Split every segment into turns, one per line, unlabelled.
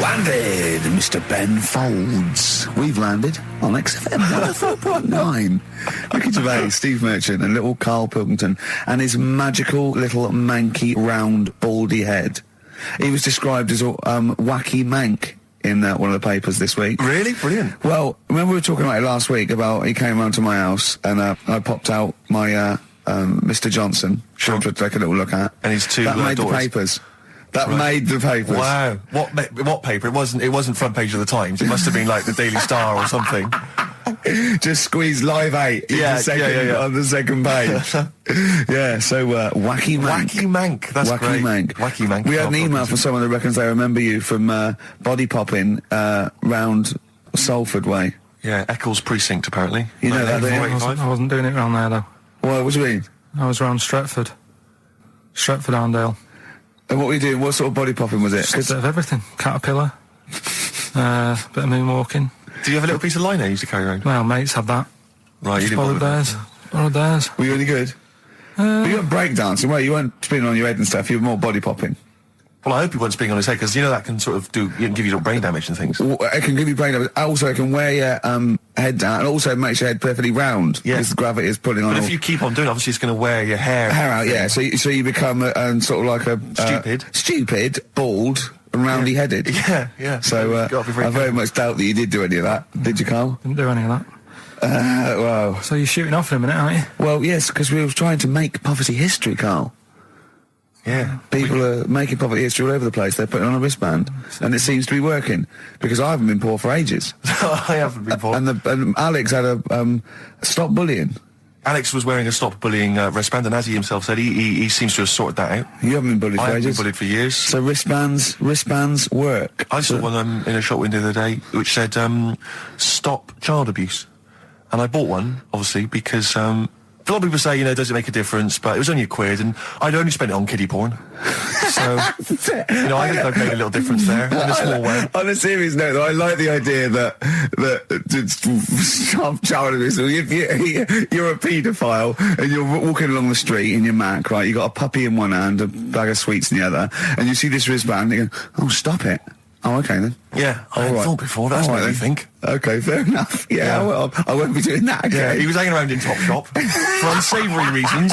landed, Mr. Ben Folds. We've landed on XFM 4.9. Ricky Gervais, Steve Merchant, and little Karl Pilkington, and his magical little manky, round, baldy head. He was described as a wacky mank in one of the papers this week.
Really? Brilliant.
Well, remember we were talking about it last week, about he came round to my house, and I popped out my Mr. Johnson,
Sure.
to take a little look at.
And his two
That made
daughters.
the papers. That made the papers.
Wow. What paper? It wasn't front page of the Times. It must have been like the Daily Star or something.
Just squeeze Live 8 on the second page. Yeah, so Wacky Mank.
Wacky Mank. That's
Wacky
great.
Mank.
Wacky Mank.
We had an email from someone that reckons they remember you from body popping round Salford Way.
Yeah, Eccles Precinct, apparently.
You know that, don't you?
I wasn't doing it round there, though.
What do you mean?
I was round Stretford. Stretford-Arndale.
And what were you doing? What sort of body popping was it?
Just a bit of everything. Caterpillar. Bit of moonwalking.
Do you have a little piece of line you used to carry around?
Well, mates had that.
Right, you didn't bother with that.
Borrowed theirs.
Were you any good? But you weren't breakdancing, were you? You weren't spinning on your head and stuff. You were more body popping.
Well, I hope he wasn't spinning on his head, because you know that can sort of give you little brain damage and things.
Well, it can give you brain damage. Also, it can wear your head down, and also it makes your head perfectly round.
Yeah.
Because the gravity is pulling on.
But
all
if you keep on doing it, obviously it's going to wear your hair
out, yeah. So you become sort of like a stupid, bald, and roundy-headed.
Yeah.
So
Gotta be very
I very
careful.
much doubt that you did do any of that. Did you, Carl?
Didn't do any of that.
Well.
So you're shooting off in a minute, aren't you?
Well, yes, because we were trying to make poverty history, Carl.
Yeah.
People are making poverty history all over the place. They're putting on a wristband, and it seems to be working, because I haven't been poor for ages.
I haven't been poor.
And Alex had a stop bullying.
Alex was wearing a stop bullying wristband, and as he himself said, he seems to have sorted that out.
You haven't been bullied
I
for
haven't
ages.
been bullied for years.
So wristbands work.
I saw one in a shop window the other day which said, stop child abuse. And I bought one, obviously, because a lot of people say, does it make a difference? But it was only £1, and I'd only spent it on kiddie porn. So, I think I've made a little difference there, in a small way.
On a serious note, though, I like the idea that stop child abuse. If you're a paedophile and you're walking along the street in your Mac, right? You got a puppy in one hand, a bag of sweets in the other, and you see this wristband, and you go, "Oh, stop it." Oh, okay then.
Yeah, I hadn't thought before. That's what you think.
Okay, fair enough. Yeah. Well, I won't be doing that again.
Yeah, he was hanging around in Topshop for unsavoury reasons.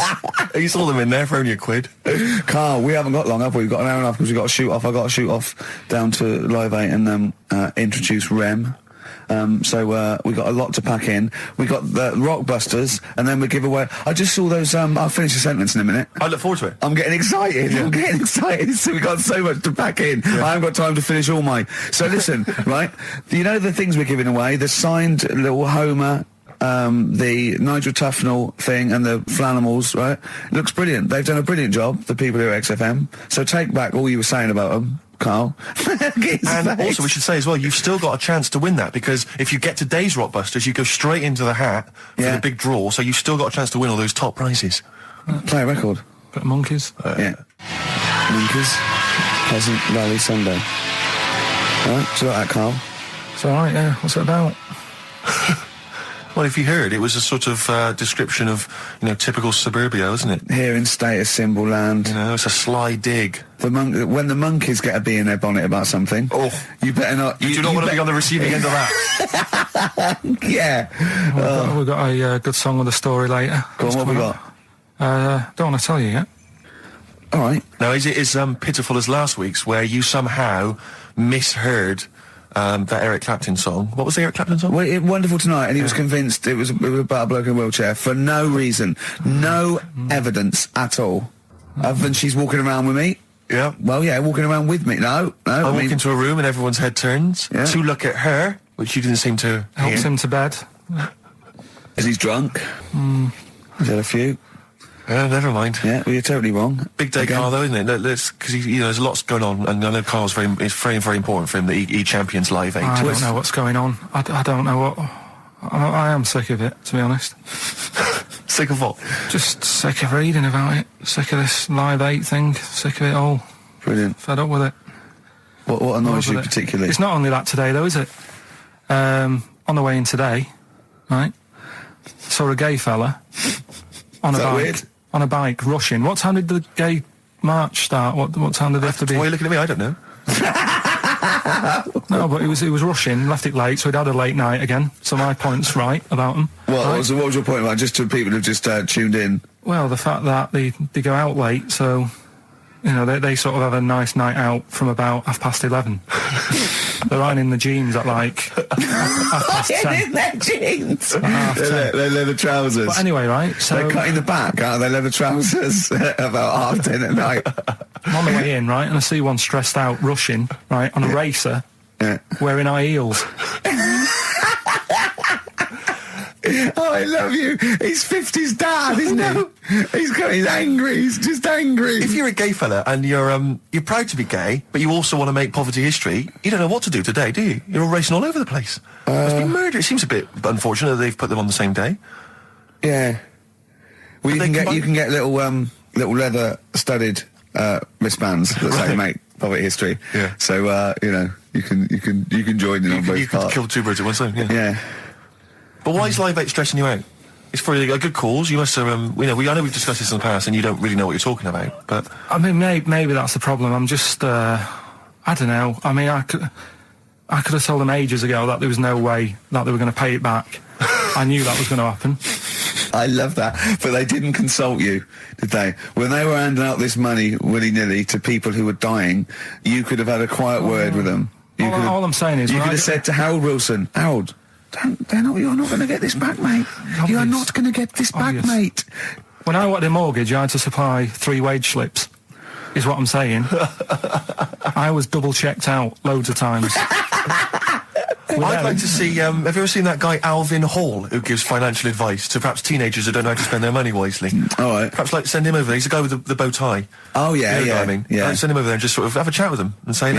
You saw them in there for only £1.
Carl, we haven't got long, have we? We've got an hour and a half because we've got to shoot off. I've got to shoot off down to Live 8 and introduce Rem. So we got a lot to pack in. We got the Rockbusters, and then we give away. I just saw those. I'll finish the sentence in a minute.
I look forward to it.
I'm getting excited.
Yeah.
I'm getting excited. So we got so much to pack in.
Yeah.
I haven't got time to finish all my. So listen, right? You know the things we're giving away. The signed little Homer. The Nigel Tufnell thing and the Flanimals, right? It looks brilliant. They've done a brilliant job, the people here at XFM. So take back all you were saying about them, Carl.
And also we should say as well, you've still got a chance to win that, because if you get today's Rockbusters, you go straight into the hat for the big draw, so you've still got a chance to win all those top prizes.
Play a record.
Bit of Monkeys.
Yeah. Monkeys, Pleasant Valley Sunday. Alright, so like that, Carl.
It's alright, yeah. What's it about?
Well, if you heard, it was a sort of description of, typical suburbia, isn't it?
Here in status symbol land.
It's a sly dig.
When the monkeys get a bee in their bonnet about something, you better not.
You do not want to be on the receiving end of that.
Yeah.
We've got a good song with a story later.
Go on, what have we got?
Don't want to tell you yet.
All right.
Now, is it as pitiful as last week's, where you somehow misheard that Eric Clapton song? What was the Eric Clapton song?
Well, Wonderful Tonight, and he was convinced it was about a bloke in a wheelchair for no reason, no evidence at all, other than she's walking around with me.
Yeah.
Well, yeah, walking around with me. No.
I walk into a room and everyone's head turns to look at her, which you didn't seem to
Helps
hear.
him to bed.
Is he's drunk? He's had a few.
Never mind.
Yeah, well, you're totally wrong.
Big day, Carl, though, isn't it? Because there's lots going on, and I know Carl's it's very, very important for him that he champions Live 8.
I don't know what's going on. I don't know what. I am sick of it, to be honest.
Sick of what?
Just sick of reading about it. Sick of this Live 8 thing. Sick of it all.
Brilliant.
Fed up with it.
What annoys you particularly?
It's not only that today, though, is it? On the way in today, right, saw a gay fella on a bike.
Weird?
On a bike, rushing. What time did the gay march start? What time did they have to be?
Why are you looking at me? I don't know.
No, but he was rushing, left it late, so he'd had a late night again. So my point's right about him.
What
right?
was your point about, just to people who've just tuned in?
Well, the fact that they go out late, so, you know, they sort of have a nice night out from about 11:30. They're ironing the jeans at like half past 10.
In their jeans.
They're
Their leather trousers.
But anyway, right, so...
They're cutting the back out of their leather trousers about 10:30 at night.
I'm on the way in, right, and I see one stressed out, rushing, right, on a racer, wearing high heels.
Oh, I love you. He's 50's dad, isn't he? He's angry. He's just angry.
If you're a gay fella and you're proud to be gay, but you also want to make poverty history, you don't know what to do today, do you? You're all racing all over the place. There's been murder. It seems a bit unfortunate that they've put them on the same day.
Yeah. Well, you can get little leather studded wristbands that say make poverty history.
Yeah.
So you know, you can join in on both
You
parts.
can kill two birds at one stone.
Yeah.
But why is Live 8 stressing you out? It's for a good cause. You must have, I know we've discussed this in the past, and you don't really know what you're talking about. But
I mean, maybe that's the problem. I'm just, I don't know. I mean, I could have told them ages ago that there was no way that they were going to pay it back. I knew that was going to happen.
I love that. But they didn't consult you, did they? When they were handing out this money willy-nilly to people who were dying, you could have had a quiet word with them.
All I'm saying is...
You could have said to Harold Wilson, Harold, you're not going to get this back, mate. You are not going to get this back, mate.
When I wanted a mortgage, I had to supply 3 wage slips, is what I'm saying. I was double-checked out loads of times.
I'd like to see, have you ever seen that guy Alvin Hall, who gives financial advice to perhaps teenagers who don't know how to spend their money wisely?
All right.
Perhaps send him over there. He's the guy with the bow tie.
Oh, yeah,
you know what I mean?
Yeah.
Send him over there and just sort of have a chat with him and say,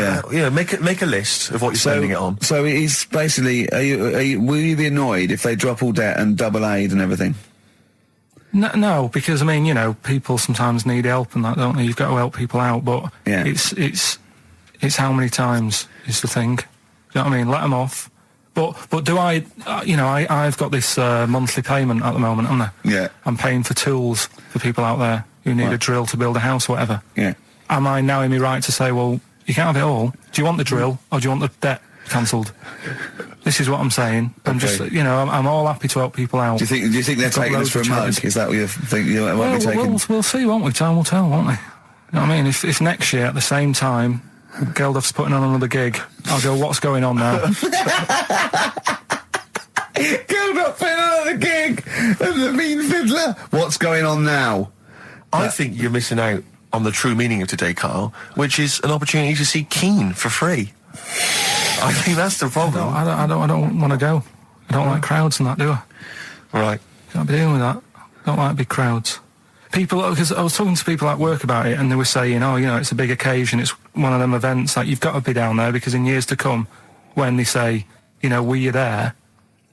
make a list of what you're spending it on.
So he's basically, will you be annoyed if they drop all debt and double aid and everything?
No, because, I mean, you know, people sometimes need help and that, don't they? You've got to help people out, but it's how many times is the thing. You know what I mean? Let them off. But do I, I've got this monthly payment at the moment, haven't I?
Yeah.
I'm paying for tools for people out there who need a drill to build a house or whatever.
Yeah.
Am I now in my right to say, well, you can't have it all? Do you want the drill or do you want the debt cancelled? This is what I'm saying. I'm just, I'm all happy to help people out.
Do you think they're taking us for a mug? Is that what you think you might be taking?
We'll see, won't we? Time will tell, won't we? You know what I mean? If next year at the same time Geldof's putting on another gig, I'll go, what's going on now?
Geldof putting on another gig and the mean fiddler. What's going on now?
I think you're missing out on the true meaning of today, Carl, which is an opportunity to see Keane for free. I think that's the problem.
I don't want to go. I don't like crowds and that, do I?
Right.
Can't be dealing with that. I don't like big crowds. People, because I was talking to people at work about it, and they were saying, it's a big occasion, it's one of them events, like, you've got to be down there, because in years to come, when they say, were you there,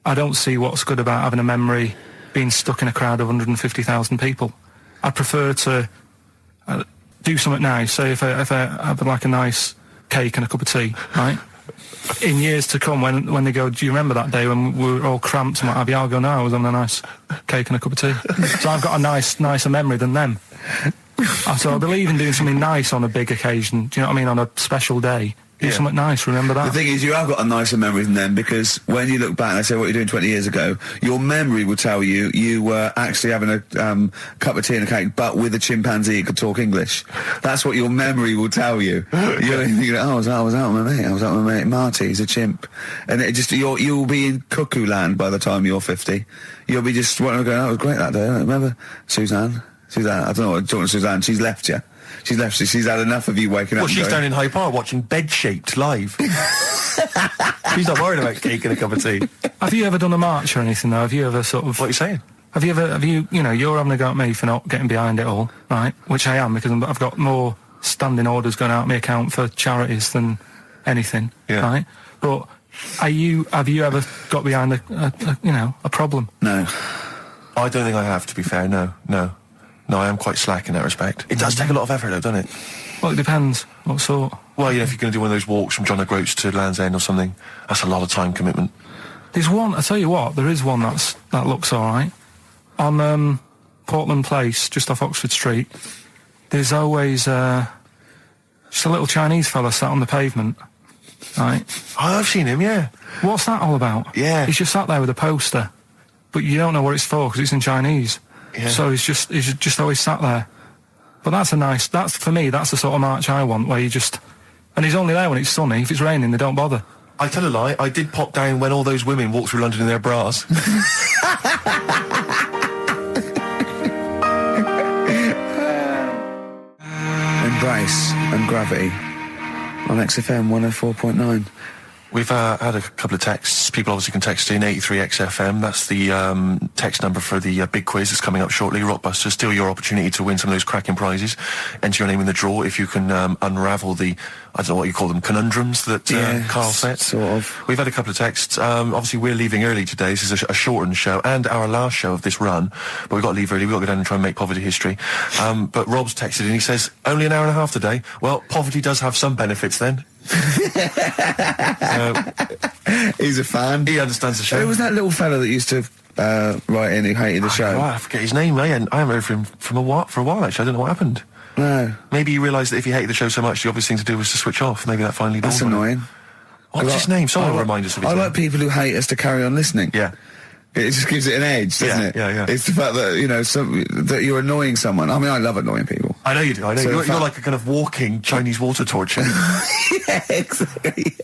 I don't see what's good about having a memory being stuck in a crowd of 150,000 people. I'd prefer to do something nice, say if I have like a nice cake and a cup of tea, right? In years to come, when they go, do you remember that day when we were all cramped and what have you? I'll go, no, I was having a nice cake and a cup of tea. So I've got a nicer memory than them. So I believe in doing something nice on a big occasion, do you know what I mean, on a special day. Do something nice, remember that?
The thing is, you have got a nicer memory than them, because when you look back and they say what you're doing 20 years ago, your memory will tell you you were actually having a cup of tea and a cake, but with a chimpanzee who could talk English. That's what your memory will tell you. You're thinking, I was out with my mate. I was out with my mate Marty. He's a chimp, and it just you'll be in cuckoo land by the time you're 50. You'll be just going, oh, it was great that day. Remember Suzanne? I don't know what I'm talking to Suzanne. She's left you. She's left. She's had enough of you waking up.
Well, she's down in Hyde Park watching Bed-Shaped live. She's not worried about cake and a cup of tea.
Have you ever done a march or anything, though? Have you ever sort of...
What are you saying?
Have you, you're having a go at me for not getting behind it all, right? Which I am, because I've got more standing orders going out of my account for charities than anything, right? But have you ever got behind a problem?
No.
I don't think I have, to be fair, no. No, I am quite slack in that respect. It does take a lot of effort, though, doesn't it?
Well, it depends. What sort?
Well, if you're going to do one of those walks from John O'Groats to Land's End or something, that's a lot of time commitment.
There's one, I tell you what, there is one that looks all right. On Portland Place, just off Oxford Street, there's always just a little Chinese fella sat on the pavement, right?
Oh, I've seen him, yeah.
What's that all about?
Yeah.
He's just sat there with a poster, but you don't know what it's for because it's in Chinese.
Yeah.
So he's just always sat there. But that's for me, that's the sort of march I want, where you just... And he's only there when it's sunny. If it's raining, they don't bother.
I tell a lie, I did pop down when all those women walked through London in their bras.
Embrace and Gravity on XFM 104.9.
We've had a couple of texts. People obviously can text in 83XFM. That's the text number for the big quiz that's coming up shortly. Rockbusters, still your opportunity to win some of those cracking prizes. Enter your name in the draw if you can unravel the, I don't know what you call them, conundrums that Karl set.
Sort of.
We've had a couple of texts. Obviously, we're leaving early today. This is a shortened show and our last show of this run. But we've got to leave early. We've got to go down and try and make poverty history. But Rob's texted and he says, only an hour and a half today. Well, poverty does have some benefits then.
He's a fan.
He understands the show.
Who was that little fella that used to write in who hated the show?
Oh, I forget his name. I haven't heard from him for a while, actually. I don't know what happened.
No.
Maybe he realised that if he hated the show so much, the obvious thing to do was to switch off. Maybe that finally dawned
That's
on him.
annoying.
What's his name? Someone will remind us of his
I
name.
like people who hate us to carry on listening.
Yeah.
It just gives it an edge, doesn't it?
Yeah.
It's the fact that, that you're annoying someone. I mean, I love annoying people.
I know you do. I know.
So
You're like a kind of walking Chinese water torture.
Yeah, exactly.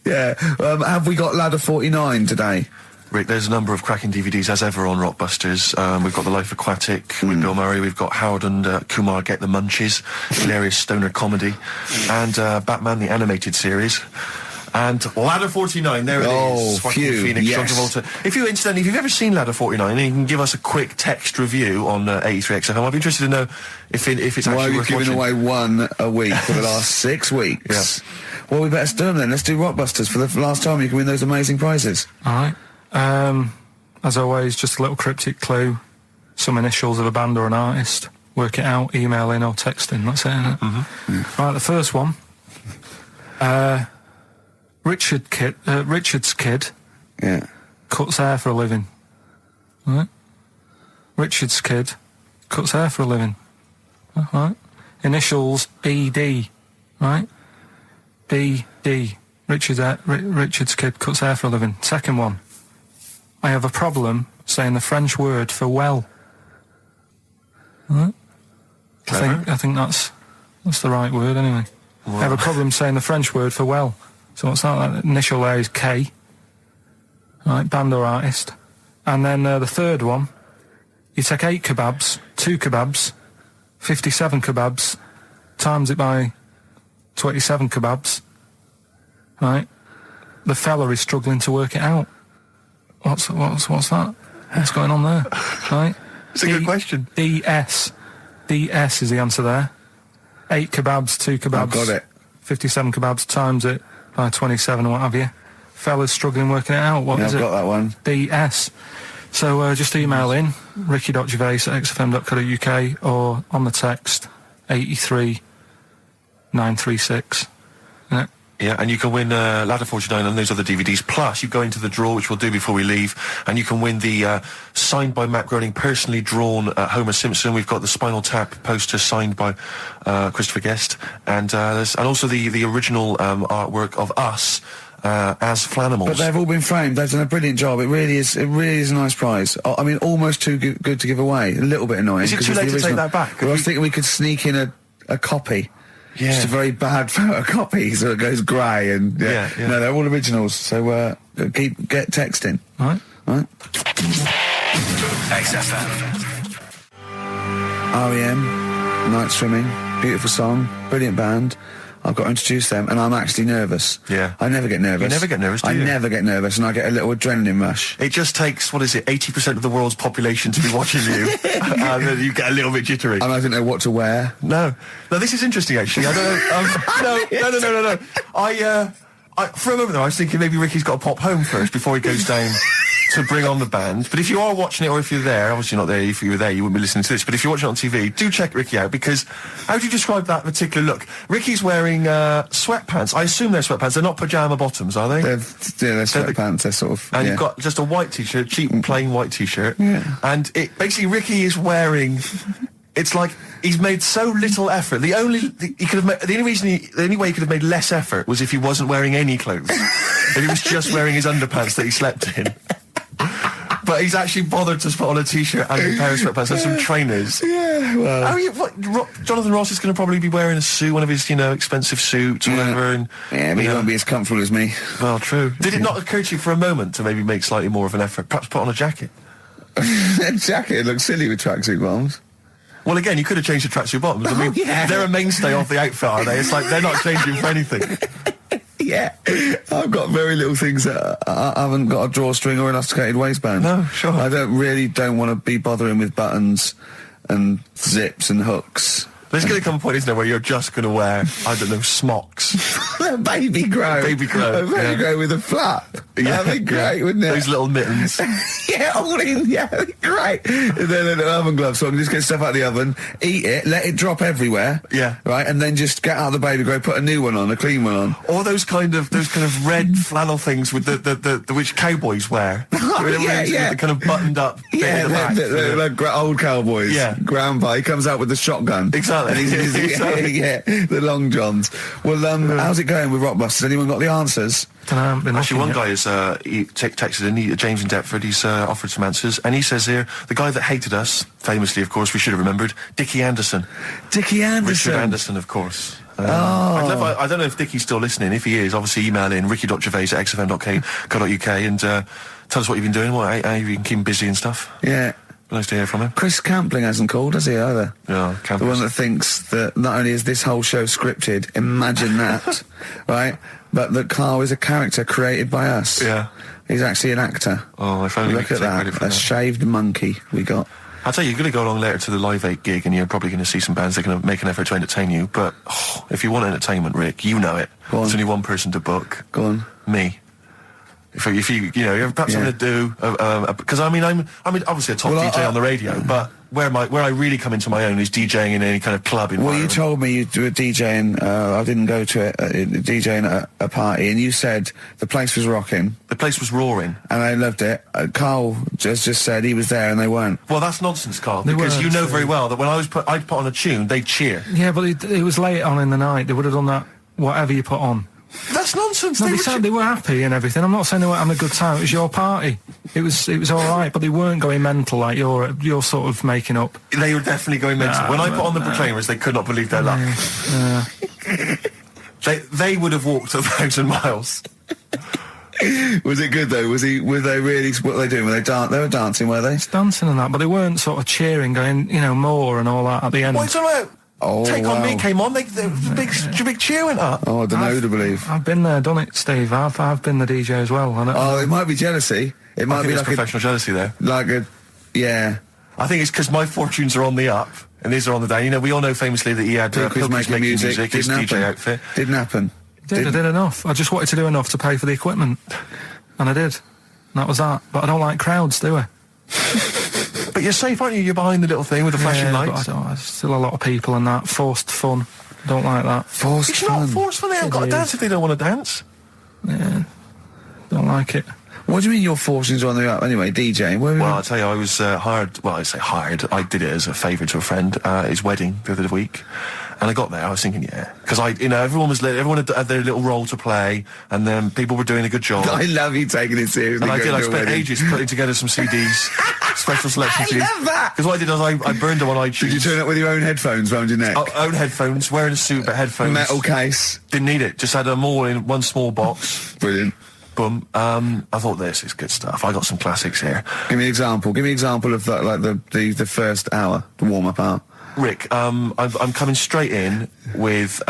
Yeah. Have we got Ladder 49 today?
Rick, there's a number of cracking DVDs as ever on Rockbusters. We've got The Life Aquatic with Bill Murray. We've got Howard and Kumar Get the Munchies, hilarious stoner comedy, and Batman the Animated Series. And Ladder 49, there it is. Joaquin Phoenix, John Travolta. If you've ever seen Ladder 49, then you can give us a quick text review on 83XFM. I'd be interested to know if it's actually
Why are we
worth
giving
watching.
away one a week for the last 6 weeks?
Yeah.
Well, we better do them then. Let's do Rockbusters for the last time. You can win those amazing prizes.
All right. As always, just a little cryptic clue. Some initials of a band or an artist. Work it out, email in or text in. That's it, isn't it?
Mm-hmm.
Yeah.
Right, the first one. Richard's kid
Yeah.
cuts hair for a living. Right? Richard's kid cuts hair for a living. Right? Initials ED. Right? BD. Richard's kid cuts hair for a living. Second one. I have a problem saying the French word for well. Right? I think that's the right word anyway.
Wow.
I have a problem saying the French word for well. So what's that? That initial there is K. Right, band or artist. And then the third one, you take 8 kebabs, 2 kebabs, 57 kebabs, times it by 27 kebabs. Right? The fella is struggling to work it out. What's that? What's going on there? Right?
It's a good question.
DS is the answer there. 8 kebabs, 2 kebabs.
I've got it.
57 kebabs, times it by 27 or what have you. Fella's struggling working it out. What is
I've
it?
got that one.
DS. So just email in ricky.gervais@xfm.co.uk or on the text 83936. Yeah.
Yeah, and you can win Ladder 49 and those other DVDs. Plus, you go into the draw, which we'll do before we leave, and you can win the signed by Matt Groening, personally drawn Homer Simpson. We've got the Spinal Tap poster signed by Christopher Guest, and also the original artwork of us as Flanimals.
But they've all been framed. They've done a brilliant job. It really is a nice prize. I mean, almost too good to give away. A little bit annoying.
Is it
'cause
too
it's
late
the
to take
original.
that back?
Well, I was thinking we could sneak in a copy.
Yeah.
Just a very bad photocopy, so it goes grey and
Yeah.
No, they're all originals. So get texting.
Right.
Right.
XFM.
REM, Night Swimming, beautiful song, brilliant band. I've got to introduce them, and I'm actually nervous.
Yeah.
I never get nervous.
You never get nervous, do you?
I never get nervous, and I get a little adrenaline rush.
It just takes, 80% of the world's population to be watching you, and then you get a little bit jittery.
And I don't know what to wear.
No, this is interesting actually. I don't know. No. For a moment though, I was thinking maybe Ricky's got to pop home first before he goes down to bring on the band. But if you are watching it, or if you're there, obviously not there. If you were there, you wouldn't be listening to this. But if you're watching it on TV, do check Ricky out, because how do you describe that particular look? Ricky's wearing sweatpants. I assume they're sweatpants. They're not pajama bottoms, are they?
They're sweatpants. They're sort of.
And
yeah.
you've got just a white t-shirt, cheap and plain white t-shirt.
Yeah.
And basically Ricky is wearing It's like he's made so little effort. The only way he could have made less effort was if he wasn't wearing any clothes. If he was just wearing his underpants that he slept in. But he's actually bothered to put on a t-shirt and a pair of sweatpants and some trainers.
Yeah, well...
Jonathan Ross is going to probably be wearing a suit, one of his, expensive suits, or whatever. And,
yeah, but he won't be as comfortable as me.
Well, true. Did it not occur to you for a moment to maybe make slightly more of an effort? Perhaps put on a jacket?
A jacket looks silly with tracksuit bottoms.
Well, again, you could have changed the tracksuit bottoms. I mean, they're a mainstay of the outfit, are they? It's like they're not changing for anything.
Yeah, I've got very little things that I haven't got a drawstring or elasticated waistband.
No, sure.
I don't want to be bothering with buttons and zips and hooks.
There's going to come a point, isn't there, where you're just going to wear, I don't know, smocks.
A baby grow.
Baby grow.
A baby grow with a flap.
Yeah.
That'd be great, wouldn't it?
Those little mittens.
Yeah, all in, yeah, that'd be great. And then a little oven glove, so I can just get stuff out of the oven, eat it, let it drop everywhere.
Yeah.
Right, and then just get out of the baby grow, put a new one on, a clean one on.
Or those kind of red flannel things with the which cowboys wear.
Yeah.
The kind of buttoned up bit at the back.
Like old cowboys.
Yeah.
Grandpa, he comes out with the shotgun.
Exactly.
And yeah, the long johns. Well, how's it going with Rockbusters? Anyone got the answers?
Actually, one guy has texted in, James in Deptford, he's offered some answers, and he says here, the guy that hated us, famously, of course, we should have remembered, Dickie Anderson.
Dickie Anderson?
Richard Anderson, of course. I don't know if Dickie's still listening. If he is, obviously email in ricky.gervais@xfm.co.uk and tell us what you've been doing, how you've been keeping busy and stuff.
Yeah.
Nice to hear from him.
Chris Campling hasn't called, has he, either?
Yeah, Campling.
The one that thinks that not only is this whole show scripted, imagine that, right, but that Carl is a character created by us.
Yeah.
He's actually an actor.
Oh, if only
Look at that, a shaved monkey we got.
I'll tell you, you're going to go along later to the Live 8 gig and you're probably going to see some bands that are going to make an effort to entertain you, but if you want entertainment, Rick, you know it. There's only one person to book.
Go on.
Me. If you perhaps something to do, because I'm obviously a top DJ on the radio, but where I really come into my own is DJing in any kind of club environment. Well,
you told me you were DJing, I didn't go to it, DJing at a party, and you said the place was rocking.
The place was roaring.
And I loved it. Carl just said he was there and they weren't.
Well, that's nonsense, Carl, because you know very well that when I'd put on a tune, they'd cheer.
Yeah, but it was late on in the night. They would have done that, whatever you put on.
That's nonsense.
No, they were happy and everything. I'm not saying they weren't having a good time. It was your party. It was all right, but they weren't going mental like you're sort of making up.
They were definitely going mental. When I put on the Proclaimers, they could not believe their luck. They would have walked 1,000 miles.
Was it good though? Were they really? What were they doing? They were dancing, were they?
Dancing and that, but they weren't sort of cheering, going, more and all that at the end.
What are you talking about? Take On Me came on, the big cheer went up.
Oh, I don't know who to believe.
I've been there, done it, Steve. I've been the DJ as well.
It might be jealousy. It might be like
professional jealousy there.
Yeah.
I think it's because my fortunes are on the up and these are on the down. We all know famously that he had
Pilkington making music,
his DJ outfit.
Didn't happen.
I did enough. I just wanted to do enough to pay for the equipment, and I did. And that was that. But I don't like crowds, do I?
But you're safe, aren't you? You're behind the little thing with the flashing lights.
But there's still a lot of people and that. Forced fun. Don't like that.
Forced fun?
It's not forced fun. They haven't got to dance if they don't want to dance.
Yeah. Don't like it.
What do you mean your fortunes are on the up? Anyway, DJing.
Well, I'll tell you, I was hired. Well, I say hired. I did it as a favour to a friend. His wedding the other week. And I got there, I was thinking, because everyone had their little role to play, and then people were doing a good job.
I love you taking it seriously.
And I spent ages putting together some CDs, special selection CDs.
I love that!
Because what I did was I burned them on iTunes.
Did you turn up with your own headphones round your neck?
Own headphones, wearing a suit, but headphones.
Metal case.
Didn't need it, just had them all in one small box.
Brilliant.
Boom. I thought this is good stuff. I got some classics here.
Give me an example. Give me an example of the first hour, the warm-up hour.
Rick, I'm coming straight in with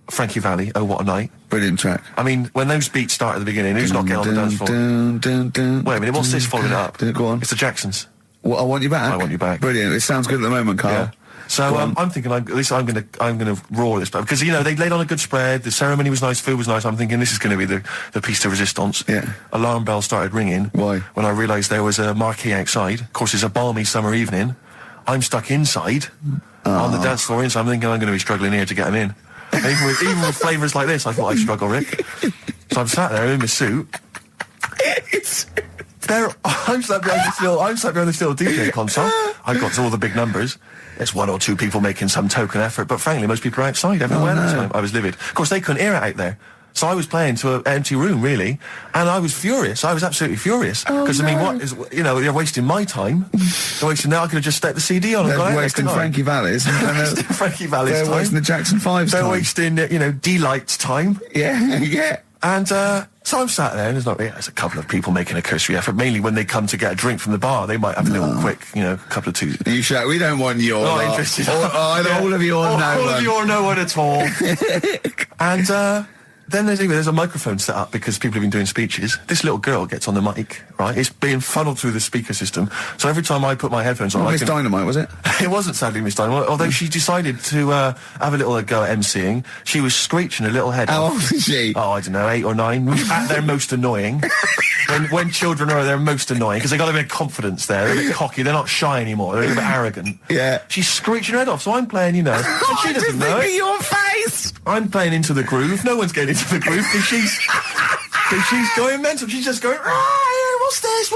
Frankie Valli, Oh What a Night.
Brilliant track.
I mean, when those beats start at the beginning, who's not getting on the dance floor? Wait a minute, what's this following it up?
Go on.
It's the Jacksons.
What, I Want You Back?
I Want You Back.
Brilliant. It sounds good at the moment, Carl.
Yeah. So I'm thinking, at least I'm gonna roar this back because they laid on a good spread. The ceremony was nice, food was nice. I'm thinking this is going to be the piece de resistance.
Yeah.
Alarm bell started ringing.
Why?
When I realised there was a marquee outside. Of course, it's a balmy summer evening. I'm stuck inside on the dance floor, so I'm thinking I'm going to be struggling here to get them in. Even with flavours like this, I thought I'd struggle, Rick. So I'm sat there in my suit. I'm sat behind this little DJ console. I've got all the big numbers. There's one or two people making some token effort, but frankly, most people are outside everywhere. At the time. I was livid. Of course, they couldn't hear it out there. So I was playing to an empty room, really, and I was furious. I was absolutely furious. Because, I mean, what is, they're wasting my time. They're wasting now. I could have just stuck the CD on and gone out.
They're wasting Frankie Vallis.
Frankie Vallis time.
They're wasting the Jackson 5's time.
They're wasting, D-Light's time.
Yeah, yeah.
And, so I'm sat there, and there's a couple of people making a cursory effort. Mainly when they come to get a drink from the bar, they might have a little quick, couple of two.
You shout, we don't want your
Not
lot.
interested.
All of you or no one.
All of you or no one at all. And, then there's a microphone set up because people have been doing speeches. This little girl gets on the mic, right? It's being funneled through the speaker system. So every time I put my headphones on...
Miss Dynamite, was it?
It wasn't, sadly, Miss Dynamite. Although she decided to have a little go at MCing. She was screeching a little head
How
off.
old is she?
Oh, I don't know, 8 or 9. At their most annoying. when children are their most annoying, because they got a bit of confidence there. They're a bit cocky. They're not shy anymore. They're a bit arrogant.
Yeah.
She's screeching her head off. So I'm playing, and she doesn't know it.
Your face!
I'm playing into the groove. No one's getting into the groove because she's going mental. She's just going, what's this?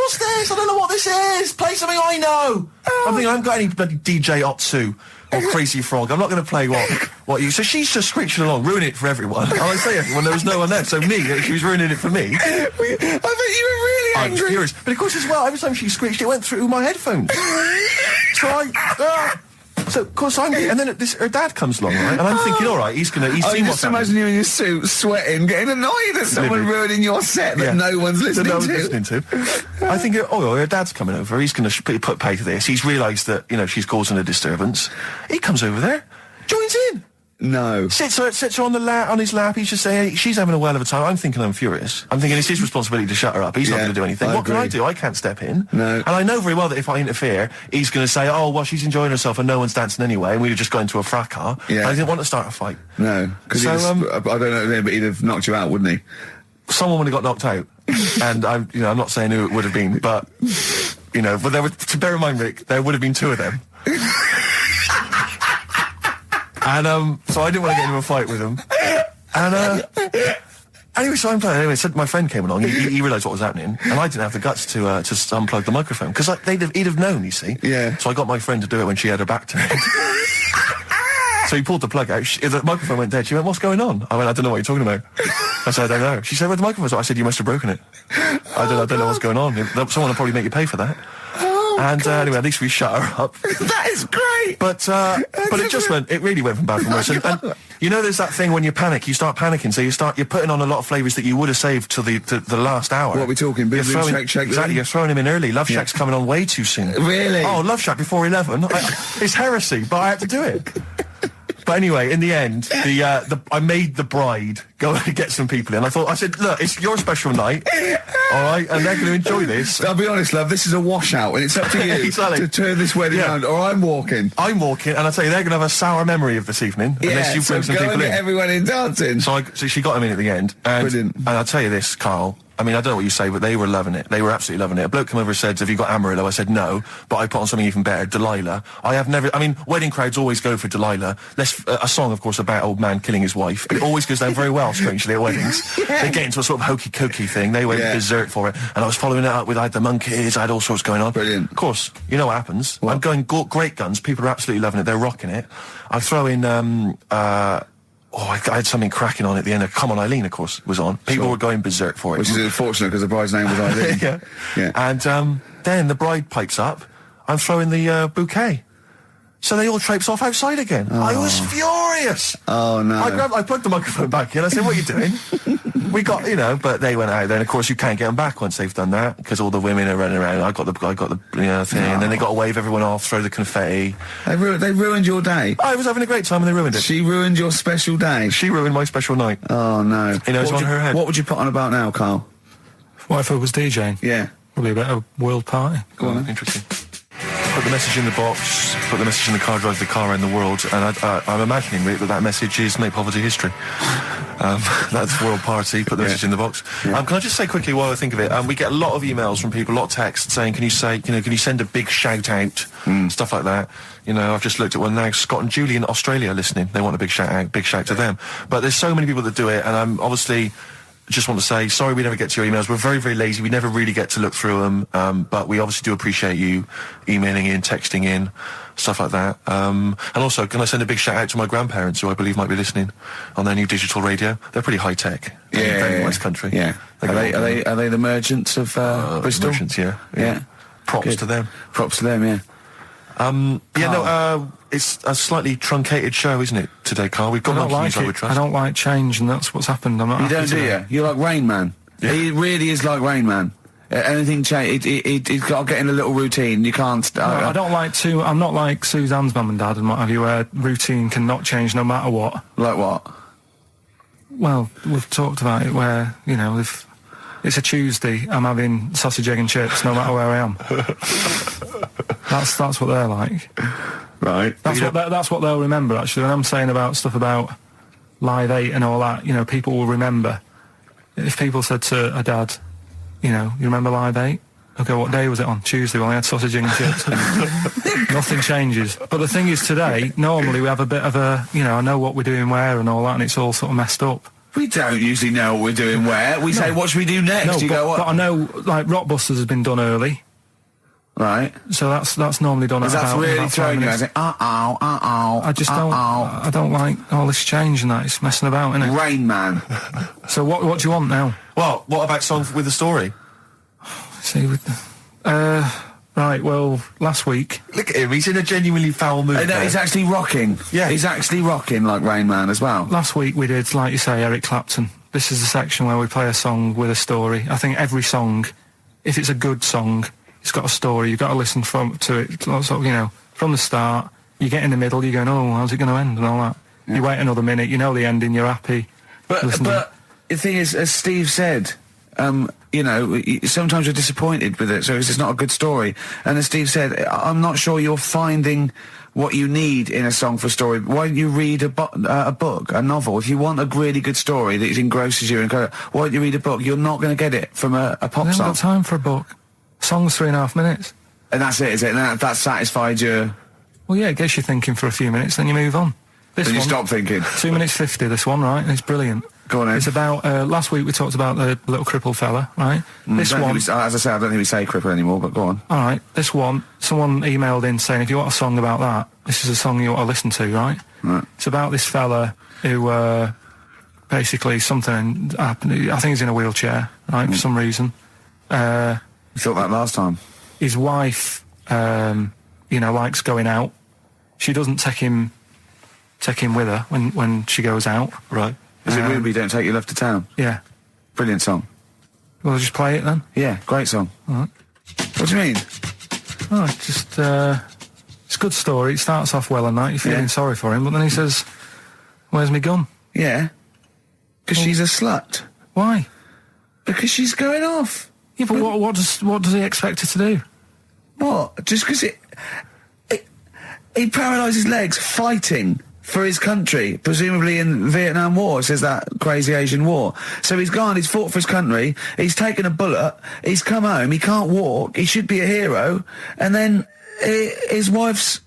I don't know what this is. Play something I know. I'm thinking, I haven't got any bloody DJ Otsu or Crazy Frog. I'm not going to play what you... So she's just screeching along, ruining it for everyone. I say everyone, there was no one there. So she was ruining it for me.
I bet you were really
I was
angry.
furious. But of course as well, every time she screeched, it went through my headphones. So, of course, and then her dad comes along, right? And I'm thinking, all right, he's seen
just
what's happening.
imagine you in your suit, sweating, getting annoyed at someone ruining your set that no one's listening to.
I think, her dad's coming over. He's going to put pay to this. He's realised that, she's causing a disturbance. He comes over there, joins in.
No.
Sits her on his lap. He's just saying, she's having a whale of a time. I'm thinking I'm furious. I'm thinking it's his responsibility to shut her up. He's not going to do anything. What can I do? I can't step in.
No.
And I know very well that if I interfere, he's going to say, oh, well, she's enjoying herself and no one's dancing anyway, and we've just got into a fracas.
Yeah.
I didn't want to start a fight.
No. Because I don't know, but he'd have knocked you out, wouldn't he?
Someone would have got knocked out. And I'm not saying who it would have been, but, but to bear in mind, Rick, there would have been 2 of them. And, so I didn't want to get into a fight with him. And, anyway, so I'm playing. Anyway, so my friend came along. He realised what was happening. And I didn't have the guts to unplug the microphone. Because he'd have known, you see.
Yeah.
So I got my friend to do it when she had her back to it. So he pulled the plug out. The microphone went dead. She went, what's going on? I went, I don't know what you're talking about. I said, I don't know. She said, where's the microphone? I said, you must have broken it. I don't know what's going on. Someone will probably make you pay for that. Anyway, at least we shut her up.
That is great.
But it really went from bad from worse. And there's that thing when you panic, you start panicking. So you're putting on a lot of flavours that you would have saved till the last hour.
What are we talking? Boom, boom, shake, shake.
Exactly, you're throwing him in early. Love Shack's coming on way too soon.
Really?
Oh, Love Shack before 11. It's heresy, but I had to do it. But anyway, in the end, I made the bride go and get some people in. I said, look, it's your special night, all right, and they're going to enjoy this.
I'll be honest, love, this is a washout, and it's up to you
Exactly.
to turn this wedding around, or I'm walking.
And I tell you, they're going to have a sour memory of this evening, unless you bring some people in.
Everyone in dancing.
So she got him in at the end.
Brilliant.
And I'll tell you this, Carl. I mean, I don't know what you say, but they were loving it. They were absolutely loving it. A bloke came over and said, have you got Amarillo? I said, no, but I put on something even better, Delilah. Wedding crowds always go for Delilah. A song, of course, about old man killing his wife. It always goes down very well, strangely, at weddings. They get into a sort of hokey-cokey thing. They went berserk for it. And I was following it up with, I had the monkeys, I had all sorts going on.
Brilliant.
Of course, you know what happens.
What?
I'm going great guns. People are absolutely loving it. They're rocking it. I throw in, I had something cracking on at the end. Come On Eileen, of course, was on. People were going berserk for it.
Which is unfortunate because the bride's name was Eileen.
Yeah. And then the bride pipes up. I'm throwing the bouquet. So they all traipse off outside again. Oh. I was furious.
Oh, no.
I plugged the microphone back in. I said, what are you doing? We got, but they went out. Then, of course, you can't get them back once they've done that because all the women are running around. I got the thing. And then they got to wave everyone off, throw the confetti.
They ruined your day.
I was having a great time and they ruined it.
She ruined your special day.
She ruined my special night.
Oh, no.
It's on her head.
What would you put on about now, Carl?
What if I was DJing?
Yeah.
Probably a bit of world party.
Go on.
Interesting. Put the message in the box, put the message in the car, drive the car around the world, and I'm imagining, Rick, that message is make poverty history. That's world party, put the message in the box. Can I just say quickly while I think of it, we get a lot of emails from people, a lot of texts saying, can you send a big shout out, stuff like that. I've just looked at one now, Scott and Julie in Australia listening, they want a big shout out, big shout to them. But there's so many people that do it, and I'm obviously just want to say sorry we never get to your emails. We're very, very lazy. We never really get to look through them, but we obviously do appreciate you emailing in, texting in, stuff like that. And also, can I send a big shout out to my grandparents, who I believe might be listening on their new digital radio? They're pretty high tech. Very West Country.
Yeah. Are they the merchants of Bristol?
Merchants, yeah. Props to them.
Props to them, yeah.
It's a slightly truncated show, isn't it, today, Carl? We've got no news, I would trust.
I don't like change, and that's what's happened. I'm not.
You don't, do you? You're like Rain Man.
Yeah.
He really is like Rain Man. Anything change, it's got to get in a little routine. You can't.
I don't like to. I'm not like Suzanne's mum and dad and what have you, where routine cannot change no matter what.
Like what?
Well, we've talked about it where, you know, if it's a Tuesday, I'm having sausage, egg and chips no matter where I am. That's what they're like.
Right.
That's what they'll remember, actually. When I'm saying about stuff about Live 8 and all that, you know, people will remember. If people said to a dad, you know, you remember Live 8? Okay, what day was it on? Tuesday. Well, I had sausage, egg and chips. Nothing changes. But the thing is, today, normally we have a bit of a, you know, I know what we're doing where and all that, and it's all sort of messed up.
We don't usually know what we're doing where. We say, what should we do next?
But I know, like, Rockbusters has been done early.
Right.
So that's normally done at
that's
about
really
about 5
throwing you. I
minutes.
say, I
just don't. I don't like all this change and that. It's messing about, isn't it?
Rain Man.
So what do you want now?
Well, what about Song with a Story?
See, right, well, last week...
Look at him, he's in a genuinely foul mood.
No, he's actually rocking.
Yeah.
He's actually rocking like Rain Man as well.
Last week we did, like you say, Eric Clapton. This is the section where we play a song with a story. I think every song, if it's a good song, it's got a story. You've got to listen to it, sort of, you know, from the start. You get in the middle, you're going, oh, how's it going to end and all that. Yeah. You wait another minute, you know the ending, you're happy.
But the thing is, as Steve said, you know, sometimes you're disappointed with it, so it's just not a good story. And as Steve said, I'm not sure you're finding what you need in a song for a story. Why don't you read a book, a novel? If you want a really good story that engrosses you, why don't you read a book? You're not going to get it from a pop song.
I haven't got time for a book. Song's 3.5 minutes.
And that's it, is it? And that satisfied you?
Well, yeah, it gets you thinking for a few minutes, then you move on.
Then you stop thinking.
2 minutes 50, this one, right? It's brilliant.
Go on then.
It's about, last week we talked about the little crippled fella, right?
This one... As I say, I don't think we say cripple anymore, but go on.
All right, this one, someone emailed in saying, if you want a song about that, this is a song you ought to listen to, right?
Right.
It's about this fella who, basically something happened. I think he's in a wheelchair, right, for some reason.
You thought that last time.
His wife, you know, likes going out. She doesn't take him with her when she goes out.
Right. Is it Ruby, Don't Take Your Love to Town?
Yeah.
Brilliant song.
Well, just play it then.
Yeah, great song.
All right.
What do you mean?
Oh, it's just, it's a good story. It starts off well and that. You're feeling sorry for him, but then he says, where's my gun?
Yeah. Because she's a slut.
Why?
Because she's going off.
Yeah, but what does he expect her to do?
What? Just because he paralysed his legs fighting for his country, presumably in the Vietnam War, says that crazy Asian war. So he's gone, he's fought for his country, he's taken a bullet, he's come home, he can't walk, he should be a hero, and then his wife's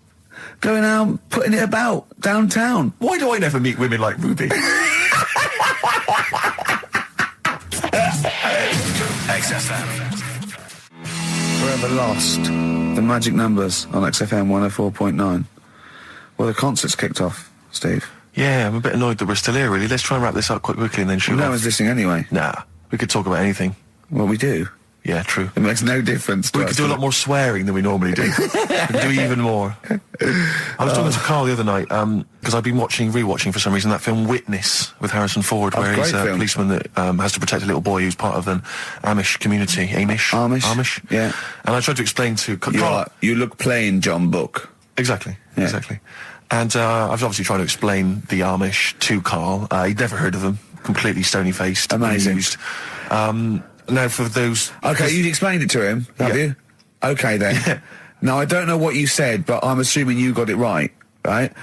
going out putting it about downtown.
Why do I never meet women like Ruby?
XFM.
Forever Lost, the magic numbers on XFM 104.9. Well, the concert's kicked off, Steve.
Yeah, I'm a bit annoyed that we're still here, really. Let's try and wrap this up quite quickly and then shoot
No
off.
one's listening anyway.
Nah, we could talk about anything.
Well, we do.
Yeah, true.
It makes no difference to
We
us,
could do a lot more swearing than we normally do. We could do even more. I was talking to Carl the other night, because I've been rewatching for some reason, that film Witness with Harrison Ford, where he's a policeman that has to protect a little boy who's part of an Amish community. Amish?
Yeah.
And I tried to explain to Carl...
You look plain, John Book.
Exactly. And I was obviously trying to explain the Amish to Carl. He'd never heard of them. Completely stony-faced.
Amazing.
Amused. Now for those...
Okay, you explained it to him, have you? Okay, then.
Yeah.
Now, I don't know what you said, but I'm assuming you got it right?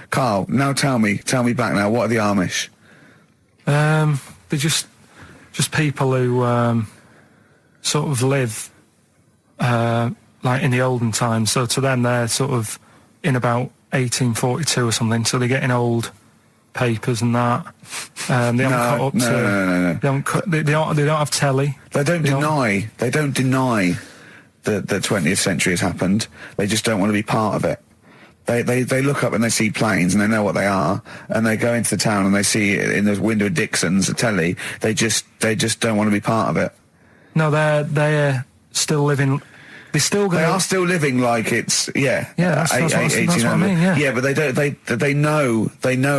Carl, now tell me back now, what are the Amish?
They're just people who sort of live like in the olden times. So to them, they're sort of in about 1842 or something. So they're getting old papers and that. They haven't caught up to.
No.
They haven't. They don't have telly.
They don't deny that the 20th century has happened. They just don't want to be part of it. They look up and they see planes and they know what they are, and they go into the town and they see it in the window of Dixon's, a telly. They just don't want to be part of it.
No, they're still living. They are
still living like it's
that's what I mean.
Yeah, but they know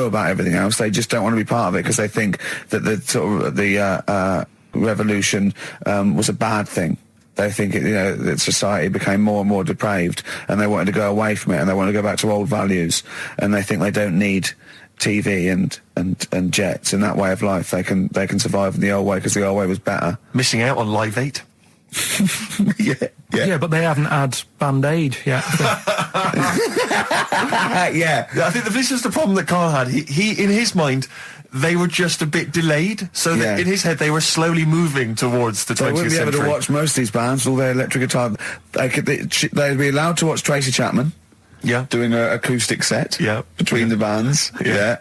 about everything else. They just don't want to be part of it because they think that the sort of the revolution was a bad thing. They think that society became more and more depraved, and they wanted to go away from it, and they want to go back to old values, and they think they don't need TV and jets and that way of life. They can survive in the old way because the old way was better.
Missing out on Live 8.
Yeah, but they haven't had Band-Aid yet.
Yeah.
I think this is the problem that Karl had. He in his mind, they were just a bit delayed, so that in his head they were slowly moving towards the 20th century.
They wouldn't be able to watch most of these bands, all their electric guitar. They'd be allowed to watch Tracy Chapman.
Yeah.
Doing an acoustic set.
Yeah.
Between the bands. Yeah.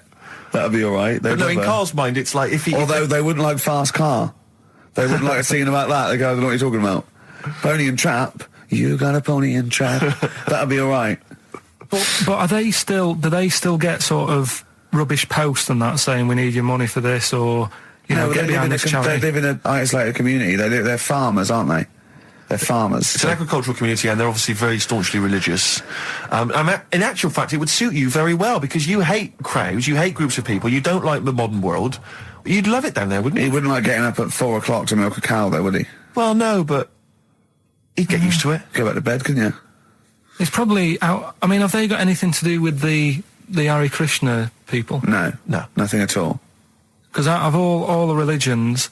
That'd be all right.
But no, in Karl's mind, it's like if he...
Although they wouldn't like Fast Car. They wouldn't like a scene about that. They go, I don't know what you're talking about. Pony and Trap. You got a pony and trap. That'd be all right.
But are they still... Do they still get sort of rubbish posts and that saying we need your money for this, or get behind this charity?
They live in an isolated community. They're farmers, aren't they? They're farmers.
It's an agricultural community, and they're obviously very staunchly religious. In actual fact, it would suit you very well, because you hate crowds, you hate groups of people, you don't like the modern world. You'd love it down there, wouldn't you?
He wouldn't like getting up at 4 o'clock to milk a cow, though, would he?
Well, no, but he'd get used to it.
Go back to bed, couldn't you?
It's probably out... I mean, have they got anything to do with the Hare Krishna people?
No, nothing at all.
Because out of all the religions,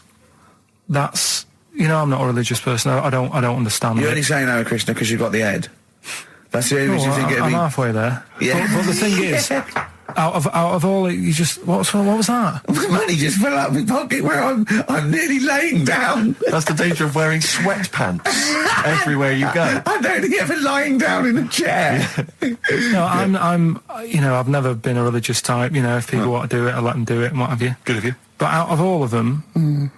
that's... I'm not a religious person. I don't understand.
You're only saying Hare Krishna because you've got the head. That's the only reason you think it'd be...
I'm halfway there.
Yeah.
But the thing is, out of all, you just... What was that?
Money just fell out of my pocket where I'm nearly laying down.
That's the danger of wearing sweatpants everywhere you go.
I'm only ever lying down in a chair.
No, I'm I've never been a religious type. If people want to do it, I let them do it and what have you.
Good of you.
But out of all of them,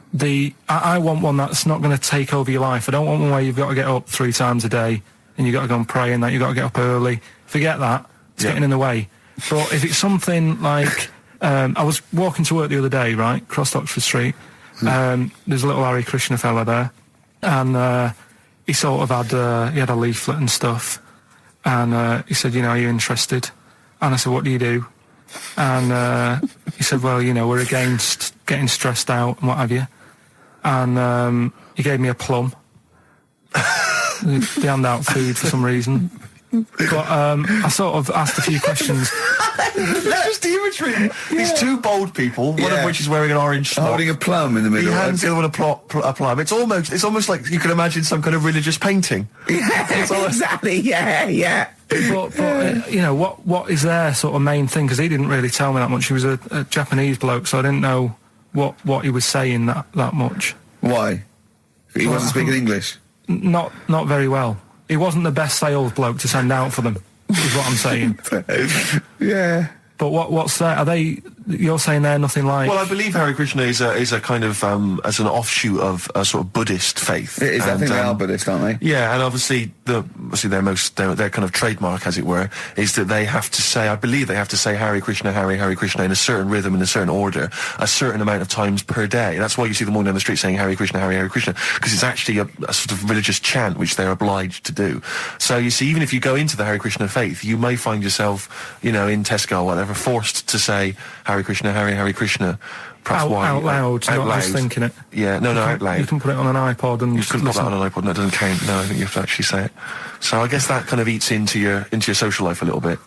I want one that's not going to take over your life. I don't want one where you've got to get up 3 times a day and you've got to go and pray and that you've got to get up early. Forget that. It's getting in the way. But if it's something like... I was walking to work the other day, right, across Oxford Street. There's a little Hare Krishna fella there. And he sort of had... he had a leaflet and stuff. And he said, are you interested? And I said, what do you do? And he said, well, we're against getting stressed out and what have you. And he gave me a plum. They hand out food for some reason. But I sort of asked a few questions.
Just the imagery. These 2 bold people, one of which is wearing an orange smock,
holding a plum in the middle.
He hands the other one a plum. It's almost like you can imagine some kind of religious painting.
Exactly. Yeah.
But what is their sort of main thing? Because he didn't really tell me that much. He was a Japanese bloke, so I didn't know what he was saying that much.
Why? He wasn't speaking English?
Not very well. He wasn't the best sales bloke to send out for them, is what I'm saying.
Yeah.
But what's that? Are they... You're saying they're nothing like...
Well, I believe Hare Krishna is a kind of as an offshoot of a sort of Buddhist faith.
It is. I think they are Buddhist, aren't they?
Yeah, and obviously their kind of trademark, as it were, is that they have to say, I believe they have to say Hare Krishna, Hare Krishna in a certain rhythm, in a certain order, a certain amount of times per day. That's why you see them walking down the street saying Hare Krishna, Hare Krishna, because it's actually a sort of religious chant which they're obliged to do. So you see, even if you go into the Hare Krishna faith, you may find yourself, in Tesco or whatever, forced to say Hare Krishna, Hare Krishna.
Out loud, not just thinking it.
Yeah, no, out loud.
You can put it on an iPod and...
You couldn't put that on an iPod, no, it doesn't count. No, I think you have to actually say it. So I guess that kind of eats into your social life a little bit.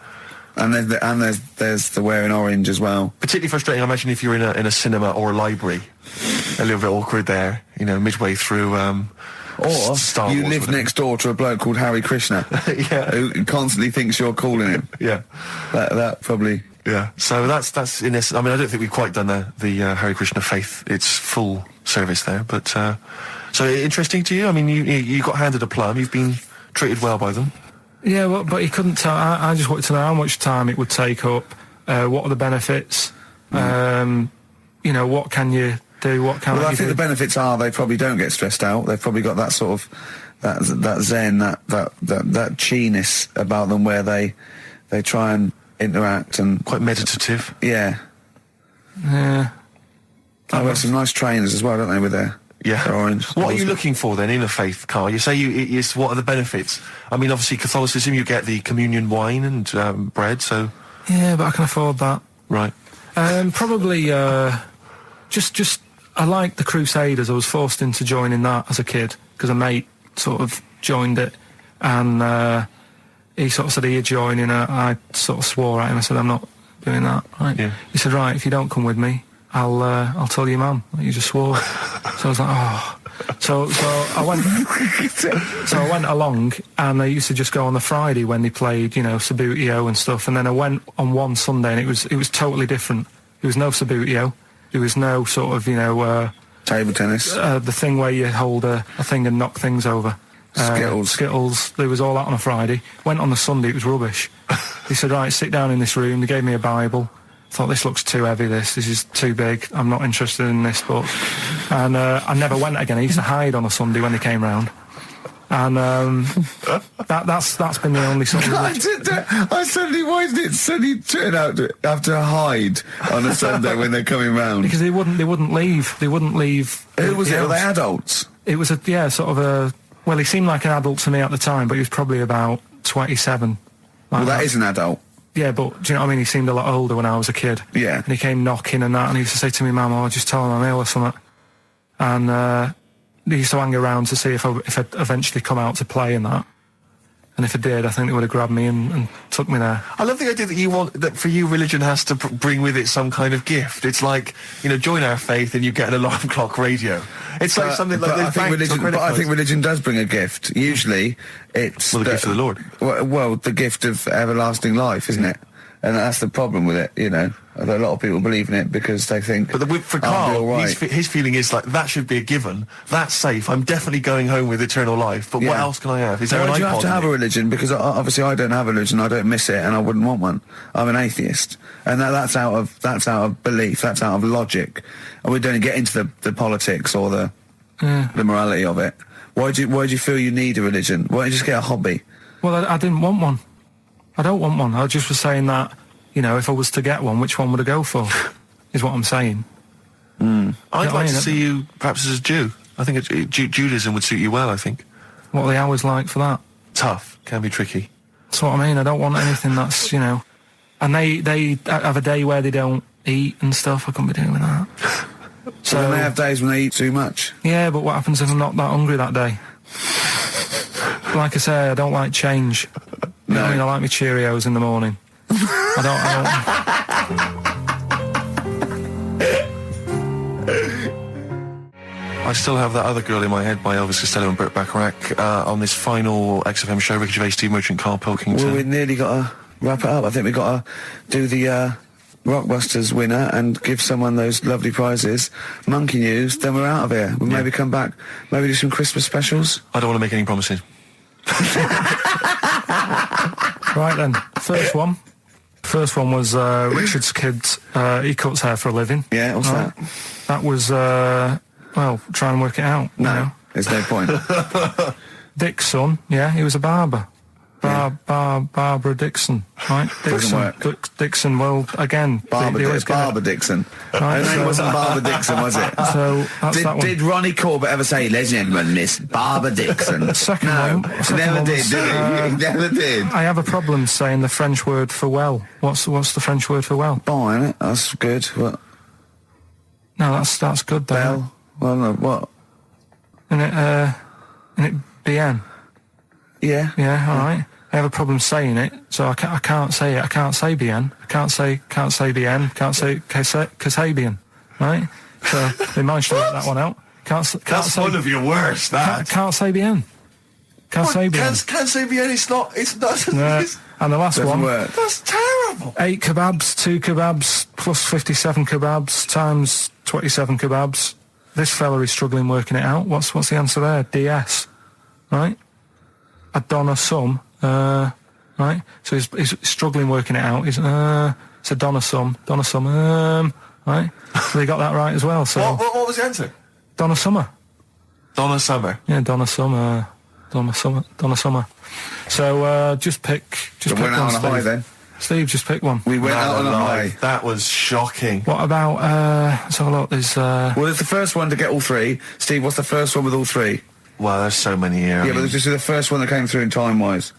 And there's the wearing orange as well.
Particularly frustrating, I imagine, if you're in a cinema or a library. A little bit awkward there, midway through...
or
Star
you
Wars,
live next door to a bloke called Hare Krishna.
Yeah.
Who constantly thinks you're calling him.
Yeah.
That probably...
Yeah, so that's in this. I mean, I don't think we've quite done the Hare Krishna faith. It's full service there, but so interesting to you. I mean, you got handed a plum. You've been treated well by them.
Yeah, well, but he couldn't tell. I just wanted to know how much time it would take up. What are the benefits? You know, what can you do? What can't
Well, I
you
think
do?
the benefits are they probably don't get stressed out. They've probably got that sort of that zen, that chi-ness about them, where they try and interact and
Quite meditative.
yeah.
Yeah.
They have some nice trainers as well, don't they? With their orange.
What are you looking for then in a faith, Carl? You say what are the benefits? I mean, obviously Catholicism, you get the communion wine and bread, so...
Yeah, but I can afford that.
Right.
Probably, just I like the Crusaders. I was forced into joining that as a kid because a mate sort of joined it, and he sort of said he'd join, and I sort of swore at him. I said, I'm not doing that. Right?
Yeah.
He said, right, if you don't come with me, I'll tell your mum that you just swore. So I was like, oh. So I went. So I went along, and they used to just go on the Friday when they played, you know, Sabutio and stuff. And then I went on one Sunday, and it was totally different. There was no Sabutio. There was no sort of, you know,
Table tennis.
the thing where you hold a thing and knock things over.
Skittles.
There was all that on a Friday. Went on the Sunday, it was rubbish. He said, right, sit down in this room. They gave me a Bible. Thought, this looks too heavy, this is too big, I'm not interested in this book. And I never went again. I used to hide on a Sunday when they came round. And that's been the only sort of...
I suddenly, why did it suddenly turn out to have to hide on a Sunday when they're coming round?
Because they wouldn't leave. They wouldn't leave.
Who was
the
it? Were they
house.
adults?
It was sort of a... Well, he seemed like an adult to me at the time, but he was probably about 27.
Well, that is an adult.
Yeah, but do you know what I mean? He seemed a lot older when I was a kid.
Yeah.
And he came knocking and that, and he used to say to me, Mum, I'll just tell him I'm ill or something. And he used to hang around to see if I'd eventually come out to play and that. And if I did, I think they would have grabbed me and took me there.
I love the idea that for you religion has to bring with it some kind of gift. It's like, you know, join our faith and you get an alarm clock radio. It's like something like
I think religion does bring a gift. Usually, it's
the gift of the Lord.
Well, the gift of everlasting life, isn't it? And that's the problem with it, you know. A lot of people believe in it because they think...
But for
I'll
Carl,
be all right.
his feeling is like, that should be a given. That's safe. I'm definitely going home with eternal life. But what else can I have? Is there an
Why do you have
iPod
to have
in
a
it?
religion? Because obviously I don't have a religion, I don't miss it, and I wouldn't want one. I'm an atheist. And that's out of belief, that's out of logic. And we don't get into the politics or the morality of it. Why do you feel you need a religion? Why don't you just get a hobby?
Well, I didn't want one. I don't want one. I just was saying that, you know, if I was to get one, which one would I go for? Is what I'm saying.
I'd
what I
like to
mean?
see you perhaps as a Jew. I think Judaism would suit you well, I think.
What are the hours like for that?
Tough. Can be tricky.
That's what I mean. I don't want anything that's, you know... And they have a day where they don't eat and stuff. I couldn't be doing that.
So they have days when they eat too much.
Yeah, but what happens if I'm not that hungry that day? Like I say, I don't like change. You know what I mean? I like my Cheerios in the morning. I
still have that other girl in my head by Elvis Costello and Burt Bacharach on this final XFM show. Ricky Gervais, Steve Merchant, Karl Pilkington.
Well, we nearly got to wrap it up. I think we've got to do the Rockbusters winner and give someone those lovely prizes. Monkey News, then we're out of here. We'll maybe come back, maybe do some Christmas specials.
I don't want to make any promises.
Right then, first one was Richard's kids. He cuts hair for a living.
Yeah, what's that?
That was, well, try and work it out.
No,
You know.
there's no point.
Dick's son, yeah, he was a barber. Barbara Dixon, right?
Doesn't work.
Dixon, well, again...
Barbara Dixon. Her name wasn't Barbara Dixon, was it?
So, that's that one.
Did Ronnie Corbett ever say, ladies and gentlemen, Miss Barbara Dixon?
Second
no,
one. Second
never
one
did,
was,
did he? He never did.
I have a problem saying the French word for well. What's the French word for well?
Bon, isn't it? That's good. What?
No, that's good though.
Bell? Well, no, what?
Isn't it bien?
Yeah.
Yeah, all right. I have a problem saying it, so I can't say it. I can't say bien. I can't say bien. Can't say Kasabian, right? So they managed to work that one out.
That's
say,
one of your worst, that.
Can't say bien. Can't say bien.
Can't say bien, it's not...
No. And the last one...
work.
That's terrible.
8 kebabs, 2 kebabs, plus 57 kebabs, times 27 kebabs. This fella is struggling working it out. What's the answer there? DS. Right? A Donna sum. Right? So he's struggling working it out. He's, So Donna Sum, right? So they got that right as well. So
What was the answer?
Donna Summer.
Donna Summer.
Yeah, Donna Summer. So just pick
We went out
one,
on a high
Steve.
then.
Steve, just pick one.
We went out on a high.
That was shocking.
What about, let's have a look, there's,
Well, it's the first one to get all three. Steve, what's the first one with all three?
Well, there's so many here.
Yeah, but this is the first one that came through in time-wise.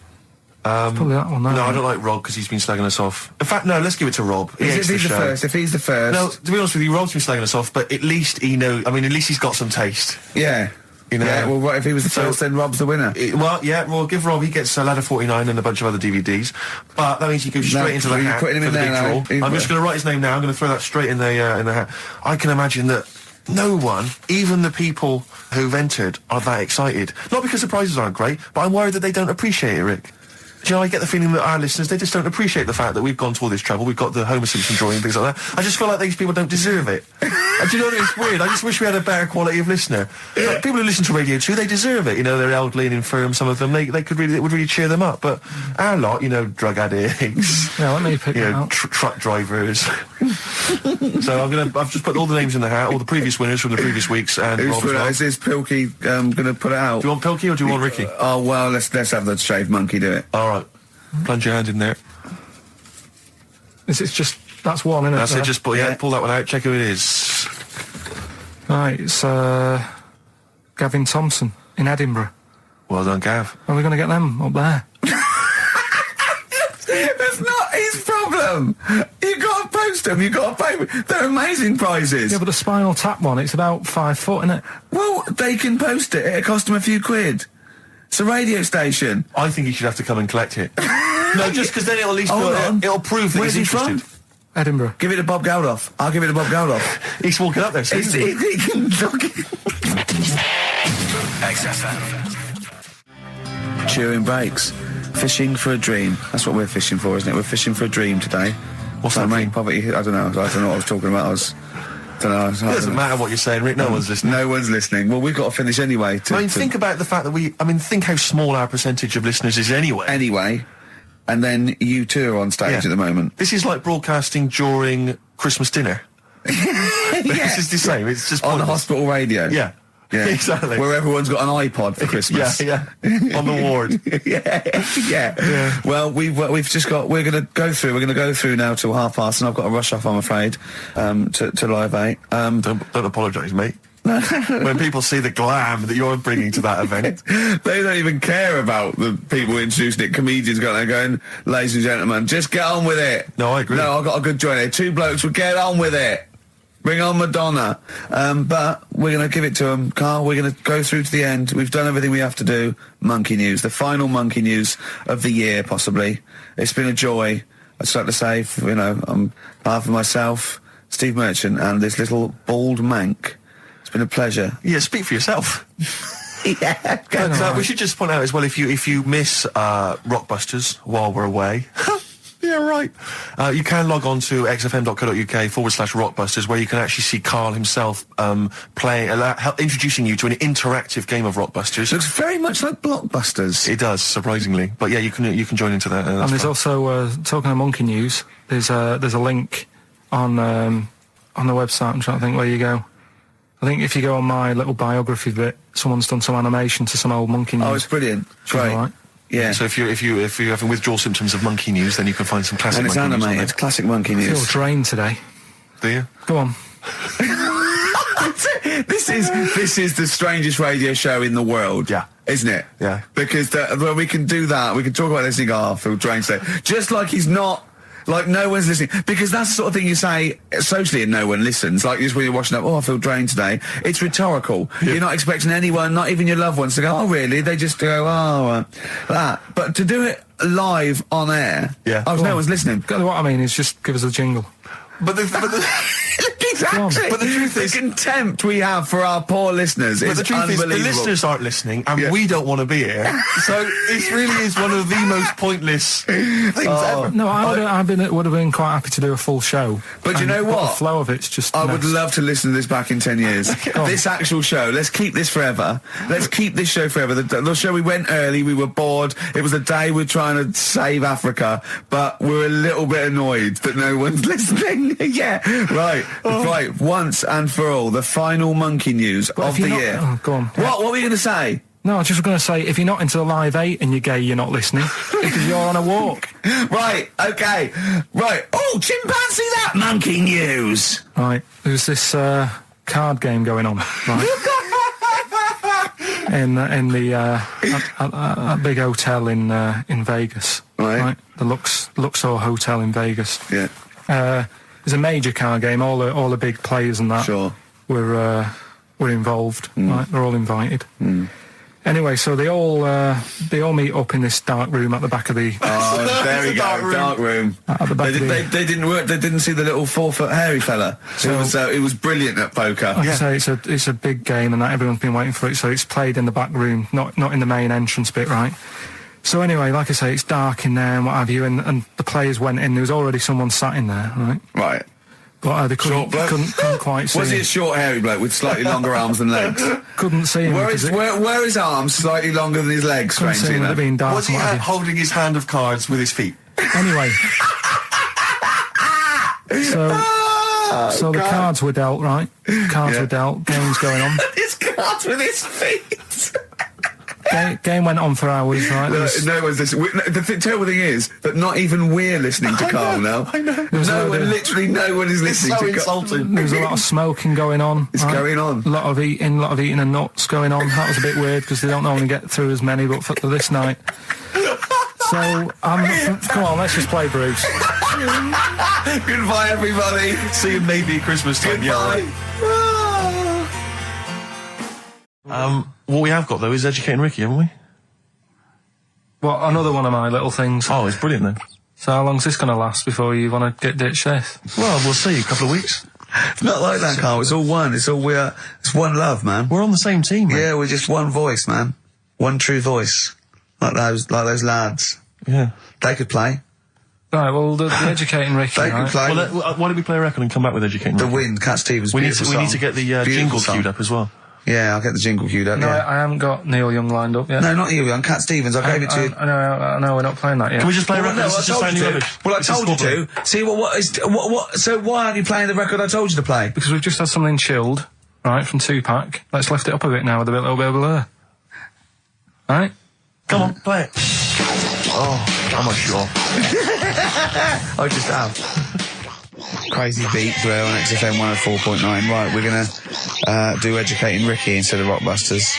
probably that one,
No,
no?
I don't like Rob because he's been slagging us off. In fact, no, let's give it to Rob. He hates
If he's the
show.
first, if he's the first...
No, to be honest with you, Rob's been slagging us off, but at least he knows. I mean, at least he's got some taste.
Yeah.
You know?
Yeah, well, what if he was the first, then Rob's the winner?
Well, give Rob. He gets Ladder 49 and a bunch of other DVDs, but that means he goes straight into the
you're
hat
putting him
for
in
the big
there now.
draw. I'm just going to write his name now. I'm going to throw that straight in the hat. I can imagine that no one, even the people who've entered, are that excited. Not because the prizes aren't great, but I'm worried that they don't appreciate it, Rick. Do you know, I get the feeling that our listeners, they just don't appreciate the fact that we've gone to all this trouble. We've got the Homer Simpson drawing and things like that. I just feel like these people don't deserve it. Do you know what? It's weird. I just wish we had a better quality of listener. Like, people who listen to Radio 2, they deserve it. You know, they're elderly and infirm, some of them. It would really cheer them up. But our lot, you know, drug addicts,
Yeah, let me pick
you
it
know,
out.
truck drivers. So I've just put all the names in the hat, all the previous winners from the previous weeks, and
Who's
Rob as
put it
well.
out? Is this Pilky going to put it out?
Do you want Pilky or do you want Ricky?
Oh, well, let's have the shaved monkey do it.
All right. Plunge your hand in there.
It's just, that's one, isn't it?
That's it.
sir?
Just pull that one out. Check who it is.
Right, it's, Gavin Thompson in Edinburgh.
Well done, Gav.
Are we going to get them up there?
That's not his problem. You got to post them. You got to pay. They're amazing prizes.
Yeah, but the Spinal Tap one, it's about 5 foot, isn't it?
Well, they can post it. It'll cost them a few quid. It's a radio station.
I think he should have to come and collect it. No, just because then it'll at least
Hold on.
it'll prove that
Where's
he's
he from?
interested.
Edinburgh.
Give it to Bob Geldof. I'll give it to Bob Geldof.
He's walking up there. So
He can look it.
XFM.
Chewing breaks. Fishing for a dream. That's what we're fishing for, isn't it? We're fishing for a dream today.
What's
So
that
make
dream?
poverty. I don't know what I was talking about.
It doesn't matter what you're saying, Rick. No one's listening.
No one's listening. Well, we've got to finish anyway.
Think about the fact that think how small our percentage of listeners is anyway.
Anyway, and then you two are on stage
Yeah.
at the moment.
This is like broadcasting during Christmas dinner. This is the same. It's just
On the
pointless.
hospital radio.
Yeah.
Yeah.
Exactly.
Where everyone's got an iPod for Christmas.
Yeah. On the ward.
yeah. Well, we've just got. We're going to go through. We're going to go through now till 5:30, and I've got to rush off. I'm afraid to Live 8.
Don't apologise, mate. When people see the glam that you're bringing to that event.
They don't even care about the people introducing it. Comedians going, ladies and gentlemen, just get on with it.
No, I agree.
No, I've got a good joint here. Two blokes would get on with it. Bring on Madonna. But we're going to give it to them. Carl, we're going to go through to the end. We've done everything we have to do. Monkey news. The final monkey news of the year, possibly. It's been a joy. I'd just like to say, on behalf of myself, Steve Merchant, and this little bald mank, it's been a pleasure.
Yeah, speak for yourself.
Yeah.
But, we should just point out as well, if you miss Rockbusters while we're away, yeah, right. You can log on to xfm.co.uk/Rockbusters, where you can actually see Carl himself introducing you to an interactive game of Rockbusters.
Looks very much like Blockbusters.
It does, surprisingly. But yeah, you can join into that.
And there's also, talking of monkey news, there's a link on the website, I'm trying to think where you go. I think if you go on my little biography bit, someone's done some animation to some old monkey news.
Oh, it's brilliant. Great.
Right.
Yeah.
So if you're having withdrawal symptoms of monkey news, then you can find some classic
And it's
monkey news on
animated.
there.
Classic monkey
I feel
news.
drained today.
Do you?
Go on.
This is the strangest radio show in the world.
Yeah.
Isn't it?
Yeah.
Because when we can do that, we can talk about this and go, I feel drained today. Just like he's not, like no one's listening. Because that's the sort of thing you say socially and no one listens. Like just when you're watching up, I feel drained today. It's rhetorical.
Yeah.
You're not expecting anyone, not even your loved ones, to go, oh really? They just go, that. But to do it live on air,
Yeah.
no one's listening.
What I mean is just give us a jingle.
But the
Exactly.
But the truth is,
the contempt we have for our poor listeners
but
is
the truth is, the
unbelievable.
listeners aren't listening, and we don't want to be here. So this really is one of the most pointless things ever.
No, would have been quite happy to do a full show.
But you know what?
The flow of it's just.
I would love to listen to this back in 10 years.
on.
This actual show, let's keep this forever. Let's keep this show forever. The show, we went early, we were bored. It was a day we're trying to save Africa, but we're a little bit annoyed that no one's listening. Yeah, right. Right, once and for all, the final monkey news of the year.
Oh, go on.
What were you going to say?
No, I was just going to say, if you're not into the Live 8 and you're gay, you're not listening, because you're on a walk.
Right, okay. Right. Oh, chimpanzee that monkey news.
Right, there's this card game going on, right? in the big hotel in Vegas,
Right.
The Luxor Hotel in Vegas.
Yeah.
There's a major card game. All the big players and that
Sure.
were involved. Right, they're all invited. Anyway, so they all meet up in this dark room at the back of the.
Oh, there we go, dark room.
At the back
They didn't work. They didn't see the little 4-foot hairy fella. It was brilliant at poker.
Like I say, it's a big game, and that everyone's been waiting for it. So it's played in the back room, not in the main entrance bit, right? So anyway, like I say, it's dark in there and what have you, and the players went in. There was already someone sat in there, right?
Right.
But they couldn't quite see
Was he
him.
a short, hairy bloke with slightly longer arms than legs?
Couldn't see him.
Where his arms slightly longer than his legs,
Couldn't see
strangely
him with it
enough?
being dark.
Was he
and what have you.
holding his hand of cards with his feet?
Anyway. So the cards were dealt, right? Cards were dealt, game's going on.
His cards with his feet.
Game went on for hours, right?
No one's listening. The terrible thing is that not even we're listening to Carl now.
I know.
Literally no one is listening
So
to Carl.
insulting.
There was a lot of smoking going on.
It's going on.
A lot of eating and nuts going on. That was a bit weird because they don't normally get through as many, but for this night. So, come on, let's just play Bruce.
Goodbye, everybody.
See you maybe at Christmas time.
Goodbye.
What we have got though is Educating Ricky, haven't we?
Well, another one of my little things.
Oh, it's brilliant then.
So how long's this going to last before you want to get ditched this?
Well, we'll see. A couple of weeks.
It's not like that, Carl. It's all one. It's one love, man.
We're on the same team, man.
Yeah, we're just one voice, man. One true voice. Like those lads.
Yeah.
They could play.
Right, well, the Educating Ricky,
They could
right?
play.
Well, why don't we play a record and come back with Educating
The
Ricky?
Wind, Cat Stevens.
We need
beautiful
to
song.
get the
Beautiful
jingle
song.
queued up as well.
Yeah, I'll get the jingle queued up.
No,
yeah.
I haven't got Neil Young lined up yet.
No, not you, young Cat Stevens. I gave it to you.
I know, we're not playing that yet.
Can we just play a
Well,
record?
no,
This
I
is just
told
sounding
you to.
rubbish.
Well, I
This is
told you
squabbling.
to. See, so why aren't you playing the record I told you to play?
Because we've just had something chilled, right, from Tupac. Let's lift it up a bit now with a little bit of blur. Right?
Come on, play it. Oh, I'm not sure.
I just have. Crazy beat there on XFM 104.9. Right, we're going to do Educating Ricky instead of Rockbusters.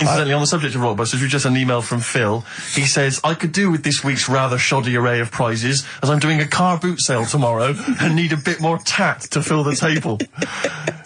Incidentally, on the subject of Rockbusters, we've just had an email from Phil. He says, I could do with this week's rather shoddy array of prizes, as I'm doing a car boot sale tomorrow and need a bit more tat to fill the table.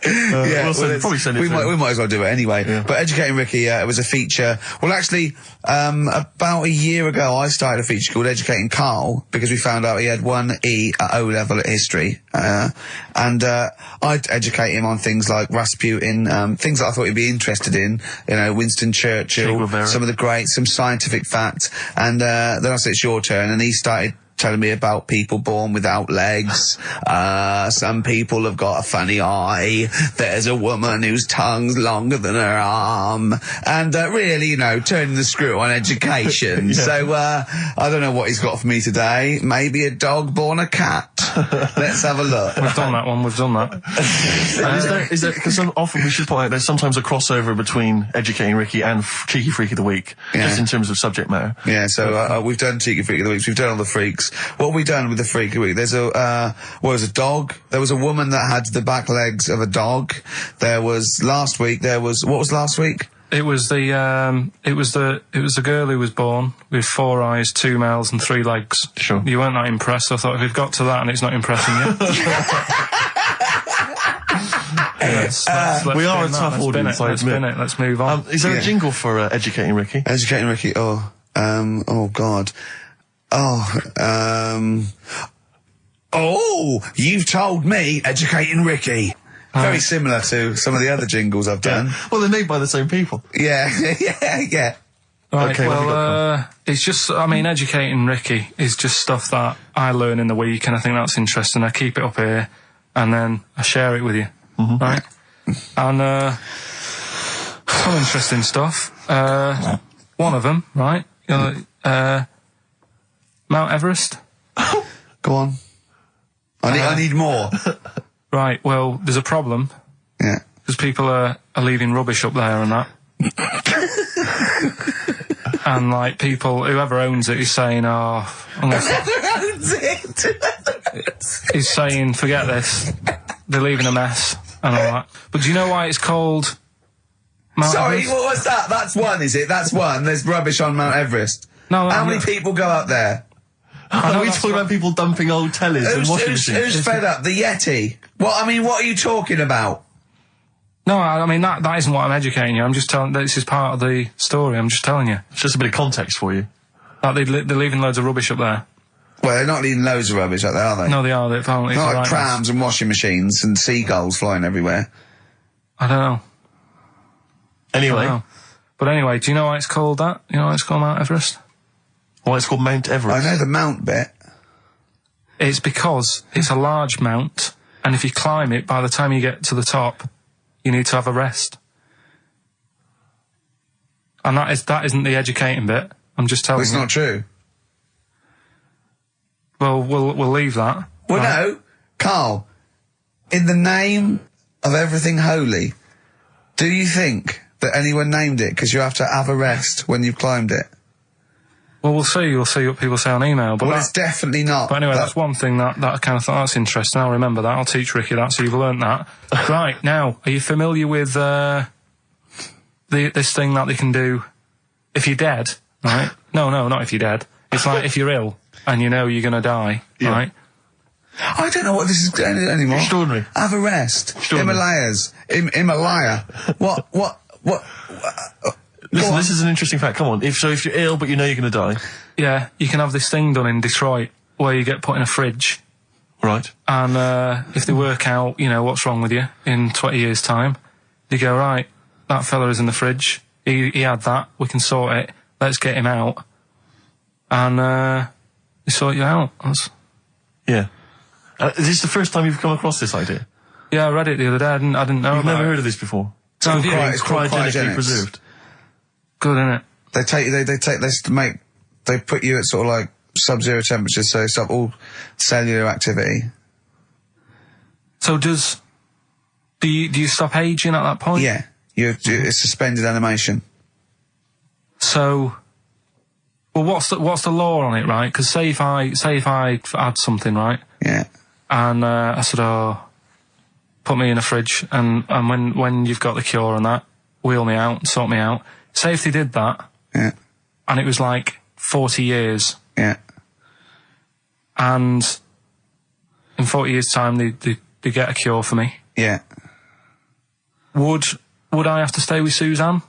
Probably send it
we
through.
might as well do it anyway.
Yeah.
But Educating Ricky, it was a feature. Well, actually, about a year ago, I started a feature called Educating Carl because we found out he had 1 E at O level at history, and I'd educate him on things like Rasputin, things that I thought he'd be interested in. You know, Winston
Che
Churchill,
Guevara.
some of the greats, some scientific facts, and then I said it's your turn, and he started telling me about people born without legs. Some people have got a funny eye. There's a woman whose tongue's longer than her arm. And really, you know, turning the screw on education.
Yeah.
So I don't know what he's got for me today. Maybe a dog born a cat. Let's have a look.
We've done that one, we've done that.
Is there, because often we should point out there's sometimes a crossover between Educating Ricky and Cheeky Freak of the Week, just in terms of subject matter.
Yeah, so we've done Cheeky Freak of the Week. We've done all the freaks. What have we done with the Freak of the Week? There's a dog. There was a woman that had the back legs of a dog. There was last week. What was last week?
It was the girl who was born with 4 eyes, 2 mouths, and 3 legs.
Sure.
You weren't that impressed. I thought if we've got to that and it's not impressing you. Let's
we are a
spin that.
tough
Let's
audience,
spin it.
I
Let's
admit.
spin it. Let's move on.
Is there
Yeah.
a jingle for Educating Ricky?
Educating Ricky. Oh God. Oh, you've told me educating Ricky. Very similar to some of the other jingles I've done.
Well, they're made by the same people.
Yeah.
Right,
Okay, what have you got,
it's just, I mean, educating Ricky is just stuff that I learn in the week, and I think that's interesting. I keep it up here, and then I share it with you, right? And, some interesting stuff. One of them, right? Mount Everest.
Go on. I need more.
Right, well, there's a problem.
Yeah.
Because people are leaving rubbish up there and that. And, like, people, whoever owns it is saying, oh...
Whoever owns it!
He's saying, forget this. They're leaving a mess and all that. But do you know why it's called Mount
Sorry,
Everest?
what was that? That's one, is it? That's one. There's rubbish on Mount Everest.
No,
How many people go up there?
Are we talking about people dumping old tellies and washing machines?
Who's fed up? The Yeti? What are you talking about?
No, I mean, that isn't what I'm educating you. I'm just telling, this is part of the story. I'm just telling you.
It's just a bit of context for you.
Like, they're leaving loads of rubbish up there.
Well, they're not leaving loads of rubbish up there, are they?
No, they are. They're apparently...
Not like
right
prams and washing machines and seagulls flying everywhere.
I don't know.
Anyway.
I don't know. But anyway, do you know why it's called that? You know why it's called Mount Everest?
Why it's called Mount Everest?
I know the mount bit.
It's because it's a large mount, and if you climb it, by the time you get to the top, you need to have a rest. And that isn't the educating bit. I'm just telling you.
It's not true.
Well, we'll leave that.
Well,
right?
no, Carl, in the name of everything holy, do you think that anyone named it because you have to have a rest when you've climbed it?
Well, we'll see. We'll see what people say on email. But
Well, it's definitely not.
But anyway, that's one thing that I kind of thought, that's interesting. I'll remember that. I'll teach Ricky that, so you've learnt that. Right, now, are you familiar with this thing that they can do if you're dead, right? No, not if you're dead. It's like if you're ill and you know you're going to die, right?
I don't know what this is anymore.
Extraordinary.
Have a rest.
Extraordinary.
Himalaya. What?
Listen, this is an interesting fact. Come on. If you're ill but you know you're going to die.
Yeah, you can have this thing done in Detroit where you get put in a fridge.
Right.
And if they work out, you know, what's wrong with you in 20 years' time, they go, right, that fella is in the fridge. He had that. We can sort it. Let's get him out. And they sort you out.
Yeah. Is this the first time you've come across this idea?
Yeah, I read it the other day. I didn't know
You've
about
never
it.
heard of this before?
It's called
Cryogenically
cryogenics.
preserved.
Good, isn't it?
They put you at sort of like sub-zero temperatures, so stop all cellular activity.
So do you stop aging at that point?
Yeah, it's suspended animation.
So, well, what's the law on it, right? Because say if I had something, right?
Yeah.
And I said, oh, put me in a fridge, and when you've got the cure and that, wheel me out, sort me out. Say if they did that,
Yeah.
and it was like 40 years,
Yeah.
and in 40 years' time they get a cure for me.
Yeah.
Would I have to stay with Suzanne?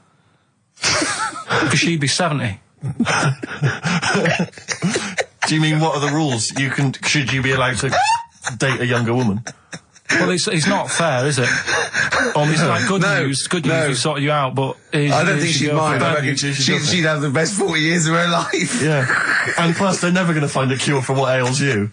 Because she'd be 70.
Do you mean what are the rules? Should you be allowed to date a younger woman?
Well, it's not fair, is it? It's like good news, we sort you out, but...
I don't think she'd mind. I reckon
she'd
she'd have the best 40 years of her life.
Yeah. And plus, they're never going to find a cure for what ails you.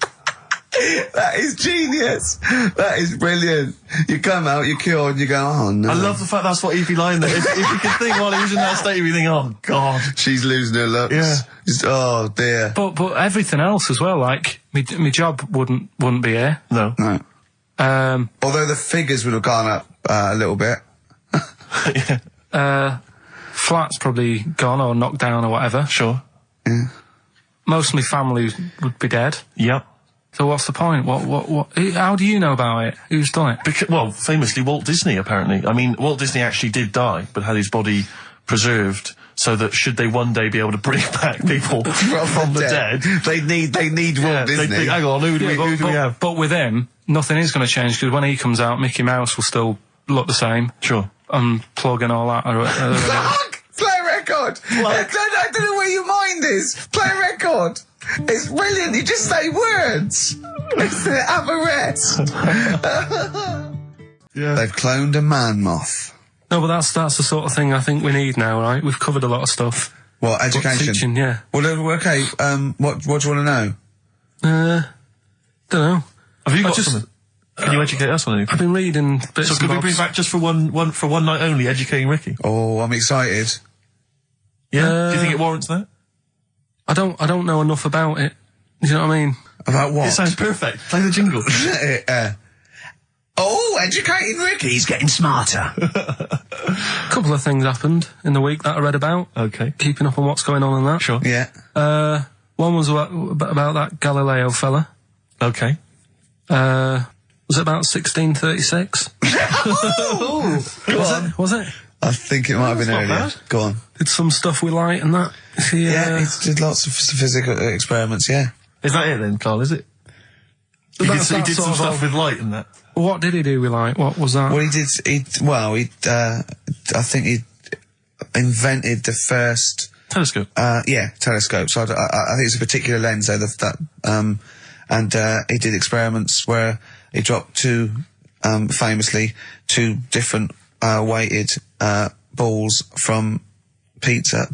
That is genius. That is brilliant. You come out, you're cured, and you go, oh no.
I love the fact that's what he'd be lying there. If you could think while he was in that state, you'd be thinking, oh God.
She's losing her looks.
Yeah.
Oh dear.
But everything else as well, like, my job wouldn't be here.
No.
No. Although the figures would have gone up a little bit.
Yeah.
Flat's probably gone or knocked down or whatever.
Sure.
Yeah.
Most of my family would be dead.
Yep.
So what's the point? What? How do you know about it? Who's done it?
Well, famously Walt Disney, apparently. I mean, Walt Disney actually did die, but had his body preserved so that should they one day be able to bring back people from the dead,
they need Walt Disney.
they'd think, hang on, who do we have?
But with him, nothing is going to change, because when he comes out, Mickey Mouse will still look the same.
Sure.
Unplug and all that.
Play a record. I don't know where your mind is. Play a record. It's brilliant. You just say words. It's the Averett.
Yeah.
They've cloned a man moth.
No, but that's the sort of thing I think we need now, right? We've covered a lot of stuff.
What, education?
But teaching, yeah.
Well, okay, what do you want to know?
Don't know.
Have you got something? Can you educate us on anything?
I've been reading bits
So
and
could we
bobs.
bring back just for one night only, educating Ricky?
Oh, I'm excited.
Yeah? Do you think it warrants that?
I don't know enough about it. Do you know what I mean?
About what?
It sounds perfect. Play the jingle.
Educating Ricky's getting smarter.
A couple of things happened in the week that I read about.
Okay.
Keeping up on what's going on in that.
Sure.
Yeah.
One was about that Galileo fella.
Okay.
Was it about 1636? Was it?
I think it might have been
not
earlier.
bad.
Go on.
Did some stuff with light and that.
Yeah, he did lots of physical experiments, yeah.
Is that it then, Carl, is it? He did some
sort
stuff
of-
with light and that.
What did he do with light? What was that?
Well, I think he invented the first...
Telescope.
Telescope. So I think it's a particular lens though, and he did experiments where he dropped famously two different weighted balls from Pisa,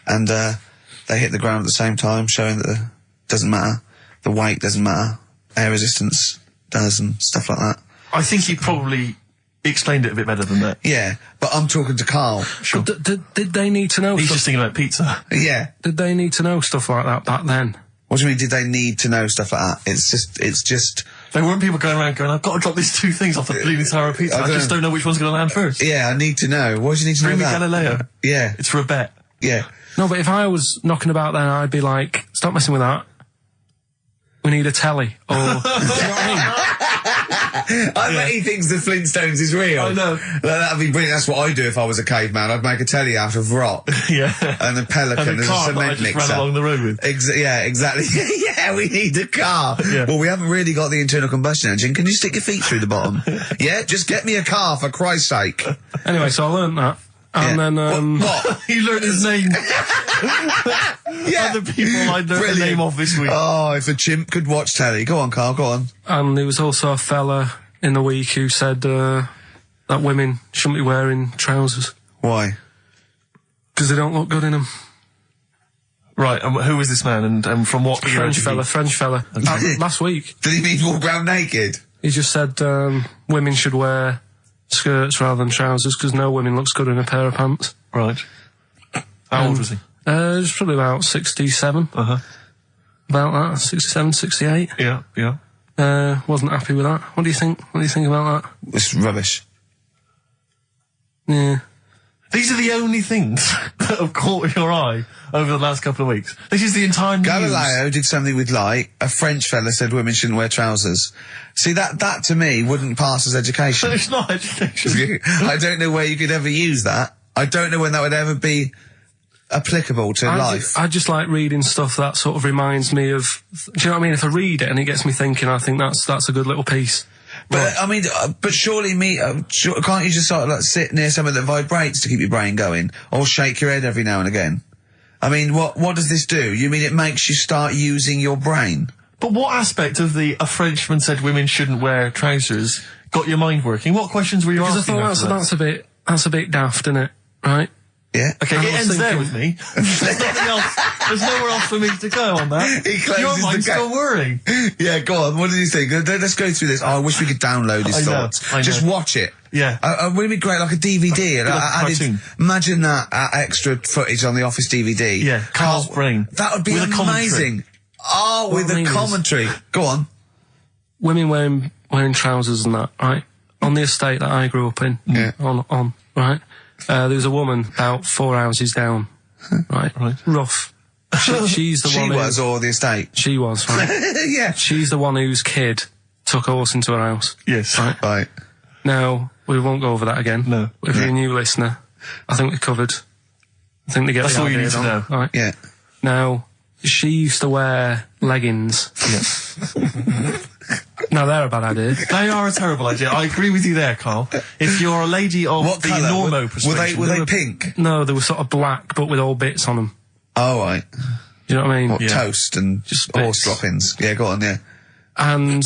and they hit the ground at the same time, showing that doesn't matter, the weight doesn't matter, air resistance does, and stuff like that.
I think he probably explained it a bit better than that.
Yeah, but I'm talking to Carl.
Sure.
Did they need to know
He's
stuff?
just thinking about pizza.
Yeah.
Did they need to know stuff like that back then?
What do you mean, did they need to know stuff like that? It's just...
There weren't people going around going, I've got to drop these two things off the bleeding tower of pizza. I just don't know which one's going to land first.
Yeah, I need to know. Why do you need to
Bring me
know that?
Galileo.
Yeah.
It's for a bet.
Yeah.
No, but if I was knocking about then, I'd be like, stop messing with that. We need a telly. Or, do you know what I
I bet he thinks the Flintstones is real.
I know.
That'd be brilliant. That's what I'd do if I was a caveman. I'd make a telly out of rock.
Yeah.
And a pelican
And a
as
car
a
that I
cement
just
mixer.
ran along the road with.
Yeah, exactly. Yeah, we need a car.
Yeah.
Well, we haven't really got the internal combustion engine. Can you stick your feet through the bottom? Yeah, just get me a car, for Christ's sake.
mean? Anyway, so I learnt that. And
Yeah.
then,
What?
He learned his name.
Yeah.
Other people I learned the
Brilliant.
name of this week.
Oh, if a chimp could watch telly. Go on, Carl, go on.
and there was also a fella in the week who said, that women shouldn't be wearing trousers.
Why?
Because they don't look good in them.
Right, and who is this man and from what era
French
did he-
fella. Last week.
Did he mean walk around naked?
He just said, women should wear skirts rather than trousers because no woman looks good in a pair of pants.
Right. How old was he?
It's probably about 67.
Uh-huh.
About that, 67, 68.
Yeah, yeah.
Wasn't happy with that. What do you think? What do you think about that?
It's rubbish.
Yeah.
These are the only things that have caught your eye over the last couple of weeks. This is the entire news.
Galileo did something with light. A French fella said women shouldn't wear trousers. See, that to me wouldn't pass as education.
It's not education.
I don't know where you could ever use that. I don't know when that would ever be applicable to life.
I just like reading stuff that sort of reminds me of. Do you know what I mean? If I read it and it gets me thinking, I think that's a good little piece.
But I mean, but surely can't you just sort of like sit near something that vibrates to keep your brain going, or shake your head every now and again? I mean, what does this do? You mean it makes you start using your brain?
But what aspect of a Frenchman said women shouldn't wear trousers got your mind working? What questions were you
Because I
asking?
thought
after that?
that's a bit daft, isn't it? Right?
Yeah.
Okay,
I
it
was
ends there
thinking-
with me. There's nothing else. There's nowhere else for me to go on that.
He closes
Your
the
mind's
gate.
still whirring.
Yeah, go on. What did you think? Let's go through this. Oh, I wish we could download his
I know,
thoughts.
I know.
Just watch it.
Yeah.
Wouldn't it be great, like a DVD? And
Like a
I
cartoon.
imagine that extra footage on the Office DVD.
Yeah, Carl's brain.
That would be
With a commentary.
amazing. Oh, with
I
the
mean is-
commentary. Go on.
Women wearing trousers and that, right? On the estate that I grew up in.
Yeah.
On, right? There was a woman about 4 houses down. Right?
Right.
Rough. She's the
She
one who...
was, or the estate.
She was, right?
Yeah.
She's the one whose kid took a horse into her house.
Yes.
Right.
Right.
Now, we won't go over that again.
No.
If you're a new listener, I think we covered. I think they get
That's
the
all you
idea
need to
now.
know.
Right.
Yeah.
Now, she used to wear leggings.
Yeah.
Now, they're a bad idea.
They are a terrible idea. I agree with you there, Carl. If you're a lady of
What
the
colour?
normo
Were
persuasion...
they pink?
No, they were sort of black, but with all bits on them.
Oh, right.
Do you know what I mean?
What,
Yeah.
toast and
Just
horse
bits.
droppings? Yeah, go on, yeah.
and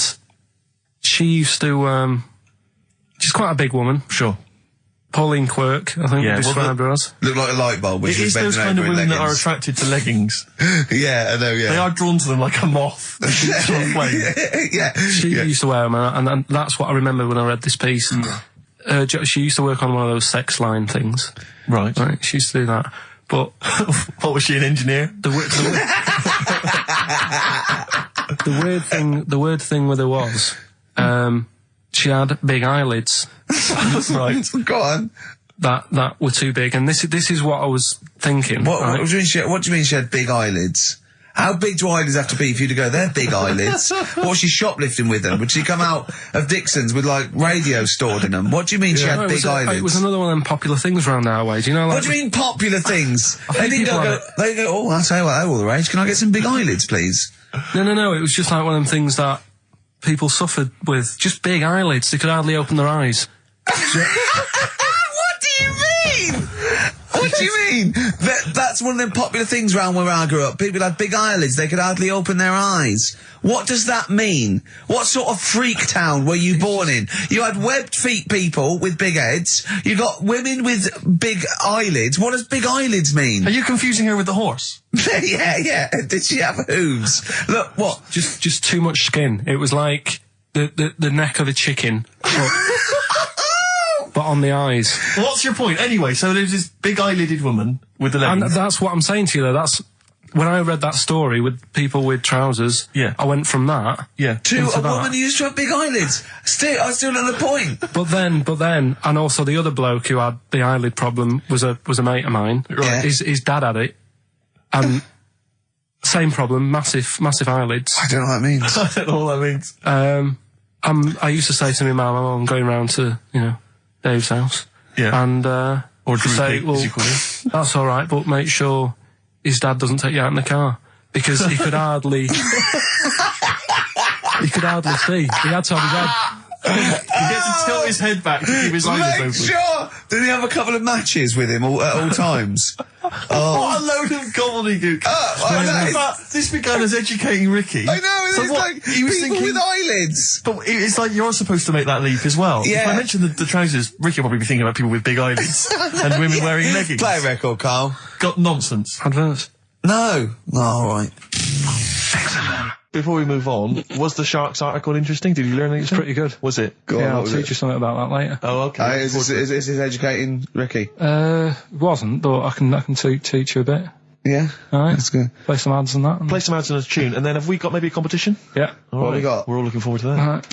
she used to, she's quite a big woman.
Sure.
Pauline Quirk, I think
Yeah,
we described her as.
Look like a light bulb. Which
It is those kind of women that are attracted to leggings.
Yeah, I know, yeah.
They are drawn to them like a moth.
Yeah.
She used to wear them, and that's what I remember when I read this piece. She used to work on one of those sex line things.
Right.
She used to do that. But
what, was she, an engineer?
the weird thing with her was, she had big eyelids.
Right.
Go on.
That were too big, and this is what I was thinking.
What
right?
do you mean she had big eyelids? How big do eyelids have to be for you to go, they're big eyelids? What was she shoplifting with them? Would she come out of Dixon's with, like, radio stored in them? What do you mean she had big eyelids?
It was another one of them popular things around our way. Do you know, like...
What do you mean popular things?
They
They go, oh, I'll tell you what, they're all the rage. Can I get some big eyelids, please?
No. It was just like one of them things that people suffered with. Just big eyelids. They could hardly open their eyes.
What do you mean? What do you mean? That's one of them popular things round where I grew up. People had big eyelids. They could hardly open their eyes. What does that mean? What sort of freak town were you born in? You had webbed feet people with big heads. You got women with big eyelids. What does big eyelids mean?
Are you confusing her with the horse?
Yeah. Did she have hooves? Look, what?
Just too much skin. It was like the neck of a chicken. But on the eyes.
Well, what's your point? Anyway, so there's this big eyelidded woman with the leggings.
And that's what I'm saying to you, though. That's... When I read that story with people with trousers,
Yeah.
I went from that...
Yeah.
To a woman who used to have big eyelids. I still not the point.
But then, and also the other bloke who had the eyelid problem was a mate of mine.
Right.
His dad had it. And same problem, massive eyelids.
I don't know what that means.
I don't know what that means.
I used to say to my mum, I'm going round to, Dave's house.
Yeah.
And,
Or
to say,
Drew, as you call him.
that's alright, but make sure his dad doesn't take you out in the car. Because he could hardly... he could hardly see. He had to have his head...
He gets to tilt his head back to keep his eyes
Make
open.
sure! Did he have a couple of matches with him at all times? Oh.
What a load of gobbledygook.
I
This began as educating Ricky.
know,
So
it's
what,
like
he was
people
thinking,
with eyelids.
But it's like you're supposed to make that leap as well.
Yeah.
If I mentioned the trousers, Ricky will probably be thinking about people with big eyelids and women wearing leggings.
Play a record, Carl.
Got nonsense.
Adverts.
No. Oh, all right.
Before we move on, was the Sharks article interesting? Did you learn anything?
It's pretty good.
Was it?
Go on,
Yeah,
what
I'll
was
teach
it?
you something about that later.
Oh, okay.
Is this educating Ricky?
It wasn't, but I can teach you a bit.
Yeah.
Alright.
That's good.
Play some ads and that.
Play some ads on a tune, and then have we got maybe a competition?
Yeah.
All
What have we got?
We're all looking forward to that.
Alright.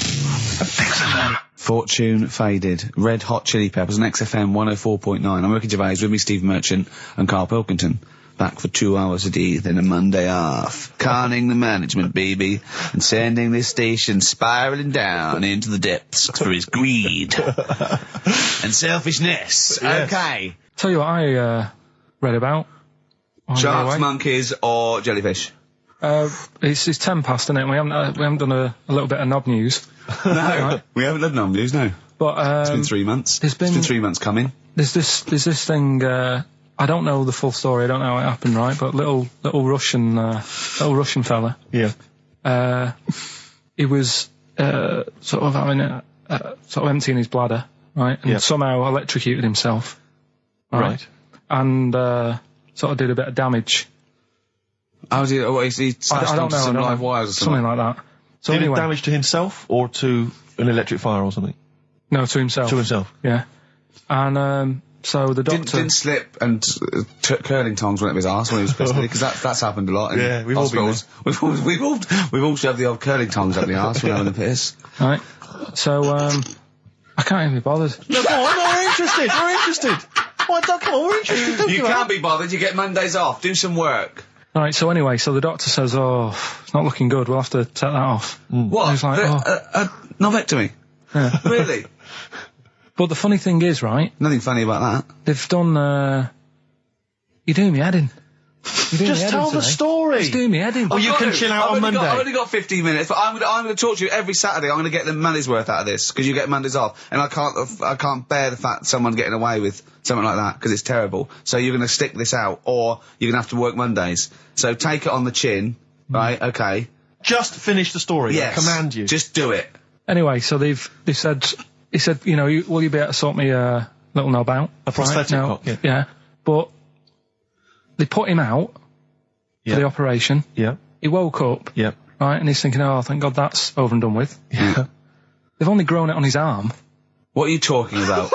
Fortune Faded. Red Hot Chili Peppers on XFM 104.9. I'm Ricky Gervais, with me Steve Merchant and Karl Pilkington. Back for 2 hours a day, then a Monday off. Conning the management, baby, and sending this station spiraling down into the depths for his greed and selfishness.
Yes.
Okay.
Tell you what I read about. on the
Sharks,
way.
monkeys, or jellyfish?
It's 10 past, isn't it? We haven't done a little bit of knob news.
No, we haven't done news, no.
But
It's been 3 months.
It's been
3 months coming.
There's this thing. I don't know the full story. I don't know how it happened, right? But little Russian fella.
Yeah.
He was sort of having sort of emptying his bladder, right? And
Yeah.
somehow electrocuted himself.
Right.
And sort of did a bit of damage.
How's he? What, is he smashed
I don't
onto
know.
some
I don't
live
know.
wires or something?
Something like that. So
Did
anyway,
it damage to himself or to an electric fire or something?
no, to himself.
To himself.
Yeah. And so the doctor
Didn't slip and curling tongs went up his arse when he was pissed, because that's happened a lot in
Yeah, we've all been
hospitals. We've all shoved the old curling tongs up the arse when having a piss.
right. So I can't even be bothered.
No, go on, we're interested. We're interested. Come on, we're interested. Don't
You
give
can't
up.
be bothered. You get Mondays off. Do some work.
All right. So anyway, so the doctor says, "Oh, it's not looking good. We'll have to take that off."
What?
He's like,
Novectomy?
Yeah.
Really?
But the funny thing is, right?
Nothing funny about that.
They've done. You're doing me head in. You're doing
Just
me head
tell
in
the
today.
story.
Just doing me head in.
Oh, you can chill out on Monday.
I've only got 15 minutes, but I'm going to talk to you every Saturday. I'm going to get the money's worth out of this, because you get Mondays off, and I can't bear the fact someone's getting away with something like that, because it's terrible. So you're going to stick this out, or you're going to have to work Mondays. So take it on the chin, right? Okay.
Just finish the story.
Yes.
I command you.
Just do it.
Anyway, so he said, you know, will you be able to sort me a little knob out?
A prosthetic
Now,
cock, yeah.
Yeah. But they put him out
Yeah.
for the operation.
Yeah.
He woke up,
Yeah.
right, and he's thinking, oh, thank God that's over and done with.
Yeah.
They've only grown it on his arm.
What are you talking about?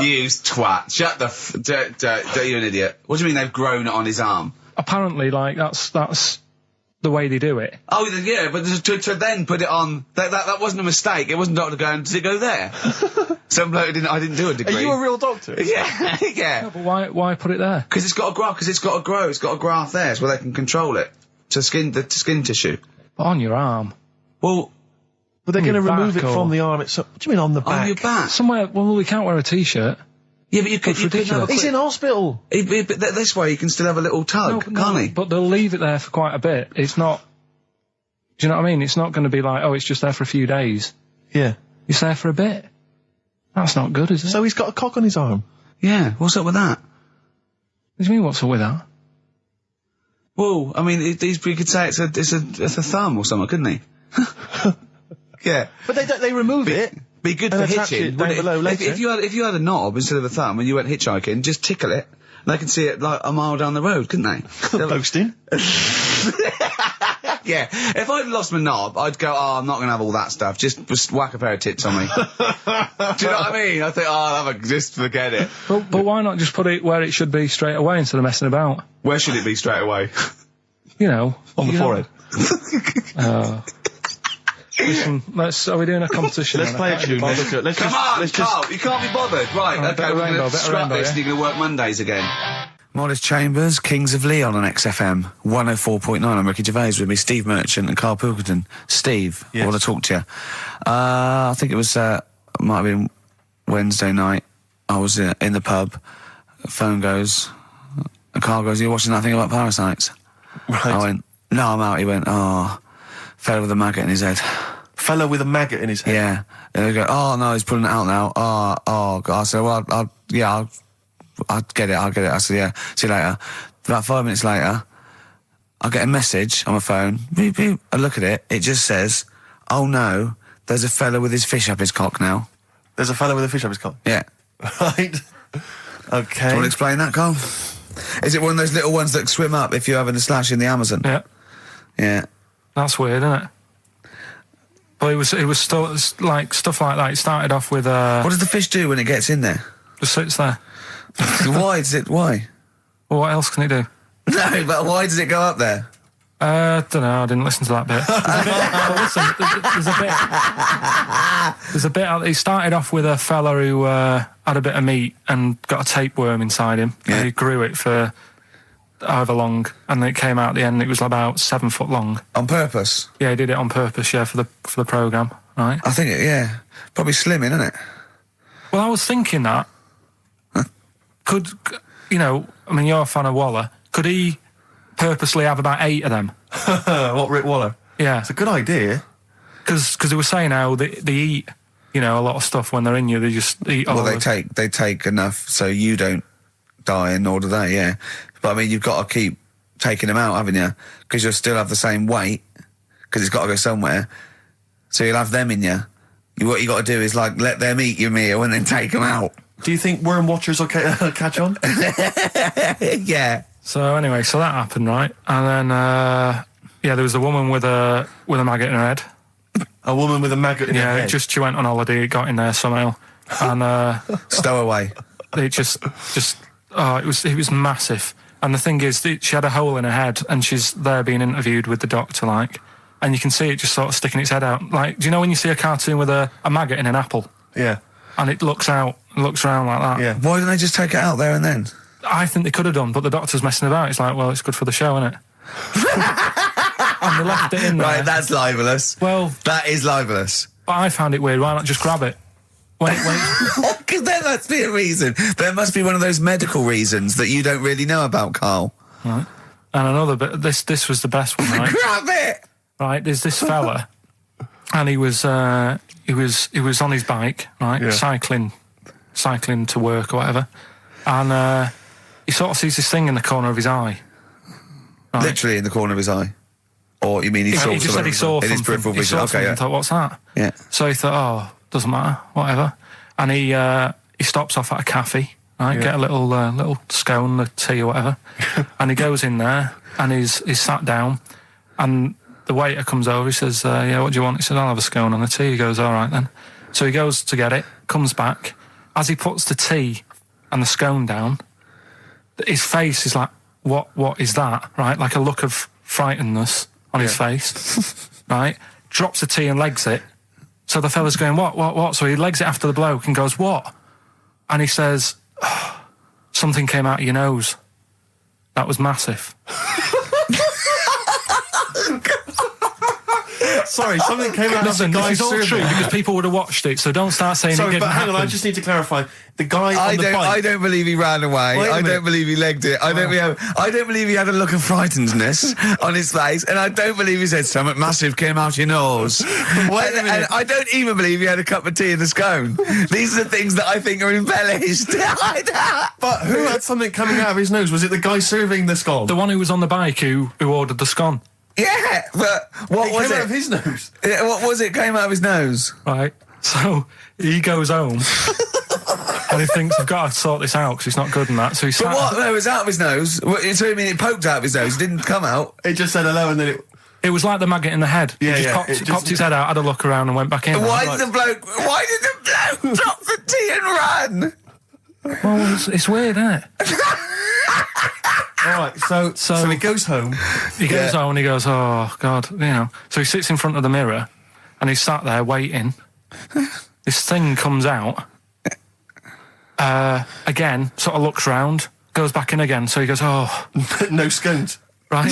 You twat. Shut the you're an idiot. What do you mean they've grown it on his arm?
Apparently, like, that's the way they do it.
Oh, yeah, but to then put it on, that wasn't a mistake. It wasn't doctor going, does it go there? Some bloke I didn't do a degree.
Are you a real doctor?
Yeah, yeah.
But why put it there?
Because it's got to grow, it's got a graft there, so they can control it. To skin tissue.
But on your arm.
Well,
But they're going to
your
remove
back
it from the arm itself. What do you mean on the back?
on your back.
Somewhere, well, we can't wear a t-shirt.
Yeah, but you could have a
ridiculous.
He's in hospital.
But this way you can still have a little tug, can't he?
But they'll leave it there for quite a bit. It's not... Do you know what I mean? It's not going to be like, oh, it's just there for a few days.
Yeah.
It's there for a bit. That's not good, is it?
So he's got a cock on his arm.
Yeah, what's up with that?
What do you mean, what's up with that?
Well, I mean, you could say it's a thumb or something, couldn't he? Yeah.
But they remove it.
Be good
And
for
attach
hitching.
it down
wouldn't
below later.
If you had a knob instead of a thumb and you went hitchhiking, just tickle it, and they can see it like a mile down the road, couldn't they?
Boasting.
Yeah. If I'd lost my knob, I'd go, oh, I'm not going to have all that stuff. Just whack a pair of tits on me. Do you know what I mean? I think, oh, just forget it.
But why not just put it where it should be straight away instead of messing about?
Where should it be straight away?
You know.
On the forehead.
Listen, are we doing a competition?
Let's play a tune.
Come on, Carl, you can't be bothered. Right,
Bit
okay,
of
we're
rainbow,
going to
bit of
scrap
rainbow,
this
yeah?
and you're going to work Mondays again.
Modest Chambers, Kings of Leon on XFM 104.9. I'm Ricky Gervais with me, Steve Merchant and Karl Pilkington. Steve,
Yes.
I want to talk to you. I think it was, might have been Wednesday night. I was in the pub. Phone goes. And Karl goes, you're watching that thing about parasites?
Right.
I went, no, I'm out. He went, oh, fella with a maggot in his head.
Fellow with a maggot in his head.
Yeah. And they go, oh, no, he's pulling it out now. Oh, God. I said, well, I'll get it. I said, yeah, see you later. About 5 minutes later, I get a message on my phone. Beep, beep. I look at it. It just says, oh, no, there's a fella with his fish up his cock now.
There's a fellow with a fish up his cock.
Yeah.
Right. Okay.
Do you want to explain that, Carl? Is it one of those little ones that swim up if you're having a slash in the Amazon?
Yeah.
Yeah.
That's weird, isn't it? But it was still like stuff like that. It started off with
What does the fish do when it gets in there?
just sits there.
Why?
Well, what else can it do?
No, but why does it go up there?
Don't know. I didn't listen to that bit. There's a bit. He started off with a fella who had a bit of meat and got a tapeworm inside him.
Yeah.
And he grew it for however long, and then it came out at the end. It was about 7 foot long.
On purpose?
Yeah, he did it on purpose. Yeah, for the program, right?
I think yeah. Probably slimming, isn't it?
Well, I was thinking that could I mean, you're a fan of Waller. Could he purposely have about 8 of them?
What, Rick Waller?
Yeah,
It's a good idea.
because they were saying how they eat, a lot of stuff when they're in you. They just eat.
Well,
all
they
of
take enough so you don't die, and nor do they. Yeah, but I mean, you've got to keep taking them out, haven't you? Because you'll still have the same weight because it's got to go somewhere. So you'll have them in you. What you got to do is like let them eat your meal and then take them out.
Do you think worm watchers will catch on?
Yeah.
So anyway, so that happened, right? And then there was a woman with a maggot in her head.
A woman with a maggot in her
Yeah,
head.
she went on holiday, it got in there somehow, and
Stowaway.
it just it was massive. And the thing is, she had a hole in her head, and she's there being interviewed with the doctor, like, and you can see it just sort of sticking its head out. Like, do you know when you see a cartoon with a maggot in an apple,
Yeah.
and it looks around like that?
Yeah.
Why didn't they just take it out there and then?
I think they could have done, but the doctor's messing about. It's like, well, it's good for the show, isn't it? And they left it in there.
Right, that's libelous.
Well,
That is libelous.
but I found it weird. Why not just grab it?
Because there must be a reason. There must be one of those medical reasons that you don't really know about, Carl.
Right. And another bit. This was the best one, right?
Grab it!
Right. There's this fella, and he was on his bike, right,
Yeah.
cycling to work or whatever, and he sort of sees this thing in the corner of his eye. Right.
Literally in the corner of his eye. Or you mean he saw
He just said he saw
in his
something.
peripheral
He
vision?
saw
Okay,
something
yeah.
and thought, what's that?
Yeah.
So he thought, oh, doesn't matter, whatever. And he stops off at a cafe, right? Get a little scone, a tea or whatever. And he goes in there and he's sat down, and the waiter comes over. He says, yeah, what do you want? He says, I'll have a scone and a tea. He goes, all right then. So he goes to get it, comes back. As he puts the tea and the scone down, his face is like, what is that? Right? Like a look of frightenedness on his face. Right? Drops the tea and legs it. So the fella's going, what? So he legs it after the bloke and goes, what? And he says, oh, something came out of your nose. That was massive.
Sorry, something came out of the
Listen,
guy
this is all
serving.
true because people would have watched it, so don't start saying it
Sorry,
didn't
but hang on,
happen.
I just need to clarify. The guy
I
on the bike...
I don't believe he ran away.
Wait a
I
minute.
don't believe he legged it. I don't believe he had a look of frightenedness on his face, and I don't believe he said something massive came out your nose.
Wait a minute.
And I don't even believe he had a cup of tea and a scone. These are the things that I think are embellished.
But who had something coming out of his nose? Was it the guy serving the scone?
The one who was on the bike who ordered the scone.
Yeah, but what
It
was
came out
it?
of his nose.
Yeah, what was it? Came out of his nose.
Right. So he goes home and he thinks, I've got to sort this out because it's not good and that. So he
But
sat.
what? No, it was out of his nose. So you mean it poked out of his nose? It didn't come out.
It just said hello and then it...
It was like the maggot in the head.
Yeah,
he
yeah,
just
it just-
popped his head out, had a look around and went back in.
Why
Like,
did the bloke drop the tea and run?
well, it's weird, isn't it?
All right, so he goes home.
He goes
Yeah.
home and he goes, oh, God, you know. So he sits in front of the mirror and he's sat there waiting. This thing comes out. Again, sort of looks round, goes back in again. So he goes, oh,
No scones.
right.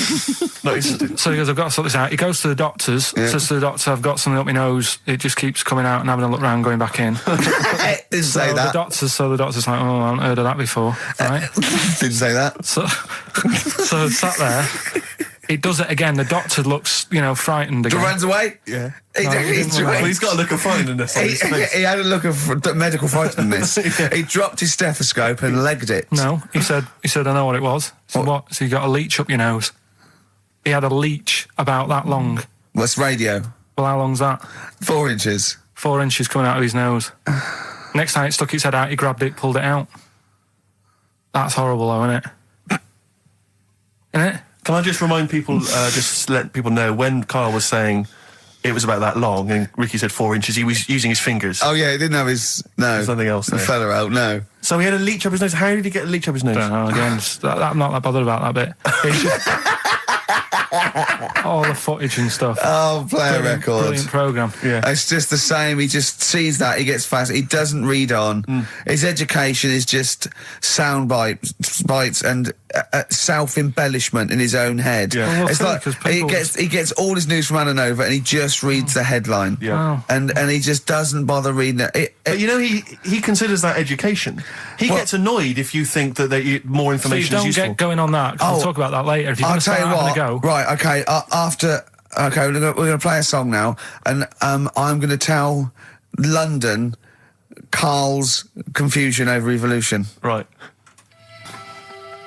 No, it's...
So he goes, I've got to sort this out. He goes to the doctor's, says to the doctor, I've got something up my nose. It just keeps coming out and having a look round, going back in.
Didn't say that.
The doctor's like, oh, I haven't heard of that before. Right?
Didn't say that.
So sat there. It does it again. The doctor looks, frightened again.
Runs away.
Yeah.
He,
No, he
he,
didn't run away.
Well, he's got a look of frightenedness on his face.
he had a look of medical frightenedness. He dropped his stethoscope and legged it.
No, he said, I know what it was. He said, what? So you got a leech up your nose. He had a leech about that long.
What's radio?
Well, how long's that?
4 inches.
4 inches coming out of his nose. Next time it stuck its head out, he grabbed it, pulled it out. That's horrible, though, isn't it? Isn't it?
Can I just remind people, just let people know, when Karl was saying it was about that long and Ricky said 4 inches, he was using his fingers.
Oh yeah, he didn't have his
There's nothing else there.
fella out. No.
So he had a leech up his nose. How did he get a leech up his nose?
Don't know, again, I'm not that bothered about that bit. It's just all the footage and stuff.
Oh, play a record.
Brilliant programme.
Yeah.
It's just the same. He just sees that. He gets fast. He doesn't read on. His education is just sound bites and self-embellishment in his own head.
Yeah.
Well,
It's
too,
like
'cause
he
people-
gets all his news from Ananova and he just reads the headline.
Yeah.
Wow.
And he just doesn't bother reading it.
But you know, he considers that education. He
Well-
gets annoyed if you think that more
So you
information is
don't
useful.
get going on that, 'cause
Oh,
we'll talk about that later. If you're
I'll
going to
tell
start
you
having
what.
a go.
Right, okay. Okay, we're going to play a song now, and I'm going to tell London Karl's confusion over evolution.
Right.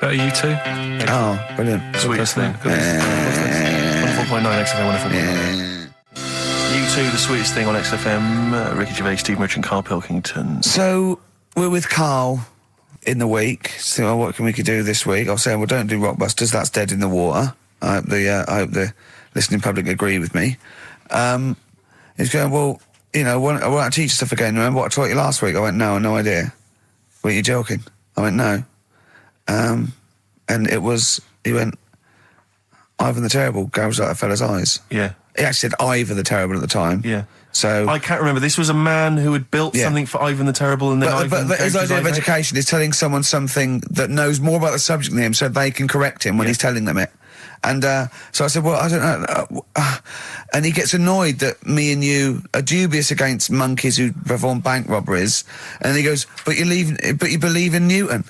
Better you two?
Oh, brilliant.
Sweetest thing.
Good listening.
104.9 XFM, 104.9. U2, the sweetest thing on XFM. Ricky Gervais, Steve Merchant, Karl Pilkington.
So we're with Karl in the week. So what can we do this week? I'll say, well, don't do Rockbusters. That's dead in the water. I hope the listening public agree with me. He's going, well, I want to teach you stuff again. Remember what I taught you last week? I went, no, no idea. Were you joking? I went, no. And he went, Ivan the Terrible goes out a fella's eyes.
Yeah.
He actually said Ivan the Terrible at the time.
Yeah.
So
I can't remember. This was a man who had built
Yeah.
something for Ivan the Terrible, and then
But
Ivan
his
gouged his
idea of
eyes out.
education is telling someone something that knows more about the subject than him so they can correct him when
Yeah.
he's telling them it. And so I said, well, I don't know. And he gets annoyed that me and you are dubious against monkeys who perform bank robberies. And he goes, but you believe in Newton.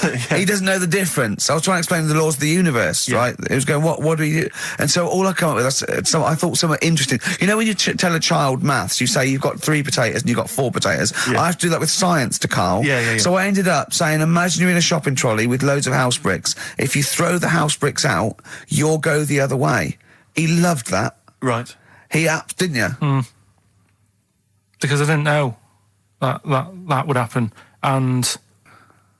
Yeah.
He doesn't know the difference. I was trying to explain the laws of the universe,
Yeah.
right? It was going, what do you do? And so all I come up with, I thought somewhat interesting. You know when you tell a child maths, you say you've got 3 potatoes and you've got 4 potatoes.
Yeah.
I have to do that with science to Karl.
Yeah.
So I ended up saying, imagine you're in a shopping trolley with loads of house bricks. If you throw the house bricks out, you'll go the other way. he loved that.
Right.
He didn't you?
Because I didn't know that would happen, and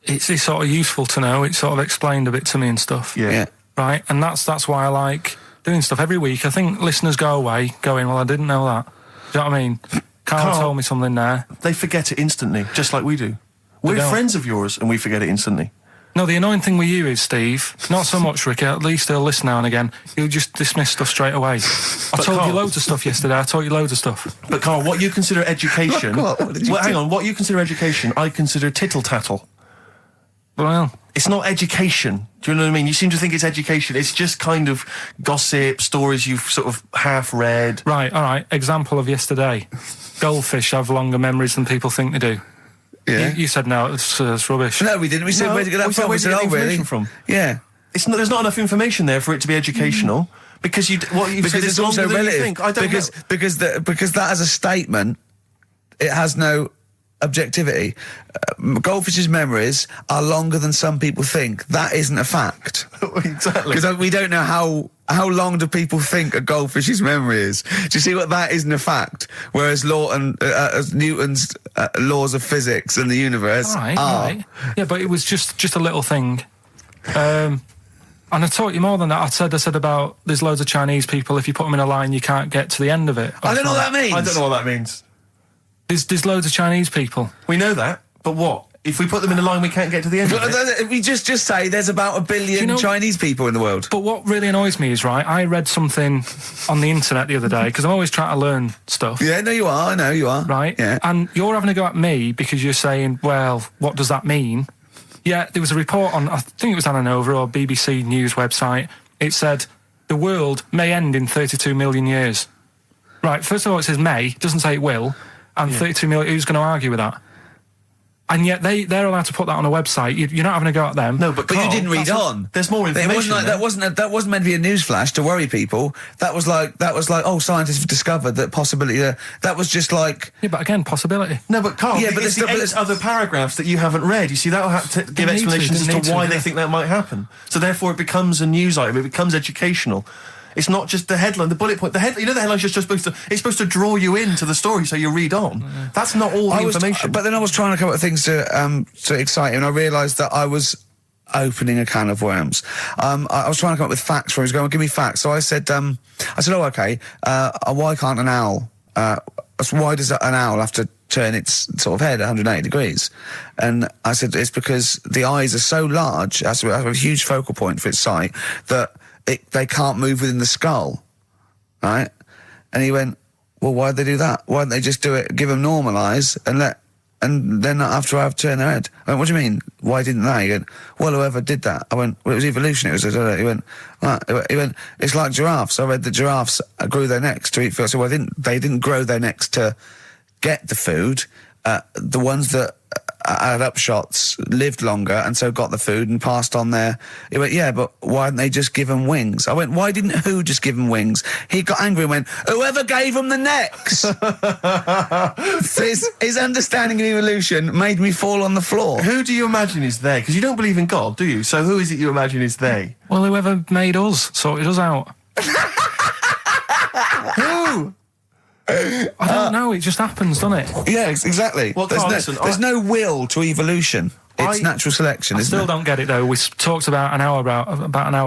it's sort of useful to know. It sort of explained a bit to me and stuff.
Yeah.
Right, and that's why I like doing stuff every week. I think listeners go away going, well, I didn't know that. Do you know what I mean? Carl told me something there.
They forget it instantly, just like we do. We're friends of yours, and we forget it instantly.
No, the annoying thing with you is, Steve, not so much, Ricky, at least he'll listen now and again, you'll just dismiss stuff straight away. I told you loads of stuff yesterday, I taught you loads of stuff.
But Carl, what you consider education...
What did you do?
Hang on, what you consider education, I consider tittle-tattle.
Well,
It's not education. Do you know what I mean? You seem to think it's education. It's just kind of gossip, stories you've sort of half read.
right, all right, example of yesterday. Goldfish have longer memories than people think they do.
Yeah.
You said no, it's rubbish.
No, we didn't. We said,
No,
where'd you get that
we said,
from?
where'd you get the
really?
information from?
Yeah.
There's not enough information there for it to be educational. Because what you've said
Because
is
it's also
longer than you
relative.
think. I don't know.
Because that as a statement, it has no objectivity. Goldfish's memories are longer than some people think. That isn't a fact.
Exactly.
Because we don't know how long do people think a goldfish's memory is. Do you see what that isn't a fact? Whereas Newton's laws of physics and the universe
All right,
are.
all right. Yeah, but it was just a little thing. And I taught you more than that. I said about there's loads of Chinese people, if you put them in a line, you can't get to the end of it.
I don't know what that means.
I don't know what that means.
There's loads of Chinese people.
We know that, but what? If we put them in a line, we can't get to the end of it?
We just say there's about 1 billion
Do you know-
Chinese people in the world.
But what really annoys me is, right, I read something on the internet the other day, because I'm always trying to learn stuff.
Yeah, no, you are. I know you are.
Right?
Yeah.
And you're having a go at me because you're saying, well, what does that mean? Yeah, there was a report on, I think it was Ananova or BBC News website. It said, the world may end in 32 million years. Right, first of all, it says may, it doesn't say it will. And 32 million, who's going to argue with that? And yet they're allowed to put that on a website. You're not having a go at them.
No, but
But
Carl,
you didn't read
that's
on.
There's more
It
information.
wasn't like, that wasn't meant to be a newsflash to worry people. That was like, oh, scientists have discovered that possibility. That was just like.
Yeah, but again, possibility.
No, but Carl,
Yeah, but
it's
there's
the
still-
8 other paragraphs that you haven't read. You see, that'll have to give
need to,
explanations
they need
as to
to,
why
yeah.
they think that might happen. So therefore, it becomes a news item. It becomes educational. It's not just the headline, the bullet point. The headline's just supposed to. It's supposed to draw you into the story, so you read on. That's not all the information.
But then I was trying to come up with things to excite him, and I realised that I was opening a can of worms. I was trying to come up with facts for him. He was going, give me facts. So I said, oh, okay. Why can't an owl? Why does an owl have to turn its sort of head 180 degrees? And I said, it's because the eyes are so large, has a huge focal point for its sight, that they can't move within the skull, right? And he went, well, why'd they do that? Why don't they just do it, give them normal eyes, and then not have to have turn their head? I went, what do you mean? Why didn't they? He went, well, whoever did that. I went, well, it was evolution. He went, it's like giraffes. I read that giraffes grew their necks to eat food. So they didn't grow their necks to get the food. The ones that had upshots lived longer and so got the food and passed on their. He went, yeah, but why didn't they just give them wings? I went, why didn't who just give them wings? He got angry and went, whoever gave them the necks. his understanding of evolution made me fall on the floor.
Who do you imagine is they? Because you don't believe in God, do you? So who is it you imagine is they?
Well, whoever made us sorted us out.
Who?
I don't know, it just happens, doesn't it?
Yeah, exactly.
Well, Carl,
there's no will to evolution. It's natural selection,
I
isn't
still
it?
don't get it, though. We talked about an hour,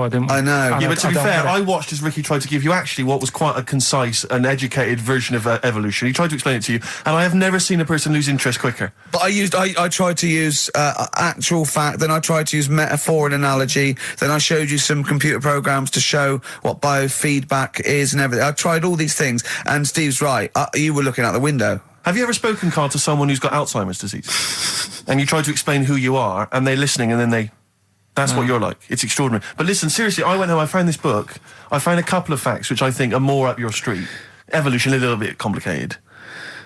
didn't we?
I know.
Yeah, but to be
don't
fair,
get it.
I watched as Ricky tried to give you actually what was quite a concise and educated version of evolution. He tried to explain it to you, and I have never seen a person lose interest quicker.
But I tried to use actual fact, then I tried to use metaphor and analogy, then I showed you some computer programs to show what biofeedback is and everything. I tried all these things, and Steve's right. You were looking out the window.
Have you ever spoken, Carl, to someone who's got Alzheimer's disease? And you try to explain who you are, and they're listening, and then that's what you're like. It's extraordinary. But listen, seriously, I went home, I found this book, I found a couple of facts which I think are more up your street. Evolution, a little bit complicated,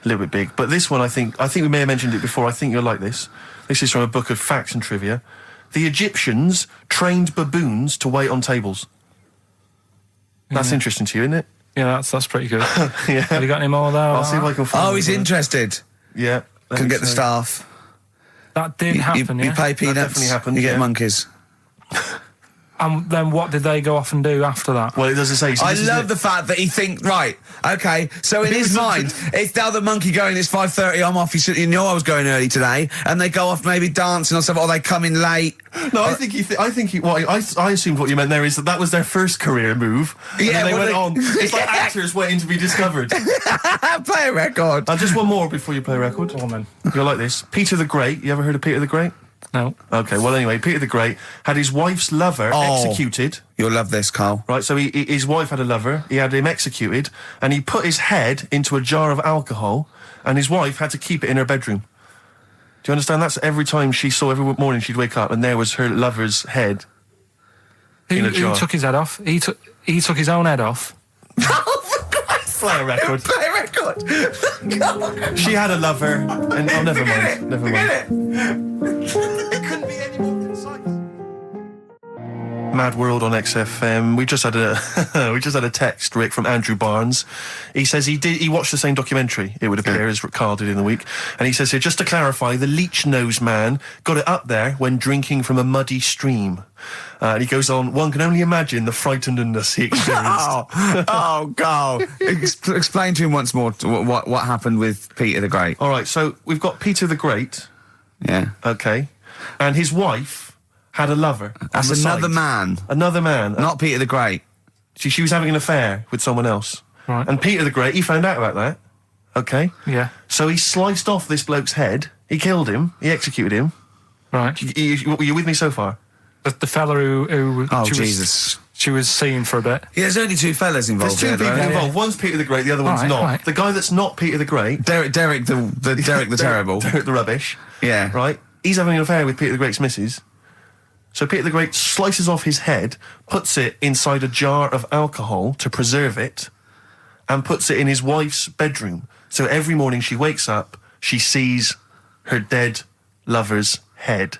a little bit big. But this one, I think we may have mentioned it before, I think you'll like this. This is from a book of facts and trivia. The Egyptians trained baboons to wait on tables. That's interesting to you, isn't it?
Yeah, that's pretty good.
Yeah.
Have you got any more there?
I'll see if I can find
Oh, he's
it.
interested.
Yeah.
Can get the staff.
That did happen,
You
yeah?
pay peanuts.
definitely happened,
You get
yeah.
monkeys.
And then what did they go off and do after that?
Well, it doesn't say. So
I
this is
love
it.
the fact that he thinks, right, okay, so in his mind, it's now the monkey going, it's 5:30, I'm off, you knew I was going early today, and they go off maybe dancing or something, or they come in late.
No, I think I assumed what you meant there is that was their first career move. And
Yeah,
then they
well,
went
they-
on. It's like actors waiting to be discovered.
Play a record.
Just one more before you play a record.
Go on, then.
You'll like this. Peter the Great. You ever heard of Peter the Great?
No.
Okay, well anyway, Peter the Great had his wife's lover executed.
You'll love this, Carl.
Right, so his wife had a lover, he had him executed, and he put his head into a jar of alcohol, and his wife had to keep it in her bedroom. Do you understand? That's every time every morning she'd wake up, and there was her lover's head in a jar.
Who took his head off? He took his own head off.
Play a record.
Play a record.
She had a lover, and never mind. Never mind.
It couldn't be any more concise.
Mad World on XFM. We just had a text, Rick, from Andrew Barnes. He says he watched the same documentary, it would appear, as Carl did in the week. And he says here, just to clarify, the leech nose man got it up there when drinking from a muddy stream. And he goes on, one can only imagine the frightenedness he experienced.
Carl. Explain to him once more what happened with Peter the Great.
All right, so we've got Peter the Great,
Yeah.
okay, and his wife had a lover.
That's
on the
another
side.
man.
Another man.
Not Peter the Great.
She was having an affair with someone else.
Right.
And Peter the Great, he found out about that. Okay?
Yeah.
So he sliced off this bloke's head. He killed him. He executed him.
Right.
Were you with me so far?
The fella who
Oh,
she
Jesus.
she was seeing for a bit.
Yeah, there's only two fellas involved.
There's two people
though.
involved. One's Peter the Great, the other one's
Right,
not.
right.
The guy that's not Peter the Great...
Derek the Terrible.
Derek the Rubbish.
Yeah.
Right? He's having an affair with Peter the Great's missus. So Peter the Great slices off his head, puts it inside a jar of alcohol to preserve it, and puts it in his wife's bedroom. So every morning she wakes up, she sees her dead lover's head.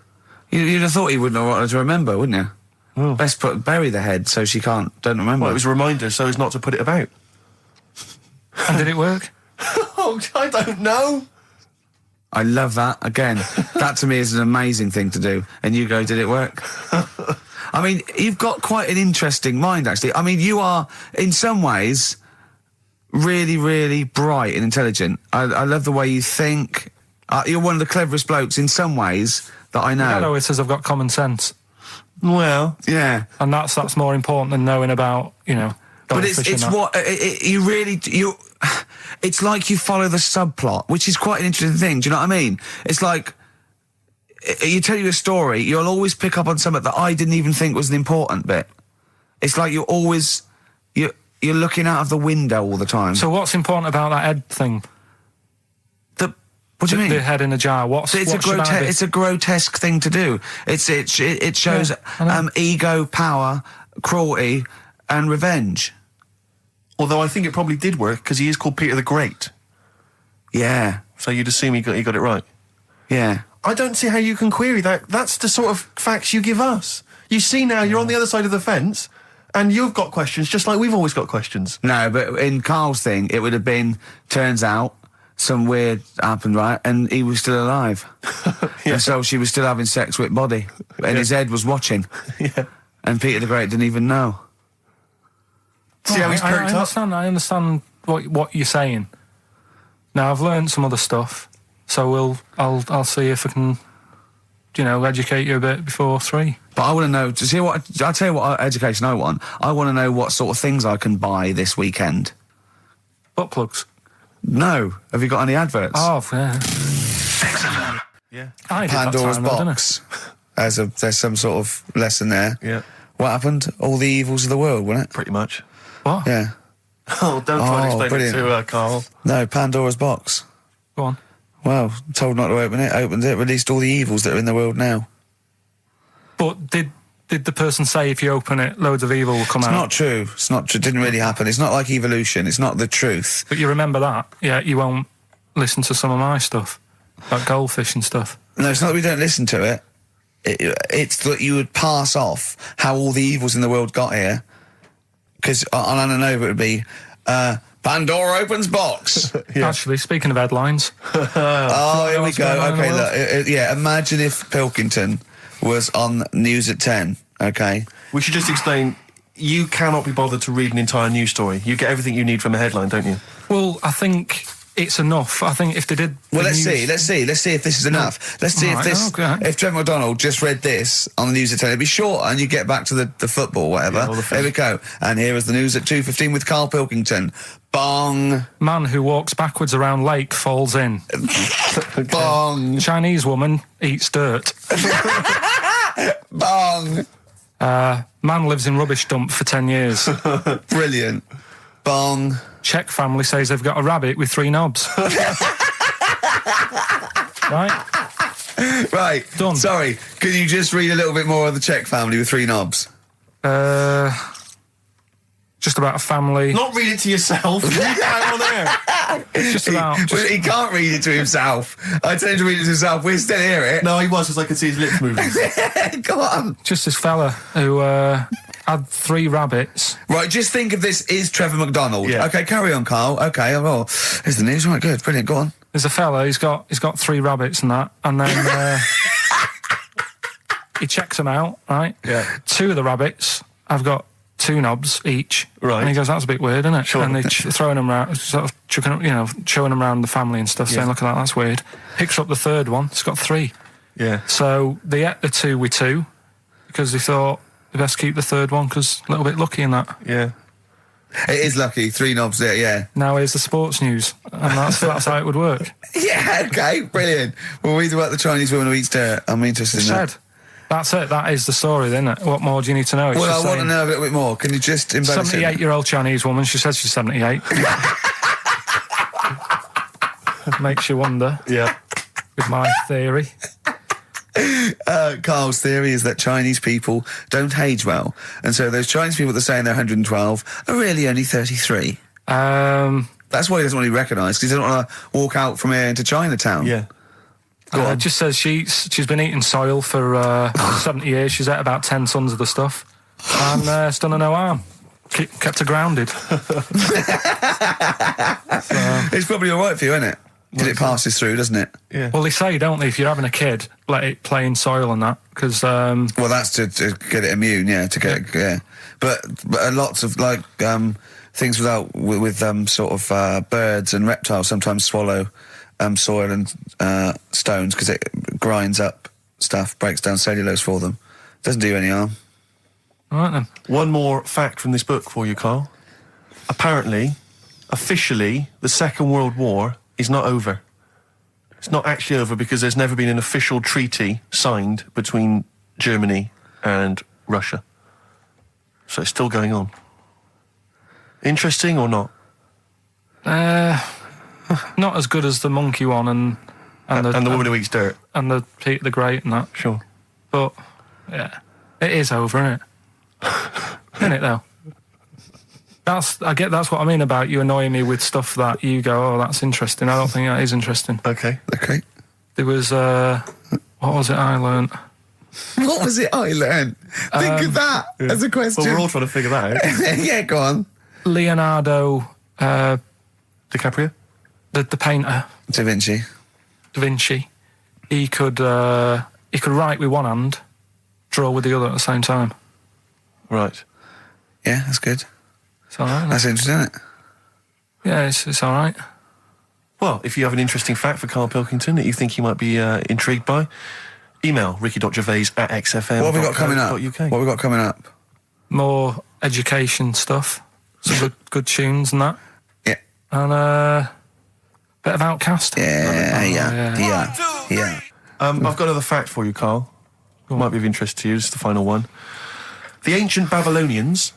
You'd have thought he wouldn't have wanted to remember, wouldn't you?
Oh.
Best bury the head so she don't remember.
Well, it was a reminder so as not to put it about.
And did it work?
Oh, I don't know.
I love that. Again, that to me is an amazing thing to do. And you go, did it work? I mean, you've got quite an interesting mind, actually. I mean, you are, in some ways, really, really bright and intelligent. I love the way you think. You're one of the cleverest blokes in some ways that I know.
Dad always says I've got common sense,
Well,
Yeah.
and that's more important than knowing about
But it's
goldfish and that.
it's like you follow the subplot, which is quite an interesting thing. Do you know what I mean? It's like you tell you a story, you'll always pick up on something that I didn't even think was an important bit. It's like you're looking out of the window all the time.
So what's important about that head thing?
What do you mean?
The head in a jar.
It's a grotesque thing to do. It shows
I know.
ego, power, cruelty, and revenge.
although I think it probably did work because he is called Peter the Great.
Yeah,
So you'd assume he got it right.
yeah.
I don't see how you can query that. That's the sort of facts you give us. You see now, you're on the other side of the fence, and you've got questions just like we've always got questions.
No, but in Carl's thing, it would have been, turns out, some weird happened, right? And he was still alive.
Yeah.
And so she was still having sex with body. And his head was watching.
Yeah.
And Peter the Great didn't even know.
See how he's
I
perked up?
understand what you're saying. Now I've learned some other stuff, so I'll see if I can, educate you a bit before 3.
But I want to know, to see what, I'll tell you what education I want. I want to know what sort of things I can buy this weekend.
Butt plugs.
No. Have you got any adverts?
Oh, yeah.
Yeah.
I did that
Pandora's
time, though, didn't I?
box. There's some sort of lesson there.
Yeah.
What happened? All the evils of the world, wasn't it?
Pretty much.
What?
Yeah.
Oh, don't try and explain
brilliant.
it to Carl.
No, Pandora's box.
Go on.
Well, told not to open it, opened it, released all the evils that are in the world now.
But did the person say if you open it, loads of evil will come
It's
out?
not true. It's not true. It didn't really happen. It's not like evolution. It's not the truth.
But you remember that? Yeah, you won't listen to some of my stuff, like goldfish and stuff.
No, it's not that we don't listen to it. It's that you would pass off how all the evils in the world got here. Because on Ananova it would be, Pandora opens box.
Actually, speaking of headlines,
Oh, here we
what's
go.
going on in the
Okay, look. Yeah, imagine if Pilkington was on News at 10, okay?
We should just explain, you cannot be bothered to read an entire news story. You get everything you need from a headline, don't you?
Well, I think it's enough. I think if they did...
Well, let's see if this is enough. Let's see if Trevor McDonald just read this on the news at 10, it'd be shorter and you get back to the football, whatever.
Yeah,
there we go. And here is the news at 2:15 with Karl Pilkington. Bong.
Man who walks backwards around lake falls in.
Bong.
Chinese woman eats dirt.
Bong.
Man lives in rubbish dump for 10 years.
Brilliant. Bong.
Czech family says they've got a rabbit with 3 knobs. Right?
Right.
Done.
Sorry, can you just read a little bit more of the Czech family with 3 knobs?
Just about a family.
Not read it to yourself. Read it out on air.
Just about.
He can't read it to himself. I tell him to read it to himself. We still hear it.
No, he was, because I could see his lips moving.
Go on.
Just this fella who had 3 rabbits.
Right, just think of this is Trevor McDonald.
Yeah.
Okay, carry on, Carl. Okay, oh, here's the news. Right, good, brilliant. Go on.
There's a fella. He's got 3 rabbits and that, and then he checks them out. Right.
Yeah.
2 of the rabbits have got 2 knobs each.
Right.
And he goes, that's a bit weird, isn't it?
Sure.
And they're throwing them around, sort of chucking, showing them around the family and stuff, saying, look at that, that's weird. Picks up the 3rd one. It's got 3.
Yeah.
So they ate the 2 with 2 because they thought they best keep the 3rd one because a little bit lucky in that.
Yeah.
It is lucky. 3 knobs there, yeah.
Now here's the sports news, and that's how it would work.
Yeah, okay, brilliant. We'll read about the Chinese woman who eats dirt. I'm interested in that.
That's it. That is the story, then. What more do you need to know? It's
Well,
just
I want to
saying,
know a little bit more. Can you just embellish it?
78-year-old Chinese woman. She says she's 78. Makes you wonder.
Yeah.
With my theory.
Carl's theory is that Chinese people don't age well, and so those Chinese people that are saying they're 112 are really only 33. That's why he doesn't want to be recognised, because he doesn't want to walk out from here into Chinatown.
Yeah.
It just says she's been eating soil for 70 years. She's ate about 10 tons of the stuff, and it's done her no harm. Kept her grounded.
It's probably all right for you, isn't it? Because it passes through, doesn't it?
Yeah.
Well, they say, don't they, if you're having a kid, let it play in soil and that, because...
Well, that's to get it immune, yeah, to get it, But lots of, like, things with sort of birds and reptiles sometimes swallow soil and stones because it grinds up stuff, breaks down cellulose for them. Doesn't do you any harm.
All right, then.
One more fact from this book for you, Carl. Apparently, officially, the Second World War is not over. It's not actually over because there's never been an official treaty signed between Germany and Russia. So it's still going on. Interesting or not?
Not as good as the monkey one and
the woman who eats dirt.
and the Peter the Great and that.
Sure.
But yeah, it is over, isn't it? Isn't it though? That's what I mean about you annoying me with stuff that you go, oh, that's interesting. I don't think that is interesting.
Okay.
Okay.
There was what was it I learnt?
What was it I learned? Think of that as a question.
Well, we're all trying to figure that out.
Yeah, go on.
Leonardo
DiCaprio?
the painter,
Da Vinci.
Da Vinci, he could write with one hand, draw with the other at the same time.
Right.
Yeah, that's good.
It's all right.
That's interesting, isn't it?
Yeah, it's all right.
Well, if you have an interesting fact for Karl Pilkington that you think he might be intrigued by, email ricky.gervais@xfm.
What have we got coming up? What have we got coming up?
More education stuff, some good tunes and that,
Yeah.
and bit of Outcast.
Yeah.
I've got another fact for you, Carl. Might be of interest to you. This is the final one. The ancient Babylonians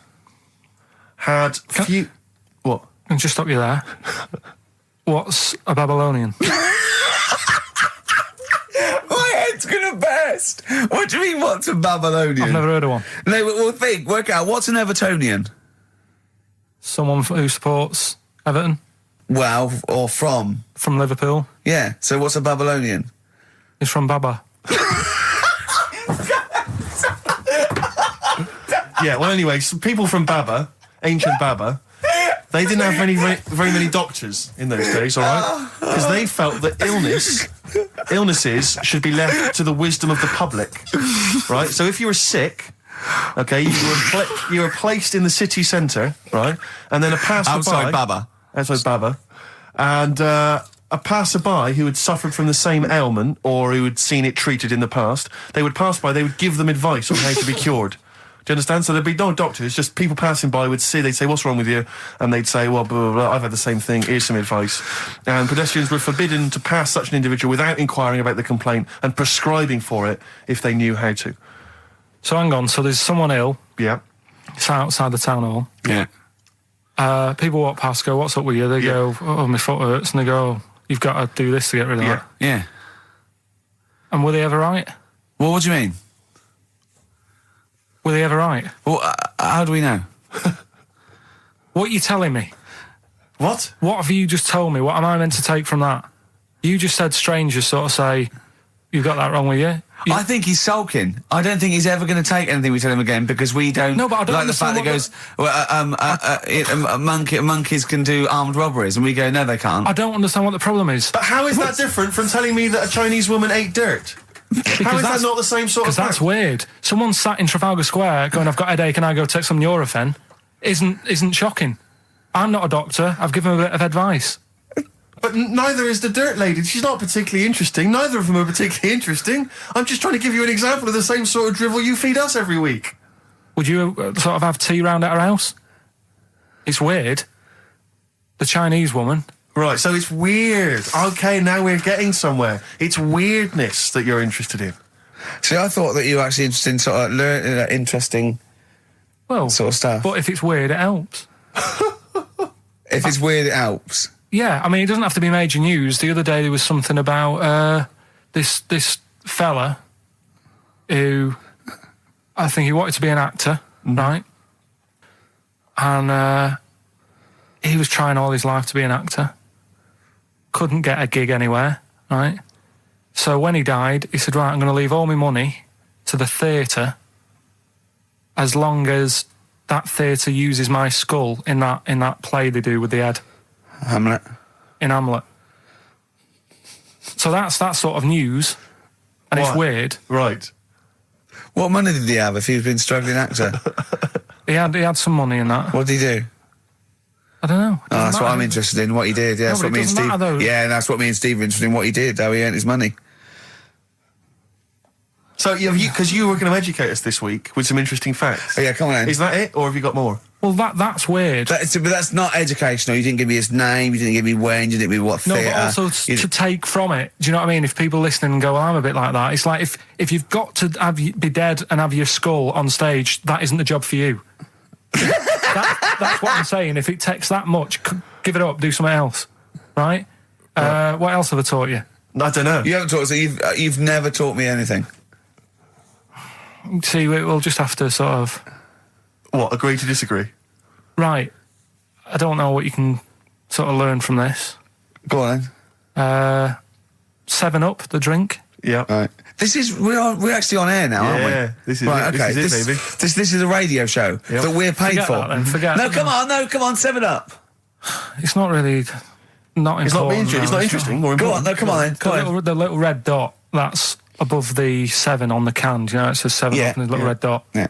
had What?
And just stop you there. What's a Babylonian?
My head's gonna burst. What do you mean, what's a Babylonian?
I've never heard of one.
No, but we'll work out. What's an Evertonian?
Someone who supports Everton
Well, or from.
from Liverpool.
Yeah, so what's a Babylonian?
Is from Baba.
Yeah, well, anyway, some people from Baba, ancient Baba, they didn't have very many doctors in those days, all right? Because they felt that illnesses should be left to the wisdom of the public, right? So if you were sick, Okay, you were placed in the city centre, right? And then a passerby...
Outside Baba.
Outside Baba. And a passerby who had suffered from the same ailment or who had seen it treated in the past, they would pass by, they would give them advice on how to be cured. Do you understand? So there'd be no doctors, just people passing by would see, they'd say, what's wrong with you? And they'd say, well, blah, blah, blah, I've had the same thing, here's some advice. And pedestrians were forbidden to pass such an individual without inquiring about the complaint and prescribing for it if they knew how to.
So hang on, so there's someone ill.
Yeah.
It's outside the town hall.
Yeah.
People walk past, go, what's up with you? They go, oh, my foot hurts. And they go, oh, you've got to do this to get rid of that.
Yeah.
And were they ever right?
Well, what do you mean?
Were they ever right?
Well, how do we know?
What are you telling me?
What?
What have you just told me? What am I meant to take from that? You just said strangers sort of say, you've got that wrong with you.
I think he's sulking. I don't think he's ever going to take anything we tell him again because we don't.
No, but I don't
like the fact that he goes, monkeys can do armed robberies, and we go, no, they can't.
I don't understand what the problem is.
But how is that different from telling me that a Chinese woman ate dirt? How is that not the same sort of
thing? Because that's weird. Someone sat in Trafalgar Square going, I've got a headache and I go take some Nurofen, isn't shocking. I'm not a doctor. I've given him a bit of advice.
But neither is the dirt lady. She's not particularly interesting. Neither of them are particularly interesting. I'm just trying to give you an example of the same sort of drivel you feed us every week.
Would you sort of have tea round at her house? It's weird. The Chinese woman.
Right, so it's weird. Okay, now we're getting somewhere. It's weirdness that you're interested in.
See, I thought that you were actually interested in sort of interesting sort of stuff.
But if it's weird, it helps.
If it's weird, it helps.
Yeah, I mean, it doesn't have to be major news. The other day there was something about this fella who I think he wanted to be an actor, right? And he was trying all his life to be an actor. Couldn't get a gig anywhere, right? So when he died, he said, right, I'm going to leave all my money to the theatre as long as that theatre uses my skull in that play they do with the head.
Hamlet.
In Hamlet. So that's that sort of news, and it's weird.
Right.
What money did he have if he'd been struggling actor?
He had some money in that.
What did he do?
I don't know.
Oh, that's what I'm interested in, what he did. Yeah, that's what me and Steve... Yeah, that's what me and Steve are interested in, what he did, how he earned his money.
So, because you were going to educate us this week with some interesting facts.
Oh, yeah, come on then.
Is that it, or have you got more?
Well, that's weird.
But that's not educational. You didn't give me his name, you didn't give me when, you didn't give me what theatre.
No, but also to take from it. Do you know what I mean? If people listening and go, well, I'm a bit like that, it's like if you've got to be dead and have your skull on stage, that isn't the job for you. That's what I'm saying. If it takes that much, give it up, do something else. Right? What else have I taught you?
I don't know.
You haven't taught us, so you've never taught me anything.
See, we'll just have to sort of...
What, agree to disagree?
Right. I don't know what you can sort of learn from this.
Go on then.
7-Up, the drink.
Yeah.
Right. We're actually on air now, aren't we?
Yeah, this is
right,
it.
Okay.
This is it, baby.
This is a radio show that we're paid
Forget
for.
That, then. Forget
no, come on, 7-Up.
It's not really... Not
it's
important.
It's not interesting or important.
Go on, come on then.
The little red dot, that's above the 7 on the can. Do you know, it says 7 up and there's a little red dot.
Yeah.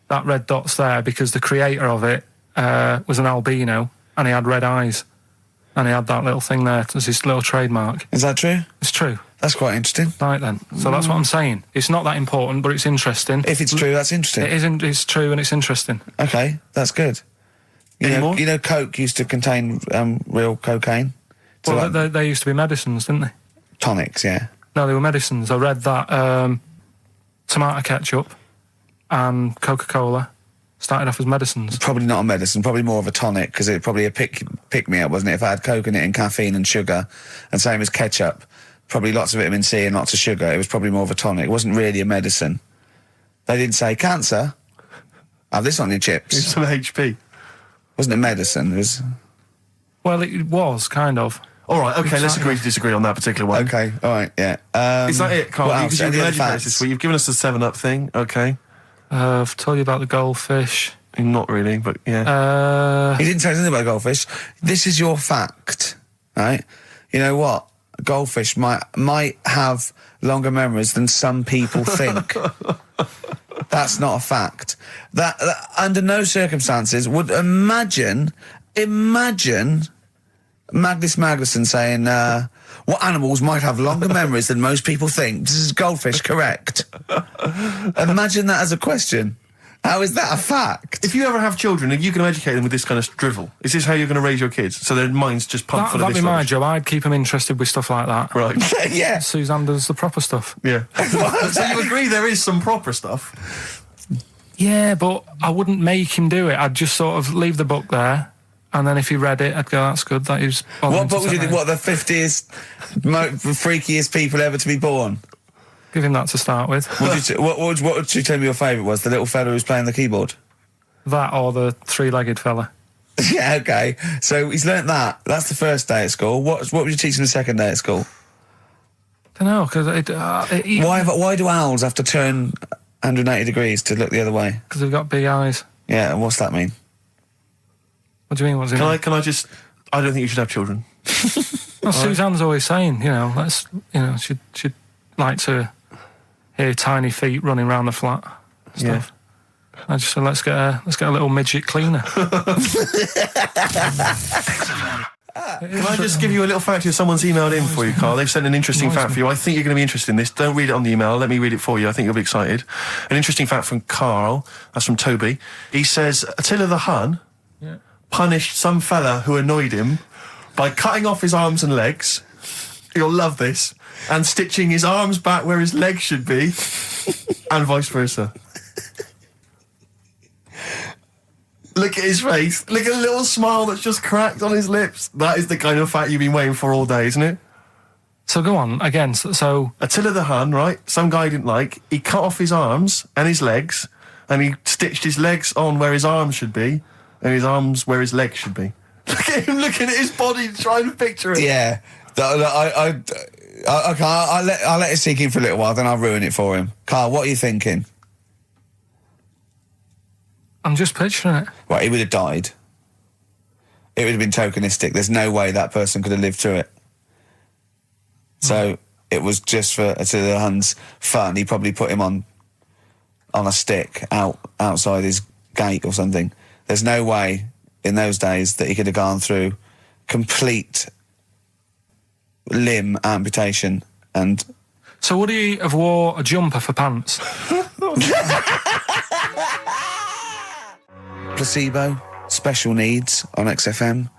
That red dot's there because the creator of it was an albino and he had red eyes. And he had that little thing there as his little trademark.
Is that true?
It's true.
That's quite interesting.
Right then. So that's what I'm saying. It's not that important, but it's interesting.
If it's true, that's interesting.
It isn't. It's true and it's interesting.
Okay, that's good. You know, Coke used to contain real cocaine. So
well, they used to be medicines, didn't they?
Tonics, yeah.
No, they were medicines. I read that tomato ketchup and Coca-Cola started off as medicines.
Probably not a medicine, probably more of a tonic, because it probably a pick-me-up, wasn't it? If I had Coke in it and caffeine and sugar, and same as ketchup, probably lots of vitamin C and lots of sugar, it was probably more of a tonic. It wasn't really a medicine. They didn't say, cancer, have this on your chips.
It's some HP.
Wasn't a medicine, it was...
Well, it was, kind of.
All right, okay, let's agree to disagree on that particular one.
Okay, all right, yeah.
Is that it, Carl?
What else?
You've given us the 7-Up thing, okay.
I've told you about the goldfish.
Not really, but yeah.
He didn't say anything about goldfish. This is your fact, right? You know what? goldfish might have longer memories than some people think. That's not a fact. That under no circumstances would imagine Magnus Magnusson saying, what animals might have longer memories than most people think? This is goldfish correct. Imagine that as a question. How is that a fact?
If you ever have children, are you going to educate them with this kind of drivel? Is this how you're going to raise your kids? So their minds just pumped full of this
That'd be my
rubbish?
job. I'd keep them interested with stuff like that.
Right.
Yeah.
Suzanne does the proper stuff.
Yeah. So you agree there is some proper stuff?
Yeah, but I wouldn't make him do it. I'd just sort of leave the book there, and then if he read it, I'd go, that's good. That is.
What book would you think? What, the 50th, freakiest people ever to be born?
Give him that to start with.
What would you tell me your favourite was? The little fella who's playing the keyboard?
That or the three-legged fella.
Yeah, okay. So he's learnt that. That's the first day at school. What would you teach him the second day at school?
I don't know, because
Why do owls have to turn 180 degrees to look the other way?
Because they've got big eyes.
Yeah, and what's that mean?
What do you mean? What's it mean?
Can I just... I don't think you should have children.
Well, Suzanne's always saying, she'd like to hear tiny feet running around the flat. Stuff. Yeah. I just said, let's get a little midget cleaner.
Can I just give you a little fact here? Someone's emailed in for you, Carl. They've sent an interesting fact for you. I think you're going to be interested in this. Don't read it on the email. Let me read it for you. I think you'll be excited. An interesting fact from Carl. That's from Toby. He says, Attila the Hun punished some fella who annoyed him by cutting off his arms and legs. You'll love this. And stitching his arms back where his legs should be. And vice versa. Look at his face. Look at a little smile that's just cracked on his lips. That is the kind of fact you've been waiting for all day, isn't it?
So go on, again, so...
Attila the Hun, right? Some guy didn't like. He cut off his arms and his legs, and he stitched his legs on where his arms should be, and his arms where his legs should be. Look at him looking at his body, trying to picture it.
Yeah. I'll let it sink in for a little while, then I'll ruin it for him. Carl, what are you thinking?
I'm just picturing it.
Right, he would have died. It would have been tokenistic. There's no way that person could have lived through it. So it was just for the Hun's fun. He probably put him on a stick outside his gate or something. There's no way in those days that he could have gone through complete limb amputation and...
So would he have wore a jumper for pants?
Placebo, special needs on XFM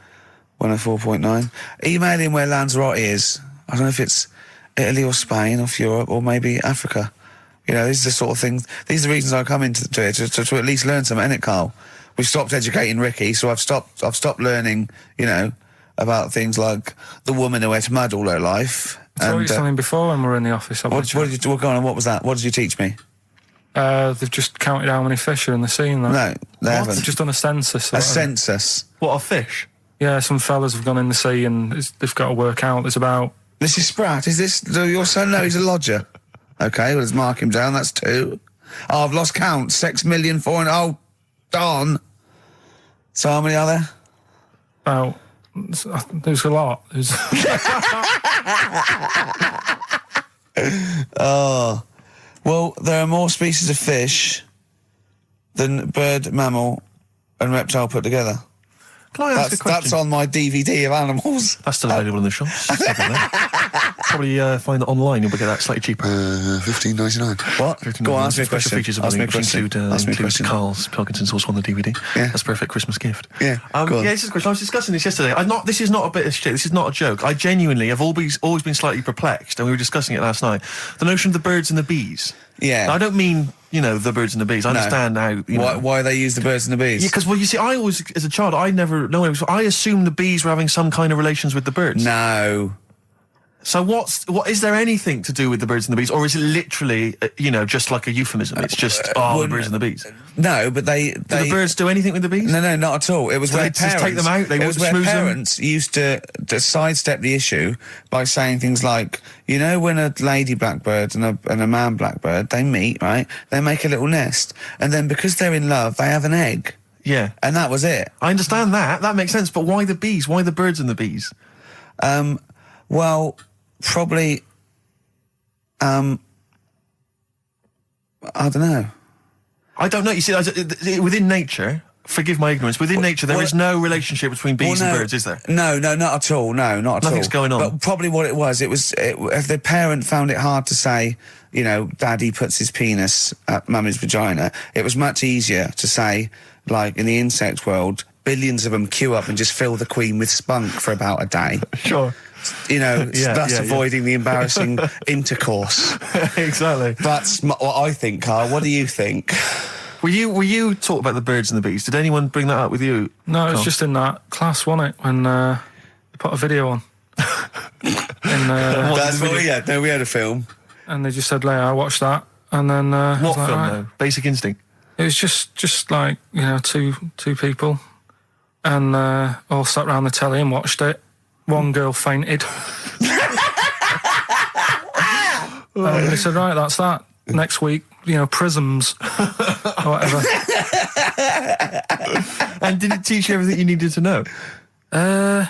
104.9. Email in where Lanzarote is. I don't know if it's Italy or Spain or Europe or maybe Africa. You know, these are the sort of things, these are the reasons I come into it, to at least learn something, innit, Carl? We've stopped educating Ricky, so I've stopped learning, about things like the woman who ate mud all her life.
I told you something before when we were in the office.
Go on, what was that? What did you teach me?
They've just counted how many fish are in the sea and that.
No, they haven't.
They've just done a census.
A census?
What, of fish?
Yeah, some fellas have gone in the sea and they've got to work out. There's about...
This is Spratt. Is this your son? No, he's a lodger. Okay, well, let's mark him down. That's 2. Oh, I've lost count. 6,400,000. Oh, darn. So how many are there?
About... There's a lot.
Oh. Well, there are more species of fish than bird, mammal and reptile put together.
Can I ask a question?
That's on my DVD of animals.
That's still available in the shops. Probably find that online. You'll get that slightly cheaper.
$15.99. What? Go on, ask me a question.
Features
Ask me a question.
Includes Karl Pilkington's also on the DVD.
Yeah.
That's a perfect Christmas gift.
Yeah.
This is a question. I was discussing this yesterday. This is not a bit of shit. This is not a joke. I genuinely have always been slightly perplexed, and we were discussing it last night. The notion of the birds and the bees.
Yeah.
Now, I don't mean, the birds and the bees. I understand how...
Why they use the birds and the bees?
Yeah, because, you see, I always, as a child, I never... No, I assumed the bees were having some kind of relations with the birds.
No.
So what is there anything to do with the birds and the bees, or is it literally, just like a euphemism? It's just, the birds and the bees.
No, but they...
Do the birds do anything with the bees?
No, not at all. It was where
they just take them out?
It was where parents used to sidestep the issue by saying things like, when a lady blackbird and a man blackbird, they meet, right? They make a little nest. And then because they're in love, they have an egg.
Yeah.
And that was it.
I understand that. That makes sense. But why the bees? Why the birds and the bees?
Well... probably, I don't know.
I don't know. You see, within nature, forgive my ignorance, within nature there is no relationship between bees and birds, is there?
No, not at all. No, not at all.
Nothing's going on.
But probably what it was, if the parent found it hard to say, you know, Daddy puts his penis at Mummy's vagina, it was much easier to say, like in the insect world, billions of them queue up and just fill the queen with spunk for about a day.
Sure.
You know, thus avoiding the embarrassing intercourse.
Exactly.
That's what I think, Carl. What do you think?
Were you taught about the birds and the bees? Did anyone bring that up with you?
No, it was just in that class, wasn't it? When they put a video on.
That's what we had. No, we had a film.
And they just said, "Leo, I watched that." And then
what film though? Basic Instinct.
It was just like, you know, two people, and all sat round the telly and watched it. One girl fainted. And they said, "Right, that's that. Next week, you know, prisms or whatever."
And did it teach you everything you needed to know?
Well,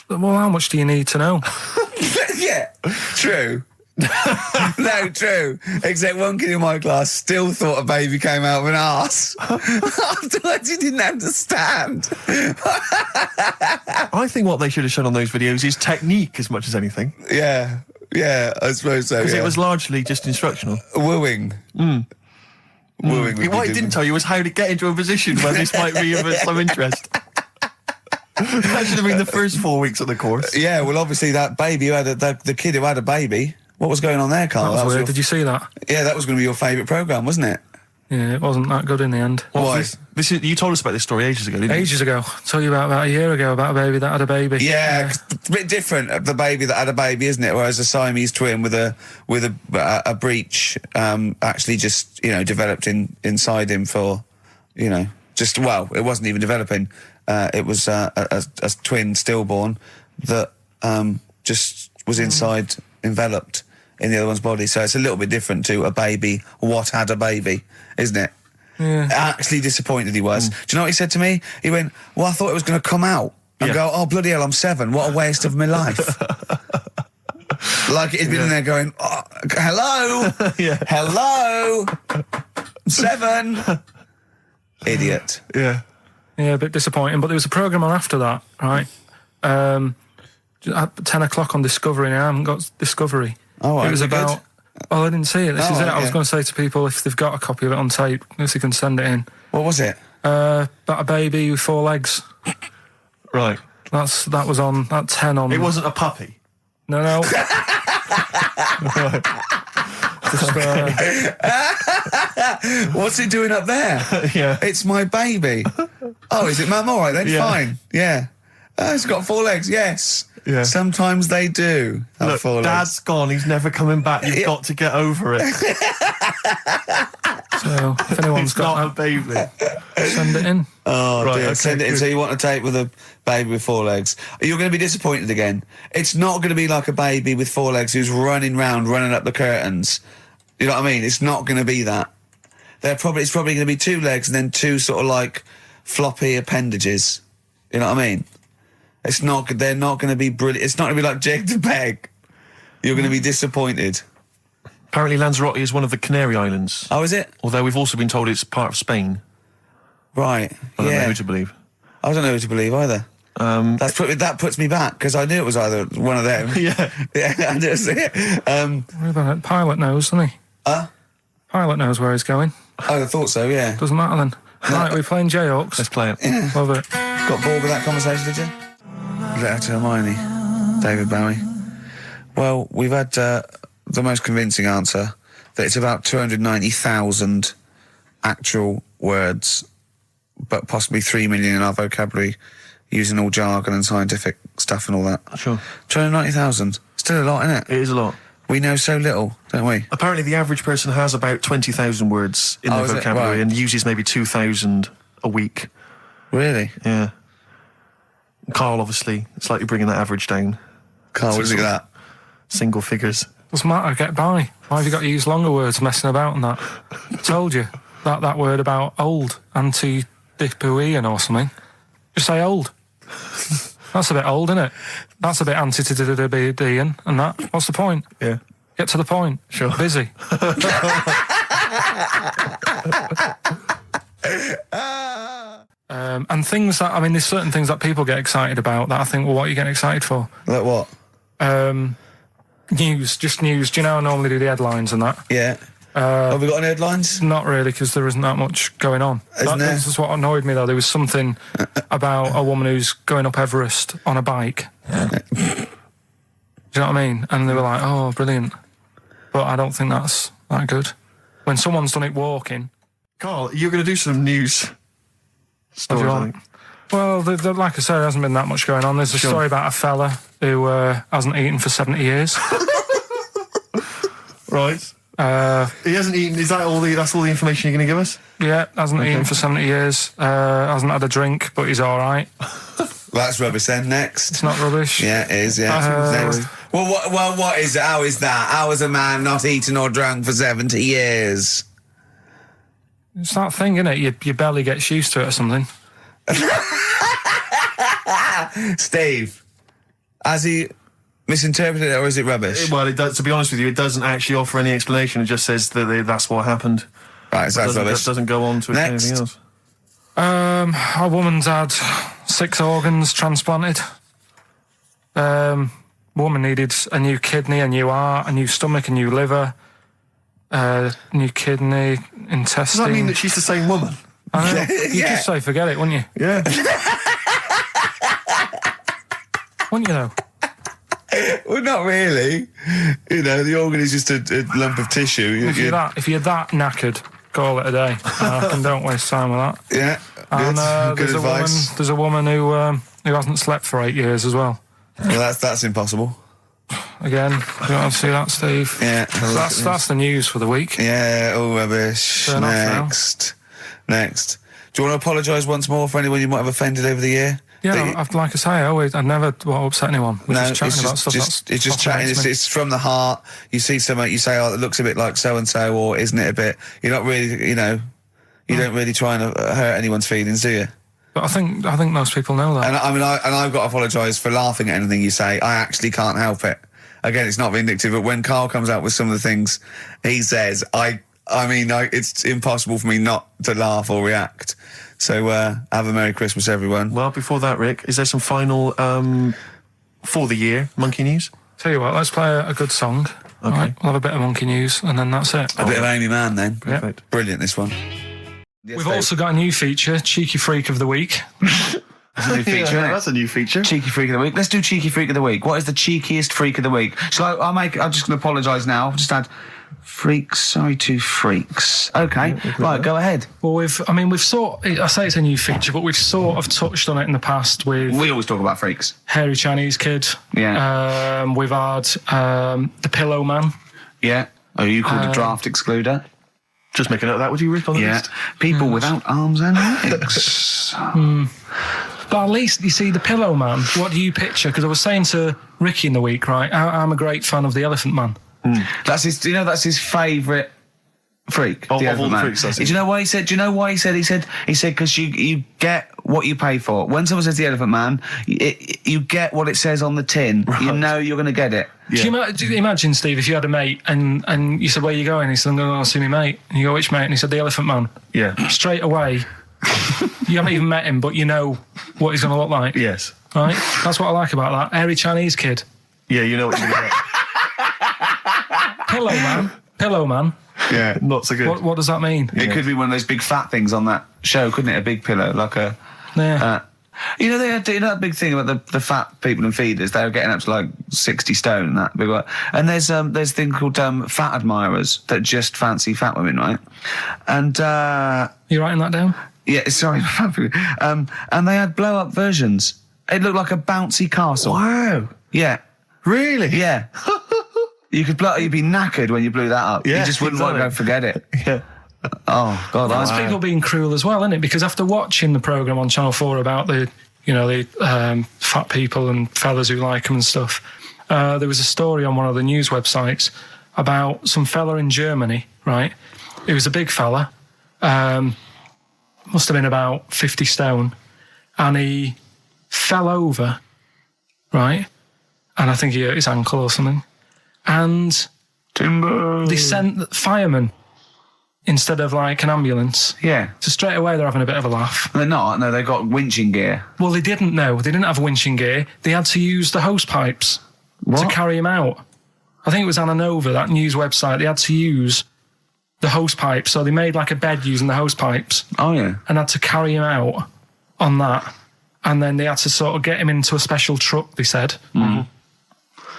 how much do you need to know?
Yeah, true. No, true. Except one kid in my class still thought a baby came out of an arse. Afterwards, he didn't understand.
I think what they should have shown on those videos is technique as much as anything.
Yeah, I suppose so.
Because it was largely just instructional.
Wooing. Wooing.
What it didn't tell you was how to get into a position where this might be of some interest. That should have been the first 4 weeks of the course.
Yeah, well, obviously that baby who had the kid who had a baby. What was going on there, Carl?
That was weird. Did you see that?
Yeah, that was going to be your favourite programme, wasn't it?
Yeah, it wasn't that good in the end.
Why?
You told us about this story ages ago, didn't you?
Ages ago. I told you about a year ago about a baby that had a baby.
Yeah, it's a bit different, the baby that had a baby, isn't it? Whereas a Siamese twin with a breech actually just, you know, developed inside him for, you know, it wasn't even developing. It was a twin stillborn that just was enveloped in the other one's body. So it's a little bit different to a baby. What had a baby, isn't it?
Yeah.
Actually disappointed he was. Do you know what he said to me? He went, "Well, I thought it was going to come out." And go, "Oh, bloody hell, I'm 7. What a waste of my life." Like he'd been in there going, "Oh, hello, hello, 7. Idiot.
Yeah, a bit disappointing. But there was a programme on after that, right? At 10 o'clock on Discovery, and I haven't got Discovery.
Oh, right.
It was about...
Good?
Oh, I didn't see it. This is it. I was
yeah.
going to say to people, if they've got a copy of it on tape, if they can send it in.
What was it?
About a baby with 4 legs.
Right.
That was on at 10 on...
It wasn't a puppy?
No. Just,
What's it doing up there?
Yeah.
It's my baby. Oh, is it, Mum? All right then, fine. Yeah. It's got 4 legs, yes.
Yeah.
Sometimes they do have
Look,
4 legs.
Dad's gone, he's never coming back, you've got to get over it.
so, if anyone's
It's
got
not a baby.
send it in.
Oh,
Right,
dear.
okay,
Send it in.
good.
So you want to tape with a baby with 4 legs. You're going to be disappointed again. It's not going to be like a baby with 4 legs who's running up the curtains. You know what I mean? It's not going to be that. It's probably going to be 2 legs and then 2 sort of like floppy appendages. You know what I mean? They're not going to be brilliant. It's not going to be like Jake the Peg. You're going to be disappointed.
Apparently Lanzarote is one of the Canary Islands.
Oh, is it?
Although we've also been told it's part of Spain.
Right.
I don't know
yeah.
who to believe.
I don't know who to believe either. That puts me back because I knew it was either one of them.
Yeah.
I just
What about it? Pilot knows, doesn't he? Pilot knows where he's going.
I thought so, yeah.
Doesn't matter then. Right, we're playing J-Hawks.
Let's play it.
Yeah.
Love it.
Got bored with that conversation, did you? Letter to Hermione, David Bowie. Well, we've had the most convincing answer that it's about 290,000 actual words, but possibly 3 million in our vocabulary, using all jargon and scientific stuff and all that.
Sure.
290,000. Still a lot, isn't it?
It is a lot.
We know so little, don't we?
Apparently the average person has about 20,000 words in their
is it?
vocabulary
Right.
and uses maybe 2,000 a week.
Really?
Yeah. Carl, obviously, slightly bringing that average down.
Carl, what do you think of that?
Single figures.
Doesn't matter, get by. Why have you got to use longer words messing about and that? I told you. That word about old, anti-dipuian or something. Just say old. That's a bit old, isn't it? That's a bit anti-Ian and that. What's the point?
Yeah.
Get to the point.
Sure.
Busy. And things that, I mean, there's certain things that people get excited about that I think, well, what are you getting excited for?
Like what?
News, just news. Do you know how I normally do the headlines and that?
Yeah. Have we got any headlines?
Not really, because there isn't that much going on.
Isn't there?
This is what annoyed me, though. There was something about a woman who's going up Everest on a bike. Do you know what I mean? And they were like, oh, brilliant. But I don't think that's that good. When someone's done it walking...
Carl, you're going to do some news stories, I think.
Well, like I said, there hasn't been that much going on. There's a story about a fella who hasn't eaten for 70 years.
Right. He hasn't eaten. Is that all that's all the information you're going to give us?
Yeah, hasn't eaten for 70 years. Hasn't had a drink, but he's all right.
That's rubbish then. Next.
It's not rubbish.
Yeah, it is, yeah. Next. Well, what is it? How is that? How is a man not eaten or drunk for 70 years?
It's that thing, isn't it? Your belly gets used to it or something.
Steve, has he misinterpreted it or is it rubbish?
Well, it does, to be honest with you, it doesn't actually offer any explanation. It just says that that's what happened.
Right, so that's rubbish.
It doesn't go on to
Next.
anything else.
A woman's had 6 organs transplanted. Woman needed a new kidney, a new heart, a new stomach, a new liver, new kidney, intestine.
Does that mean that she's the same woman?
I know. You'd just say forget it, wouldn't you?
Yeah.
Wouldn't you, though?
Well, not really. You know, the organ is just a lump of tissue.
If you're that knackered, call it a day. Don't waste time with that.
Yeah,
And
good advice.
There's a woman who hasn't slept for 8 years as well.
Well, that's impossible.
Again, you want to see that, Steve?
Yeah.
So that's the news for the week.
Yeah, all rubbish.
Turn off now.
Next. Do you want to apologise once more for anyone you might have offended over the year?
Yeah, like I say, I never want to upset anyone. We're just chatting about stuff.
It's just chatting. It's from the heart. You see something, you say, "Oh, it looks a bit like so and so," or "Isn't it a bit?" You're not really, you don't really try and hurt anyone's feelings, do you?
But I think most people know that.
And I've got to apologise for laughing at anything you say. I actually can't help it. Again, it's not vindictive, but when Carl comes out with some of the things he says, it's impossible for me not to laugh or react. So have a Merry Christmas, everyone.
Well, before that, Rick, is there some final for the year Monkey News?
Tell you what, let's play a good song.
Okay.
Right, we'll have a bit of Monkey News, and then that's it.
A bit of Amy Mann, then.
Perfect.
Yep. Brilliant, this one. Yes,
We've also got a new feature, Cheeky Freak of the Week.
That's a new feature, isn't it?
That's a new feature.
Cheeky Freak of the Week. Let's do Cheeky Freak of the Week. What is the cheekiest freak of the week? I'm just going to apologise now. I've just had freaks, sorry to freaks. Okay, right, go ahead.
Well, I say it's a new feature, but we've sort of touched on it in the past with...
We always talk about freaks.
Hairy Chinese Kid.
Yeah.
We've had the Pillow Man.
Yeah. Are you called a draft excluder?
Just make a note of that, would you, Rick, on the list?
People without arms and legs.
But at least, you see, the Pillow Man, what do you picture? Because I was saying to Ricky in the week, right, I'm a great fan of the Elephant Man.
That's his favourite freak.
Of
the
all the
man.
freaks, that's it.
Do you know why he said? He said because you get what you pay for. When someone says the Elephant Man, you get what it says on the tin. Right. You know you're going to get it.
Yeah.
Do you imagine, Steve, if you had a mate and you said, "Where are you going?" He said, "I'm going to see my mate." And you go, "Which mate?" And he said, "The Elephant Man."
Yeah.
Straight away, you haven't even met him, but you know what he's going to look like.
Yes.
Right. That's what I like about that. Hairy Chinese Kid.
Yeah, you know what you're going to get.
Pillow Man.
Yeah.
Not so good.
What does that mean?
It could be one of those big fat things on that show, couldn't it? A big pillow, like a...
Yeah.
They had that big thing about the fat people in feeders. They were getting up to like 60 stone and that big one. And there's a thing called fat admirers that just fancy fat women, right? And
you writing that down?
Yeah, sorry. And they had blow up versions. It looked like a bouncy castle.
Wow.
Yeah.
Really?
Yeah. You'd be knackered when you blew that up.
Yeah,
you just wouldn't want to go forget it.
Yeah.
Oh God,
That's people being cruel as well, isn't it? Because after watching the programme on Channel 4 about the fat people and fellas who like them and stuff, there was a story on one of the news websites about some fella in Germany, right? He was a big fella, must have been about 50 stone, and he fell over right? And I think he hurt his ankle or something. And
Timber.
they sent firemen instead of like an ambulance.
Yeah.
So straight away they're having a bit of a laugh.
They're not. No, they've got winching gear.
Well, they didn't know. They didn't have winching gear. They had to use the hose pipes to carry him out. I think it was Ananova, that news website. They had to use the hose pipes. So they made like a bed using the hose pipes.
Oh, yeah.
And had to carry him out on that. And then they had to sort of get him into a special truck, they said.
Mm-hmm.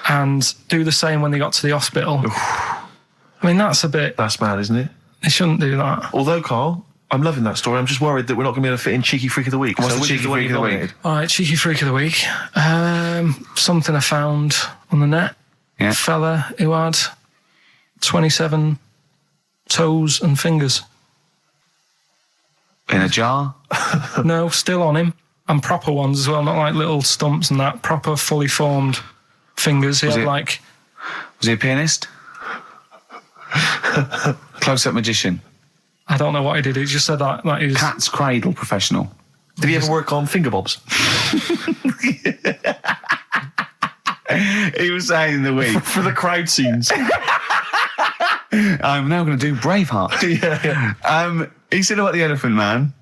And do the same when they got to the hospital. I mean, that's a bit...
That's mad, isn't it?
They shouldn't do that.
Although, Carl, I'm loving that story. I'm just worried that we're not going to be able to fit in Cheeky Freak of the Week.
What's the
which
Cheeky
is one
Freak
you
of the Week?
nominated?
All right, Cheeky Freak of the Week. Something I found on the net.
Yeah.
A fella who had 27 toes and fingers.
In a jar?
No, still on him. And proper ones as well, not like little stumps and that. Proper, fully formed fingers. He had like...
Was he a pianist? Close-up magician?
I don't know what he did. He just said that he was...
Cat's cradle professional?
Did he ever work on finger bobs?
He was saying in the week.
For the crowd scenes.
I'm now going to do Braveheart.
Yeah.
He said about the Elephant Man.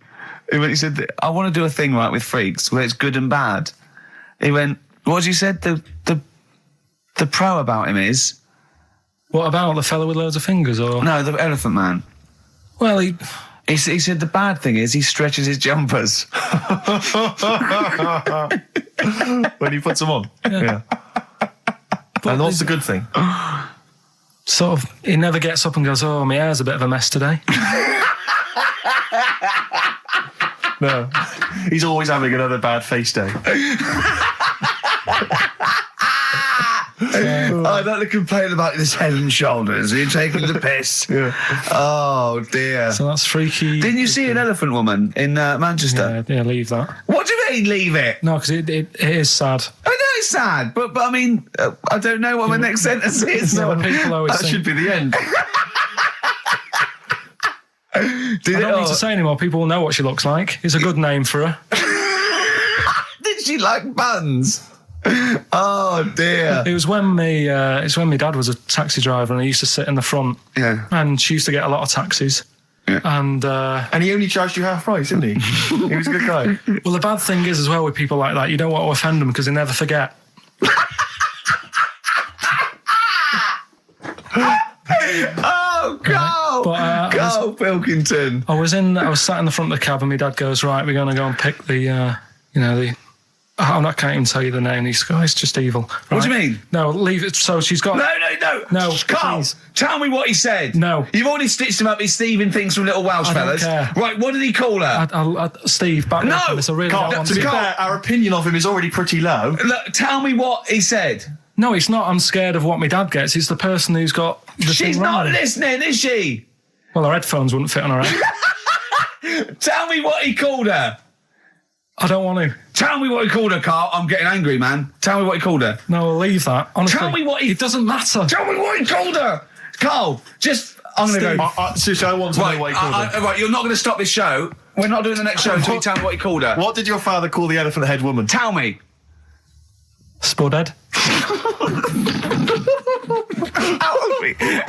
He said, I want to do a thing right with freaks where it's good and bad. He went, what did you said? The pro about him is...
What about the fella with loads of fingers, or...?
No, the Elephant Man.
Well, he
said the bad thing is he stretches his jumpers.
When he puts them on.
Yeah.
And what's the good thing?
Sort of... He never gets up and goes, oh, my hair's a bit of a mess today.
No. He's always having another bad face day.
I don't to complain about this head and shoulders. You're taking the piss.
Yeah.
Oh, dear.
So that's freaky.
Didn't you see an elephant woman in Manchester?
Yeah, leave that.
What do you mean, leave it?
No, because it is sad.
I know it's sad, but I mean, I don't know what my next sentence is.
No, people always
That
think...
should be the end.
I don't need to say anymore. People will know what she looks like. It's a good name for her.
Did she like buns? Oh, dear.
It was when my dad was a taxi driver and he used to sit in the front.
Yeah.
And she used to get a lot of taxis.
Yeah.
And
he only charged you half price, didn't he? He was a good guy.
well, the bad thing is as well with people like that, you don't want to offend them because they never forget.
Oh, go!
But,
go, Pilkington.
I was sat in the front of the cab and my dad goes, right, we're going to go and pick the I can't even tell you the name. He's go, it's just evil. Right?
What do you mean?
No, leave it. So she's got... No,
Carl,
please.
tell me what he said.
No.
You've already stitched him up. He's Stephen things from Little Welsh
I don't
Fellas.
care.
Right, what did he call her?
Steve, back
No!
up on this. I really
Carl,
don't want
to be
to.
fair, our opinion of him is already pretty low.
Look, tell me what he said.
No, it's not. I'm scared of what my dad gets. It's the person who's got the
She's
thing
not
wrong.
listening, is she?
Well, her headphones wouldn't fit on her head.
Tell me what he called her.
I don't want to.
Tell me what he called her, Carl. I'm getting angry, man. Tell me what he called her.
No, I'll leave that. Honestly,
Tell me what he...
It doesn't matter.
Tell me what he called her. Carl, just... I'm going to go...
Seriously, I want to know what he called her.
Right, you're not going to stop this show. We're not doing the next show until you tell me what he called her.
What did your father call the elephant head woman?
Tell me.
Spudhead.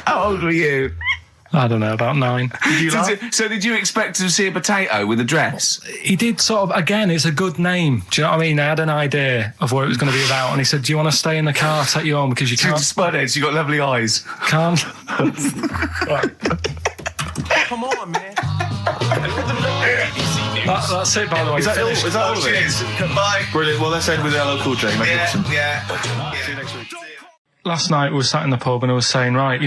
How old were you?
I don't know, about 9.
Did you laugh?
So did you expect to see a potato with a dress?
He did sort of, again, it's a good name. Do you know what I mean? I had an idea of what it was going to be about, and he said, do you want to stay in the car, I'll take you home, because you
She's
can't...
spudheads, you got lovely eyes.
Can't.
Come on, man.
That's it, by the way.
Is that all? Is that all of it?
Cheers. Bye.
Brilliant. Well, let's end with LL Cool J. Mel Gibson.
Yeah.
See you next week.
Last night we were sat in the pub and I was saying, right,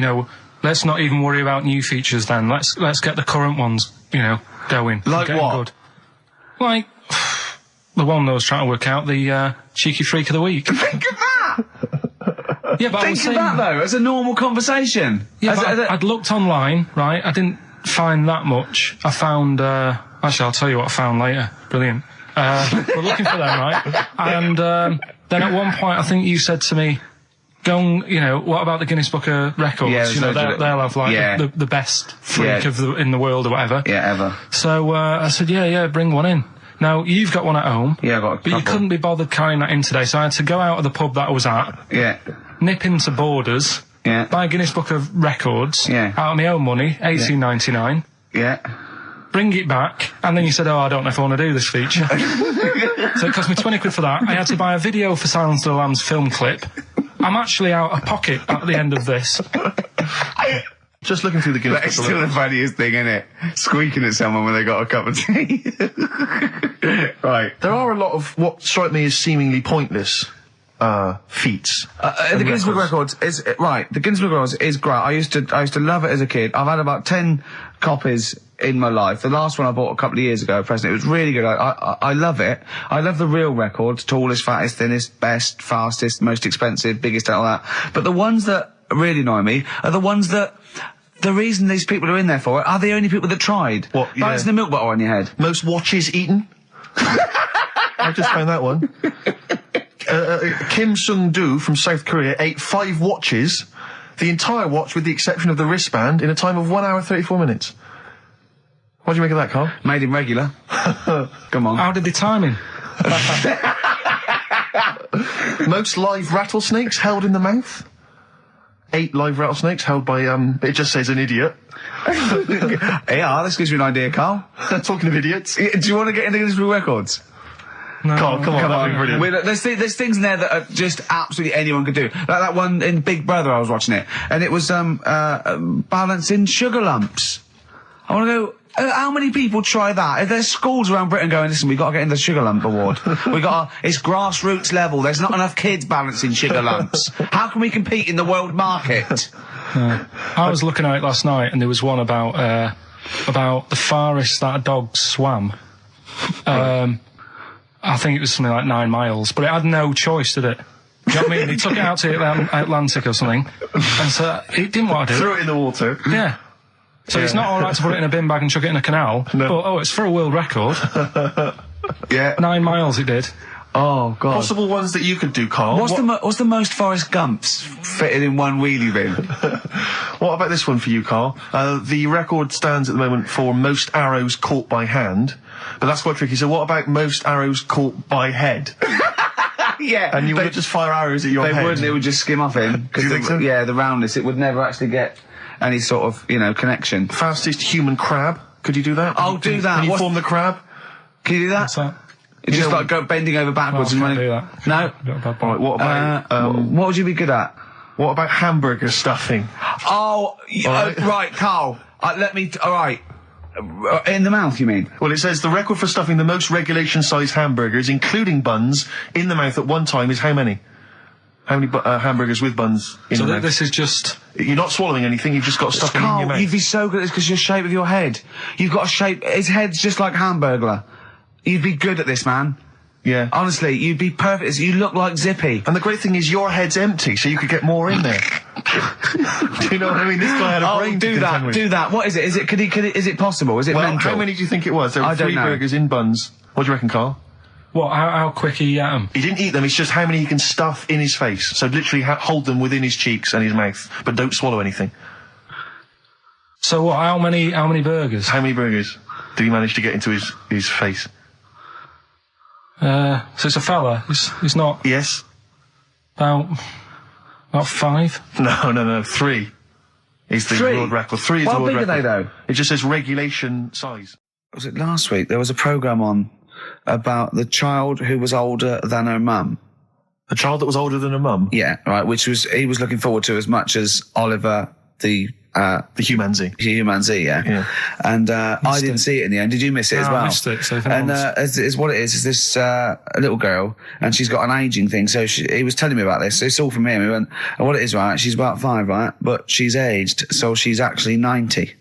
let's not even worry about new features then. Let's get the current ones, going.
Like
getting
what?
Good. Like the one I was trying to work out, the Cheeky Freak of the Week.
Think of that.
Yeah, but I was
Think of
saying,
that though as a normal conversation.
Yeah, but I'd looked online, right? I didn't find that much. I found. Actually, I'll tell you what I found later. Brilliant. We're looking for them, right? And then at one point, I think you said to me, "Go and, what about the Guinness Book of Records?
Yeah,
they'll have like the best freak in the world or whatever."
Yeah, ever.
So I said, "Yeah, bring one in." Now, you've got one at home.
Yeah, I got a
But you
couple.
couldn't be bothered carrying that in today, so I had to go out of the pub that I was at,
Yeah.
nip into Borders,
Yeah.
buy a Guinness Book of Records,
Yeah.
out of my own money, $18.99,
Yeah.
bring it back, and then you said, I don't know if I want to do this feature. So it cost me 20 quid for that. I had to buy a video for Silence of the Lambs film clip. I'm actually out of pocket at the end of this.
Just looking through the Guinness
But it's
Book
still
of
the funniest thing, isn't it? Squeaking at someone when they got a cup of tea. Right.
There are a lot of what strike me as seemingly pointless feats.
The Guinness Book of Records is right. The Guinness Book of Records is great. I used to love it as a kid. I've had about 10 copies in my life. The last one I bought a couple of years ago, present. It was really good. I love it. I love the real records: tallest, fattest, thinnest, best, fastest, most expensive, biggest, and all that. But the ones that really annoy me are the ones that. The reason these people are in there for it are the only people that tried.
What, yeah.
Balancing the milk bottle on your head.
Most watches eaten. I just found that one. Kim Sung-do from South Korea ate 5 watches, the entire watch with the exception of the wristband, in a time of 1 hour 34 minutes. What do you make of that, Carl?
Made him regular. Come on.
How did they time him?
Most live rattlesnakes held in the mouth. 8 live rattlesnakes held by, it just says an idiot.
Yeah, this gives you an idea, Carl.
Talking of idiots.
Do you want to get into Guinness Book of Records?
No.
Carl, come on, that'd be brilliant.
There's things in there that are just absolutely anyone could do. Like that one in Big Brother, I was watching it, and it was balancing sugar lumps. I want to go. How many people try that? If there's schools around Britain going, listen, we've got to get in the Sugar Lump Award. It's grassroots level. There's not enough kids balancing sugar lumps. How can we compete in the world market?
I was looking at it last night, and there was one about the farthest that a dog swam. I think it was something like 9 miles, but it had no choice, did it? Do you know what I mean? He took it out to the Atlantic or something, and so it didn't want to do it.
Threw it in the water.
Yeah. So it's not all right to put it in a bin bag and chuck it in a canal.
No.
But, it's for a world record.
Yeah.
9 miles it did.
Oh God.
Possible ones that you could do, Carl.
What's the most Forrest Gumps fitted in one wheelie bin?
What about this one for you, Carl? The record stands at the moment for most arrows caught by hand, but that's quite tricky. So what about most arrows caught by head?
Yeah.
And you would just fire arrows at your head?
They wouldn't. It would just skim off him.
Do you think so?
Yeah, the roundness. It would never actually get any sort of, connection.
Fastest human crab. Could you do that?
Oh, do that.
Can you
What's-
form the crab?
Can you do that?
What's that?
It's just
know-
like go bending over backwards and
can't
running.
do that.
No.
Got a bad
All right, what about
What would you be good at?
what about hamburger stuffing?
Oh,
Alright.
right, Carl. All right. In the mouth, you mean?
Well, it says the record for stuffing the most regulation-sized hamburgers, including buns, in the mouth at one time is how many? How many hamburgers with buns in
So
the mouth?
this is just...
You're not swallowing anything, you've just got stuffing in your
Carl,
mouth.
you'd be so good at this because your shape of your head. You've got a shape. His head's just like Hamburglar. You'd be good at this, man.
Yeah.
Honestly, you'd be perfect. You look like Zippy.
And the great thing is your head's empty, so you could get more in there. Do you know what I mean? This guy had a brain to
do
contend
that.
with.
Do that. What is it? Is it? Is it possible? Is it
Well,
mental?
how many do you think it was? There were
I don't
3
know.
burgers in buns. What do you reckon, Carl?
What, how quick he ate 'em?
He didn't eat them, it's just how many he can stuff in his face. So literally hold them within his cheeks and his mouth, but don't swallow anything.
So what, how many burgers?
How many burgers did he manage to get into his face?
So it's a fella. He's not
Yes?
about 5.
No, 3. Is the
3?
world record. 3 is
How
the world
big are
record.
they, though?
It just says regulation size.
Was it last week? There was a programme on about the child who was older than her mum.
A child that was older than a mum?
Yeah, right, he was looking forward to as much as Oliver, the
humanzee.
Humanzee, yeah. And I didn't see it in the end. Did you miss it as
No,
well?
I missed it, so
and it's what it is this little girl, and she's got an ageing thing. So he was telling me about this. So it's all from him. He went, what it is, right? She's about 5, right? But she's aged, so she's actually 90.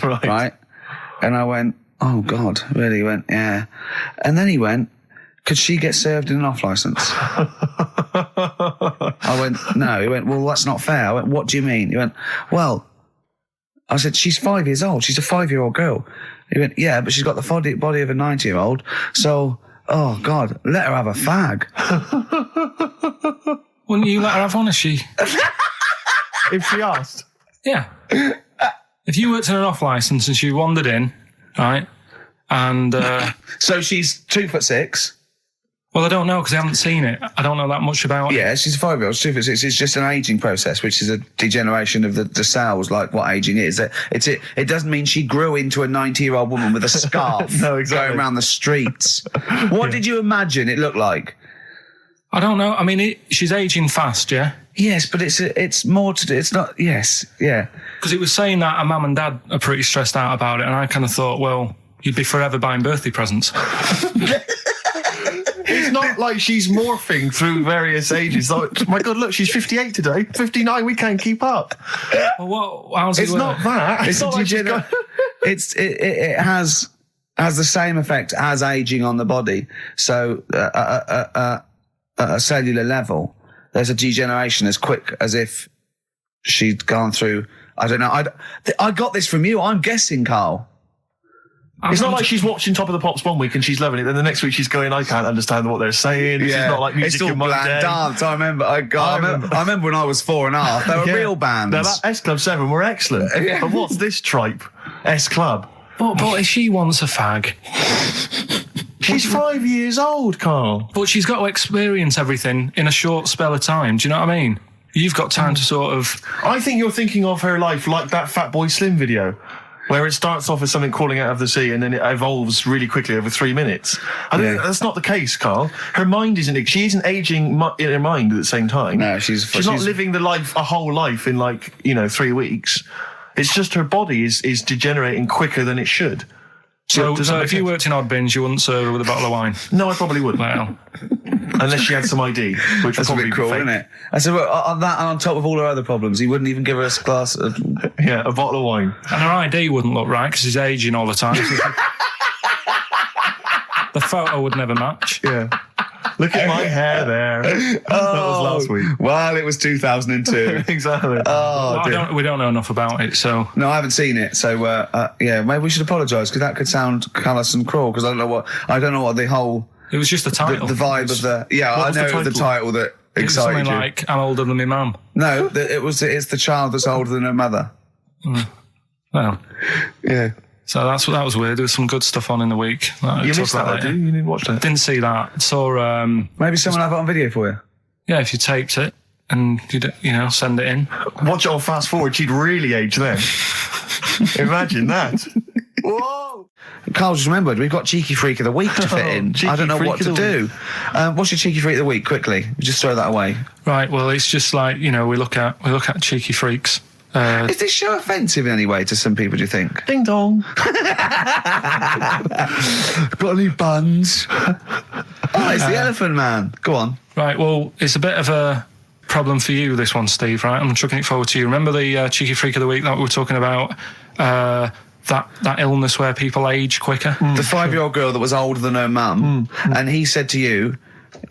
Right? And I went, oh God, really? He went, yeah. And then he went, could she get served in an off licence? I went, no. He went, well, that's not fair. I went, what do you mean? He went, well, I said, she's 5 years old. She's a 5-year-old girl. He went, yeah, but she's got the body of a 90-year-old. So, oh God, let her have a fag.
Wouldn't you let her have one if she...
If she asked.
Yeah. If you worked in an off licence and she wandered in, right, And
So she's 2'6".
well, I don't know because I haven't seen it. I don't know that much about it.
Yeah, she's a 5-year-old. She's 2'6". It's just an aging process, which is a degeneration of the cells, like what aging is. It doesn't mean she grew into a 90-year-old woman with a scarf
No, exactly.
going around the streets. What did you imagine it looked like?
I don't know. I mean, she's aging fast, yeah?
Yes, but it's more to do. It's not. Yes, yeah.
Because it was saying that her mum and dad are pretty stressed out about it, and I kind of thought, well, you'd be forever buying birthday presents.
It's not like she's morphing through various ages. Like, my God, look, she's 58 today. 59, we can't keep up.
Well, how's
It's
it work?
not that.
It's
not like she's got-
it has the same effect as aging on the body. So at a cellular level, there's a degeneration as quick as if she'd gone through. I don't know. I got this from you. I'm guessing, Carl.
It's not like she's watching Top of the Pops one week and she's loving it, then the next week she's going, I can't understand what they're saying. It's not like music
it's all
in my
bland
day.
dance. I remember. I remember when I was 4.5. They were
Yeah.
real bands.
Now, that S Club 7 were excellent.
Yeah.
But what's this tripe? S Club.
But if she wants a fag,
She's 5 years old, Carl.
but she's got to experience everything in a short spell of time. Do you know what I mean? You've got time to sort of...
I think you're thinking of her life like that Fatboy Slim video, where it starts off as something crawling out of the sea and then it evolves really quickly over 3 minutes. I think that's not the case, Carl. Her mind isn't... She isn't aging in her mind at the same time.
No, she's
not living a whole life in 3 weeks. It's just her body is degenerating quicker than it should.
So
does that make
if you
sense?
worked in odd bins, you wouldn't serve her with a bottle of wine?
No, I probably wouldn't.
Well,
Unless she had some ID, which
That's
would
a
probably
bit cruel,
be fake.
isn't it? I said, well, on that and on top of all her other problems, he wouldn't even give her a glass of...
Yeah, a bottle of wine.
and her ID wouldn't look right because she's aging all the time. The photo would never match.
Yeah. Look at my hair there. That was last week.
Well, it was 2002.
Exactly.
Oh,
Well,
dear.
we don't know enough about it, so...
No, I haven't seen it, so yeah, maybe we should apologise because that could sound callous and cruel. Because I don't know what the whole
It was just the
the
title.
vibe of the I
was the
know the title that
It was
excited
something
you.
like, I'm older than my mum.
No, it's the child that's older than her mother.
Well,
Yeah.
so that was weird. There was some good stuff on in the week.
You missed that, did you? You didn't watch that?
Didn't see that. Saw,
Maybe someone have it on video for you.
yeah, if you taped it and you send it in.
Watch it on fast forward. She'd really age then. Imagine that. Whoa.
Carl just remembered we've got Cheeky Freak of the Week to fit in.
Cheeky
I don't know
Freak
what
of
to
the
do. What's your Cheeky Freak of the Week? Quickly, just throw that away.
Right. Well, it's just like we look at cheeky freaks.
Is this show offensive in any way to some people? Do you think?
Ding dong.
Got any buns? Oh, it's the Elephant Man. Go on.
Right. Well, it's a bit of a problem for you, this one, Steve. Right. I'm chucking it forward to you. Remember the cheeky freak of the week that we were talking about? That illness where people age quicker.
The 5-year-old girl that was older than her mum, and he said to you,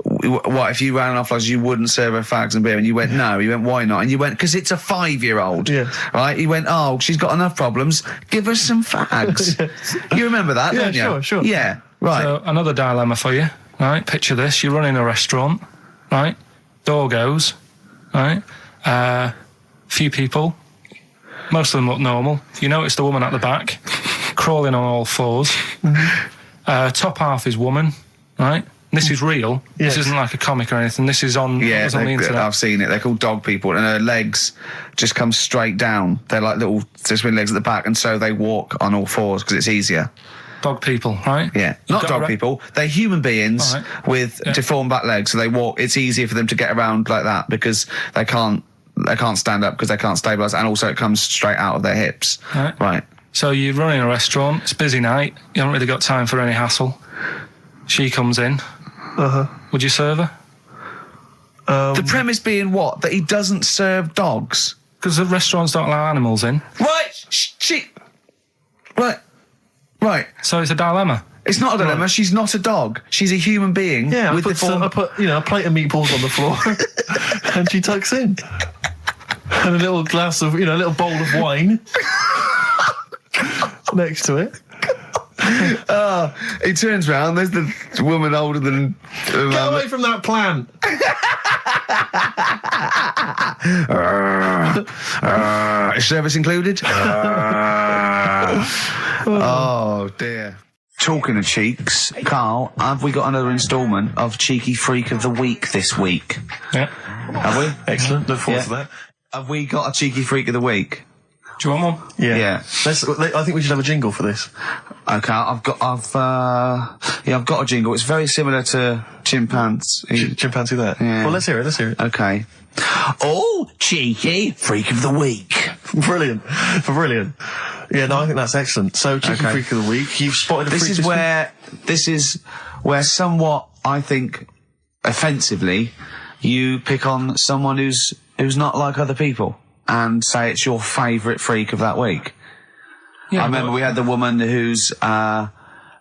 what, if you ran off like you wouldn't serve her fags and beer? And you went, no. He went, why not? And you went, because it's a 5-year-old.
Yeah.
Right? He went, oh, she's got enough problems. Give her some fags. You remember that, don't you?
Sure.
Yeah, right.
So another dilemma for you. Right. Picture this. You're running a restaurant. Right. Door goes. Right. Few people. Most of them look normal. You notice the woman at the back, crawling on all fours. Top half is woman, right? This is real.
Yes.
This isn't like a comic or anything. This is on,
Yeah,
on the internet.
I've seen it. They're called dog people, and her legs just come straight down. They're like little twin legs at the back, and so they walk on all fours because it's easier.
Dog people, right?
Yeah,
You've
not
got
dog
a
people. They're human beings
All right.
with deformed back legs, so they walk. It's easier for them to get around like that because they can't stand up because they can't stabilise, and also it comes straight out of their hips. Right.
So you're running a restaurant. It's a busy night. You haven't really got time for any hassle. She comes in. Would you serve her?
The premise being what? That he doesn't serve dogs.
Because the restaurants don't allow animals in.
Right. Right.
So it's a dilemma.
It's not a dilemma. She's not a dog. She's a human being.
Yeah, I
with
put a plate of meatballs on the floor, and she tucks in, and a little glass of, a little bowl of wine next to it.
He turns round. There's the woman older than.
Get away from that plant.
Is service included? Oh dear.
Talking of cheeks, Carl, have we got another instalment of Cheeky Freak of the Week this week?
Yeah.
Have we?
Excellent. Look forward to that.
Have we got a Cheeky Freak of the Week?
Do you want one?
Yeah.
Yeah.
I think we should have a jingle for this.
Okay, I've got a jingle. It's very similar to Chimpanzee.
Chimpanzee that.
Yeah.
Well, let's hear it.
Okay. Oh, Cheeky Freak of the Week.
Brilliant. Yeah, no, I think that's excellent. So, Cheeky Freak of the Week, you've spotted a freak
This is where somewhat, I think, offensively, you pick on someone who's not like other people and say it's your favourite freak of that week.
Yeah,
I remember we had the woman whose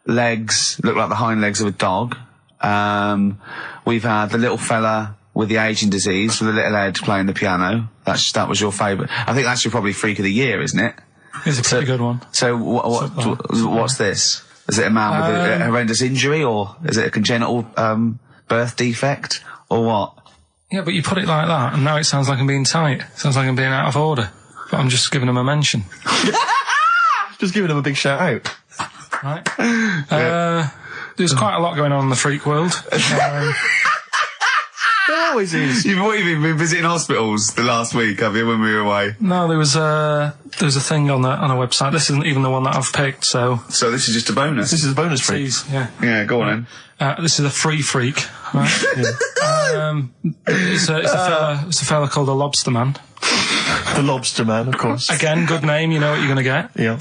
legs look like the hind legs of a dog. We've had the little fella with the aging disease with the little head playing the piano. That was your favourite. I think that's your probably freak of the year, isn't it?
It's a pretty good one.
So what's this? Is it a man with a horrendous injury, or is it a congenital birth defect, or what?
Yeah, but you put it like that, and now it sounds like I'm being tight. It sounds like I'm being out of order. But I'm just giving him a mention.
Just giving him a big shout out.
Right. There's quite a lot going on in the freak world.
There always is.
You've been visiting hospitals the last week, have you, when we were away?
No, there was a thing on a website. This isn't even the one that I've picked, so...
So this is just a bonus?
This is a bonus freak.
Please, yeah.
Yeah, go on then.
This is a free freak, right? It's a fella called the Lobster Man.
The Lobster Man, of course.
Again, good name, you know what you're going to get.
Yeah.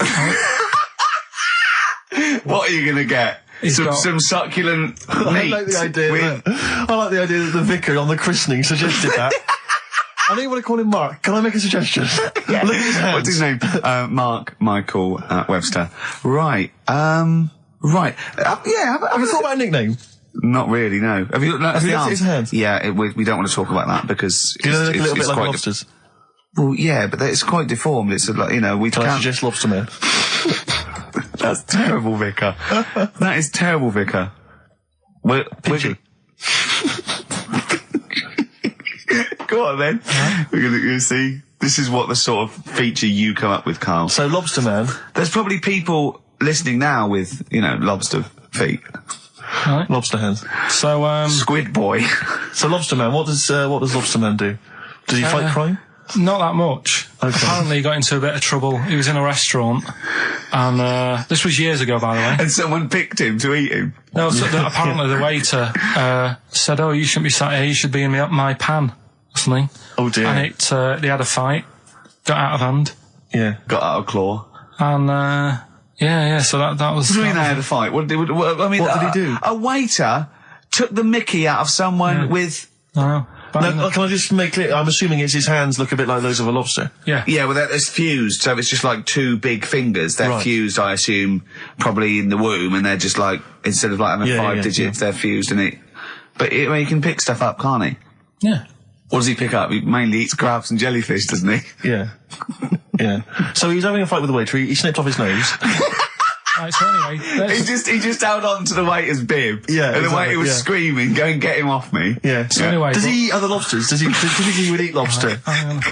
What are you going to get? Some succulent meat.
I like the idea that the vicar on the christening suggested that. I don't want to call him Mark. Can I make a suggestion?
Yeah.
Look at his hands.
What's his name? Mark Michael Webster. Right. Right.
Have you thought about a nickname?
Not really, no. Have you looked
at his hands?
Yeah, we don't want to talk about that because
Do you know they look a little bit like
quite
lobsters?
Well, yeah, but it's quite deformed. It's like, we
Can I
can't...
suggest Lobster Man?
That's terrible, Vicar. That is terrible, Vicar.
Pinchy.
Go on then. We're going to see. This is what the sort of feature you come up with, Carl.
So Lobster Man.
There's probably people listening now with, lobster feet.
Right.
Lobster hands.
So,
Squid boy.
So Lobster Man, what does Lobster Man do? Does he fight crime?
not that much.
Okay.
Apparently he got into a bit of trouble. He was in a restaurant, and this was years ago, by the way.
And someone picked him to eat him.
No, so apparently the waiter said, "Oh, you shouldn't be sat here. You should be in my pan," or something.
Oh dear.
And they had a fight, got out of hand.
Yeah.
Got out of claw.
And yeah. So that was.
What do you mean they had a fight? What did he
do?
A waiter took the mickey out of someone with.
No.
No, can I just make clear? I'm assuming his hands look a bit like those of a lobster.
Yeah.
Yeah, well, it's fused, so it's just like two big fingers. They're
Right.
fused, I assume, probably in the womb, and they're just like, instead of like having five digits, they're fused in it. But he can pick stuff up, can't he?
Yeah.
What does he pick up? He mainly eats crabs and jellyfish, doesn't he?
Yeah. Yeah. So he was having a fight with the waiter. He snipped off his nose.
Right, so anyway,
He just held on to the waiter's bib.
Yeah,
And the
exactly,
waiter was screaming, go and get him off me.
Yeah.
So anyway,
does he eat other lobsters? Do you think he would eat lobster?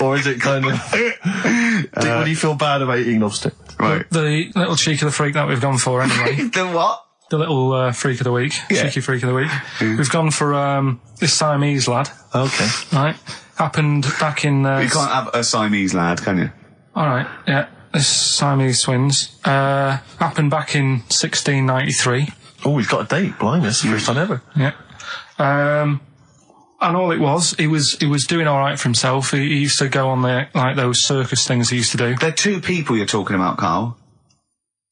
Or is it kind of... would he feel bad about eating lobster?
Right.
the little cheek of the freak that we've gone for anyway.
The what?
The little freak of the week, cheeky freak of the week. We've gone for this Siamese lad.
Okay.
Right, happened back in.
You can't have a Siamese lad, can you?
All right, yeah, this Siamese twins happened back in 1693.
Oh, he's got a date. Blimey, that's the first time ever.
Yeah, and all it was, he was doing all right for himself. He used to go on those circus things he used to do.
They're two people you're talking about, Carl.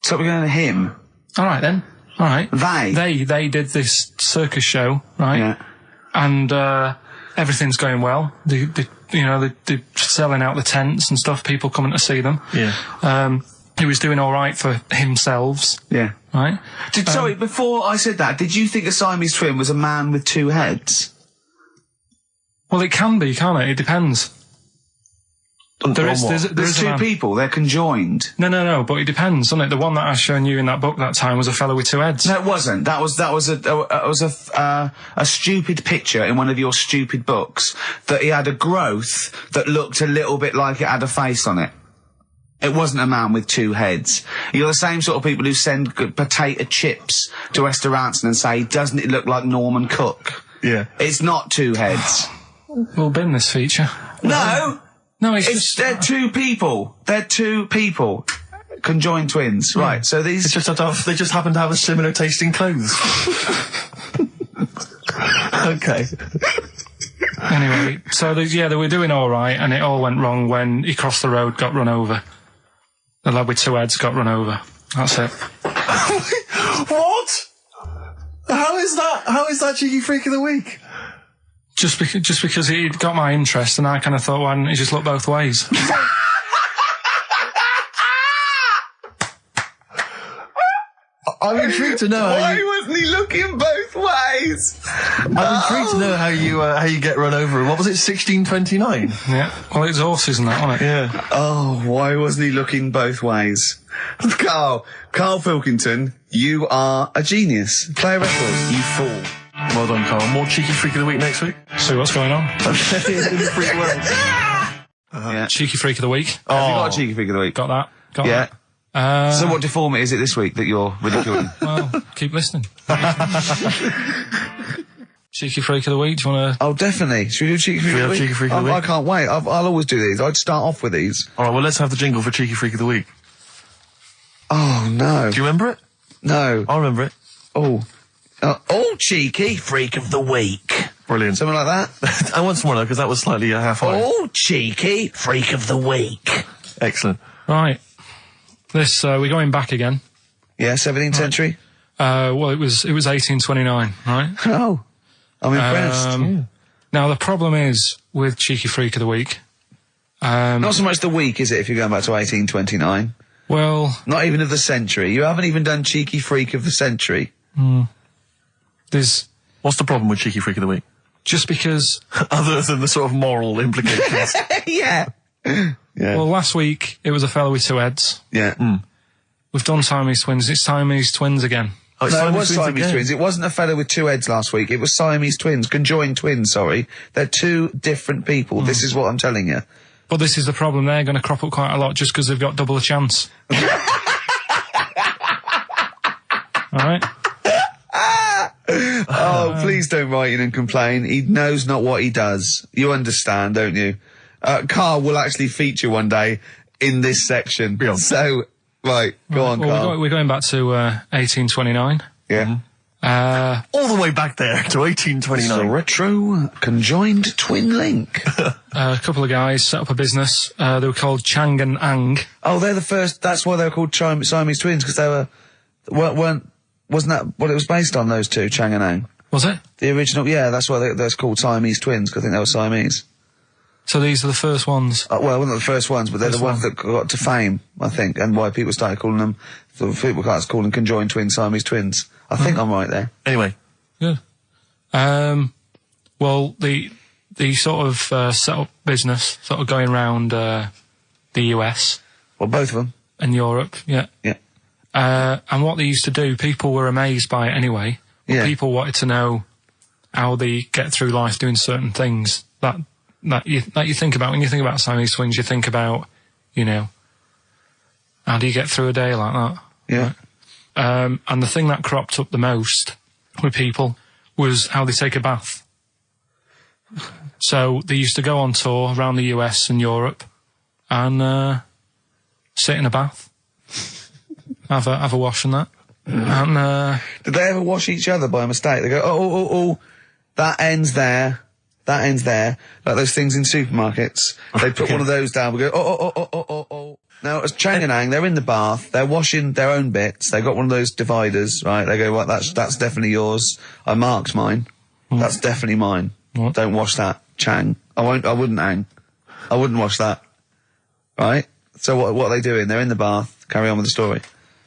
So we're going to him.
All right then. All right.
They
did this circus show, right?
Yeah.
And everything's going well. They're selling out the tents and stuff. People coming to see them.
Yeah.
He was doing all right for himself,
Yeah.
right?
Sorry, before I said that, did you think a Siamese twin was a man with two heads?
Well, it can be, can't it? It depends.
There's two people. They're conjoined.
No. But it depends, doesn't it? The one that I shown you in that book that time was a fellow with two heads.
No, it wasn't. That was a stupid picture in one of your stupid books that he had a growth that looked a little bit like it had a face on it. It wasn't a man with two heads. You're the same sort of people who send potato chips to restaurants and say, doesn't it look like Norman Cook?
Yeah.
It's not two heads.
We'll bin this feature.
No!
No, it's
They're two people. They're two people. Conjoined twins. Right, so these...
They just happen to have a similar taste in clothes. Okay.
Anyway, so they were doing all right, and it all went wrong when he crossed the road, got run over. The lad with two heads got run over. That's it.
What? How is that cheeky freak of the week?
Just because he got my interest, and I kind of thought, why didn't he just look both ways?
I'm intrigued to know
Why wasn't he looking both ways?
I'm intrigued to know how you get run over. What was it, 1629?
Yeah. Well, it's horses and that, wasn't it?
Yeah.
Oh, why wasn't he looking both ways? Karl Pilkington, you are a genius. Play a record, you fool.
Well done, Carl. More cheeky freak of the week next week.
See what's going on.
In the freak world.
Yeah.
Cheeky freak of the week.
Have you got a cheeky figure of the week?
Got that. Got
Yeah.
that.
So what deformity is it this week that you're ridiculing?
Well, keep listening. Cheeky freak of the week. Do you want to?
Oh, definitely. Should we do cheeky freak of the week?
Cheeky freak of the
I
week?
can't wait. I'll always do these. I'd start off with these.
All right, well, let's have the jingle for cheeky freak of the week.
Oh, no.
Do you remember it?
No.
I remember it.
Oh, cheeky freak of the week.
Brilliant.
Something like that.
I want some more though, because that was slightly half high.
Oh, cheeky freak of the week.
Excellent.
Right. This we're going back again.
Yeah, 17th century.
Well, it was 1829, right?
Oh, I'm impressed.
Now the problem is with cheeky freak of the week.
Not so much the week, is it, if you're going back to 1829?
Well,
Not even of the century. You haven't even done cheeky freak of the century.
there's
What's the problem with cheeky freak of the week?
just because.
Other than the sort of moral implications.
Yeah. Yeah.
Well, last week it was a fellow with two heads.
Yeah.
We've done Siamese twins. It's Siamese twins again.
Oh, it's
No, it was Siamese
again.
twins. It wasn't a fellow with two heads last week. It was Siamese twins. Conjoined twins, sorry. They're two different people. This is what I'm telling you.
But this is the problem. They're going to crop up quite a lot just because they've got double a chance. All right.
Oh, please don't write in and complain. He knows not what he does. You understand, don't you? Karl will actually feature one day in this section.
Yeah.
So, right, go on,
Well,
Karl.
we're going back to 1829.
Yeah.
All the way back there to
It's a
1829.
retro conjoined twin link.
A couple of guys set up a business. They were called Chang and Ang.
Oh, they're the first. That's why they were called Siamese twins, because they wasn't that what it was based on? Those two, Chang and Ang.
Was it?
The original, yeah. That's why they're called Siamese twins, because I think they were Siamese.
So these are the first ones.
Well, not the first ones, but they're
First
the ones
one.
that got to fame, I think, and why people started calling them. So people started calling conjoined twins Siamese twins. I think I'm right there.
Anyway.
Good. Well, the sort of set up business, sort of going around the US
Well, both of them.
and Europe, yeah.
Yeah.
And what they used to do, people were amazed by it anyway. But
Yeah.
people wanted to know how they get through life doing certain things that you think about. When you think about Siamese twins, you think about, how do you get through a day like that?
Yeah.
And the thing that cropped up the most with people was how they take a bath. So they used to go on tour around the US and Europe and sit in a bath, have a wash and that. And
Did they ever wash each other by mistake? They go, oh, that ends there. That ends there. Like those things in supermarkets. They put one of those down. We go, oh. Now, as Chang and Ang, they're in the bath. They're washing their own bits. They got one of those dividers, right? They go, well, that's definitely yours. I marked mine. That's definitely mine.
What?
Don't wash that, Chang. I wouldn't, Ang. I wouldn't wash that. Right? So what are they doing? They're in the bath. Carry on with the story.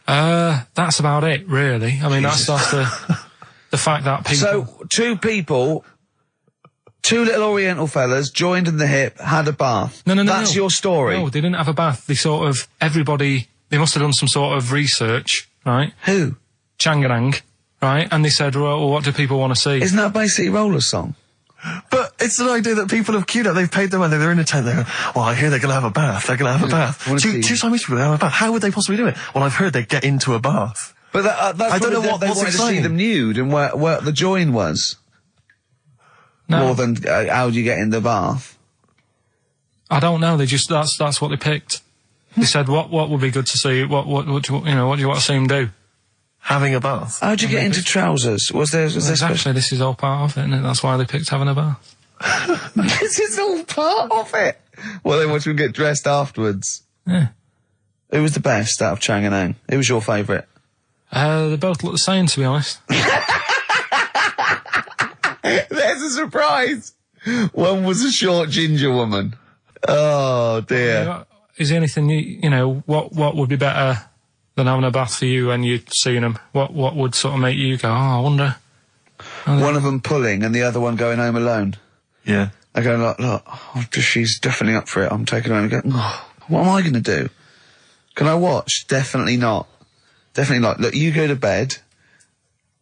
that's about it, really. I mean, that's the fact that people.
So, two little Oriental fellas joined in the hip, had a bath.
No.
That's your story.
No, they didn't have a bath. They they must have done some sort of research, right?
Who?
Chang and Ang, right? And they said, well, what do people want to see?
Isn't that basically Roller's song?
But it's an idea that people have queued up. They've paid their money. They're in a tent. They're, well, I hear they're going to have a bath. They're going to have a bath. Two Siamese people have a bath. How would they possibly do it? Well, I've heard they get into a bath.
But that's
I don't know
they
what's
wanted to see
exciting.
them nude and where the join was.
No.
More than how do you get in the bath?
I don't know. They just that's what they picked. They said what would be good to see. What do you want to see them do?
Having a bath.
How do you get into trousers? Was there
Exactly. This is all part of it, and that's why they picked having a bath.
This is all part of it. Well, they want you to get dressed afterwards.
Yeah.
Who was the best out of Chang and Ang? Who was your favourite?
They both look the same, to be honest.
There's a surprise. One was a short ginger woman. Oh dear.
Is there anything you know? What would be better than having a bath for you when you'd seen them? What would sort of make you go, oh, I wonder?
One of them pulling and the other one going home alone.
Yeah.
I go, look, she's definitely up for it. I'm taking her home and go, oh, what am I going to do? Can I watch? Definitely not. Definitely not. Look, you go to bed.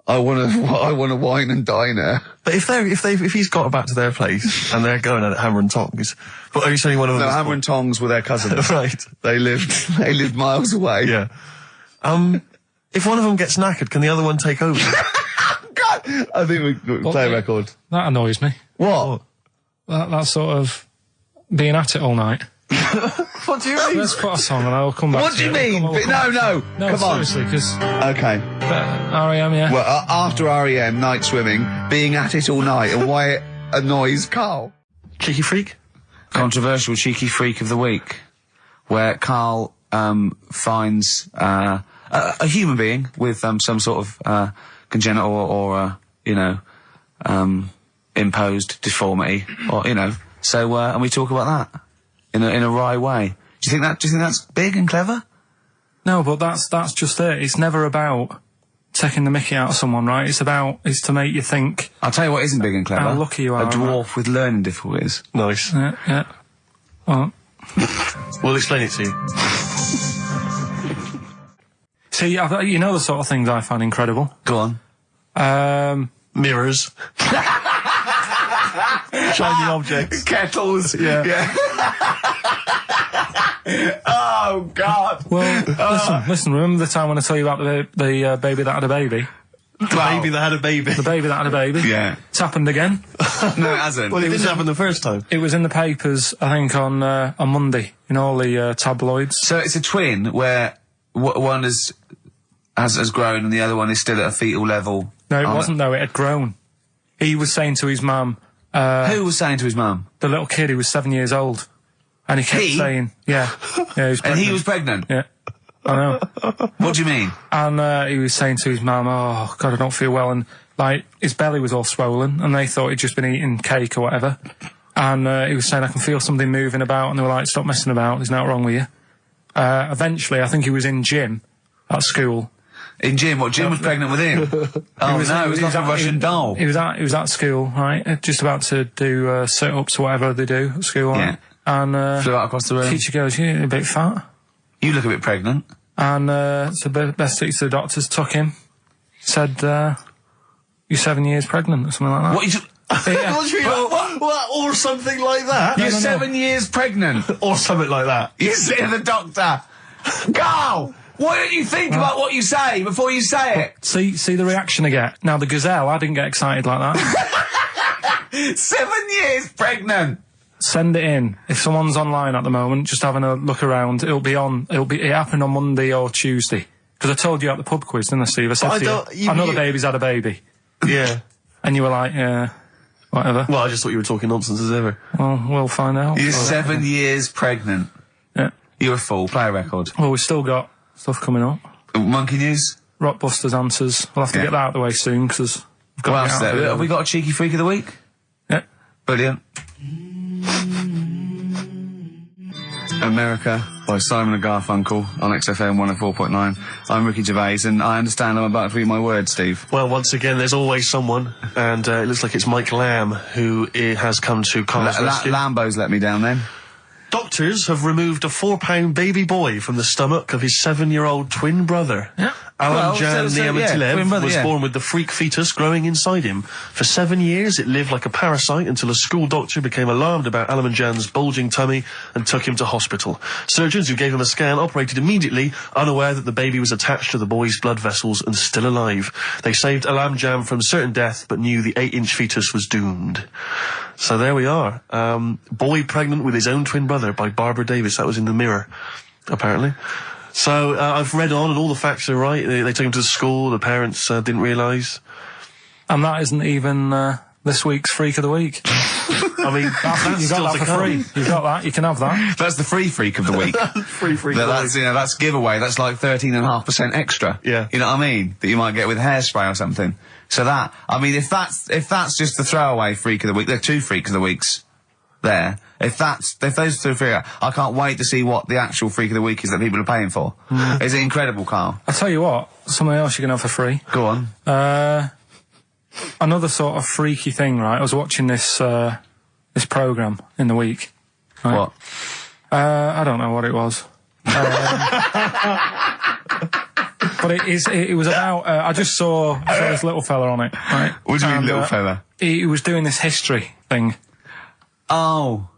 I want to wine and dine her.
But if he's got back to their place and they're going at it hammer and tongs, but are you saying one of them?
No, hammer and tongs were their cousins.
Right.
They lived miles away.
Yeah. If one of them gets knackered, can the other one take over?
God, I think we play a record.
That annoys me.
What?
That sort of being at it all night.
What do you mean?
Let's put a song and I'll come back.
What do you mean? No, come on.
Seriously, because
Okay.
R.E.M. yeah.
Well, after REM, night swimming, being at it all night, and why it annoys Carl.
Cheeky freak?
Controversial cheeky freak of the week, where Carl finds a human being with some sort of congenital or imposed deformity, or So and we talk about that in a wry way. Do you think that's big and clever?
No, but that's just it. It's never about taking the mickey out of someone, right? It's to make you think.
I'll tell you what isn't big and clever.
How lucky you are.
A dwarf with learning difficulties.
Nice.
Yeah. Well.
We'll explain it to you.
See, you know the sort of things I find incredible.
Go on.
Mirrors. Shiny objects.
Kettles. Yeah. Oh, God.
Well, listen, remember the time when I told you about the baby that had a baby?
The baby that had a baby.
The baby that had a baby?
Yeah.
It's happened again.
No, it hasn't.
Well, it didn't happen the first time.
It was in the papers, I think, on Monday, in all the tabloids.
So it's a twin where one has grown and the other one is still at a fetal level.
No, it wasn't, though. It had grown. He was saying to his mum...
Who was saying to his mum?
The little kid who was 7 years old. And he kept saying... Yeah. He was pregnant.
And he was pregnant?
Yeah. I know.
What do you mean?
And he was saying to his mum, oh, God, I don't feel well. And, his belly was all swollen, and they thought he'd just been eating cake or whatever. And he was saying, I can feel something moving about. And they were like, stop messing about. There's nothing wrong with you. Eventually, I think he was in gym at school.
In gym? What, Jim was pregnant with him? Oh, it was like a Russian doll.
He was at school, right? Just about to do sit-ups or whatever they do at school.
Yeah.
Right? And
flew out across the room.
Teacher goes, you're a bit fat.
You look a bit pregnant.
And so the best teacher, the doctors took him, said, you're 7 years pregnant or something like that.
What you...
Yeah.
What? Or something like that?
You're 7 years pregnant.
Or something like that.
You say to the doctor, Carl, why don't you think about what you say before you say it?
See the reaction I get. Now, the gazelle, I didn't get excited like that.
7 years pregnant.
Send it in. If someone's online at the moment, just having a look around, it happened on Monday or Tuesday. Because I told you at the pub quiz, didn't I, Steve? I said to you, I know the baby's had a baby.
Yeah.
And you were like, yeah, whatever.
Well, I just thought you were talking nonsense as ever.
Well, we'll find out.
You're 7 years pregnant.
Yeah.
You're a fool. Play a record.
Well, we've still got stuff coming up.
Monkey News?
Rockbusters answers. We'll have to get that out of the way soon, because we've got to get out of
Have we got a cheeky freak of the week?
Yeah.
Brilliant. America by Simon and Garfunkel on XFM 104.9. I'm Ricky Gervais, and I understand I'm about to read my words, Steve.
Well, once again, there's always someone, and it looks like it's Mike Lamb who has come to Carl's rescue.
Lambo's let me down then.
Doctors have removed a 4-pound baby boy from the stomach of his 7-year-old twin brother.
Yeah.
Alan Jan Niamatilev
twin brother,
was
yeah.
born with the freak fetus growing inside him. For 7 years, it lived like a parasite until a school doctor became alarmed about Alan Jan's bulging tummy and took him to hospital. Surgeons who gave him a scan operated immediately, unaware that the baby was attached to the boy's blood vessels and still alive. They saved Alan Jan from certain death, but knew the 8-inch fetus was doomed. So there we are. Boy pregnant with his own twin brother by Barbara Davis. That was in the Mirror, apparently. So I've read on and all the facts are right. They took him to school. The parents didn't realise.
And that isn't even this week's Freak of the Week.
I mean, that's
You
still
got
to
that for
come.
free. You got that. You can have that.
That's the free freak of the week.
Free freak. of the
That's,
week.
that's giveaway. That's like 13.5% extra.
Yeah.
You know what I mean? That you might get with hairspray or something. So that, I mean, if that's just the throwaway freak of the week, there are 2 freaks of the weeks there. If those 2 freak, I can't wait to see what the actual freak of the week is that people are paying for. Is it incredible, Carl?
I'll tell you what. Something else you can have for free.
Go on.
Another sort of freaky thing, right? I was watching this program in the week. Right?
What?
I don't know what it was. But it was about, I just saw this little fella on it, right?
What do you mean,
And,
little fella?
He was doing this history thing,
Oh.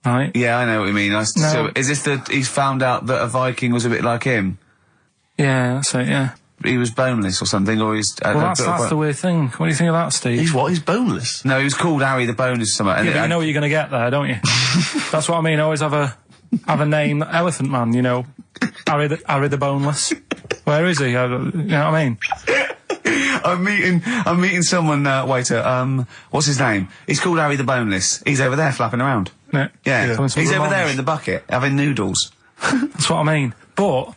right?
Yeah, I know what you mean. So, is this he's found out that a Viking was a bit like him?
Yeah, that's it, yeah.
He was boneless or something, or he's...
Well, that's the weird thing. What do you think of that, Steve?
He's what? He's boneless.
No, he was called Harry the Boneless or something. and
Yeah, but you know what you're going to get there, don't you? That's what I mean. Always have a name, Elephant Man, you know. Harry the Boneless. Where is he? You know what I mean?
I'm meeting someone, waiter, what's his name? He's called Harry the Boneless. He's over there flapping around.
Yeah.
Yeah.
Having some
He's over
revenge.
there in the bucket, having noodles.
That's what I mean. But,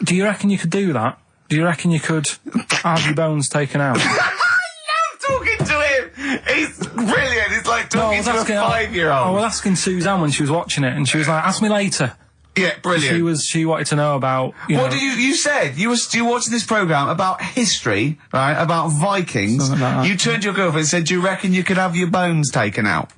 do you reckon you could do that? Do you reckon you could have your bones taken out?
I love talking to him! He's brilliant! It's like talking to a 5-year-old.
I was asking Suzanne when she was watching it, and she was like, ask me later.
Yeah, brilliant.
She wanted to know about,
What do you said? You were watching this programme about history, right? About Vikings.
Something like that.
You turned to your girlfriend and said, do you reckon you could have your bones taken out?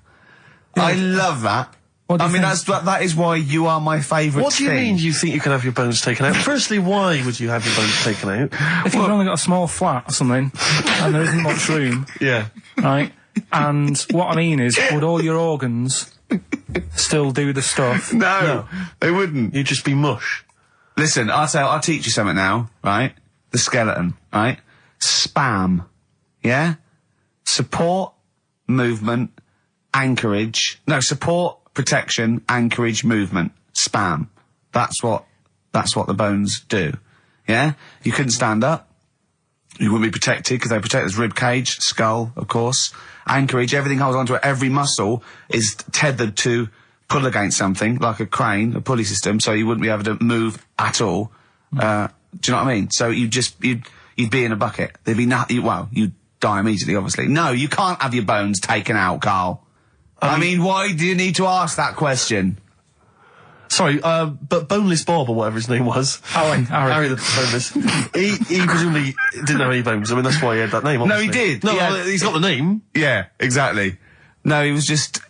Yeah.
I love that.
What do you think?
That is why you are my favourite
What do you
thing.
mean you think you could have your bones taken out? Firstly, why would you have your bones taken out?
If you've only got a small flat or something, and there isn't much room,
Yeah.
right? And what I mean is, would all your organs still do the stuff?
No, they wouldn't.
You'd just be mush.
Listen, I'll teach you something now, right? The skeleton, right? Spam. Yeah? Support, movement, anchorage. No, support, protection, anchorage, movement. Spam. That's what the bones do. Yeah? You couldn't stand up. You wouldn't be protected because they protect his rib cage, skull, of course. Anchorage, everything holds onto it. Every muscle is tethered to pull against something, like a crane, a pulley system, so you wouldn't be able to move at all. Do you know what I mean? So you'd be in a bucket. There'd be you'd die immediately, obviously. No, you can't have your bones taken out, Carl. I mean, why do you need to ask that question?
Sorry, but Boneless Bob, or whatever his name was. Harry the Boneless. he presumably didn't have any bones. I mean, that's why he had that name, obviously.
No, he did.
No, he's got the name.
Yeah, exactly. No, he was just...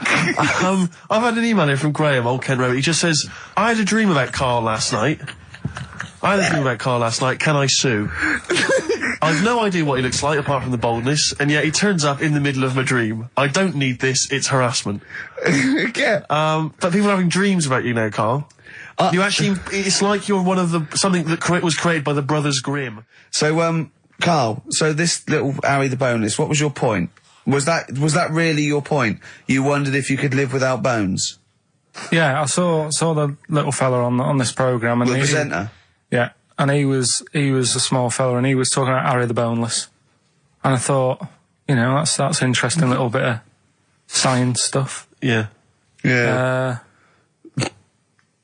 I've had an email here from Graham, old Kent Road. He just says, I had a dream about Carl last night. Can I sue? I've no idea what he looks like apart from the boldness, and yet he turns up in the middle of my dream. I don't need this, it's harassment.
Yeah.
But people are having dreams about you now, Carl. You actually, it's like you're one of something that was created by the Brothers Grimm.
So, Carl, so this little Harry the Boneless, what was your point? Was that really your point? You wondered if you could live without bones?
Yeah, I saw the little fella on this programme, and
The presenter?
Yeah, and he was a small fella, and he was talking about Harry the Boneless, and I thought, that's interesting little bit of science stuff.
Yeah.
Yeah.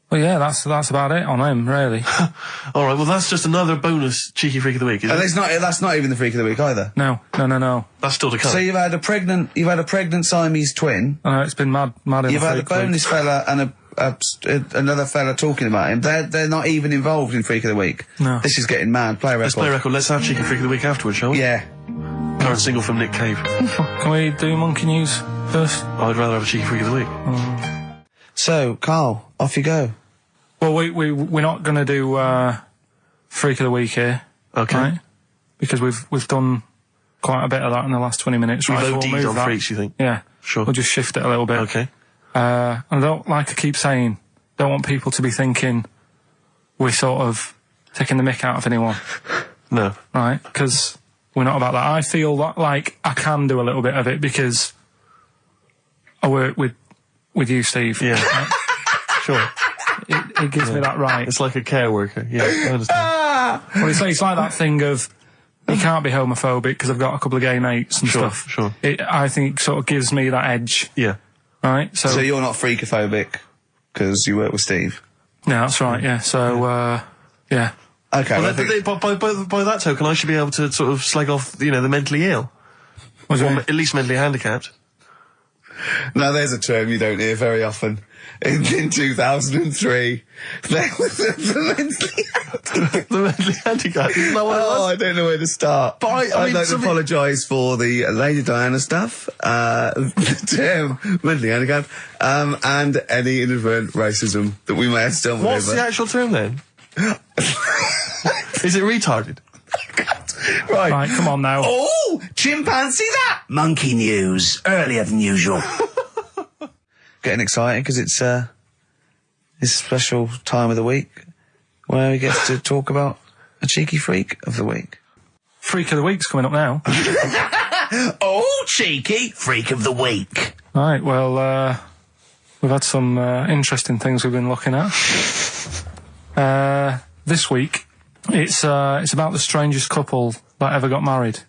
Well, yeah, that's about it on him, really.
All right, well, that's just another bonus cheeky freak of the week, isn't it?
That's not even the freak of the week either.
No.
That's still to come.
So you've had a pregnant Siamese twin.
I know, it's been mad in
You've
the
had a
freak week.
boneless fella and another fella talking about him. They're not even involved in freak of the week.
No.
This is getting mad. Play a record.
Let's play a record. Let's have cheeky freak of the week afterwards, shall we?
Yeah.
Current single from Nick Cave.
Can we do monkey news first?
I'd rather have a cheeky freak of the week.
So, Carl, off you go.
Well, we're not going to do freak of the week here.
Okay.
Right? Because we've done quite a bit of that in the last 20 minutes.
We've
Right, so
OD'd
we'll move
on
that.
freaks, you think?
Yeah.
Sure.
We'll just shift it a little bit.
Okay.
And I don't, like I keep saying, don't want people to be thinking we're sort of taking the mick out of anyone.
No.
Right? Because we're not about that. I feel like I can do a little bit of it because I work with you, Steve.
Yeah.
Right?
Sure.
It gives me that right.
It's like a care worker. Yeah, I understand.
Well, it's like that thing of you can't be homophobic because I've got a couple of gay mates and
Sure,
stuff.
sure.
I think sort of gives me that edge.
Yeah.
Right?
So you're not freakophobic because you work with Steve?
No, that's right, yeah. So, yeah.
Okay.
Well,
I think-
by that token, I should be able to sort of slag off, the mentally ill.
What do you
Or
mean?
at least mentally handicapped.
Now, there's a term you don't hear very often. In 2003, there was the mentally
The mentally handicapped. Isn't that what it was?
I don't know where to start.
But I
I'd
mean,
like to
something-
apologise for the Lady Diana stuff, the term mentally handicapped, and any inadvertent racism that we may have stumbled
What's
over.
the actual term then? Is it retarded?
Right.
Right, come on now.
Oh, chimpanzee that!
Monkey news, earlier than usual.
Getting excited because it's this special time of the week where we get to talk about a cheeky freak of the week.
Freak of the week's coming up now.
Oh, cheeky freak of the week.
Right, well, we've had some interesting things we've been looking at. This week, it's about the strangest couple that ever got married.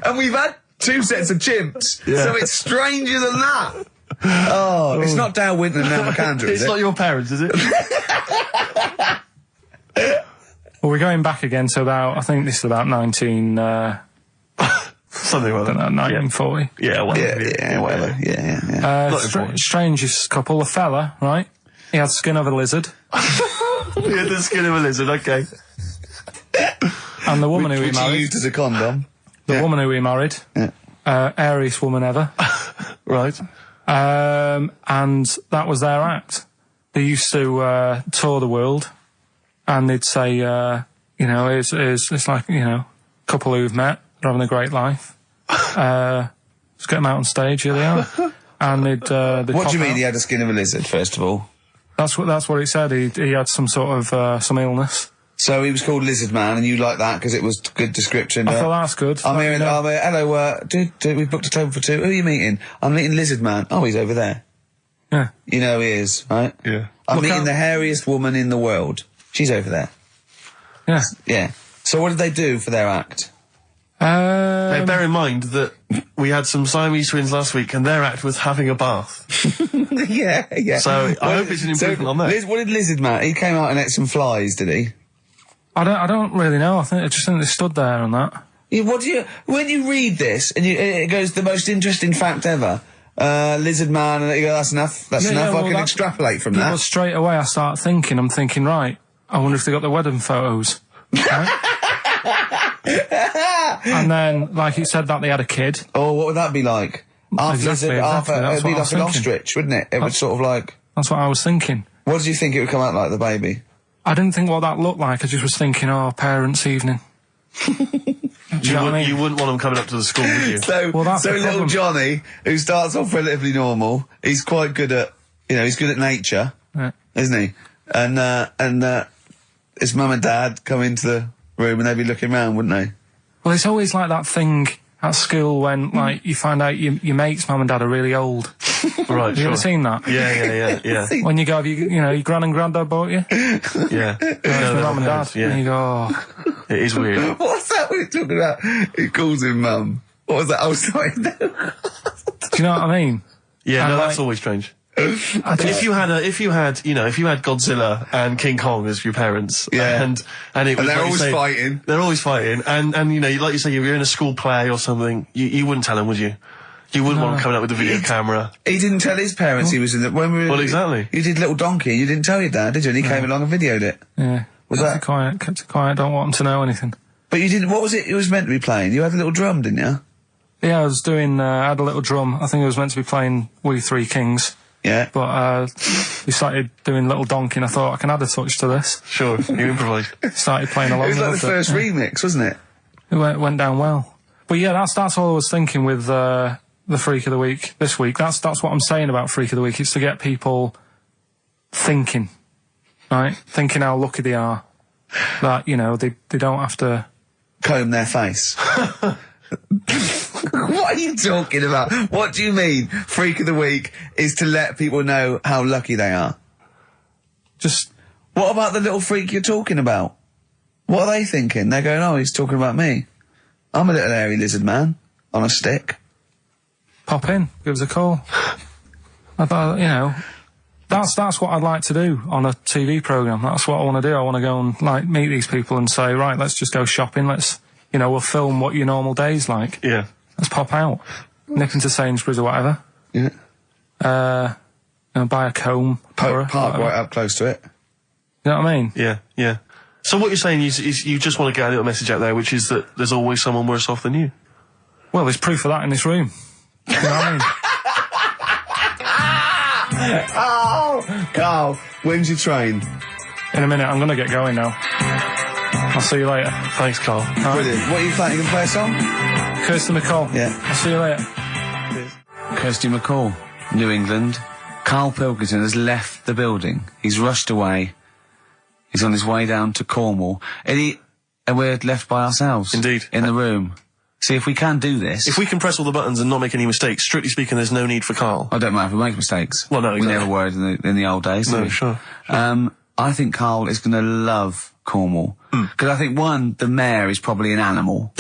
And we've had 2 sets of chimps, so it's stranger than that. Oh, it's not Dale Winton and Nell McAndrew, is
It's
it?
not your parents, is it?
Well, we're going back again to about, I think this is about 19...
Something like that.
1940.
Yeah, well,
Yeah, whatever. Yeah.
Not important.
Strangest couple, a fella, right? He had the skin of a lizard.
He had the skin of a lizard, okay.
And the woman who he
Which he
married,
used as a condom.
the woman who he married,
Yeah.
airiest woman ever.
Right.
And that was their act. They used to tour the world, and they'd say, it's like, a couple who've met, they're having a great life. Let's get them out on stage, here they are. And they'd
What
pop
do you mean
out.
he had a skin of a lizard, first of all?
That's what it said. He had some sort of some illness.
So he was called Lizard Man, and you like that because it was good description.
I thought that's good.
I'm here,
You know,
hello, we've booked a table for 2. Who are you meeting? I'm meeting Lizard Man. Oh, he's over there.
yeah.
You know he is, right?
Yeah.
I'm
Look
meeting
out.
the hairiest woman in the world. She's over there.
Yeah.
Yeah. So what did they do for their act?
Now, bear in mind that we had some Siamese twins last week, and their act was having a bath.
yeah.
So, I hope it's an improvement on that.
What did Lizard Man? He came out and ate some flies, did he?
I don't really know. I just think they stood there and that.
Yeah, when you read this and it goes the most interesting fact ever, Lizard Man, and you go, that's enough. That's enough. I can extrapolate from
People
that.
straight away, I start thinking. I'm thinking, right. I wonder if they got the wedding photos. Right? And then, like you said, that they had a kid.
Oh, what would that be like? Half
Exactly,
lizard, half
exactly, that's
it'd be
what I
like
was
an
thinking.
ostrich, wouldn't it? It would sort of like.
That's what I was thinking.
What did you think it would come out like, the baby?
I didn't think what that looked like. I just was thinking, parents' evening. Do you know what I mean?
You wouldn't want them coming up to the school, would you?
So,
Well, that's the
little
problem.
Johnny, who starts off relatively normal, he's quite good at, he's good at nature,
Yeah.
isn't he? And his mum and dad come into the room and they'd be looking round, wouldn't they?
Well, it's always like that thing at school when, like, you find out your mate's mum and dad are really old.
Right,
Have you ever seen that?
Yeah.
When you go, your gran and granddad bought you?
Yeah.
Your mum and dad.
Yeah.
And you go, oh.
It is weird.
What's that we're talking about? He calls him mum. What was that? Oh, sorry, no.
Do you know what I mean?
Yeah,
And
no,
like-
that's always strange.
I just-
If you had Godzilla and King Kong as your parents,
Yeah.
and it was
they're
like you
always
say,
fighting.
They're always fighting, and like you say, you're in a school play or something, you wouldn't tell them, would you? You wouldn't want them coming up with a video camera.
He didn't tell his parents he was in the... When we were,
Well, exactly.
You did Little Donkey, you didn't tell your dad, did you? And he came along and videoed it.
Yeah.
Was
kept
that-
it quiet, don't want them to know anything.
But you didn't... What was it was meant to be playing? You had a little drum, didn't you?
Yeah, I was doing, I had a little drum. I think I was meant to be playing We Three Kings.
Yeah.
But we started doing little donking. I thought I can add a touch to this.
Sure, you improvise.
Started playing along.
It was like the
with
first remix, wasn't it?
It went down well. But yeah, that's all I was thinking with the Freak of the Week this week. That's what I'm saying about Freak of the Week. It's to get people thinking, right? Thinking how lucky they are. That, you know, they don't have to
Comb their face. What are you talking about? What do you mean? Freak of the Week is to let people know how lucky they are.
just...
What about the little freak you're talking about? What are they thinking? They're going, oh, he's talking about me. I'm a little hairy lizard man on a stick.
Pop in, give us a call. I thought, you know, that's what I'd like to do on a TV programme. That's what I want to do. I want to go and, like, meet these people and say, right, let's just go shopping. Let's, you know, we'll film what your normal day's like.
Yeah.
Let's pop out. Nip into Sainsbury's or whatever.
Yeah.
You know, buy a comb.
Park
whatever.
right up close to it.
You know what I mean?
Yeah, yeah. So what you're saying is you just want to get a little message out there, which is that there's always someone worse off than you.
Well, there's proof of that in this room. You know what I mean?
Oh, Carl, when's your train?
In a minute, I'm going to get going now. I'll see you later.
Thanks, Carl.
Brilliant. What are you playing? You can play a song?
Kirsty McCall.
Yeah.
I'll see you later.
Kirsty McCall, New England. Karl Pilkington has left the building. He's rushed away. He's on his way down to Cornwall. And we're left by ourselves.
Indeed.
In the room. See, if we can do this...
If we can press all the buttons and not make any mistakes, strictly speaking, there's no need for Carl.
I don't mind if we make mistakes.
Well, no, exactly.
We never worried in the old days, did
No,
we?
sure.
I think Carl is going to love Cornwall. Because I think, one, the mayor is probably an animal.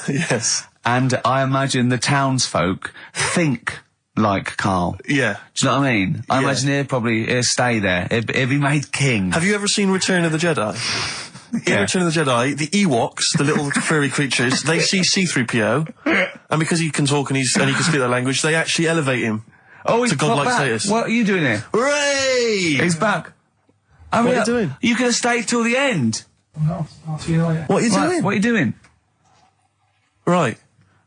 Yes.
And I imagine the townsfolk think like Carl.
Yeah.
Do you know what I mean? I
Yeah.
imagine he'll stay there. He'll be made king.
Have you ever seen Return of the Jedi? In Return of the Jedi, the Ewoks, the little furry creatures, they see C-3PO, and because he can talk and he can speak their language, they actually elevate him
Oh, he's
to godlike
back.
status.
What are you doing here?
Hooray!
He's back.
What are you doing?
You could have stayed till the end.
I'll see you later.
What are you
Right,
doing?
what are you doing?
Right.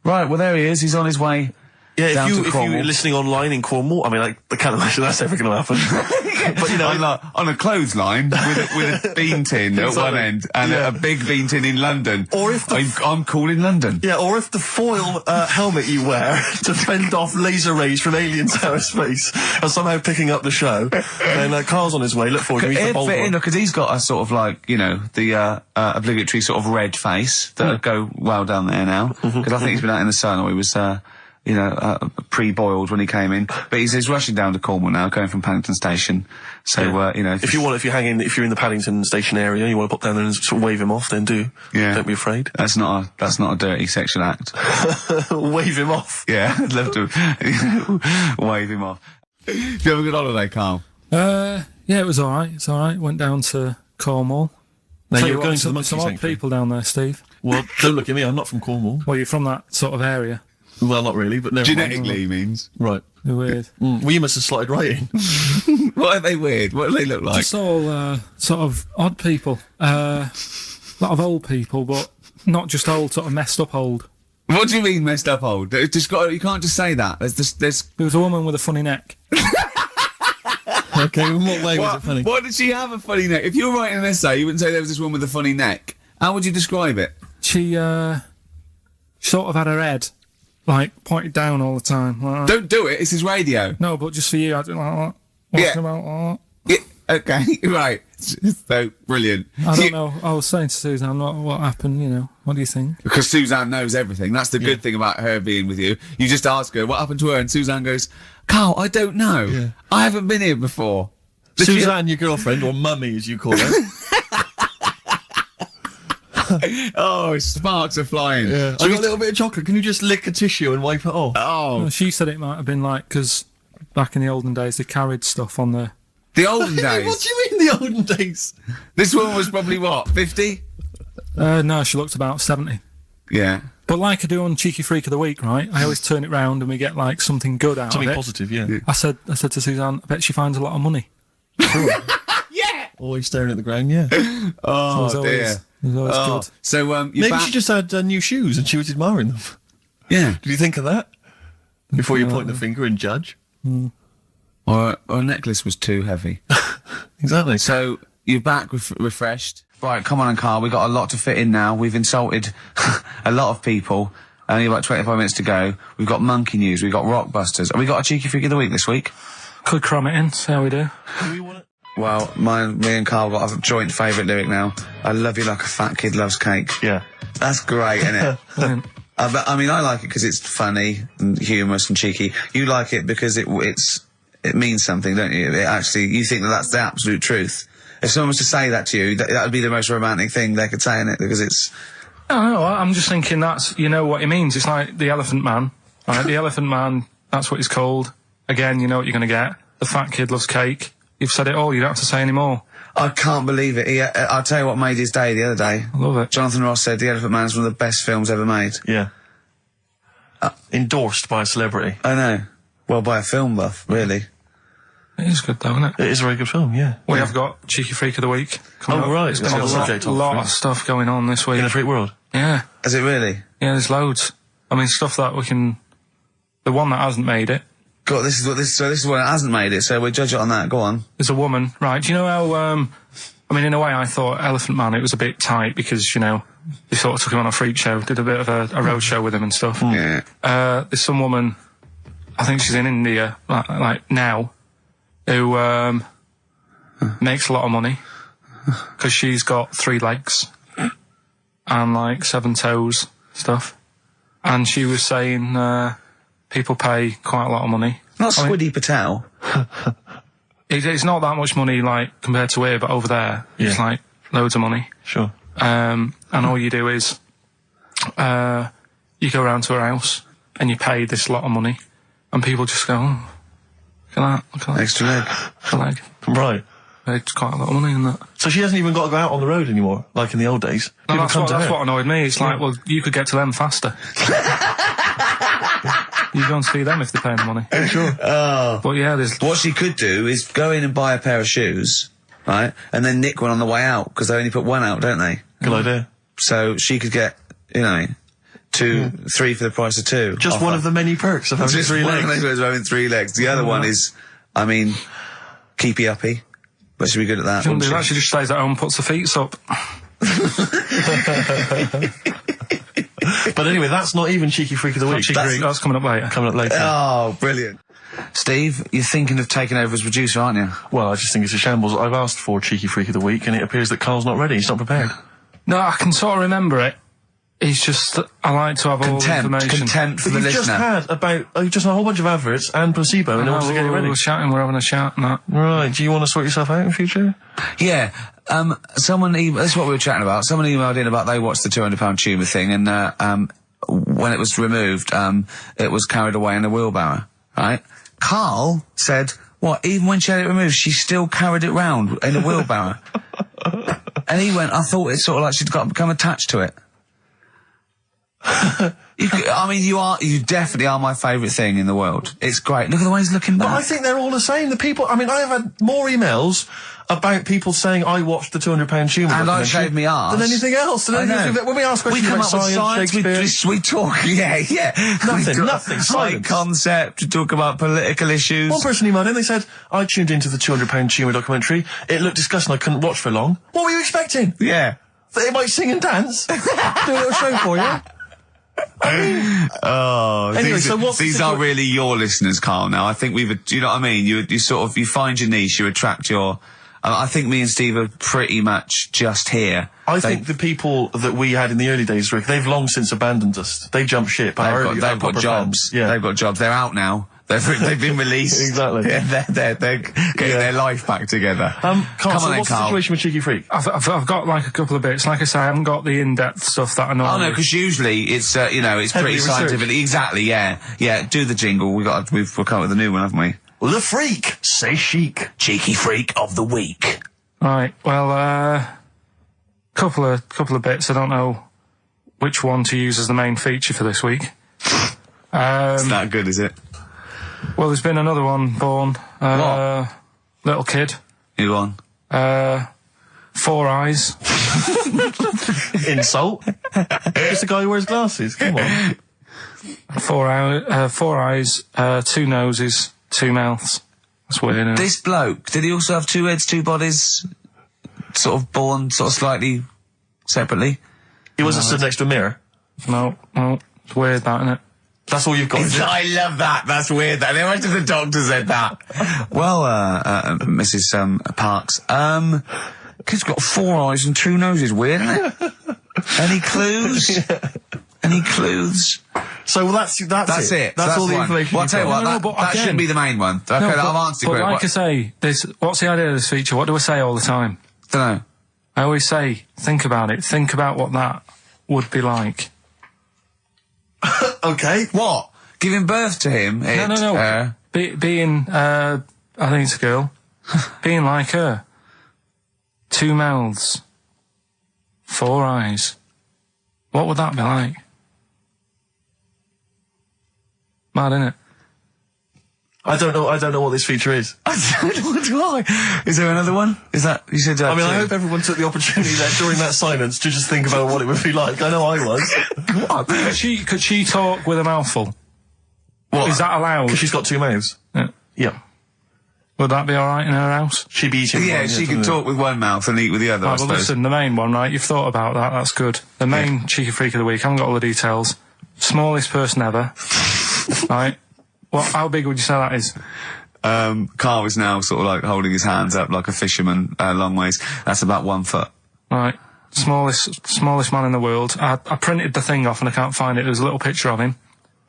Right, well, there he is. He's on his way.
Yeah,
Down to
if
Cornwall.
you're listening online in Cornwall, I mean, I can't imagine that's ever going to happen. But, you know,
on a clothesline with a bean tin at one
Exactly.
end and
Yeah.
a big bean tin in London.
Or if the
I'm cool in London.
yeah, or if the foil helmet you wear to fend off laser rays from aliens out of space are somehow picking up the show, then Carl's on his way. Look forward to meet the
It'd
bold
fit in
one.
because he's got a sort of like, you know, the obligatory sort of red face that would go well down there now. Because I think he's been out in the sun, or he was, pre-boiled when he came in. But he's rushing down to Cornwall now, going from Paddington Station. So, you know.
If you're in the Paddington Station area, you want to pop down there and sort of wave him off, then do.
Yeah.
Don't be afraid.
That's not a dirty sexual act.
Wave him off.
Yeah, I'd love to wave him off. Did you have a good holiday, Carl?
Yeah, it was alright. It's alright. Went down to Cornwall.
Now
Tell
you're
you
going
what,
to the monkey
some odd
sanctuary.
people down there, Steve.
Well, don't look at me. I'm not from Cornwall.
Well, you're from that sort of area.
Well, not really, but never mind.
Genetically, he means.
Right.
They're weird.
Well, you must have slotted right in.
What are they weird? What do they look like?
Just all sort of odd people. A lot of old people, but not just old, sort of messed up old.
What do you mean messed up old? You can't just say that. There's
There was a woman with a funny neck.
Okay, in what way was it funny?
What did she have a funny neck? If you were writing an essay, you wouldn't say there was this woman with a funny neck. How would you describe it?
She sort of had her head, like, pointed down all the time. Like that.
Don't do it. It's his radio.
No, but just for you, I do like that. Walking
Yeah.
about like
Yeah, okay, right. So brilliant.
that. I don't know. I was saying to Suzanne, what happened, you know. What do you think?
Because Suzanne knows everything. That's the good thing about her being with you. You just ask her what happened to her, and Suzanne goes, "Carl, I don't know.
Yeah.
I haven't been here before."
Suzanne, your girlfriend, or mummy as you call her.
Oh, sparks are flying.
I got a little bit of chocolate. Can you just lick a tissue and wipe it off?
Oh,
Well, she said it might have been like, because back in the olden days, they carried stuff on the...
the olden
What
days.
do you mean the olden days?
This woman was probably what, 50?
No, she looked about 70.
Yeah.
But like I do on Cheeky Freak of the Week, right? I always turn it round and we get, like, something good out
Something
of it.
positive, yeah.
I said to Suzanne, I bet she finds a lot of money.
Always staring at the ground, yeah.
Oh,
It was
dear.
always, it was always
Oh,
good.
so you're
Maybe
back.
she just had new shoes and she was admiring them.
Yeah.
Did you think of that? Before you point the finger and judge?
Or a necklace was too heavy.
Exactly.
So, you're back refreshed. Right, come on, Carl, we've got a lot to fit in now. We've insulted a lot of people. Only about 25 minutes to go. We've got monkey news, we've got rockbusters. Have we got a cheeky freak of the week this week?
Could cram it in, see how we do.
Well, me and Carl got a joint favourite lyric now. I love you like a fat kid loves cake.
Yeah.
That's great, isn't it? I mean, I like it because it's funny and humorous and cheeky. You like it because it means something, don't you? You think that's the absolute truth. If someone was to say that to you, that would be the most romantic thing they could say, innit? Because it's...
No, I'm just thinking you know what it means. It's like the Elephant Man, right? The Elephant Man, that's what he's called. Again, you know what you're going to get. The fat kid loves cake. You've said it all, you don't have to say any more.
I can't believe it. I'll tell you what made his day the other day.
I love it.
Jonathan Ross said The Elephant Man is one of the best films ever made.
Yeah. Endorsed by a celebrity.
I know. Well, by a film buff, really.
It is good though, isn't it?
It is a very good film, yeah.
We have got Cheeky Freak of the Week.
Right.
There's been a lot of stuff going on this week.
In the freak world.
Yeah.
Is it really?
Yeah, there's loads. I mean, stuff that we can... The one that hasn't made it.
God, this is what it hasn't made it, so we'll judge it on that. Go on.
There's a woman, right? Do you know how, I mean, in a way I thought Elephant Man, it was a bit tight because, you know, they sort of took him on a freak show, did a bit of a road show with him and stuff.
Yeah.
There's some woman, I think she's in India, like now, who, makes a lot of money because she's got 3 legs and like 7 toes stuff. And she was saying, people pay quite a lot of money.
Not Squiddy Patel.
It's not that much money, like, compared to here, but over there, it's like loads of money.
Sure.
And all you do is, you go around to her house and you pay this lot of money, and people just go, oh, look at that.
Extra leg.
Extra leg.
Right.
It's quite a lot of money in that.
So she hasn't even got to go out on the road anymore, like in the old days.
No, that's what annoyed me. It's like, well, you could get to them faster. You go and see them if they're paying the money.
Sure.
Oh.
But yeah, there's...
What she could do is go in and buy a pair of shoes, right, and then nick one on the way out, because they only put one out, don't they?
Good idea.
So she could get, you know, 2, 3 for the price of 2.
Just one of the many perks of having
Just
3
one
legs.
of the perks of having 3 legs. The other one is, I mean, keepy uppy. But she'd be good at that.
Shouldn't do that. She just stays at home and puts her feet up.
But anyway, that's not even Cheeky Freak of the Week.
That's coming up later.
Oh, brilliant. Steve, you're thinking of taking over as producer, aren't you?
Well, I just think it's a shambles. I've asked for Cheeky Freak of the Week, and it appears that Carl's not ready. He's not prepared.
No, I can sort of remember it. It's just that I like to have all the information.
Contempt for
But
the
you've
listener.
you've just had a whole bunch of adverts and placebo in order to get it ready.
We're shouting, we're having a shout and that.
Right, do you want to sort yourself out in future?
Yeah. Someone this is what we were chatting about. Someone emailed in about they watched the £200 tumour thing, and when it was removed, it was carried away in a wheelbarrow, right? Carl said, what, even when she had it removed, she still carried it round in a wheelbarrow? And he went, I thought it's sort of like she'd become attached to it. You definitely are my favourite thing in the world. It's great. Look at the way he's looking back.
But I think they're all the same. The people, I mean, I have had more emails about people saying I watched the £200 tumour
and I shaved me arse
than anything else. When we ask questions
come
about
up with science, we talk, yeah.
Nothing,
High concept, we talk about political issues.
One person emailed in, they said, I tuned into the £200 tumour documentary. It looked disgusting, I couldn't watch for long. What were you expecting?
Yeah.
That it might sing and dance? Do a little show for you?
Anyway,
so
these are really your listeners, Carl. Now, I think you know what I mean. You sort of find your niche, you attract your. I think me and Steve are pretty much just here.
I think the people that we had in the early days, Rick, they've long since abandoned us. They jumped ship.
They've got jobs.
Yeah,
they've got jobs. They're out now. They've been released.
Exactly.
Yeah, they're getting their life back together.
Carl,
Come on,
what's the situation with Cheeky Freak?
I've got like a couple of bits. Like I say, I haven't got the in-depth stuff that I know.
Oh no, because usually it's it's pretty scientific. Exactly. Yeah. Do the jingle. We'll come up with a new one, haven't we?
The Freak, say chic.
Cheeky Freak of the Week.
Right. Well, couple of bits. I don't know which one to use as the main feature for this week.
It's that good, is it?
Well, there's been another one born.
What?
Little kid.
Who on?
4 eyes.
Insult. It's the guy who wears glasses. Come on.
4 eyes, 2 noses, 2 mouths. It's weird, isn't it?
This bloke, did he also have 2 heads, 2 bodies, sort of born sort of slightly separately?
He wasn't stood next to a mirror.
No, it's weird, that, isn't it?
That's all you've got. Is it?
I love that. That's weird. That. Imagine if the doctor said that. Well, Mrs. Parks, kid's got 4 eyes and 2 noses. Weird, isn't it? Any clues? Any clues?
So that's it. That's all the
one.
information.
Well, I'll tell you what,
No,
that,
but
that
again-
shouldn't be the main one. Okay,
No,
I've answered
but
your
like I say, what's the idea of this feature? What do I say all the time?
Don't know.
I always say, think about it. Think about what that would be like.
Okay.
What? Giving birth to him?
No. Being, I think it's a girl. Being like her. 2 mouths. 4 eyes. What would that be like? Mad, innit?
I don't know what this feature is.
I don't know why. Is there another one? Is that, you said that?
I mean, I hope everyone took the opportunity there during that silence to just think about what it would be like. I know I was.
What?
Could she talk with a mouthful?
What?
Is that allowed?
Because she's got 2 mouths.
Yeah.
Yeah.
Would that be alright in her house?
She'd be eating.
Yeah,
one,
she can
something.
talk with one mouth and eat with the other, I
Right, well,
suppose.
listen, the main one, right? You've thought about that. That's good. The main cheeky freak of the week. I haven't got all the details. Smallest person ever. Right? How big would you say that is?
Carl is now sort of like holding his hands up like a fisherman, long ways. That's about 1 foot.
Right. Smallest man in the world. I printed the thing off and I can't find it. There's a little picture of him.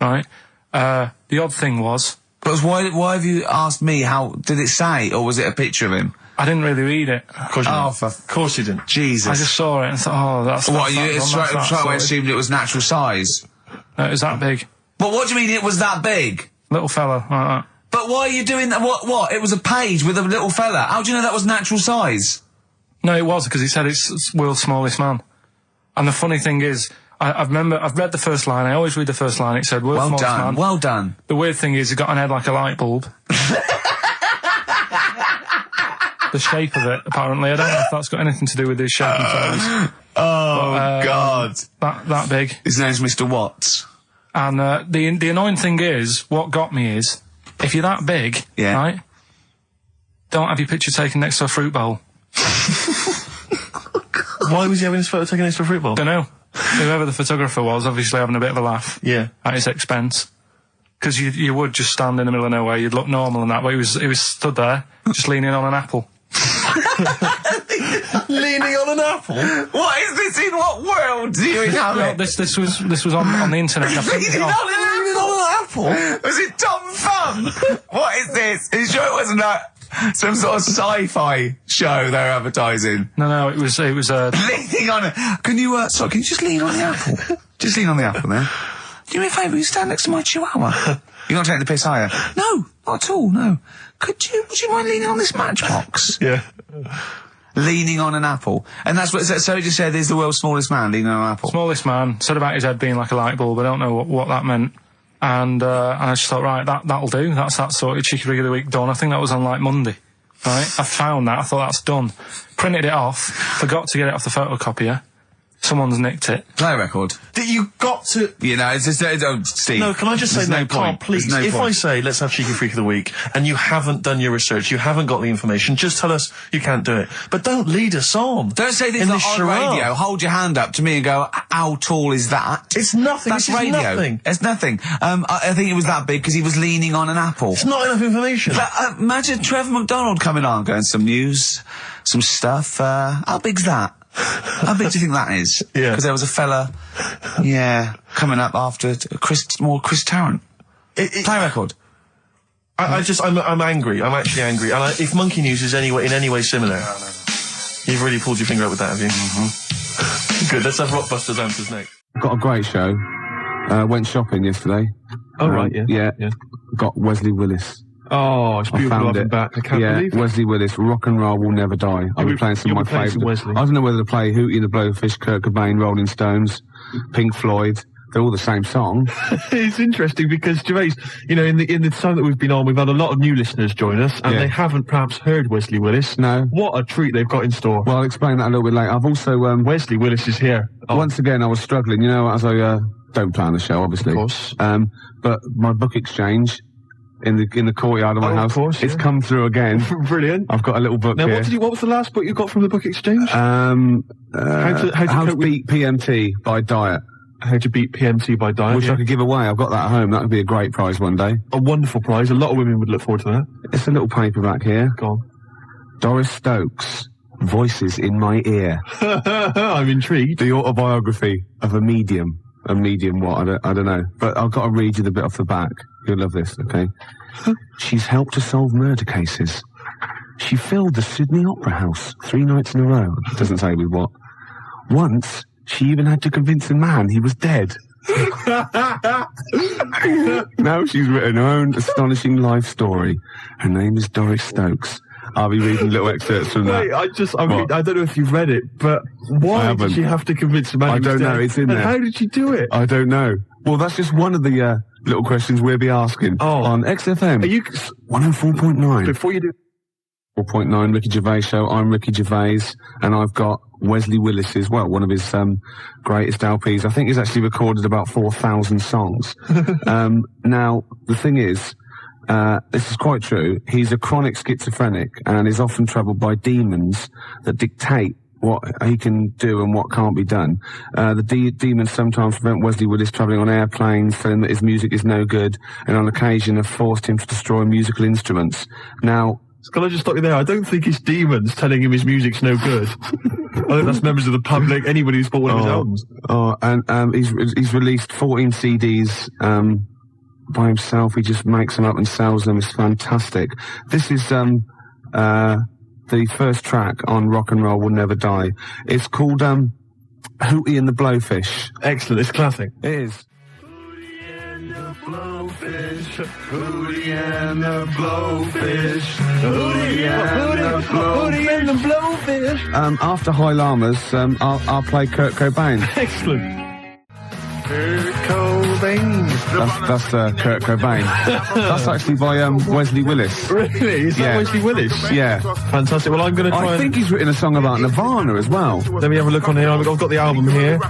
Right? The odd thing was,
But why have you asked me how, did it say, or was it a picture of him?
I didn't really read it.
Of course you
Oh,
didn't. Of course you didn't.
Jesus.
I just saw it and thought, oh, that's...
What,
that's
you
that one,
straight away
that's
assumed it was natural size?
No, it was that big.
But what do you mean it was that big?
Little fella, like that.
But why are you doing that? What? It was a page with a little fella. How do you know that was natural size?
No, it was, because he said it's world's smallest man. And the funny thing is, I've read the first line, I always read the first line, it said world's
Well
smallest
done,
man.
well done.
The weird thing is, he got an head like a light bulb. The shape of it, apparently. I don't know if that's got anything to do with his shape and size.
Oh, God.
That big.
His name's Mr. Watts.
And the annoying thing is, what got me is, if you're that big,
Yeah.
right, don't have your picture taken next to a fruit bowl.
Why was he having his photo taken next to a fruit bowl?
Don't know. Whoever the photographer was, obviously having a bit of a laugh.
Yeah.
At his expense. Because you would just stand in the middle of nowhere, you'd look normal and that, but he was stood there, just leaning on an apple.
Leaning on an apple?
What is this? In what world do you inhabit?
This was on the internet. I printed it
Leaning
off.
on an apple? Was it Tom Thumb? What is this? Are you sure it wasn't some sort of sci-fi show they're advertising?
No, it was
Leaning on it. Can you just lean on the apple? Just lean on the apple there. Do me a favour, you stand next to my chihuahua. You're not taking the piss, are you? No, not at all, no. Would you mind leaning on this matchbox?
Yeah.
Leaning on an apple. And that's what, so he just said, he's the world's smallest man leaning on an apple.
smallest man, said about his head being like a light bulb, I don't know what that meant. And I just thought, right, that'll do. That's that sort of cheeky rig of the week done. I think that was on like Monday. Right? I found that, I thought that's done. Printed it off, forgot to get it off the photocopier. Someone's nicked it.
Play a record.
You got to...
You know, it's just, Steve.
No, can I just say,
there's no
Carl,
point.
please,
There's no
if I
point.
say, let's have Cheeky Freak of the Week, and you haven't done your research, you haven't got the information, just tell us you can't do it. But don't lead us on.
Don't say this
in
on
charade.
radio. Hold your hand up to me and go, how tall is that?
It's nothing.
That's
This is
radio.
nothing.
It's nothing. I think it was that big because he was leaning on an apple.
It's not enough information.
But, imagine Trevor McDonald coming on, going, some news, some stuff. How big's that? How big do you think that is?
Yeah.
Because there was a fella, coming up after Chris Tarrant. Play a record.
I'm angry. I'm actually angry. And if Monkey News is in any way similar, you've really pulled your finger out with that, have you? Mm-hmm. Good. Let's have Rockbusters answers next.
Got a great show. Went shopping yesterday.
Oh, right, yeah.
Yeah. Got Wesley Willis.
Oh, it's beautiful
found
having
it.
back. I can't believe it.
Wesley Willis, Rock and Roll Will Never Die. I'll be playing some
you'll
of
be
my
playing some
favourites.
Wesley.
I don't know whether to play Hootie the Blowfish, Kurt Cobain, Rolling Stones, Pink Floyd. They're all the same song.
It's interesting because Gervais, in the time that we've been on, we've had a lot of new listeners join us, and
Yeah.
they haven't perhaps heard Wesley Willis.
No.
What a treat they've got in store.
Well, I'll explain that a little bit later. I've also,
Wesley Willis is here. Oh,
once again, I was struggling, as I don't play on the show, obviously.
Of course.
But my book exchange in the courtyard of my house.
Of course,
It's come through again.
Brilliant.
I've got a little book
Now,
here.
what was the last book you got from the book exchange?
How
to cope with-
beat PMT by diet,
How to beat PMT by diet.
which
yeah.
I could give away. I've got that at home. That would be a great prize one day.
A wonderful prize. A lot of women would look forward to that.
It's a little paperback here.
Go on.
Doris Stokes, Voices in My Ear.
I'm intrigued.
The autobiography of a medium. A medium what? I don't know. But I've got to read you the bit off the back. You'll love this, okay? She's helped to solve murder cases. She filled the Sydney Opera House 3 nights in a row. Doesn't say with what. Once, she even had to convince a man he was dead. Now she's written her own astonishing life story. Her name is Doris Stokes. I'll be reading little excerpts from that.
Wait, I don't know if you've read it, but why did she have to convince a man?
I don't know, it's in there.
And how did she do it?
I don't know. Well, that's just one of the little questions we'll be asking on XFM.
Are you
104.9.
before you do?
4.9 Ricky Gervais Show. I'm Ricky Gervais, and I've got Wesley Willis's, well, one of his greatest LPs. I think he's actually recorded about 4,000 songs. Now, the thing is, this is quite true. He's a chronic schizophrenic and is often troubled by demons that dictate what he can do and what can't be done. The demons sometimes prevent Wesley Willis travelling on airplanes, telling that his music is no good, and on occasion have forced him to destroy musical instruments. Now,
Can I just stop you there? I don't think it's demons telling him his music's no good. I think that's members of the public, anybody who's bought one of his albums.
And he's released 14 CDs by himself. He just makes them up and sells them. It's fantastic. This is the first track on Rock and Roll Will Never Die. It's called Hootie and the Blowfish.
Excellent. It's classic.
It is.
Hootie and the Blowfish.
Hootie and the Blowfish.
After High Llamas, I'll play Kurt Cobain.
Excellent.
Kurt Cobain.
That's Kurt Cobain. That's actually by Wesley Willis.
Really? Is that Wesley Willis?
Yeah.
Fantastic. Well, I'm going to try
I think he's written a song about Nirvana as well.
Let me have a look on here. I've got the album here. No,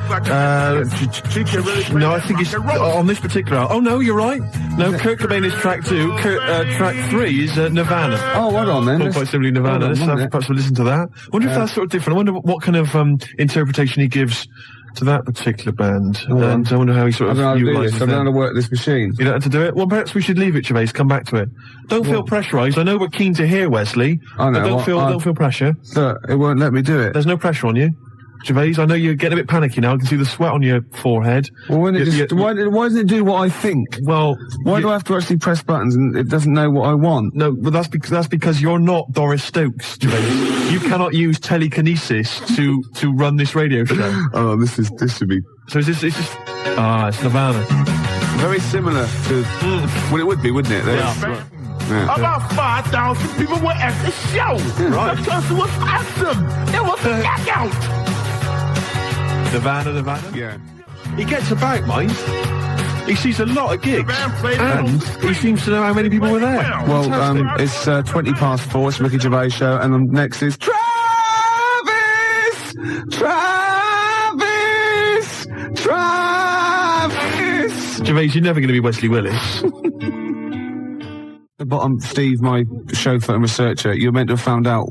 I think it's on this particular album. Oh, no, you're right. No, Kurt Cobain is track 2. Track 3 is Nirvana.
Oh, hold on then.
Quite simply Nirvana. Let's perhaps we'll listen to that. I wonder if that's sort of different. I wonder what kind of interpretation he gives to that particular band. And I wonder how he sort of
I don't know how to do this.
utilises
I don't know
them.
how to work this machine.
You don't have to do it? Well, perhaps we should leave it, Gervais. Come back to it. Don't feel pressurised. I know we're keen to hear Wesley.
I know.
But don't feel pressure.
Look, it won't let me do it.
There's no pressure on you. Gervais, I know you're getting a bit panicky now. I can see the sweat on your forehead.
Well, why doesn't it do what I think?
Well,
why do I have to actually press buttons and it doesn't know what I want?
No, but that's because you're not Doris Stokes, Gervais. You cannot use telekinesis to run this radio show.
Oh, this should be.
So it's Nirvana.
Very similar to. Well, it would be, wouldn't it? Yeah.
About 5,000 people were at the show.
Right.
Because it was awesome. It was a knockout.
Nirvana.
Yeah.
He gets about, mate. He sees a lot of gigs. And he seems to know how many people were there.
Well,
Fantastic.
it's 20 past 4. It's Ricky Gervais Show, and next is Travis.
Gervais, you're never going to be Wesley Willis.
But Steve, my chauffeur and researcher, you're meant to have found out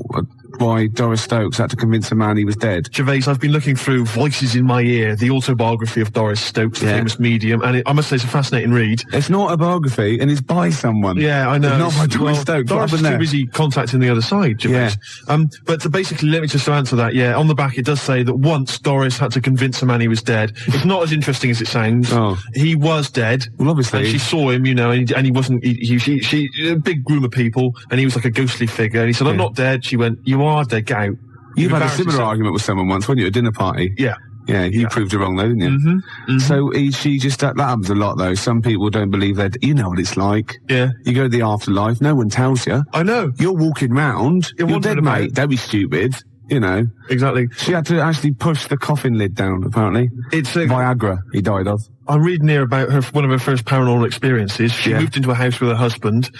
why Doris Stokes had to convince a man he was dead.
Gervais, I've been looking through Voices in My Ear, the autobiography of Doris Stokes, the famous medium, and I must say it's a fascinating read.
It's not a biography, and it's by someone.
Yeah, I know.
It's not by Doris Stokes.
Doris is too busy contacting the other side, Gervais.
Yeah.
But basically, let me just answer that. Yeah, on the back it does say that once Doris had to convince a man he was dead. It's not as interesting as it sounds.
Oh.
He was dead.
Well, obviously.
And she saw him, and he wasn't. She a big group of people, and he was like a ghostly figure. And he said, "I'm not dead." She went, "You are dead. Get out."
You've had a similar argument with someone once, weren't you, at a dinner party?
Yeah.
Yeah, you proved her wrong though, didn't you? Mm-hmm. So she just, that happens a lot though. Some people don't believe that, you know what it's like.
Yeah.
You go to the afterlife, no one tells you.
I know.
You're walking round, you're dead,
about
mate, don't be stupid. You know.
Exactly.
She had to actually push the coffin lid down, apparently.
It's
Viagra he died of.
I'm reading here about one of her first paranormal experiences. She moved into a house with her husband.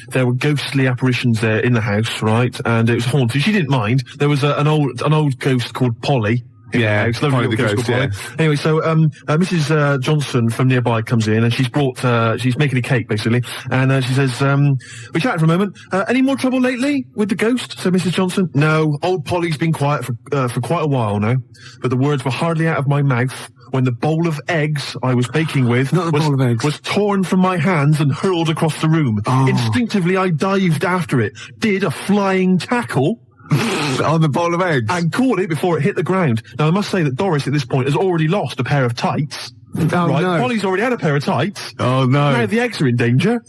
There were ghostly apparitions there in the house, right? And it was haunted. She didn't mind. There was an old ghost called Polly.
Yeah,
it's lovely
probably the
little
ghost,
ghost boy. Anyway, so Mrs. Johnson from nearby comes in and she's making a cake basically, and she says, we chatted for a moment. Any more trouble lately with the ghost? Said Mrs. Johnson. No, old Polly's been quiet for quite a while now, but the words were hardly out of my mouth when the bowl of eggs I was baking with was torn from my hands and hurled across the room.
Oh.
Instinctively, I dived after it, did a flying tackle.
On the bowl of eggs?
And caught it before it hit the ground. Now, I must say that Doris, at this point, has already lost a pair of tights.
Oh,
right?
no.
Polly's already had a pair of tights.
Oh, no.
Now the eggs are in danger.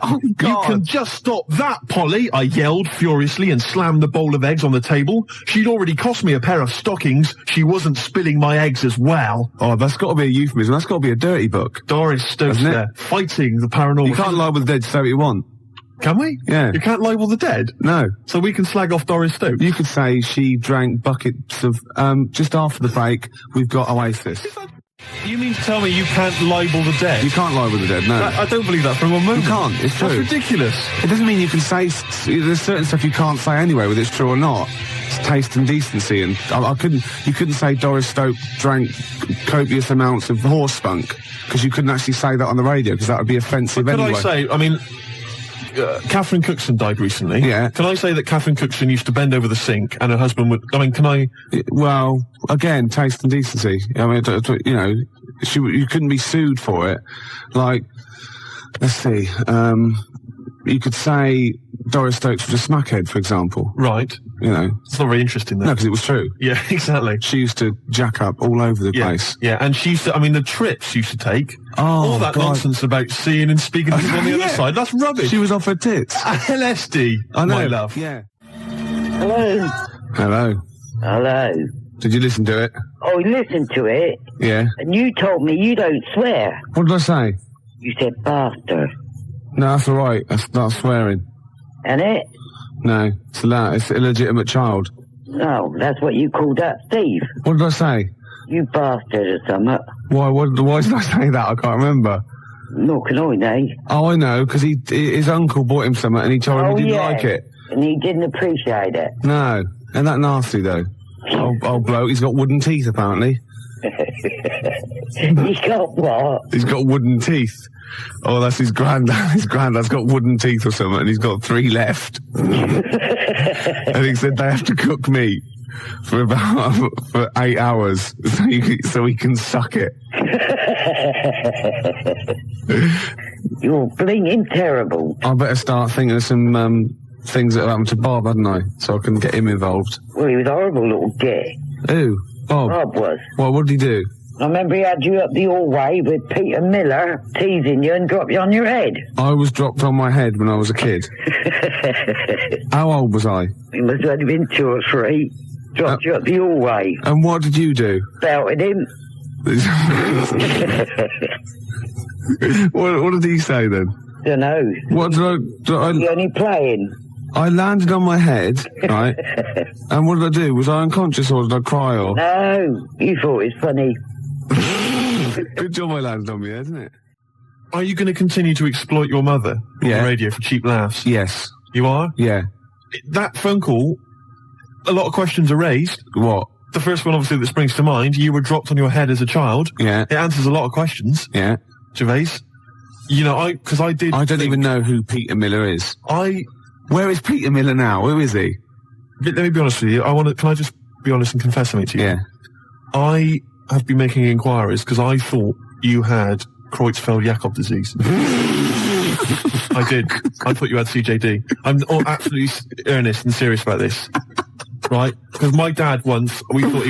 Oh, God.
You can just stop that, Polly, I yelled furiously and slammed the bowl of eggs on the table. She'd already cost me a pair of stockings. She wasn't spilling my eggs as well.
Oh, that's got to be a euphemism. That's got to be a dirty book.
Doris Stokes
Hasn't it?
there, fighting the paranormal.
You can't lie with the dead to say what you want.
Can we?
Yeah.
You can't libel the dead?
No.
So we can slag off Doris Stokes?
You could say she drank buckets of, just after the break, we've got Oasis.
You mean to tell me you can't libel the dead?
You can't lie with the dead, no.
I don't believe that for one moment.
You can't, it's true.
That's ridiculous.
It doesn't mean you can say, there's certain stuff you can't say anyway, whether it's true or not. It's taste and decency, and you couldn't say Doris Stokes drank copious amounts of horse spunk, because you couldn't actually say that on the radio, because that would be offensive anyway.
Could I say, I mean, Catherine Cookson died recently.
Yeah.
Can I say that Catherine Cookson used to bend over the sink and her husband would, I mean, can I...
Well, again, taste and decency. I mean, you know, you couldn't be sued for it. Like, let's see, you could say Doris Stokes was a smackhead, for example.
Right.
You know.
It's not very interesting, though.
No, because it was true.
Yeah, exactly.
She used to jack up all over the place.
Yeah, and she used to, I mean, the trips she used to take.
Oh,
all that
God.
nonsense about seeing and speaking to people on the other side. That's rubbish.
She was off her tits.
LSD,
I know.
my love.
Yeah.
Hello.
Hello.
Hello.
Did you listen to it?
Oh, listen to it.
Yeah.
And you told me you don't swear.
What did I say?
You said bastard.
No, that's all right. That's not swearing.
And it?
No, it's allowed. It's an illegitimate child.
No, that's what you called that, Steve.
What did I say?
You bastard or something.
Why did I say that? I can't remember.
Nor can I, eh?
Oh, I know, because his uncle bought him something and he told him he didn't like it.
And he didn't appreciate it.
No. Ain't that nasty, though? Old bloke, he's got wooden teeth, apparently.
He got what?
He's got wooden teeth. Oh, that's his granddad. His granddad's got wooden teeth or something, and he's got 3 left. And he said they have to cook meat for 8 hours so he can suck it.
You're blinging terrible.
I better start thinking of some things that happened to Bob, hadn't I? So I can get him involved.
Well, he was a horrible little git.
Who? Bob?
Bob was.
Well, what did he do?
I remember he had you up the hallway with Peter Miller teasing you and dropped you on your head.
I was dropped on my head when I was a kid. How old was I?
He must have only been 2 or 3. Dropped you up the hallway.
And what did you do?
Belted him.
What did he say then?
Dunno.
What did I
You only playing.
I landed on my head, right? And what did I do? Was I unconscious or did I cry or?
No, you thought it was funny.
Good job I landed on my head, isn't it?
Are you going to continue to exploit your mother on
Yeah.
the radio for cheap laughs?
Yes.
You are?
Yeah.
That phone call, a lot of questions are raised.
What?
The first one, obviously, that springs to mind, you were dropped on your head as a child.
Yeah.
It answers a lot of questions.
Yeah.
Gervais. You know, I don't
even know who Peter Miller is.
Where
is Peter Miller now? Who is he?
Let me be honest with you. Can I just be honest and confess something to you?
Yeah.
I have been making inquiries because I thought you had Creutzfeldt-Jakob disease. I did. I thought you had CJD. I'm absolutely earnest and serious about this. Right? Because my dad once, we thought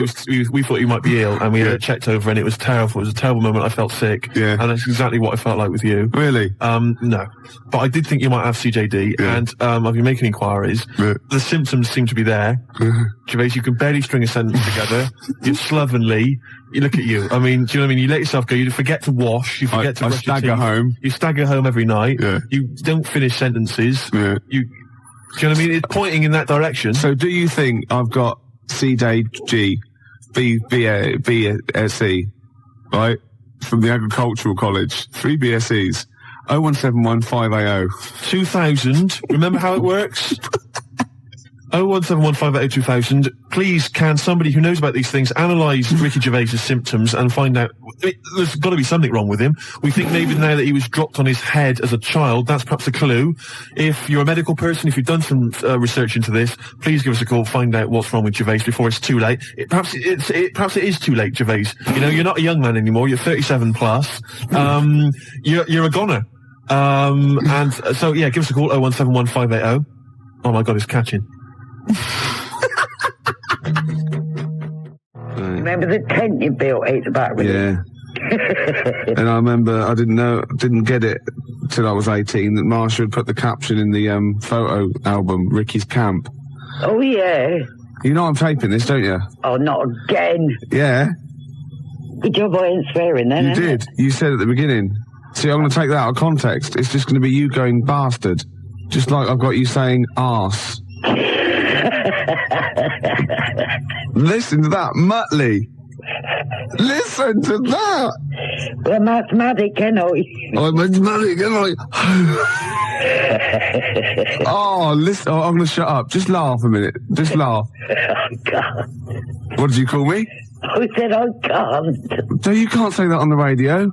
he might be ill, and we had it checked over, and it was terrible. It was a terrible moment. I felt sick.
Yeah.
And that's exactly what I felt like with you.
Really?
No. But I did think you might have CJD, and I've been making inquiries.
Yeah.
The symptoms seem to be there. Gervais, you can barely string a sentence together. You're slovenly. You look at you. I mean, do you know what I mean? You let yourself go. You forget to wash. You forget to brush your
stagger
teeth.
home.
You stagger home every night.
Yeah.
You don't finish sentences.
Yeah.
Do you know what I mean? It's pointing in that direction.
So do you think I've got CJG, BSc, right? From the Agricultural College, 3 BScs, 01715AO.
2000. Remember how it works? 01715802000. Please, can somebody who knows about these things analyse Ricky Gervais's symptoms and find out? There's got to be something wrong with him. We think maybe now that he was dropped on his head as a child, that's perhaps a clue. If you're a medical person, if you've done some research into this, please give us a call. Find out what's wrong with Gervais before it's too late. Perhaps it is too late, Gervais. You know, you're not a young man anymore. You're 37 plus. You're a goner. And so yeah, give us a call. 0171580. Oh my God, it's catching.
Remember the tent you built at the back with
Yeah. And I remember I didn't get it till I was 18 that Marsha had put the caption in the photo album, Ricky's Camp.
Oh, yeah.
You know I'm taping this, don't you?
Oh, not again.
Yeah.
Good job I ain't swearing then,
You did. You said at the beginning. See, I'm going to take that out of context. It's just going to be you going bastard. Just like I've got you saying arse. Listen to that, Muttley. Listen to that.
Well, mathematic, can I?
I'm mathematic, can I? Oh, listen. Oh, I'm going to shut up. Just laugh a minute. Just laugh.
I can't.
What did you call me?
I said I can't.
No, you can't say that on the radio.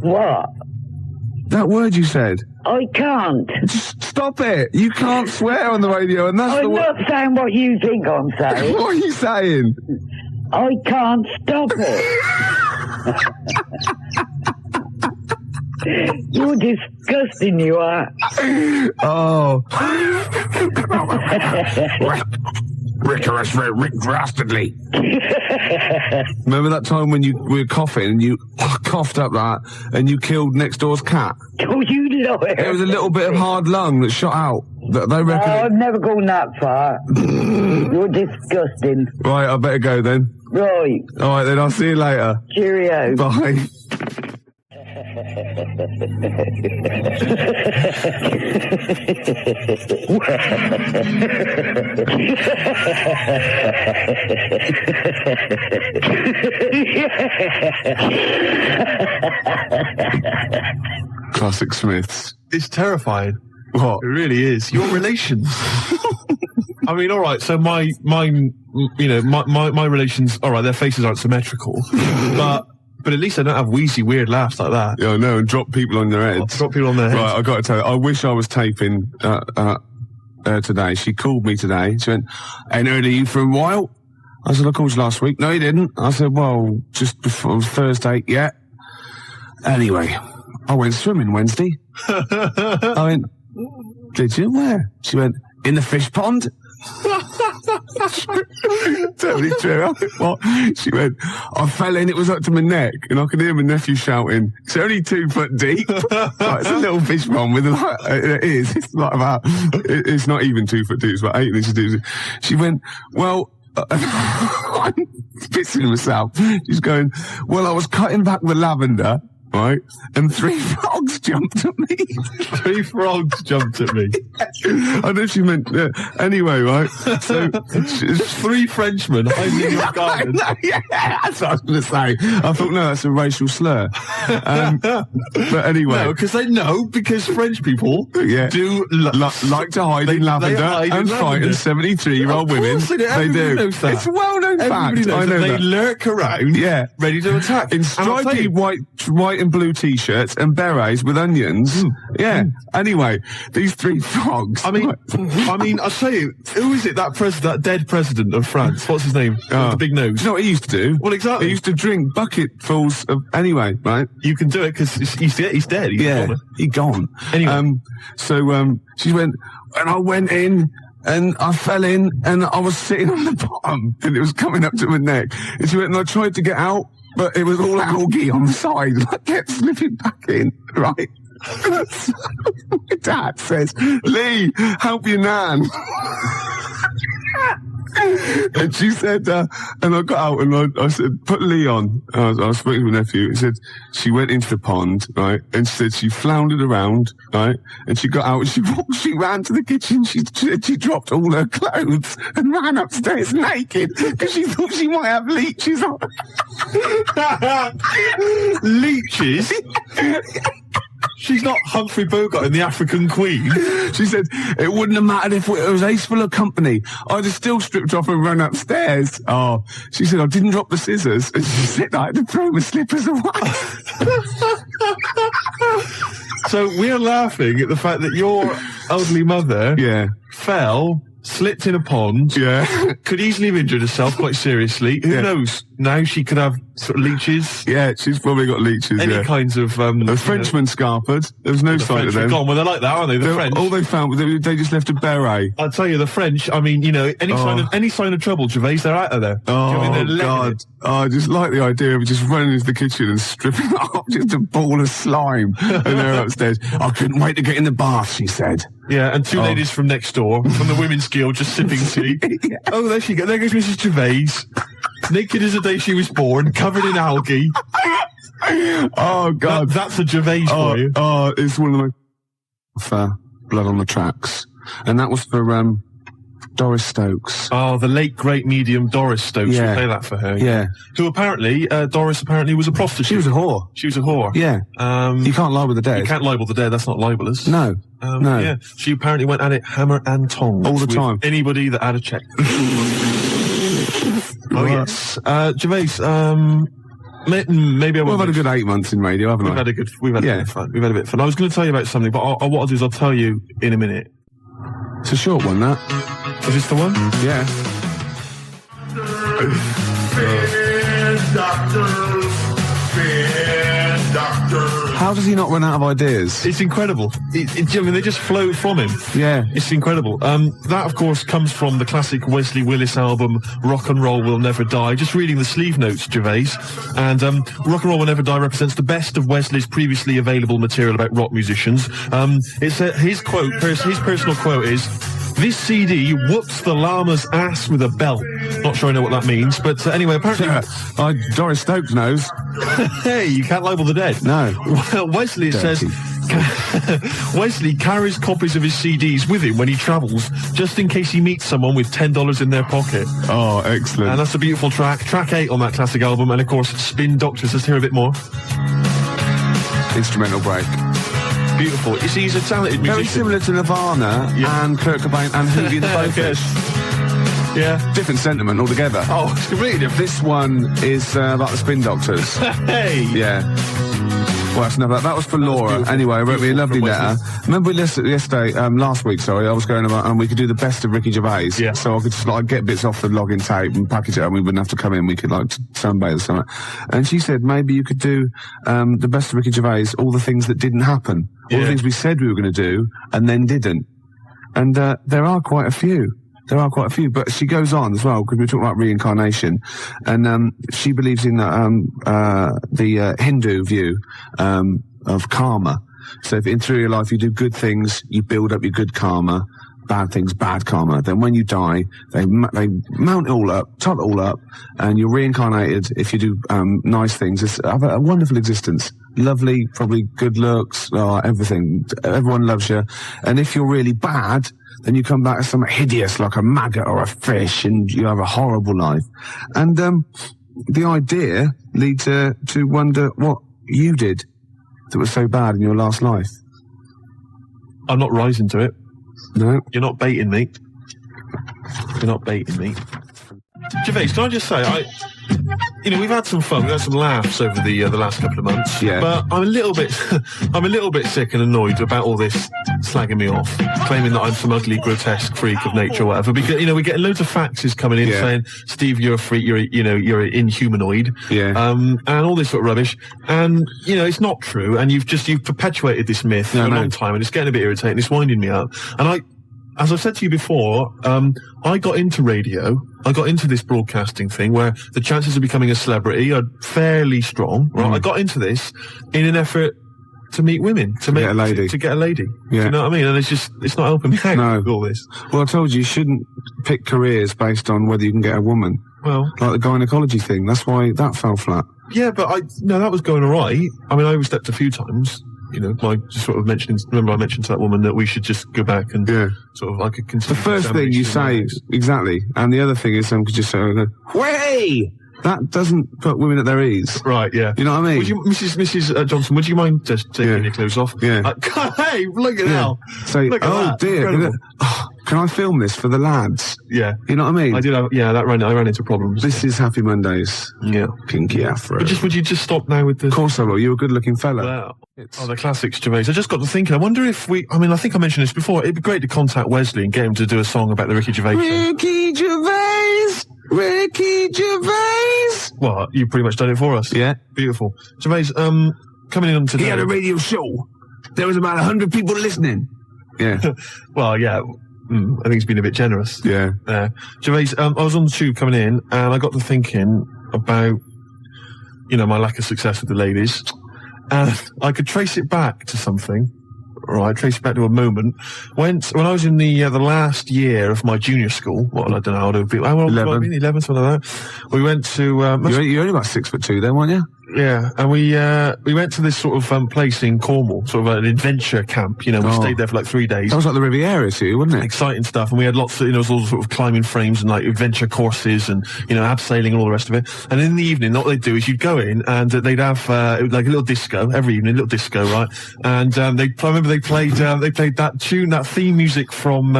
What?
That word you said.
I can't.
Just stop it. You can't swear on the radio, and that's
I'm not saying what you think I'm saying.
What are you saying?
I can't stop it. You're disgusting, you are.
Oh.
Rick Dastardly.
Remember that time when you were coughing and you coughed up that and you killed next door's cat?
Oh, you liar.
There was a little bit of hard lung that shot out. They reckon.
Oh, I've never gone that far. You're disgusting.
Right, I better go then.
Right.
All right, then I'll see you later.
Cheerio.
Bye. Classic Smiths.
It's terrifying.
What?
It really is. Your relations. I mean, all right. So my relations. All right, their faces aren't symmetrical, but at least I don't have wheezy, weird laughs like that.
Yeah, I know, and drop people on their heads.
Drop people on their heads.
Right, I got to tell you, I wish I was taping today. She called me today. She went, "Ain't heard of you for a while." I said, "I called you last week." "No, you didn't." I said, "Well, just before Thursday." "Yeah." "Anyway, I went swimming Wednesday." I went, "Did you? Where?" She went, "In the fish pond." Totally true. What? She went, "I fell in, it was up to my neck," and I could hear my nephew shouting, "It's only 2 foot deep." Like, it's a little fish pond with it is. It's like about, it's not even 2 foot deep, it's about 8 inches deep. She went, "Well," I'm pissing myself. She's going, "Well, I was cutting back the lavender, right, and 3 frogs jumped at me."
3 frogs jumped at me.
I know she meant, anyway, right? So,
3 Frenchmen hiding in your garden.
Yeah, that's what I was going to say. I thought, no, that's a racial slur. But anyway.
No, because French people do
like to hide in lavender and frighten 73-year-old women. They do.
Knows that.
It's a well-known fact. I know
they
that.
lurk around, ready to attack.
In stripy white and blue t-shirts and berets with onions. Anyway, these 3 frogs.
I mean, I'll tell you, who is it? That dead president of France. What's his name? With the big nose.
You know what he used to do?
Well, exactly.
He used to drink bucketfuls of. Anyway, right?
You can do it because he's dead. He's
gone.
Anyway,
so she went, and I went in. And I fell in, and I was sitting on the bottom, and it was coming up to my neck. And she went, and I tried to get out, but it was all algae on the side, and I kept slipping back in, right? So my dad says, "Lee, help your nan." And she said, and I got out and I said, "Put Lee on." I was speaking to my nephew. He said, she went into the pond, right? And she said she floundered around, right? And she got out and she ran to the kitchen. She dropped all her clothes and ran upstairs naked because she thought she might have leeches on.
Leeches? She's not Humphrey Bogart in The African Queen.
She said, it wouldn't have mattered if it was ace full of company. I'd have still stripped off and run upstairs. Oh, she said, I didn't drop the scissors. And she said, I had to throw my slippers away.
So we're laughing at the fact that your elderly mother fell, slipped in a pond, could easily have injured herself quite seriously. Who knows? Now she could have sort of leeches.
Yeah, she's probably got leeches,
Any kinds of...
the Frenchmen scarpered. There was no sign of them.
Gone. Well, they're like that, aren't they? The French.
All they found, they just left a beret.
I'll tell you, the French, I mean, you know, any sign of trouble, Gervais, they're out of there.
Oh,
you know what I mean?
God. Oh, I just like the idea of just running into the kitchen and stripping off just a ball of slime. And they're upstairs. I couldn't wait to get in the bath, she said.
Yeah, and two ladies from next door, from the Women's Guild, just sipping tea. Oh, there she goes. There goes Mrs. Gervais. Naked as the day she was born, covered in algae.
Oh, God.
That's a Gervais for you.
Oh, it's one of my... Blood on the Tracks. And that was for, Doris Stokes.
Oh, the late great medium Doris Stokes.
Yeah.
We play that for her.
Yeah.
Who apparently, Doris apparently was a prostitute.
She was a whore.
She was a whore.
Yeah. You can't libel the dead.
You can't libel the dead, that's not libelous.
No. No.
Yeah. She apparently went at it hammer and tongs.
All the time.
Anybody that had a check. Oh, yes. Gervais, maybe I
We've had a good 8 months in radio, haven't we?
We've had a bit of fun. We've had a bit of fun. I was going to tell you about something, but what I'll do is I'll tell you in a minute.
It's a short one, that.
Is this the one?
Yeah. How does he not run out of ideas?
It's incredible. I mean, they just flow from him.
Yeah.
It's incredible. That, of course, comes from the classic Wesley Willis album, Rock and Roll Will Never Die. Just reading the sleeve notes, Gervais. And Rock and Roll Will Never Die represents the best of Wesley's previously available material about rock musicians. It's his quote, his personal quote is, "This CD whoops the llama's ass with a belt." Not sure I know what that means, but anyway, apparently...
Doris Stokes knows.
Hey, you can't label the dead.
No.
Well, Wesley, it says, Wesley carries copies of his CDs with him when he travels, just in case he meets someone with $10 in their pocket.
Oh, excellent.
And that's a beautiful track. Track 8 on that classic album, and of course, Spin Doctors. Let's hear a bit more.
Instrumental break.
Beautiful. You see, he's a talented musician.
Very similar to Nirvana and Kurt Cobain and Hoogie the Blowfish.
Yeah.
Different sentiment altogether.
Oh, it's completely different.
This one is about the Spin Doctors.
Hey!
Yeah. Well, that's never, that was for Laura. Anyway, wrote me a lovely letter. Remember we listened yesterday, last week, sorry, I was going about, and we could do the best of Ricky Gervais.
Yeah.
So I could just, like, get bits off the login tape and package it up, and we wouldn't have to come in, we could, like, sunbathe or something. And she said, maybe you could do, the best of Ricky Gervais, all the things that didn't happen. All the things we said we were going to do, and then didn't. And, there are quite a few. There are quite a few, but she goes on as well, because we're talking about reincarnation, and she believes in the Hindu view of karma. So if through your life you do good things, you build up your good karma, bad things, bad karma. Then when you die, they mount it all up, tot it all up, and you're reincarnated if you do nice things. It's have a wonderful existence. Lovely, probably good looks, everything. Everyone loves you. And if you're really bad, then you come back as something hideous like a maggot or a fish, and you have a horrible life. And the idea leads to wonder what you did that was so bad in your last life.
I'm not rising to it.
No.
You're not baiting me. You're not baiting me. Gervais, can I just say, we've had some fun, we've had some laughs over the last couple of months.
Yeah.
But I'm a little bit sick and annoyed about all this slagging me off, claiming that I'm some ugly, grotesque freak of nature or whatever. Because we're getting loads of faxes coming in saying, Steve, you're a freak, you're an inhumanoid.
Yeah.
And all this sort of rubbish. And it's not true. And you've perpetuated this myth for a long time, and it's getting a bit irritating. It's winding me up. And as I've said to you before, I got into radio. I got into this broadcasting thing where the chances of becoming a celebrity are fairly strong. Right? I got into this in an effort to meet women, to get a lady. To get a lady.
Yeah.
Do you know what I mean? And it's not helping me out with all this.
Well, I told you shouldn't pick careers based on whether you can get a woman.
Well,
like the gynecology thing. That's why that fell flat.
Yeah, but that was going all right. I mean, I overstepped a few times. I just sort of remember I mentioned to that woman that we should just go back and sort of like a
the first thing you say, exactly. And the other thing is, could just say,
"Way,
That doesn't put women at their ease.
Right, yeah.
You know what I mean?
Would you, Mrs. Johnson, would you mind just taking your clothes off?
Yeah.
Hey, look at that.
Say,
Look at
oh
that.
dear,
Incredible.
can I film this for the lads?
Yeah.
You know what I mean?
I did have, I ran into problems.
This is Happy Mondays.
Yeah.
Kinky Afro.
Would you just stop now with the...
Of course I will. You're a good-looking fella.
Wow. The classics, Gervais. I just got to thinking, I wonder if I think I mentioned this before, it'd be great to contact Wesley and get him to do a song about the Ricky Gervais show.
Ricky Gervais! Ricky Gervais!
Well, you've pretty much done it for us.
Yeah.
Beautiful. Gervais, coming in on today...
He had a radio show. There was about 100 people listening. Yeah.
Well, yeah. I think he's been a bit generous.
Yeah.
Gervais, I was on the tube coming in, and I got to thinking about, my lack of success with the ladies. And I could trace it back to something. Right, trace it back to a moment when I was in the last year of my junior school. Well, I don't know how old it would be. How old
11.
11, something like that. We went to...
You're only about 6'2" then, weren't you?
Yeah, and we went to this sort of place in Cornwall, sort of an adventure camp. We stayed there for like 3 days.
That was like the Riviera too, wasn't it?
Exciting stuff, and we had lots of, it was all sort of climbing frames and like adventure courses and, abseiling and all the rest of it. And in the evening, what they'd do is you'd go in and they'd have like a little disco every evening, a little disco, right? And I remember they played that tune, that theme music from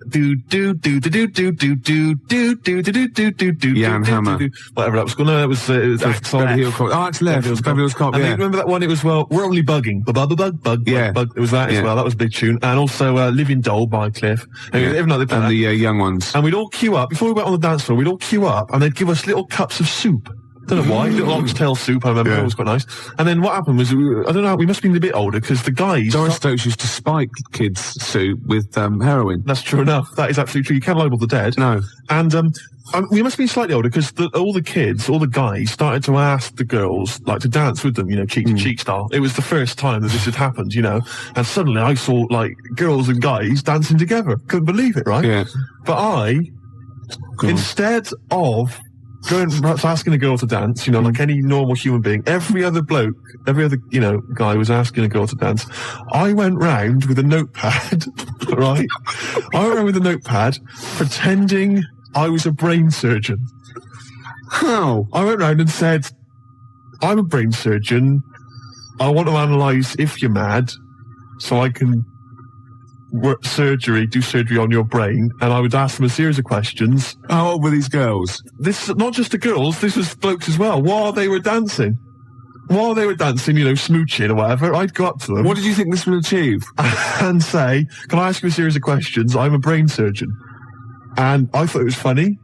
do do do do do do do do do do do do do do
Jan Hammer,
whatever that was called. No, it was
Beverly Hills Cop. Oh, it's left. Beverly Hills Cop.
Yeah. Remember that one? It was we're only bugging. Bug. It was that as well. That was a big tune. And also Living Doll by Cliff. And
the young ones.
And we'd all queue up before we went on the dance floor. We'd all queue up, and they'd give us little cups of soup. Don't know why. Little oxtail soup. I remember. It was quite nice. And then what happened was, I don't know. We must have been a bit older because the guys.
Doris Stokes used to spike kids' soup with heroin.
That's true enough. That is absolutely true. You can't libel the dead.
No.
And we must have been slightly older because all the guys started to ask the girls like to dance with them, cheek to cheek style. It was the first time that this had happened, and suddenly I saw like girls and guys dancing together. Couldn't believe it, right?
Yeah.
But instead of going perhaps asking a girl to dance, like any normal human being, every other guy was asking a girl to dance. I went round with a notepad, right? I went round with a notepad pretending I was a brain surgeon.
How?
I went round and said, I'm a brain surgeon. I want to analyse if you're mad so I can do surgery on your brain. And I would ask them a series of questions.
How old were these girls?
This is not just the girls, this was blokes as well. While they were dancing, smooching or whatever, I'd go up to them.
What did you think this would achieve?
And say, can I ask you a series of questions? I'm a brain surgeon. And I thought it was funny.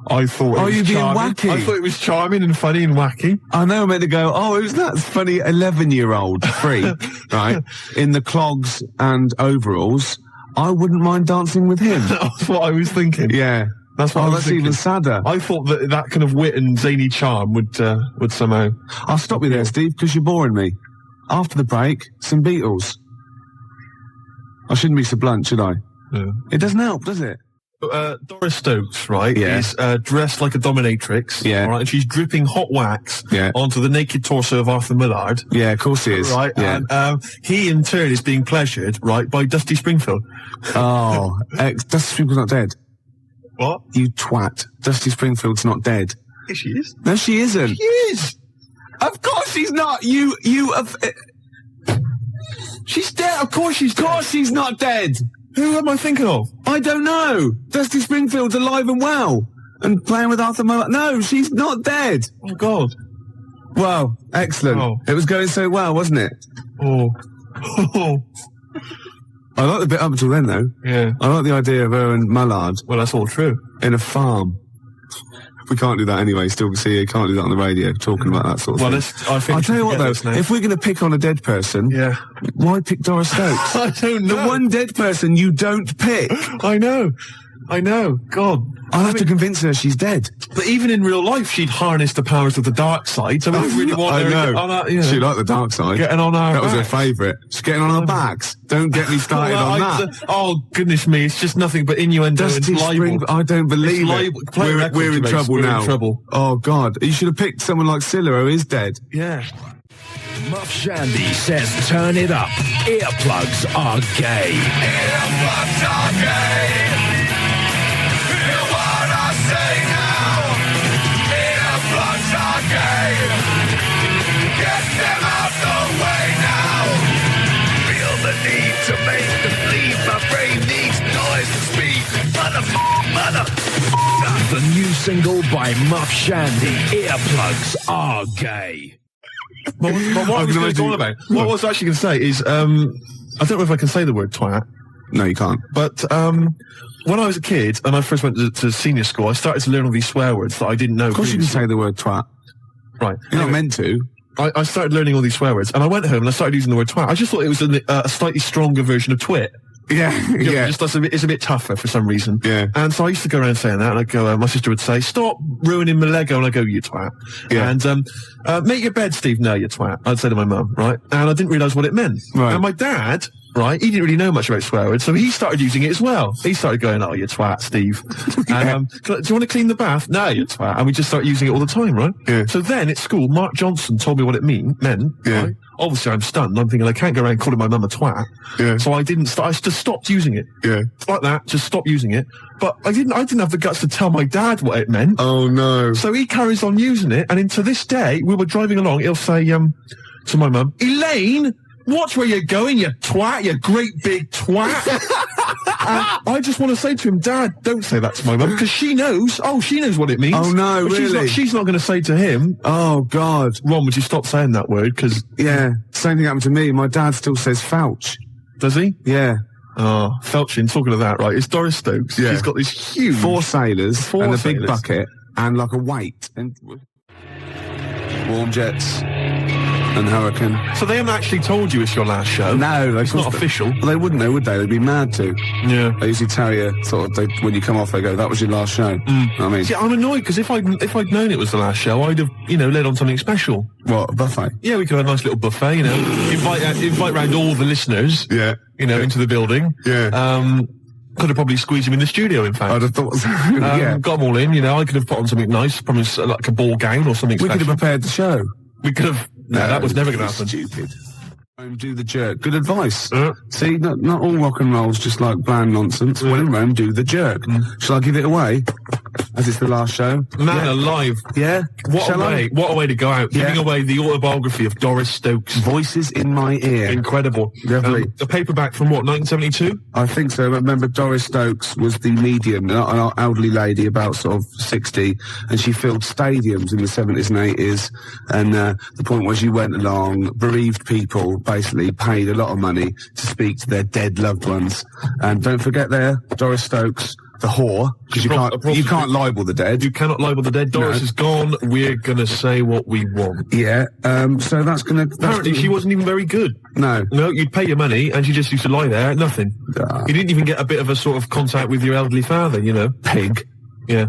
I thought it was
being
charming.
wacky?
I thought it was charming and funny and wacky.
I know I'm meant to go, who's that funny 11-year-old freak, right, in the clogs and overalls? I wouldn't mind dancing with him.
That's what I was thinking.
Yeah.
That's what I was
that's
thinking.
even sadder.
I thought that kind of wit and zany charm would somehow...
I'll stop you there, Steve, because you're boring me. After the break, some Beatles. I shouldn't be so blunt, should I?
Yeah.
It doesn't help, does it?
Doris Stokes, right, is dressed like a dominatrix, right, and she's dripping hot wax onto the naked torso of Arthur Millard.
Yeah, of course he is.
Right, and he in turn is being pleasured, right, by Dusty Springfield.
Oh, Dusty Springfield's not dead.
What?
You twat. Dusty Springfield's not dead.
Yes, she is.
No, she isn't.
She is.
Of course she's not.
She's dead. Of course she's dead.
Of course she's not dead.
Who am I thinking of?
I don't know. Dusty Springfield's alive and well. And playing with Arthur Millard. No, she's not dead.
Oh, God.
Well, excellent.
Oh.
It was going so well, wasn't it?
Oh.
I like the bit up until then, though.
Yeah.
I like the idea of her and Mullard.
Well, that's all true.
In a farm. We can't do that anyway, still. See, you can't do that on the radio, talking about that sort of thing. I'll tell you what, though, if we're going to pick on a dead person, why pick Doris Stokes?
I don't know.
The one dead person you don't pick.
I know. God.
I'll have to convince her she's dead.
But even in real life, she'd harness the powers of the dark side, so we don't really want her to get on our,
She liked the dark side.
Getting on our
That was her
backs.
favourite. She's getting on our backs. Don't get me started on that.
Oh, goodness me, it's just nothing but innuendo and libel.
I don't believe it. We're in trouble now.
We're in trouble.
Oh, God. You should have picked someone like Scylla, who is dead.
Yeah.
Muff Shandy says turn it up. Earplugs are gay. Earplugs are gay. Hear what I say now. to make the bleed. My brain needs noise and speed. Mother. The new single by Muff Shandy, Earplugs Are Gay.
But what I was going to go on about, what I was actually going to say is, I don't know if I can say the word twat.
No, you can't.
But when I was a kid and I first went to senior school, I started to learn all these swear words that I didn't know.
Of course you can say the word twat.
Right.
You're not meant to.
I started learning all these swear words, and I went home and I started using the word twat. I just thought it was a slightly stronger version of twit.
Yeah, yeah.
Just it's a bit tougher for some reason.
Yeah.
And so I used to go around saying that, and I'd go, my sister would say, "Stop ruining my Lego," and I go, "You twat."
Yeah.
And make your bed, Steve. No, you twat. I'd say to my mum, right? And I didn't realise what it meant.
Right.
And my dad, right? He didn't really know much about swear words, so he started using it as well. He started going, "Oh, you twat, Steve." And, do you want to clean the bath? No, you twat. And we just started using it all the time, right?
Yeah.
So then at school, Mark Johnson told me what it meant.
Yeah.
Right? Obviously, I'm stunned. I'm thinking I can't go around calling my mum a twat.
Yeah.
So I didn't. I just stopped using it.
Yeah.
Like that. Just stopped using it. But I didn't have the guts to tell my dad what it meant.
Oh no.
So he carries on using it, and to this day, we were driving along. He'll say to my mum, "Elaine, watch where you're going, you twat, you great big twat." I just want to say to him, "Dad, don't say that to my mum, because she knows. Oh, she knows what it means."
Oh no,
but
really?
She's not going to say to him,
Oh God.
"Ron, would you stop saying that word?" Because
Yeah. Same thing happened to me. My dad still says fouch.
does he?
Yeah.
Oh, Felchin, talking of that, right? It's Doris Stokes.
Yeah.
She's got this huge
4 sailors
Four
and a
sailors.
big bucket and like a weight and warm jets and hurricane.
So they haven't actually told you it's your last show?
No,
It's not official.
Well, they wouldn't know, would they? They'd be mad to.
Yeah.
They usually tell you, sort of, when you come off, they go, "That was your last show." I mean,
See, I'm annoyed because if I'd known it was the last show, I'd have, led on something special.
what, a buffet?
Yeah, we could have a nice little buffet, invite round all the listeners,
Yeah.
into the building.
Yeah.
Could have probably squeezed him in the studio, in fact.
I'd have thought so. Yeah.
Got them all in, I could have put on something nice, probably like a ball gown or something
We
special.
could have prepared the show.
We could have... No, that was never going to happen.
Stupid. Rome, do the jerk. Good advice.
Uh.
See, not all rock and roll's just like bland nonsense. When in Rome, do the jerk. Shall I give it away? As it's the last show?
Man alive.
Yeah?
What a way to go out.
Yeah.
Giving away the autobiography of Doris Stokes.
Voices in my ear.
Incredible.
Lovely.
A paperback from what, 1972?
I think so. Remember, Doris Stokes was the medium, an elderly lady, about sort of 60, and she filled stadiums in the 70s and 80s. And the point was, you went along, bereaved people basically paid a lot of money to speak to their dead loved ones. And don't forget there, Doris Stokes, the whore, because you can't libel the dead.
You cannot libel the dead. Doris is gone. We're going to say what we want.
Yeah. So that's going to...
Apparently, she wasn't even very good.
No.
No, you'd pay your money, and she just used to lie there, nothing. You didn't even get a bit of a sort of contact with your elderly father,
Pig.
Yeah.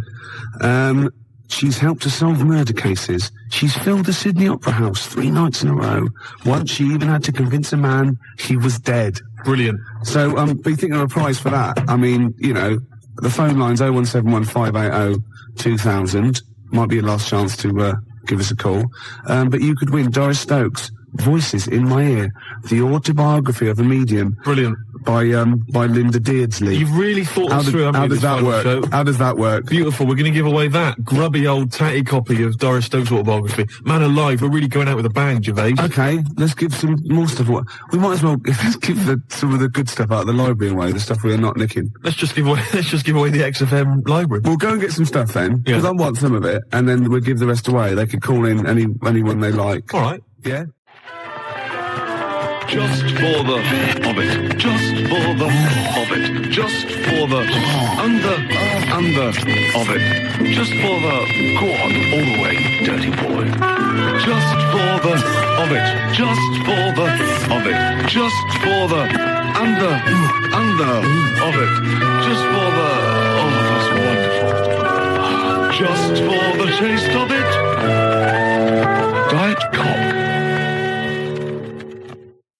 She's helped to solve murder cases. She's filled the Sydney Opera House 3 nights in a row. Once she even had to convince a man he was dead.
Brilliant.
So, be thinking of a prize for that. I mean, the phone line's 0171580 2000. Might be your last chance to give us a call. But you could win Doris Stokes, Voices in My Ear, the autobiography of a medium.
Brilliant.
By Linda Beardsley.
You've really thought this through, haven't you,
How does
this
that
final
work?
show?
How does that work?
Beautiful. We're going to give away that grubby old tatty copy of Doris Stokes' autobiography. Man alive, we're really going out with a bang, Gervais.
Okay, let's give some more stuff away. We might as well let's give some of the good stuff out of the library away, the stuff we are not nicking.
Let's just give away the XFM library.
We'll go and get some stuff then, because I want some of it, and then we'll give the rest away. They could call in anyone they like.
All right.
Yeah?
Just for the of it, just for the of it, just for the under of it, just for the go on all the way, dirty boy. Just for the of it, just for the of it, just for the under of it, just for the that's wonderful. Just for the taste of it, Diet Coke.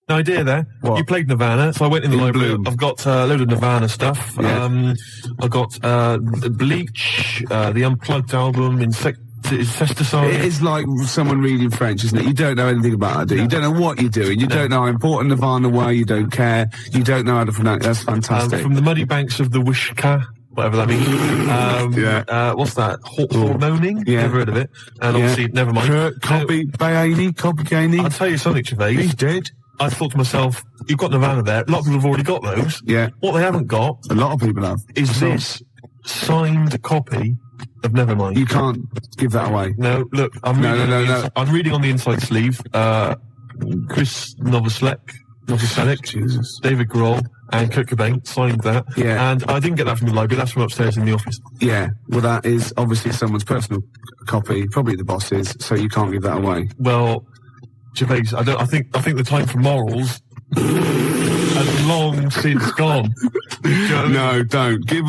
An idea there.
What?
You played Nirvana, so I went in the library.
Bloom.
I've got a load of Nirvana stuff.
Yeah.
I've got Bleach, the Unplugged album, Insecticide.
It is like someone reading French, isn't it? You don't know anything about it, do you? You don't know what you're doing. You don't know how important Nirvana were. You don't care. You don't know how to pronounce it. That's fantastic.
From the muddy banks of the Wishka, whatever that means. What's that? Hormoning?
Yeah.
Never heard of it. And obviously, never mind.
Copy Bayani.
I'll tell you something, Gervais.
He's dead.
I thought to myself, you've got Nirvana there. A lot of people have already got those.
Yeah.
What they haven't got
A lot of people have.
is this signed copy of Nevermind.
You can't give that away.
No, look, I'm reading on the inside sleeve. Chris Novoselic,
Jesus.
David Grohl, and Kurt Cobain signed that.
Yeah.
And I didn't get that from the library. That's from upstairs in the office.
Yeah, well, that is obviously someone's personal copy, probably the boss's, so you can't give that away.
Well, Gervais, I think the time for morals has long since gone.
No, don't. Give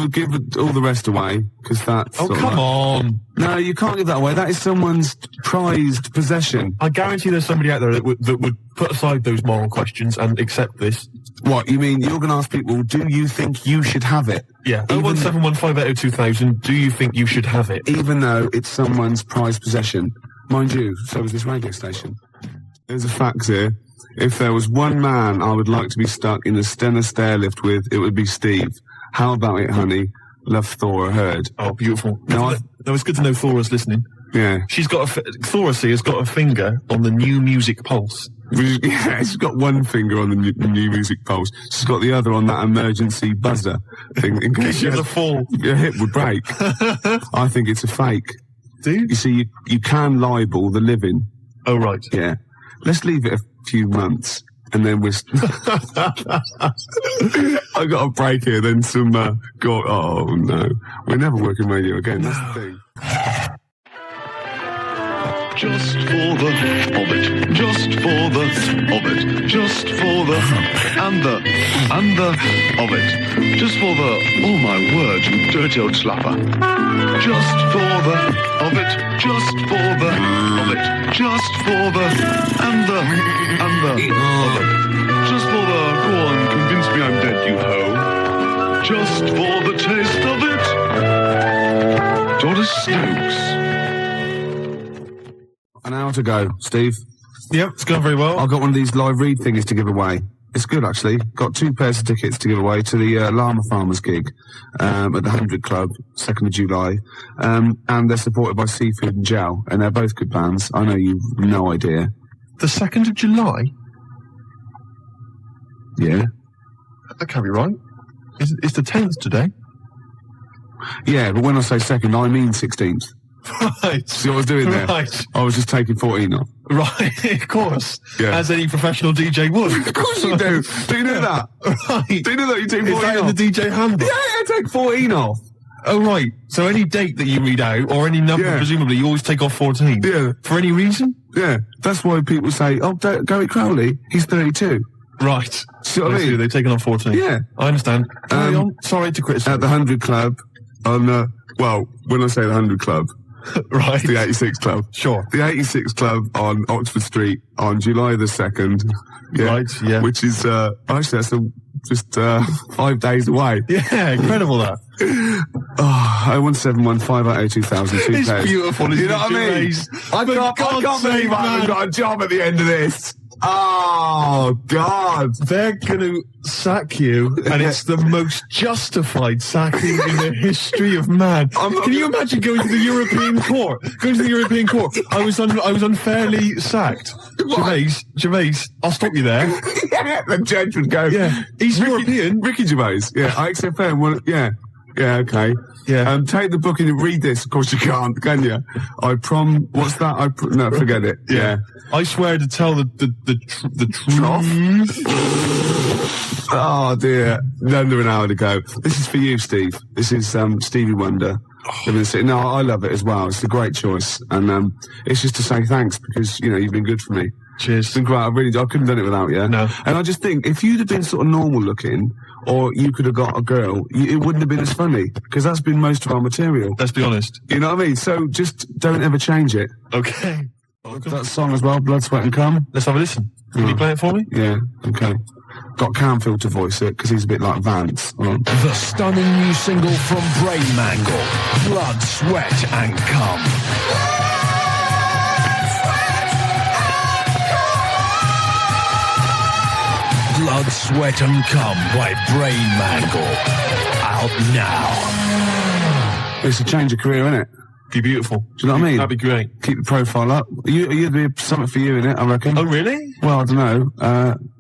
all the rest away, because that's...
Oh, come on.
No, you can't give that away. That is someone's prized possession.
I guarantee there's somebody out there that would put aside those moral questions and accept this.
What, you mean you're going to ask people, do you think you should have it?
Yeah, 01715802000, do you think you should have it?
Even though it's someone's prized possession. Mind you, so is this radio station. There's a fact here. If there was one man I would like to be stuck in a Stena stairlift with, it would be Steve. How about it, honey? Love Thora Heard.
Oh, beautiful. No, it's good to know Thora's listening.
Yeah.
Thora has got a finger on the new music pulse.
Yeah, she's got one finger on the new music pulse. She's got the other on that emergency buzzer thing in case
she has a fall.
Your hip would break. I think it's a fake.
Do you?
You see, you can libel the living.
Oh, right.
Yeah. Let's leave it a few months, and then we're... I got a break here, then some... oh, no. We're never working radio again, that's the thing.
Just for the of it, just for the of it, just for the and the of it, just for the, oh my word, you dirty old slapper. Just for the of it, just for the of it, just for the and the of it, just for the, go on, convince me I'm dead, you hoe. Just for the taste of it. Doris Stokes.
An hour to go, Steve.
Yep, it's going very well.
I've got one of these live read thingies to give away. It's good, actually. Got 2 pairs of tickets to give away to the Llama Farmers gig at the 100 Club, 2nd of July. And they're supported by Seafood and Gel, and they're both good bands. I know you've no idea.
The 2nd of July?
Yeah.
That can't be right. It's the 10th today.
Yeah, but when I say 2nd, I mean 16th.
Right.
See what I was doing there?
Right.
I was just taking 14 off.
Right, of course.
Yeah.
As any professional DJ would.
Of course you do. Do you know that?
Right.
Do you know that you take 14
off? Is that
off?
in the DJ handbook?
Yeah, I take 14 off.
Oh, right. So any date that you read out, or any number, presumably, you always take off 14?
Yeah.
For any reason?
Yeah. That's why people say, oh, Gary Crowley, he's 32.
Right.
See what I mean?
They've taken off 14.
Yeah.
I understand. Carry on. Sorry to criticise.
At the 100 Club, on well, when I say the 100 Club,
right.
The 86 Club.
Sure.
The 86 Club on Oxford Street on July the 2nd. Yeah,
right, yeah.
Which is, actually, that's just 5 days away.
Yeah, incredible that.
01715802000.
It's beautiful, isn't
you know what I mean? I can't believe I haven't got a job at the end of this. Oh, God.
They're going to sack you, and it's the most justified sacking in the history of man. Can you imagine going to the European Court? Going to the European Court. I was unfairly sacked. Gervais, I'll stop you there.
Yeah, the judge would go.
Yeah, he's European.
Ricky Gervais. Yeah, XFM. Well, yeah. Yeah, okay.
Yeah.
Take the book and read this. Of course you can't, can you? What's that? No, forget it. Yeah.
I swear to tell the truth.
Oh dear. Under an hour to go. This is for you, Steve. This is, Stevie Wonder. No, I love it as well. It's a great choice. And, it's just to say thanks because, you've been good for me.
Cheers.
It's been great. I couldn't have done it without you.
No.
And I just think, if you'd have been sort of normal looking, or you could have got a girl, it wouldn't have been as funny, because that's been most of our material.
Let's be honest.
You know what I mean? So just don't ever change it.
Okay.
That song as well, Blood, Sweat and Cum.
Let's have a listen. Can you play it for me?
Yeah, okay. Got Canfield to voice it, because he's a bit like Vance.
The stunning new single from Brainmangle, Blood, Sweat and Cum. Blood, Sweat and Cum by Brainmangle. Out now.
It's a change of career, isn't it?
Be beautiful.
Do you know what I mean?
That'd be great.
Keep the profile up. You'd be something for you in it, I reckon.
Oh, really?
Well, I don't know.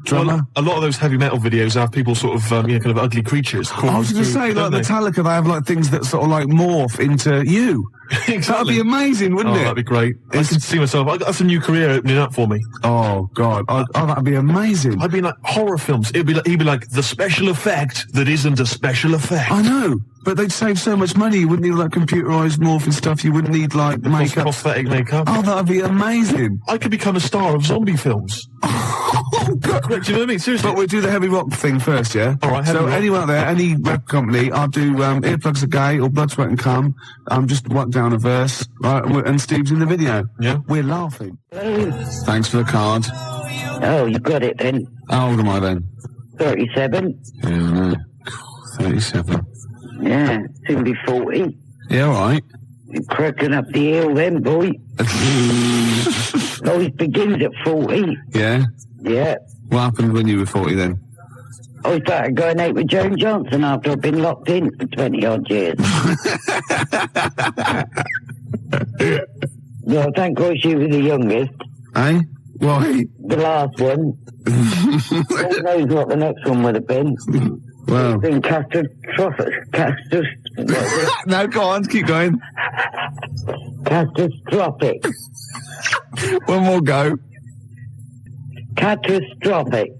drummer.
A lot of those heavy metal videos have people sort of, kind of ugly creatures.
I was going to say, like Metallica, they have like things that sort of like morph into you.
Exactly.
That'd be amazing, wouldn't it?
That'd be great. I can see myself. That's a new career opening up for me.
Oh God, that'd be amazing.
I'd be in like horror films. He'd be like the special effect that isn't a special effect.
I know, but they'd save so much money. You wouldn't need like computerized morphing stuff. You wouldn't need like makeup,
prosthetic makeup.
Oh, that'd be amazing.
I could become a star of zombie films.
Oh God,
do you know what I mean? Seriously.
But we'll do the heavy rock thing first, yeah?
All right.
So anyone out there, any rap company, I'll do Earplugs Are Gay or Blood, Sweat and Cum. Just whack down a verse, right? And Steve's in the video.
Yeah.
We're laughing. Thanks for the card.
Oh, you got it then.
How old am I then?
37.
Yeah, I know. 37.
Yeah, soon be 40.
Yeah, all right.
You're cracking up the hill then, boy. Always begins at 40.
Yeah?
Yeah.
What happened when you were 40 then?
I started going out with Joan Johnson after I've been locked in for 20-odd years. Well, thank God she was the youngest.
Eh? Why?
The last one. Who knows what the next one would have been.
Well.
It's been catastrophic.
No, go on, keep going.
Catastrophic.
One more go.
Catastrophic.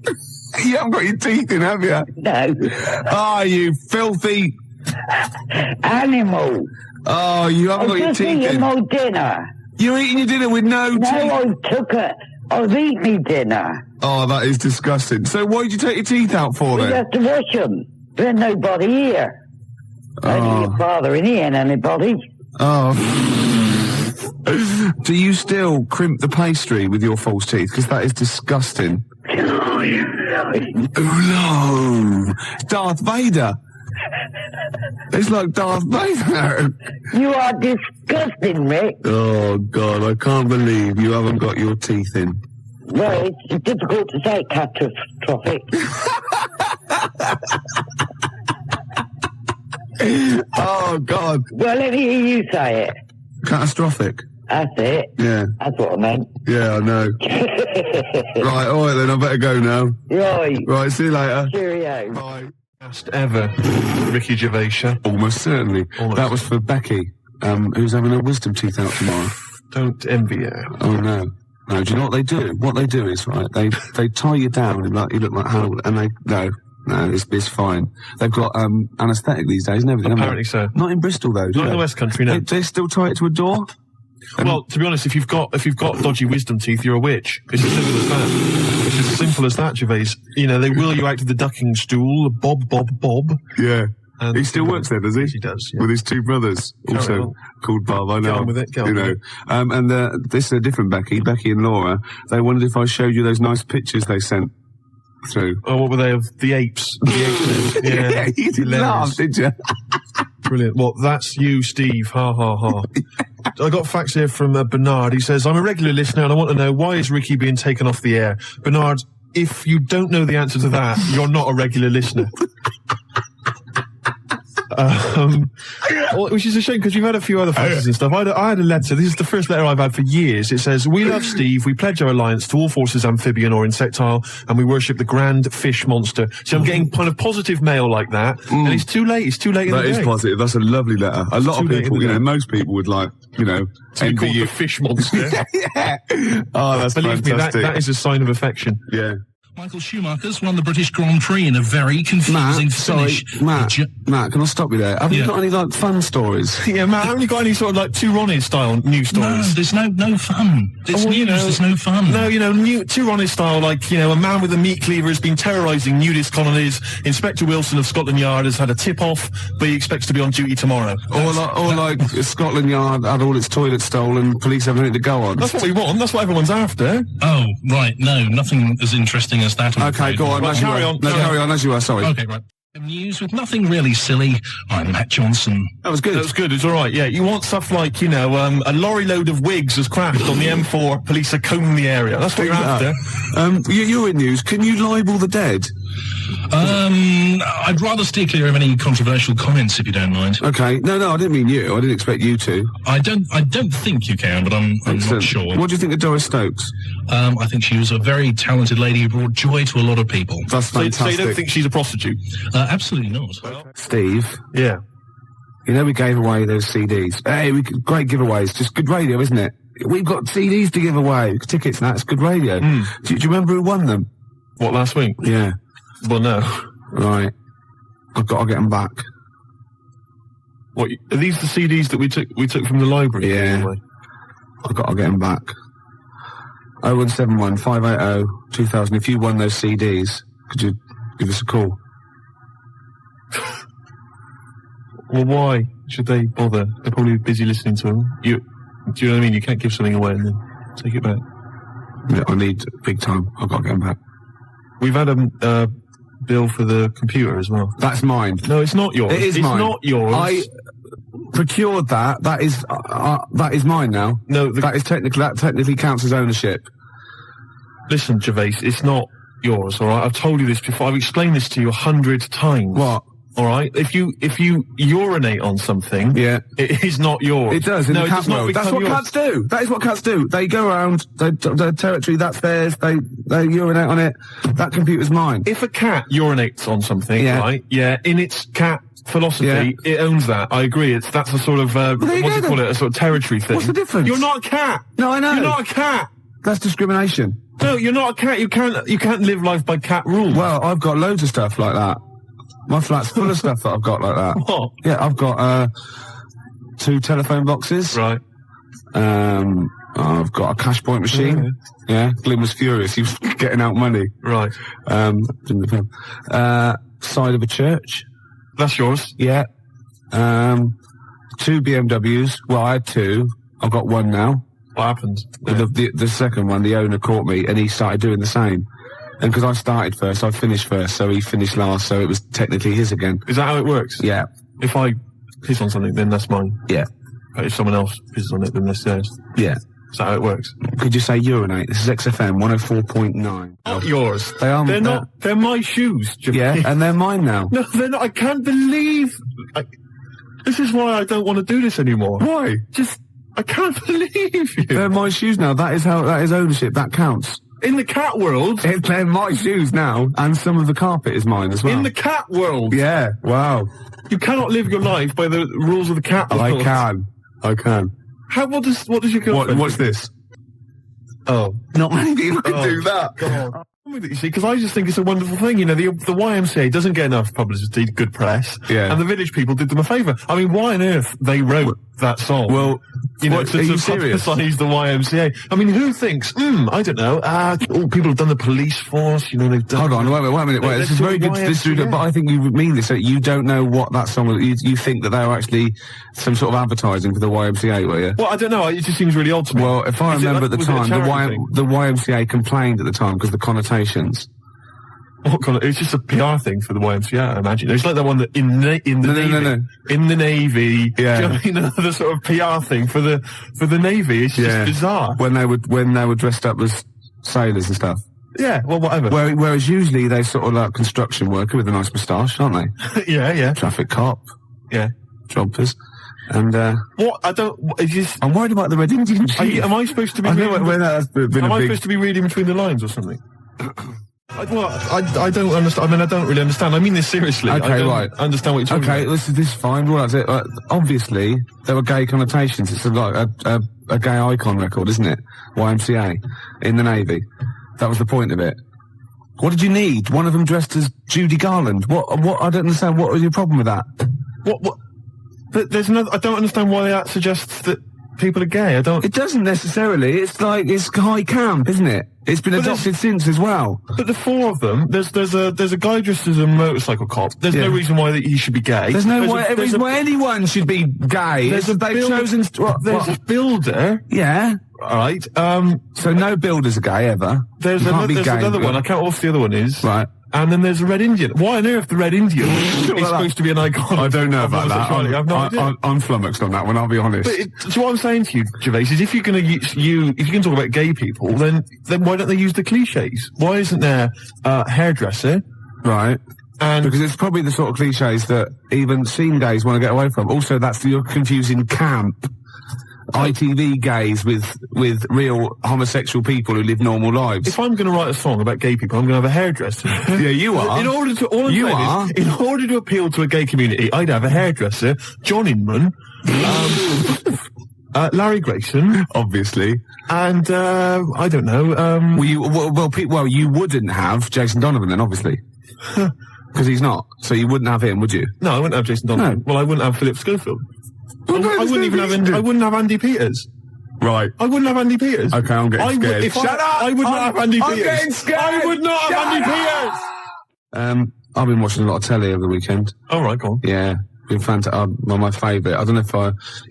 You haven't got your teeth in, have you?
No.
Oh, you filthy
animal.
Oh, you haven't got your teeth in.
I'm just eating my dinner.
You're eating your dinner with no teeth?
No, I took it. I've eaten my dinner.
Oh, that is disgusting. So why did you take your teeth out for then?
You have to wash them. There's nobody here. Only your father in here and anybody.
Oh. Do you still crimp the pastry with your false teeth? Because that is disgusting.
Oh,
no. Darth Vader. It's like Darth Vader.
You are disgusting, Rick.
Oh, God, I can't believe you haven't got your teeth in.
Well, it's difficult to say catastrophic.
Oh, God.
Well, let me hear you say it.
Catastrophic.
That's it.
Yeah.
That's what I meant.
Yeah, I know. Right, all right then, I better go now.
Right.
Right, see you later.
Cheerio.
Bye.
Best ever, Ricky Gervais.
Almost certainly.
Almost.
That was for Becky, who's having her wisdom teeth out tomorrow.
Don't envy her.
Oh, no. No, do you know what they do? What they do is, right, they tie you down and like, you look like Hannibal, and no, it's fine. They've got anaesthetic these days and everything.
Apparently so.
Not in Bristol though, do
Not
they?
in the West Country, no.
They still tie it to a door?
Well, to be honest, if you've got dodgy wisdom teeth, you're a witch. It's as simple as that. It's as simple as that, Gervais. You know, they wheel you out to the ducking stool, Bob.
Yeah.
And
he still works there, does he?
He does, yeah.
With his two brothers, also called Bob. I know.
Get on with it, get on with it.
And this is a different Becky and Laura. They wondered if I showed you those nice pictures they sent through.
Oh, what were they of the apes? The apes.
Yeah, you didn't laugh, did you?
Brilliant. Well, that's you, Steve. Ha, ha, ha. I got facts here from Bernard. He says, I'm a regular listener and I want to know, why is Ricky being taken off the air? Bernard, if you don't know the answer to that, you're not a regular listener. Which is a shame because you've had a few other faxes and stuff. I had a letter. This is the first letter I've had for years. It says, we love Steve. We pledge our alliance to all forces, amphibian or insectile, and we worship the grand fish monster. So I'm getting kind of positive mail like that. And it's too late. It's too late in the day.
That is positive. That's a lovely letter. A lot of people, most people would like, envy you.
The fish monster.
Yeah. Oh, that's
Believe
fantastic.
me, that is a sign of affection.
Yeah.
Michael Schumacher's won the British Grand Prix in a very confusing finish.
Matt, can I stop you there? Have you got any, fun stories?
Yeah, Matt, haven't you got any sort of, Two Ronnies style news stories?
No, there's no fun. It's news, there's no fun.
No, Two Ronnies style, a man with a meat cleaver has been terrorising nudist colonies. Inspector Wilson of Scotland Yard has had a tip-off, but he expects to be on duty tomorrow. Or
Scotland Yard had all its toilets stolen, police have nothing to go on.
That's what we want, that's what everyone's after.
Oh, right, no, nothing as interesting as that.
Okay, go on. Carry on as you are, sorry.
Okay, right. News with nothing really silly. I'm Matt Johnson.
That was good. It's all right. Yeah, you want stuff like, a lorry load of wigs has crashed on the M4. Police are combing the area. That's what you're after.
You're in news. Can you libel the dead?
I'd rather steer clear of any controversial comments, if you don't mind.
Okay. No, I didn't mean you. I didn't expect you to.
I don't think you can, but I'm not sure.
What do you think of Doris Stokes?
I think she was a very talented lady who brought joy to a lot of people.
That's fantastic.
So you don't think she's a prostitute?
Absolutely not.
Steve?
Yeah.
You know we gave away those CDs. Hey, great giveaways. Just good radio, isn't it? We've got CDs to give away. Tickets and that's good radio. Do you remember who won them?
What, last week?
Yeah.
Well, no.
Right. I've got to get them back.
What, are these the CDs that we took from the library?
Yeah. I've got to get them back. 0171 580 2000. If you won those CDs, could you give us a call?
Well, why should they bother? They're probably busy listening to them. Do you know what I mean? You can't give something away and then take it back.
Yeah, I need big time. I've got to get them back.
We've had a bill for the computer as well.
That's mine.
No, it's not yours.
It is mine.
It's not yours.
I procured that. That is mine now.
No,
that technically counts as ownership.
Listen, Gervais, it's not yours, all right? I've told you this before. I've explained this to you 100 times.
What?
All right? If you urinate on something,
yeah,
it is not yours.
It does in the cat world. That's what cats do. That is what cats do. They go around their territory. That's theirs. They urinate on it. That computer's mine.
If a cat urinates on something, right? Yeah, in its cat philosophy, it owns that. I agree. That's a sort of what do you call it? A sort of territory thing.
What's the difference?
You're not a cat.
No, I know.
You're not a cat.
That's discrimination.
No, you're not a cat. You can't live life by cat rules.
Well, I've got loads of stuff like that. My flat's full of stuff that I've got like that.
What?
Yeah, I've got 2 telephone boxes.
Right.
I've got a cash point machine. Yeah. Glyn was furious. He was getting out money.
Right.
Side of a church.
That's yours.
Yeah. 2 BMWs. Well, I had 2. I've got 1 now.
What happened?
The second one, the owner caught me and he started doing the same. And because I started first, I finished first, so he finished last, so it was technically his again.
Is that how it works?
Yeah.
If I piss on something, then that's mine.
Yeah.
But if someone else pisses on it, then that's theirs.
Yeah.
Is that how it works?
Could you say urinate? This is XFM 104.9.
Not yours.
They are.
They're not. They're my shoes.
Yeah, and they're mine now.
No, they're not. I can't believe. This is why I don't want to do this anymore.
Why?
I can't believe you.
They're my shoes now. That is ownership. That counts.
In the cat world,
they're my shoes now, and some of the carpet is mine as well.
In the cat world,
yeah. Wow.
You cannot live your life by the rules of the cat world.
I can.
How? What does your girlfriend?
What's this?
Oh,
not many people can do that.
God. You see, because I just think it's a wonderful thing. You know, the YMCA doesn't get enough publicity, good press, and the village people did them a favour. I mean, why on earth they wrote that song?
Well,
you know, to publicise the YMCA. I mean, who thinks? I don't know. People have done the police force. You know, they've done.
Hold on, wait a minute. This is very good. But I think you mean this. You don't know what that song was. You think that they were actually some sort of advertising for the YMCA, were you?
Well, I don't know. It just seems really odd to me.
Well, if I remember at the time, the YMCA complained at the time because the connotations.
What kind of? It's just a PR thing for the YMCA, I imagine. It's like the one that in the Navy.
Yeah.
Do you know what I mean? The sort of PR thing for the Navy. It's just bizarre.
When they were dressed up as sailors and stuff.
Yeah, well, whatever.
Whereas usually they sort of like construction worker with a nice moustache, aren't they?
Yeah.
Traffic cop.
Yeah.
Jumpers. And,
what?
I'm worried about the Red Indian chief.
Am I supposed to be supposed to be reading between the lines or something? I don't understand. I mean, I don't really understand. I mean this seriously.
Okay,
I don't
right.
understand what you're talking about.
Okay, this is fine. Well, that's it. Obviously, there were gay connotations. It's like a gay icon record, isn't it? YMCA in the Navy. That was the point of it. What did you need? One of them dressed as Judy Garland. What? I don't understand. What was your problem with that?
What? But there's no. I don't understand why that suggests that people are gay. I don't.
It doesn't necessarily. It's like it's high camp, isn't it? It's been adopted since as well.
But the 4 of them, there's a guy dressed as a motorcycle cop. There's no reason why he should be gay.
There's no reason why anyone should be gay.
There's a builder.
Yeah.
All right.
So no builders are gay ever.
There's another one. I can't. What the other one is?
Right.
And then there's a Red Indian. Why on earth the Red Indian is supposed to be an icon?
I don't know about that.
I have no idea.
I'm flummoxed on that one, I'll be honest.
But so what I'm saying to you, Gervais, is if you're going to if you can talk about gay people, then why don't they use the cliches? Why isn't there a hairdresser, Right. And
Because it's probably the sort of cliches that even scene gays want to get away from. Also, you're confusing camp, ITV gays with real homosexual people who live normal lives.
if I'm going to write a song about gay people, I'm going to have a hairdresser.
Yeah, you are.
In order to, all I'm
You
saying
are.
is, in order to appeal to a gay community, I'd have a hairdresser, John Inman, Larry Grayson,
Obviously.
and, I don't know,
Well, you wouldn't have Jason Donovan then, obviously. Because he's not. So you wouldn't have him, would you?
no, I wouldn't have Jason Donovan.
No.
Well, I wouldn't have Philip Schofield.
Well,
I
no, there's
wouldn't
no
even
reason
have,
to.
I wouldn't have Andy Peters.
Right.
I wouldn't have Andy Peters.
Okay, I'm getting scared.
Shut up! I would not have Andy
I'm
Peters.
getting scared.
I would not have Andy Peters!
I've been watching a lot of telly over the weekend.
All right, go on.
Yeah. Been fantastic. Well, my favourite. I don't know if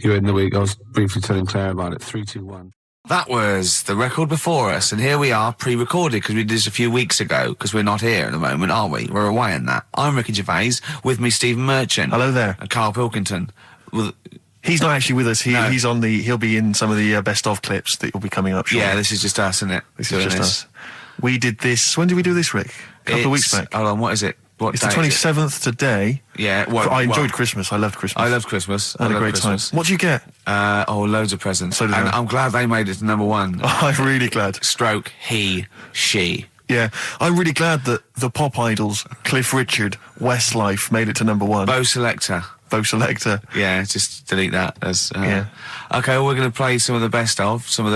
you heard in the week, I was briefly telling Claire about it. 3, 2, 1.
That was the record before us, and here we are, pre-recorded, because we did this a few weeks ago, because we're not here at the moment, are we? We're away in that. I'm Ricky Gervais, with me Stephen Merchant.
Hello there.
And Karl Pilkington.
He's not actually with us.
No.
He'll be in some of the best of clips that will be coming up shortly.
Yeah, this is just us, isn't it?
This is just us. We did this. When did we do this, Rick? A couple of weeks back.
Hold on, what is it? What
It's the
day is it?
27th today.
Yeah,
I enjoyed Christmas. I loved Christmas.
I loved Christmas.
I had a
loved
great
Christmas.
time. What did you get?
Loads of presents.
So did
and
I.
I'm glad they made it to number one.
I'm really glad.
Stroke, he, she.
Yeah, I'm really glad that the pop idols, Cliff Richard, Westlife, made it to number one.
Bo Selector. Yeah, just delete that.
Yeah.
Okay, well, we're going to play some of the best of, some of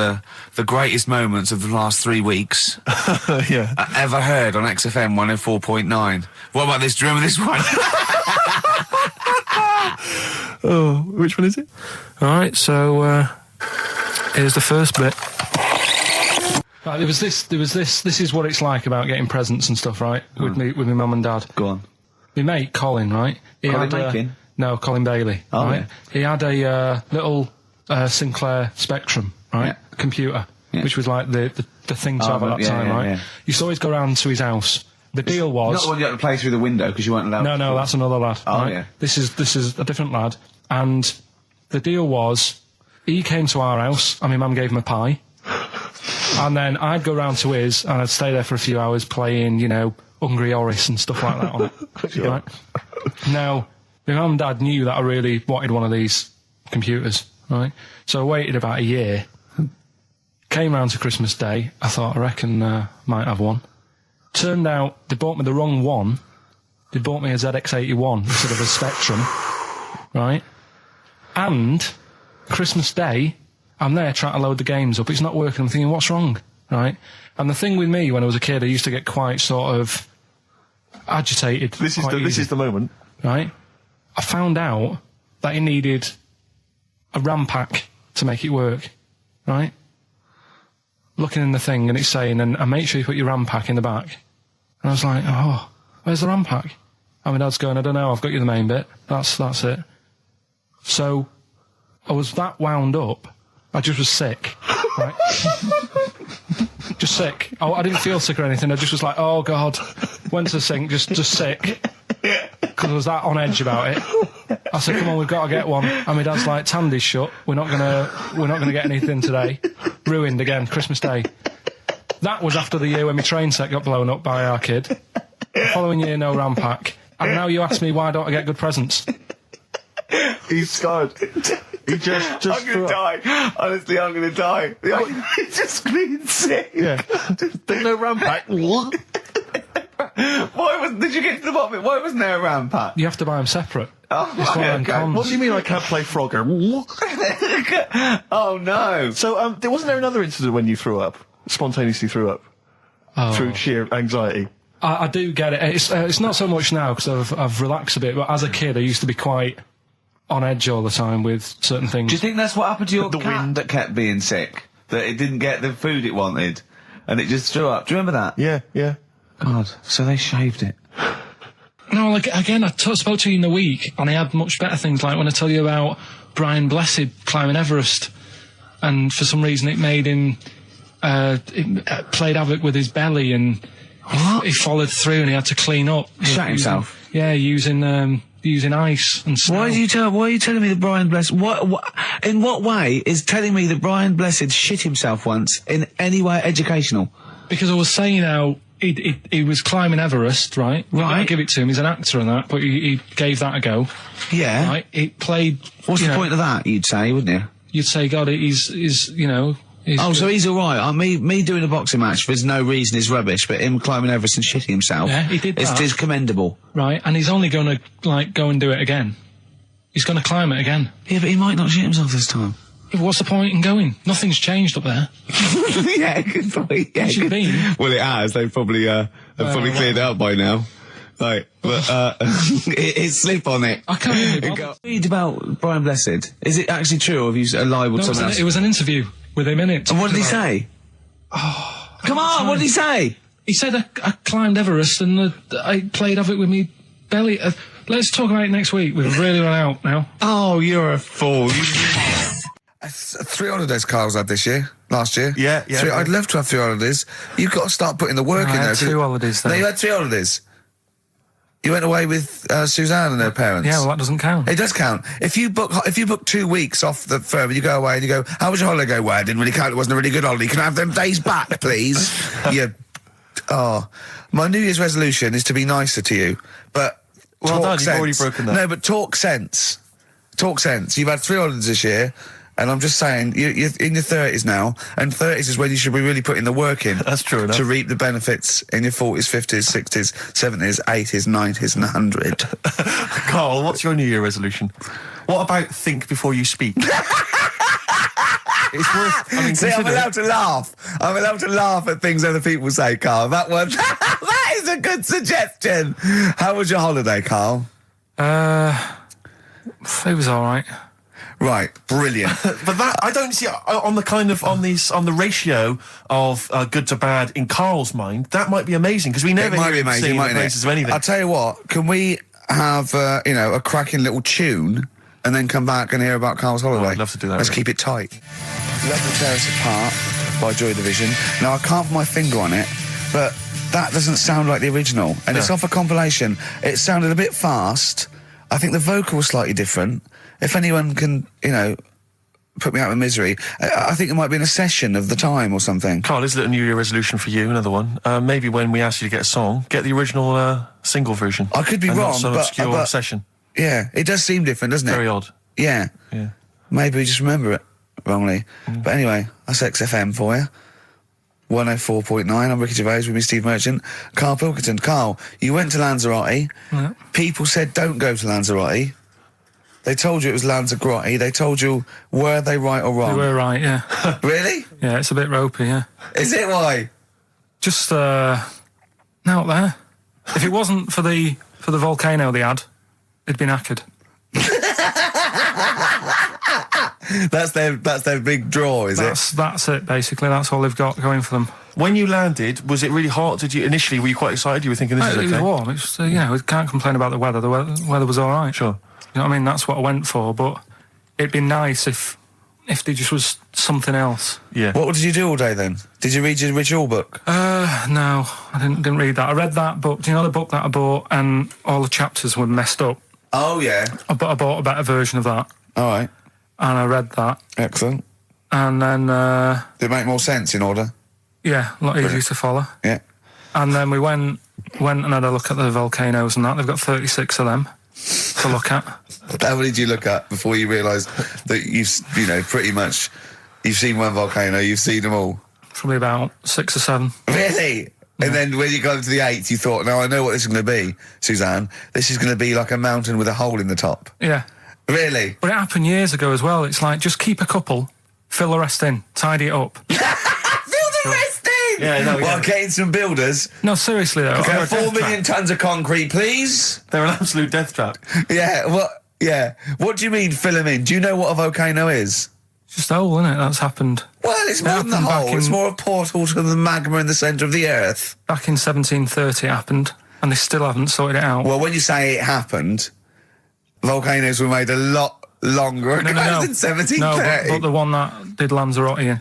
the greatest moments of the last 3 weeks.
Yeah.
Ever heard on XFM 104.9. What about this? Do you remember this one?
Oh, which one is it?
All right, so here's the first bit. Right, there was this. This is what it's like about getting presents and stuff, right? With my mum and dad.
Go on.
My mate Colin, right?
Colin Makin?
No, Colin Bailey.
Oh,
right?
yeah.
He had a little Sinclair Spectrum, right?
Yeah.
Computer,
Yeah.
which was like the thing to have at that
yeah,
time,
yeah,
right?
yeah.
You used to always go round to his house. The deal was
Not the one you had to play through the window because you weren't allowed.
no, that's another lad.
Oh,
right?
yeah.
This is a different lad, and the deal was he came to our house, and my mum gave him a pie, and then I'd go round to his, and I'd stay there for a few hours playing, Hungry Horace and stuff like that on it.
Sure.
Right? Now, my mum and dad knew that I really wanted one of these computers, right? So I waited about a year. Came round to Christmas Day. I thought, I reckon might have one. Turned out they bought me the wrong one. They bought me a ZX81 instead of a Spectrum, right? And Christmas Day, I'm there trying to load the games up. It's not working. I'm thinking, what's wrong, right? And the thing with me when I was a kid, I used to get quite sort of agitated.
This
quite
is the moment.
right? I found out that it needed a RAM pack to make it work, right? Looking in the thing and it's saying, and make sure you put your RAM pack in the back. And I was like, oh, where's the RAM pack? And my dad's going, I don't know, I've got you the main bit. That's it. So I was that wound up, I just was sick, right? Just sick. I didn't feel sick or anything, I just was like, oh God. Went to the sink, just sick. Because I was that on edge about it. I said, come on, we've got to get one. And my dad's like, Tandy's shut. We're not gonna get anything today. Ruined again, Christmas Day. That was after the year when my train set got blown up by our kid. The following year, no RAM pack. And now you ask me, why don't I get good presents?
He's scarred. He just
I'm gonna die. Honestly, I'm gonna die. He's just screaming sick.
Yeah. There's no RAM pack. What?
Did you get to the bottom of it? Why wasn't there a RAM pack?
You have to buy them separate.
Oh,
It's one of them
okay.
cons.
What do you mean I can't play Frogger?
Oh no.
So, wasn't there another incident when you threw up? Spontaneously threw up?
Oh.
Through sheer anxiety?
I do get it. It's not so much now because I've relaxed a bit, but as a kid I used to be quite on edge all the time with certain things.
Do you think that's what happened to your
The
cat
wind.
that kept being sick? That it didn't get the food it wanted? And it just threw up? Do you remember that?
Yeah.
God, so they shaved it.
No, like, again, I spoke to you in the week, and I had much better things, like when I tell you about Brian Blessed climbing Everest, and for some reason it made him, it played havoc with his belly, and he followed through, and he had to clean up.
Shut himself?
Yeah, using ice and snow.
Why are you telling me that Brian Blessed, in what way is telling me that Brian Blessed shit himself once in any way educational?
Because I was saying how he was climbing Everest, right?
Right.
I'll give it to him. He's an actor and that, but he gave that a go.
Yeah.
Right. He played.
What's the point of that? You'd say, wouldn't you?
You'd say, God, he's you know.
So he's all right. Me doing a boxing match for no reason is rubbish, but him climbing Everest and shitting himself,
yeah, he did that.
It's commendable.
Right, and he's only going to like go and do it again. He's going to climb it again.
Yeah, but he might not shit himself this time.
What's the point in going? Nothing's changed up there.
Yeah, good point. Yeah,
Where's it been?
Well, it has. They've probably cleared it up by now. Like, but it's slip on it.
I can't even
read about Brian Blessed. Is it actually true, or have you libelled someone else?
It was an interview with him in it.
And what did he say?
Oh,
come on! What did he say?
He said I climbed Everest and I played of it with me belly. Let's talk about it next week. We've really run out now.
Oh, you're a fool.
3 holidays Carl's had this year. Last year.
Yeah.
I'd love to have 3 holidays. You've got to start putting the work in there.
I had 2 holidays then.
No, you had 3 holidays. You went away with Suzanne and her parents.
Yeah, well, that doesn't count.
It does count. If you book 2 weeks off the firm, you go away and you go, how was your holiday? Well, I didn't really count. It wasn't a really good holiday. Can I have them days back, please? My New Year's resolution is to be nicer to you, but
well done,
sense.
you've already broken that.
No, but talk sense. Talk sense. You've had 3 holidays this year. And I'm just saying, you're in your 30s now, and 30s is when you should be really putting the work in.
That's true enough.
To reap the benefits in your 40s, 50s, 60s, 70s, 80s, 90s, and 100.
Carl, what's your New Year resolution? What about think before you speak? It's worth...
See, I'm allowed to laugh. I'm allowed to laugh at things other people say, Carl. That one, that is a good suggestion. How was your holiday, Carl?
It was all right.
Right, brilliant.
But that, I don't see, on the ratio of good to bad in Carl's mind, that might be amazing, because we never hear him sing the praises of anything.
I'll tell you what, can we have, a cracking little tune, and then come back and hear about Carl's holiday?
I'd love to do that.
Let's keep it tight. Love to Tear Us Apart by Joy Division. Now, I can't put my finger on it, but that doesn't sound like the original, and it's off a compilation. It sounded a bit fast. I think the vocal was slightly different. If anyone can, put me out of misery, I think it might be in a session of the time or something.
Carl, is it a New Year resolution for you? Another one. Maybe when we ask you to get a song, get the original single version.
I could be
and
wrong,
not some
but
obscure session.
Yeah, it does seem different, doesn't it?
Very odd.
Yeah. Maybe we just remember it wrongly. But anyway, that's XFM for you. 104.9, I'm Ricky Gervais with me, Steve Merchant. Karl Pilkington. Carl, you went to Lanzarote.
Yeah.
People said don't go to Lanzarote. They told you it was Lanzarote. They told you, were they right or wrong?
They were right, yeah.
Really?
Yeah, it's a bit ropey, yeah.
Is it? Why?
Just, out there. If it wasn't for the volcano they had, it'd been knackered.
That's their big draw, is it?
That's it, basically. That's all they've got going for them.
When you landed, was it really hot? Initially, were you quite excited? You were thinking this is okay?
It was warm. It's, we can't complain about the weather. The weather was all right.
Sure.
You know what I mean? That's what I went for, but it'd be nice if there just was something else.
Yeah.
What did you do all day then? Did you read your ritual book?
No, I didn't read that. I read that book. Do you know the book that I bought and all the chapters were messed up?
Oh, yeah.
I bought a better version of that.
All right.
And I read that.
Excellent.
And then...
Did it make more sense in order?
Yeah, a lot easier to follow.
Yeah.
And then we went and had a look at the volcanoes and that. They've got 36 of them to look at.
How many did you look at before you realised that pretty much, you've seen one volcano, you've seen them all?
Probably about 6 or 7.
Really? Yeah. And then when you got to the 8th, you thought, now I know what this is going to be, Suzanne. This is going to be like a mountain with a hole in the top.
Yeah.
Really?
But it happened years ago as well. It's like, just keep a couple, fill the rest in, tidy it up.
Fill the rest in?
Yeah, no,
Well, getting some builders.
No, seriously though.
Okay, 4 million tons of concrete, please.
They're an absolute death trap.
Yeah, what do you mean fill them in? Do you know what a volcano is?
It's just a hole, isn't it? That's happened.
Well, it's more than the hole. It's more a portal to the magma in the centre of the earth.
Back in 1730 it happened, and they still haven't sorted it out.
Well, when you say it happened, volcanoes were made a lot longer ago than 1730.
No, but the one that did Lanzarote in.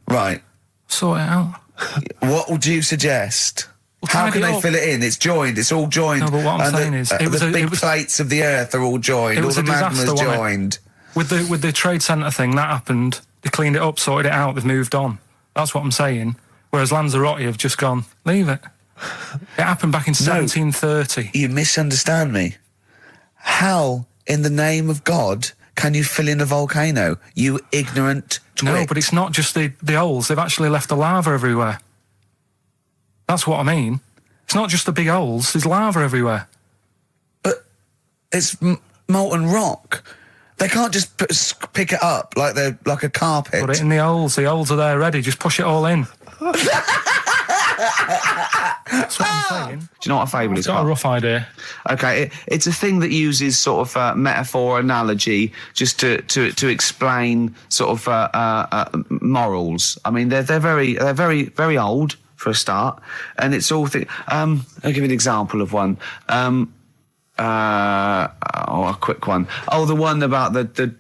Right.
Sort it out.
What would you suggest? How can they fill it in? It's joined. It's all joined.
No, but what I'm saying is...
the big plates of the earth are all joined. All the magma's joined.
With the trade centre thing, that happened. They cleaned it up, sorted it out, they've moved on. That's what I'm saying. Whereas Lanzarote have just gone, leave it. It happened back in 1730.
You misunderstand me. How, in the name of God, can you fill in a volcano? You ignorant twit.
No, but it's not just the holes. They've actually left the lava everywhere. That's what I mean. It's not just the big holes. There's lava everywhere.
But it's molten rock. They can't just pick it up like they're like a carpet.
Put it in the holes. The holes are there ready. Just push it all in. That's what I'm saying.
Do you know what a fable is?
I've got a rough idea.
Okay, it's a thing that uses sort of metaphor, analogy, just to explain sort of morals. I mean, they're very old for a start, and it's all I'll give you an example of one. A quick one. Oh, the one about the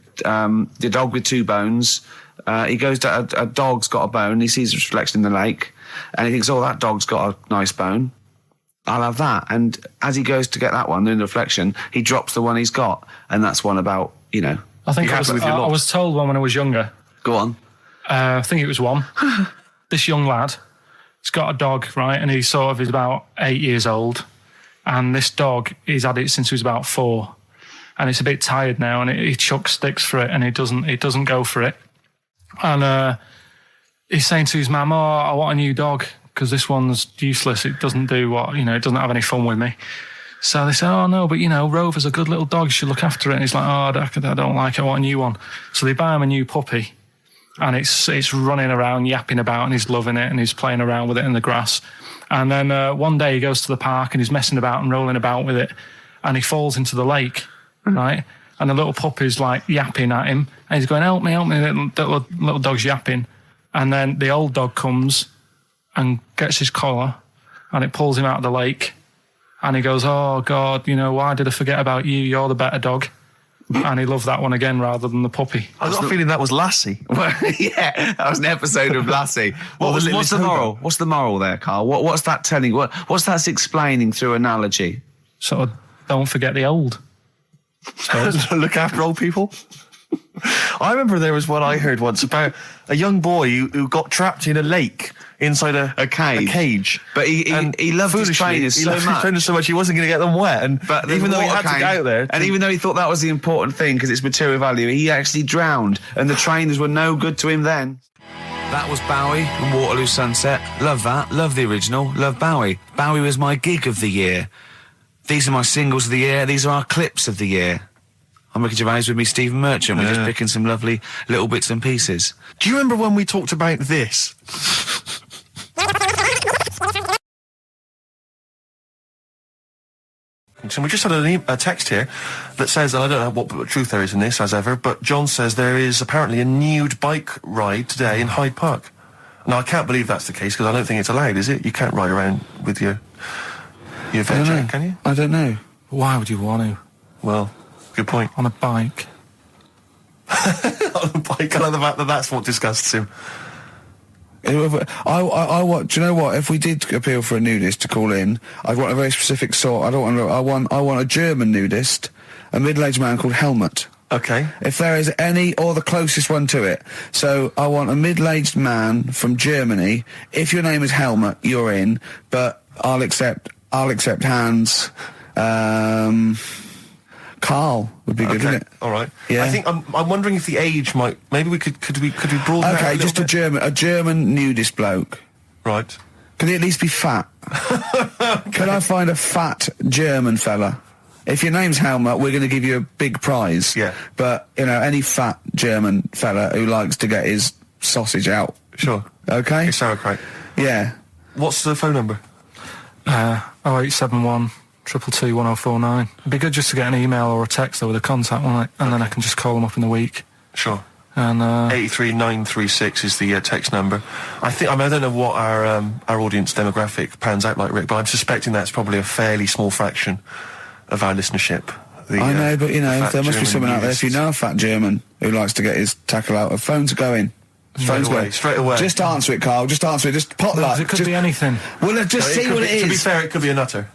dog with two bones. He goes to a dog's got a bone. He sees a reflection in the lake, and he thinks, "Oh, that dog's got a nice bone. I'll have that." And as he goes to get that one in the reflection, he drops the one he's got, and that's one about
I think I was told one when I was younger.
Go on.
I think it was one. This young lad, he's got a dog, right, and he's about 8 years old, and this dog, he's had it since he was about 4, and it's a bit tired now, and he chucks sticks for it, and it doesn't go for it. And he's saying to his mum, "Oh, I want a new dog because this one's useless. It doesn't do what, it doesn't have any fun with me." So they say, "Oh, no, but, Rover's a good little dog. You should look after it." And he's like, "Oh, I don't like it. I want a new one." So they buy him a new puppy, and it's running around, yapping about, and he's loving it, and he's playing around with it in the grass. And then one day he goes to the park, and he's messing about and rolling about with it, and he falls into the lake, right? And the little puppy's like yapping at him, and he's going, help me, little dog's yapping. And then the old dog comes and gets his collar, and it pulls him out of the lake, and he goes, "Oh God, why did I forget about you? You're the better dog." And he loved that one again rather than the puppy.
I got a feeling that was Lassie.
Well, yeah, that was an episode of Lassie. What's the moral? What's the moral there, Carl? What's that telling? What's that explaining through analogy?
Sort of, don't forget the old.
Look after old people. I remember there was one I heard once about a young boy who got trapped in a lake inside a cage.
But he loved his trainers so much.
He wasn't going to get them wet. But even though he had to get out there,
and even though he thought that was the important thing because it's material value, he actually drowned, and the trainers were no good to him then. That was Bowie and Waterloo Sunset. Love that. Love the original. Love Bowie. Bowie was my gig of the year. These are my singles of the year. These are our clips of the year. I'm Ricky Gervais, with me, Stephen Merchant. We're just picking some lovely little bits and pieces.
Do you remember when we talked about this? So we just had a text here that says, and I don't know what truth there is in this, as ever, but John says there is apparently a nude bike ride today in Hyde Park. Now, I can't believe that's the case, because I don't think it's allowed, is it? You can't ride around with your veg, can you?
I don't know.
Why would you want to?
Well, good point.
On a bike.
On a bike, I like the fact that that's what disgusts him.
Do you know what? If we did appeal for a nudist to call in, I'd want a very specific sort. I want a German nudist, a middle-aged man called Helmut.
Okay.
If there is any, or the closest one to it. So I want a middle-aged man from Germany. If your name is Helmut, you're in. But I'll accept Hans. Carl would be good, wouldn't it?
All right.
Yeah.
I think I'm wondering if the age might. Maybe we could we broaden that
Okay, just a German nudist bloke.
Right.
Can he at least be fat? Can I find a fat German fella? If your name's Helmut, we're going to give you a big prize.
Yeah.
But any fat German fella who likes to get his sausage out.
Sure.
Okay.
It's sauerkraut.
Yeah.
What's the phone number?
0871 222 1049. It'd be good just to get an email or a text with a contact on it, and then I can just call them up in the week.
Sure.
And
83936 is the text number. I don't know what our audience demographic pans out like, Rick, but I'm suspecting that's probably a fairly small fraction of our listenership.
I know, but there must be someone out there. If you know a fat German who likes to get his tackle out, phones are going.
Straight away.
Just answer it, Carl. Just answer it. Just pot light.
It could be anything.
Well, just see what it is.
To be fair, it could be a nutter.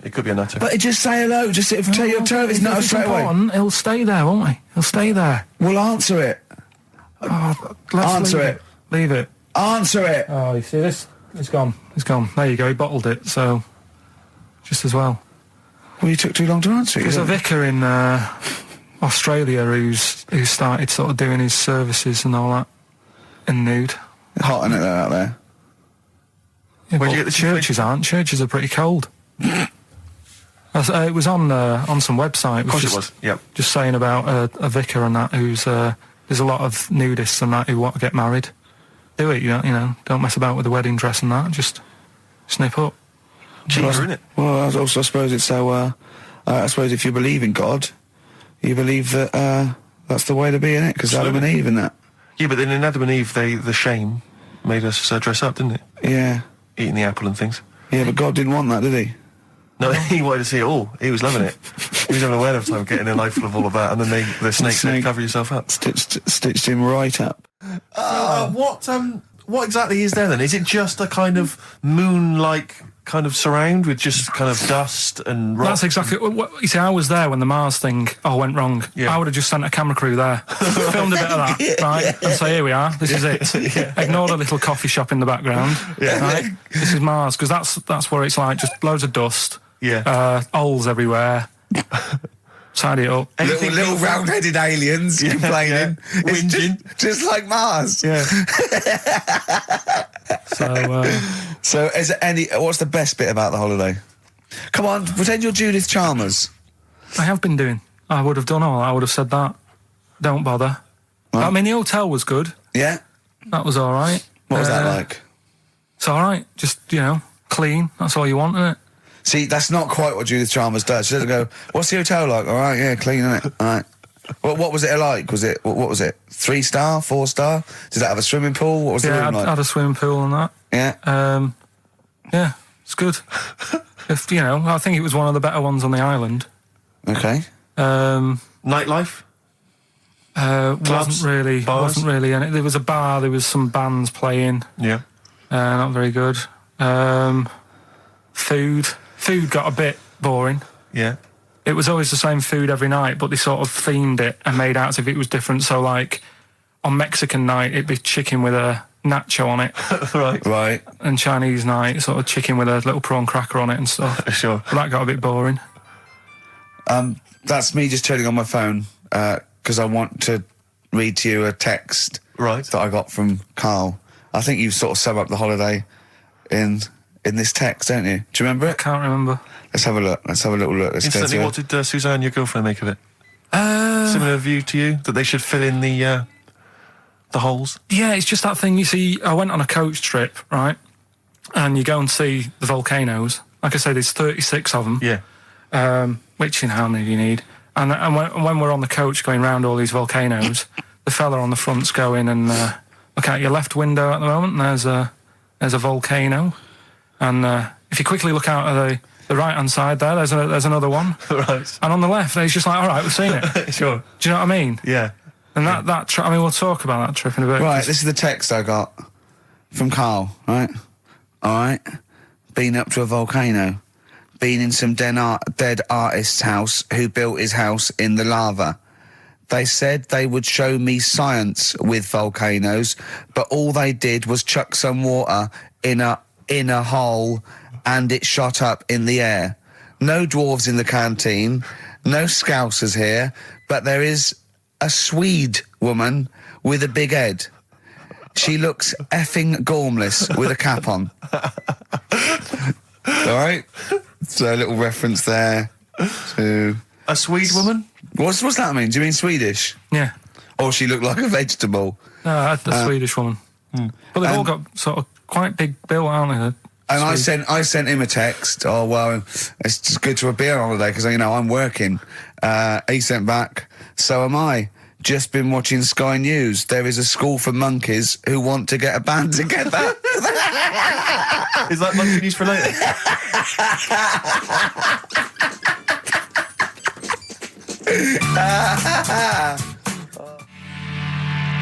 But
just say hello. Just tell your turn. It's not straight away.
He'll stay there, won't he? He'll stay there.
Well, answer it. Answer it.
Leave it.
Answer it.
Oh, you see this? It's gone. It's gone. There you go. He bottled it. So just as well.
Well, you took too long to answer it.
There's a vicar in Australia who started sort of doing his services and all that in nude.
Hot, isn't it, out there?
Yeah,
Where'd
but
you get the
churches aren't. Churches are pretty cold. It was on some website.
Of course it was, yep.
Just saying about a vicar and that who's... there's a lot of nudists and that who want to get married. Do it, you know, don't mess about with the wedding dress and that, just snip up.
Cheaper, isn't it?
Well, I suppose it's so, I suppose if you believe in God, you believe that, that's the way to be, innit? Because Adam and Eve and that.
Yeah, but then in Adam and Eve, the shame made us dress up, didn't it?
Yeah.
Eating the apple and things.
Yeah, but God didn't want that, did he?
No, he wanted to see it all. He was loving it. He was having a whale of time getting a life full of all of that, and then the snake said, cover yourself up.
Stitched him right up.
What exactly is there then? Is it just a kind of moon-like kind of surround with just kind of dust and rock?
That's exactly what you see. I was there when the Mars thing went wrong.
Yeah.
I would have just sent a camera crew there, filmed a bit of that, right, and say, here we are, this is it.
Yeah.
Ignore the little coffee shop in the background.
Yeah.
Right? This is Mars, because that's where it's like just loads of dust.
Yeah.
Holes everywhere. Tidy it up.
Little round-headed aliens complaining.
Yeah. Whinging.
Just like Mars.
Yeah.
So is there what's the best bit about the holiday? Come on, pretend you're Judith Chalmers.
I have been doing. I would have done all. I would have said that. Don't bother.
Right.
I mean, the hotel was good.
Yeah?
That was all right.
What was that like?
It's all right. Just, clean. That's all you want, isn't it?
See, that's not quite what Judith Chalmers does. She doesn't go, what's the hotel like? All right, yeah, clean, innit? All right. What was it like? What was it? 3-star, 4-star? Did it have a swimming pool? What was the room like?
I had a swimming pool and that.
Yeah.
Yeah, it's good. I think it was one of the better ones on the island.
Okay.
Nightlife?
Wasn't really. And there was a bar. There was some bands playing.
Yeah.
Not very good. Food got a bit boring.
Yeah.
It was always the same food every night, but they sort of themed it and made out as if it was different. So, like, on Mexican night, it'd be chicken with a nacho on it.
Right.
And Chinese night, sort of chicken with a little prawn cracker on it and stuff.
Sure.
But that got a bit boring.
That's me just turning on my phone, because I want to read to you a text that I got from Karl. I think you sort of sum up the holiday in this text, don't you? Do you remember it?
I can't remember.
Let's have a look. Let's have a little look.
Instantly, what did Suzanne, your girlfriend, make of it? Similar view to you, that they should fill in the holes?
Yeah, it's just that thing, you see, I went on a coach trip, right? And you go and see the volcanoes. Like I say, there's 36 of them.
Yeah.
Which, how many do you need? And when we're on the coach going round all these volcanoes, the fella on the front's going and look out your left window at the moment, and there's a volcano. And if you quickly look out at the right-hand side there, there's another one.
Right.
And on the left, he's just like, all right, we've seen it.
Sure.
Do you know what I mean?
Yeah.
And that trip, we'll talk about that trip in a bit.
Right, this is the text I got from Karl, right? All right. Been up to a volcano. Been in some dead artist's house who built his house in the lava. They said they would show me science with volcanoes, but all they did was chuck some water in a hole and it shot up in the air. No dwarves in the canteen, no scousers here, but there is a Swede woman with a big head. She looks effing gormless with a cap on. All right? So a little reference there to...
A Swede woman?
What's that mean? Do you mean Swedish?
Yeah.
Or she looked like a vegetable?
No, the Swedish woman. But they've all got sort of quite big bill, aren't they?
And I sent him a text. Oh, well, it's just good to be on holiday because, I'm working. He sent back, so am I. Just been watching Sky News. There is a school for monkeys who want to get a band together.
Is that monkey news for later?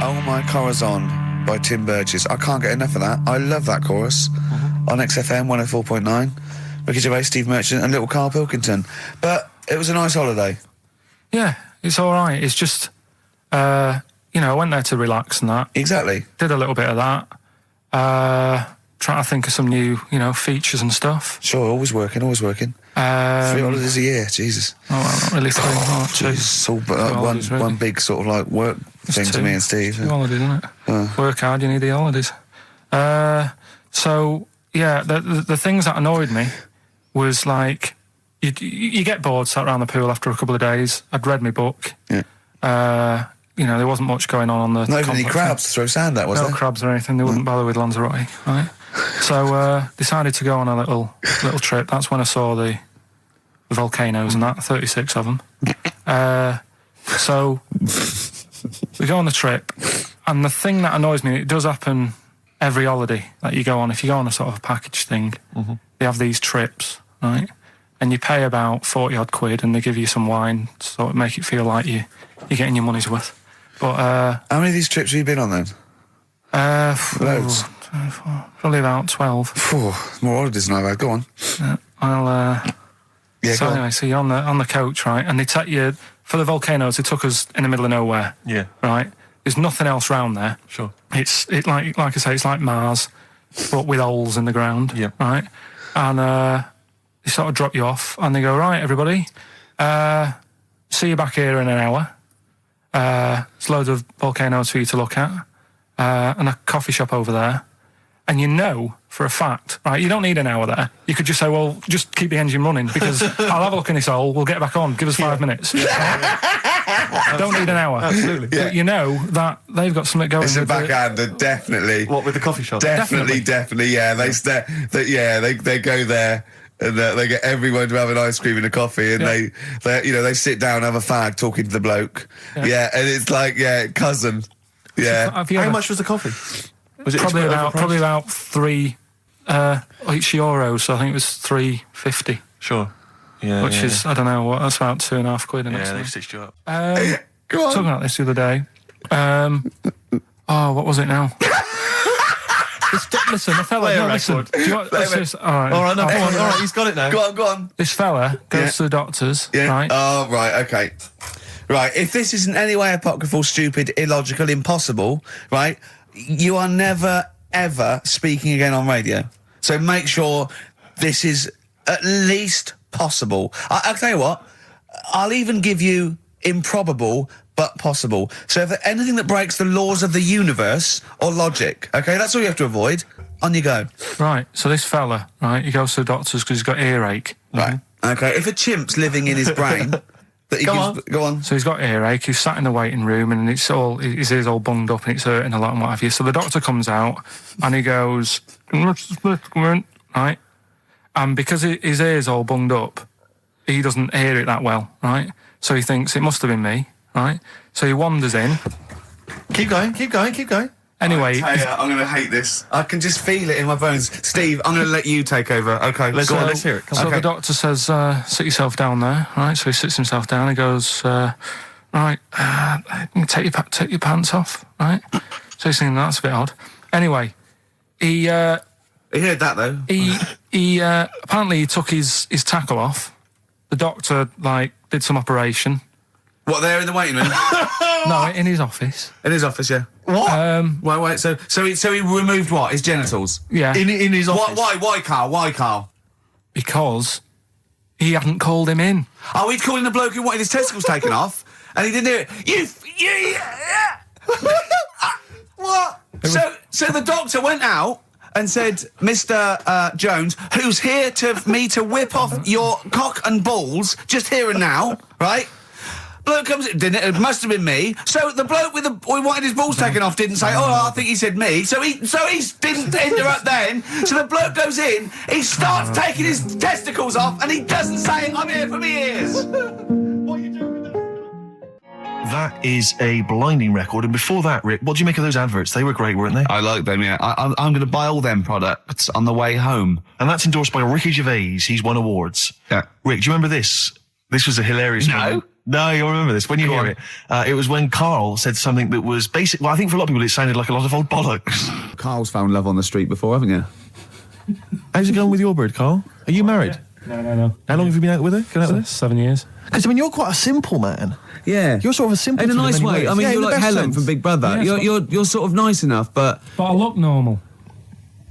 Oh My Corazon by Tim Burgess. I can't get enough of that. I love that chorus. On XFM 104.9. Ricky Gervais, Steve Merchant and little Karl Pilkington. But it was a nice holiday.
Yeah, it's all right. It's just, I went there to relax and that.
Exactly.
Did a little bit of that. Trying to think of some new, features and stuff.
Sure, always working. 3 holidays a year, Jesus.
Oh, well, not really 3. Oh, 2.
It's all
holidays, really.
one big sort of like work thing to me and Steve.
2 holidays, isn't it? Work hard, you need the holidays. So, yeah, the things that annoyed me was like, you get bored, sat around the pool after a couple of days. I'd read my book.
Yeah.
There wasn't much going on the...
Not even any crabs to throw sand at, was there?
No crabs or anything. They wouldn't bother with Lanzarote, right? So, decided to go on a little trip. That's when I saw the volcanoes and that, 36 of them. So, we go on the trip, and the thing that annoys me, it does happen every holiday that you go on. If you go on a sort of package thing, they have these trips, right? And you pay about 40-odd quid, and they give you some wine, so it make it feel like you're getting your money's worth. But
how many of these trips have you been on then? Loads.
Probably about 12.
More holidays than I've had. Go on.
So anyway, so you're on the coach, right? And they take you for the volcanoes. They took us in the middle of nowhere.
Yeah.
Right. There's nothing else round there.
Sure.
It's like I say, it's like Mars, but with holes in the ground.
Yeah.
Right. And they sort of drop you off, and they go, right, everybody, see you back here in an hour. There's loads of volcanoes for you to look at, and a coffee shop over there. And you know for a fact, right, you don't need an hour there. You could just say, well, just keep the engine running, because I'll have a look in this hole, we'll get back on, give us 5 minutes. Don't need an hour.
Absolutely.
But you know that they've got something going.
It's a backhander, definitely.
What, with the coffee shop?
Definitely, yeah. They go there. And they get everyone to have an ice cream and a coffee, and they sit down, have a fag, talking to the bloke. Yeah, and it's like, cousin. Yeah.
How much was the coffee? Was it
probably about 3 each euros? So I think it was $3.50.
Sure. Yeah.
Which is, I don't know what, that's about 2.5 quid.
Yeah, they stitched you up.
Go on. Talking about this the other day. What was it now? Listen, the fella. No, listen. Do you want, all
right, he's got it now.
Go on.
This fella goes to the doctors, right?
Oh, right, okay. Right, if this isn't any way apocryphal, stupid, illogical, impossible, right, you are never, ever speaking again on radio. So make sure this is at least possible. I'll tell you what, I'll even give you improbable but possible. So if anything that breaks the laws of the universe or logic, okay, that's all you have to avoid. On you go.
Right, so this fella, right, he goes to the doctors because he's got earache.
Right, okay, if a chimp's living in his brain... Go on.
So he's got earache, he's sat in the waiting room, and his ear's all bunged up and it's hurting a lot and what have you. So the doctor comes out and he goes, right? And because his ear's all bunged up, he doesn't hear it that well, right? So he thinks it must have been me, right? So he wanders in.
Keep going.
I'm
Anyway,
going to hate this. I can just feel it in my bones. Steve, I'm going to let you take over. Okay,
let's hear it.
So the doctor says, sit yourself down there, right? So he sits himself down. He goes, right, take your pants off, right? So he's thinking, that's a bit odd. Anyway, he heard
that though.
He apparently he took his tackle off. The doctor did some operation.
What, there in the waiting room?
No, in his office.
In his office, yeah. What? Wait. So he removed what? His genitals?
Yeah.
In his office.
Why, Carl?
Because he hadn't called him in.
Oh, he'd called in the bloke who wanted his testicles taken off, and he didn't do it. What? So the doctor went out and said, Mr. Jones, who's here to whip off your cock and balls just here and now, right? Bloke comes in, didn't it? It must have been me. So the bloke who wanted his balls taken off didn't say, I think he said me. So he didn't interrupt then. So the bloke goes in, he starts taking his testicles off, and he doesn't say, I'm here for me ears. What are you doing with that?
That is a blinding record. And before that, Rick, what do you make of those adverts? They were great, weren't they?
I like them, yeah. I'm going to buy all them products on the way home.
And that's endorsed by Ricky Gervais. He's won awards.
Yeah.
Rick, do you remember this? This was a hilarious moment. No, you'll remember this when you hear it. It was when Carl said something that was basic. Well, I think for a lot of people it sounded like a lot of old bollocks.
Carl's found love on the street before, haven't you?
How's it going with your bird, Carl? Are you married?
No.
How long have you been out with her? Going out with her?
7 years.
Because, you're quite a simple man.
Yeah.
You're sort of a simple
in a nice way.
Ways.
You're like Helen from Big Brother.
Yeah,
you're sort of nice enough, but
I look normal.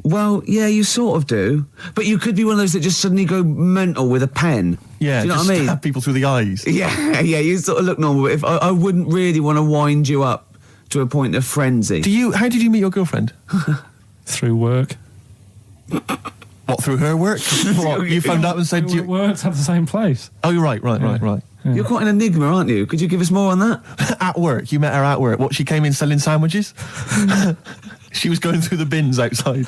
Well, yeah, you sort of do. But you could be one of those that just suddenly go mental with a pen.
Yeah,
do you know
just
what I mean?
stab people through the eyes.
Yeah, you sort of look normal, but if I wouldn't really want to wind you up to a point of frenzy.
How did you meet your girlfriend?
Through work.
What, through her work? What, you phoned up and said...
We worked at the same place.
Oh, you're right.
Yeah.
You're quite an enigma, aren't you? Could you give us more on that?
At work, you met her at work. What, she came in selling sandwiches? She was going through the bins outside.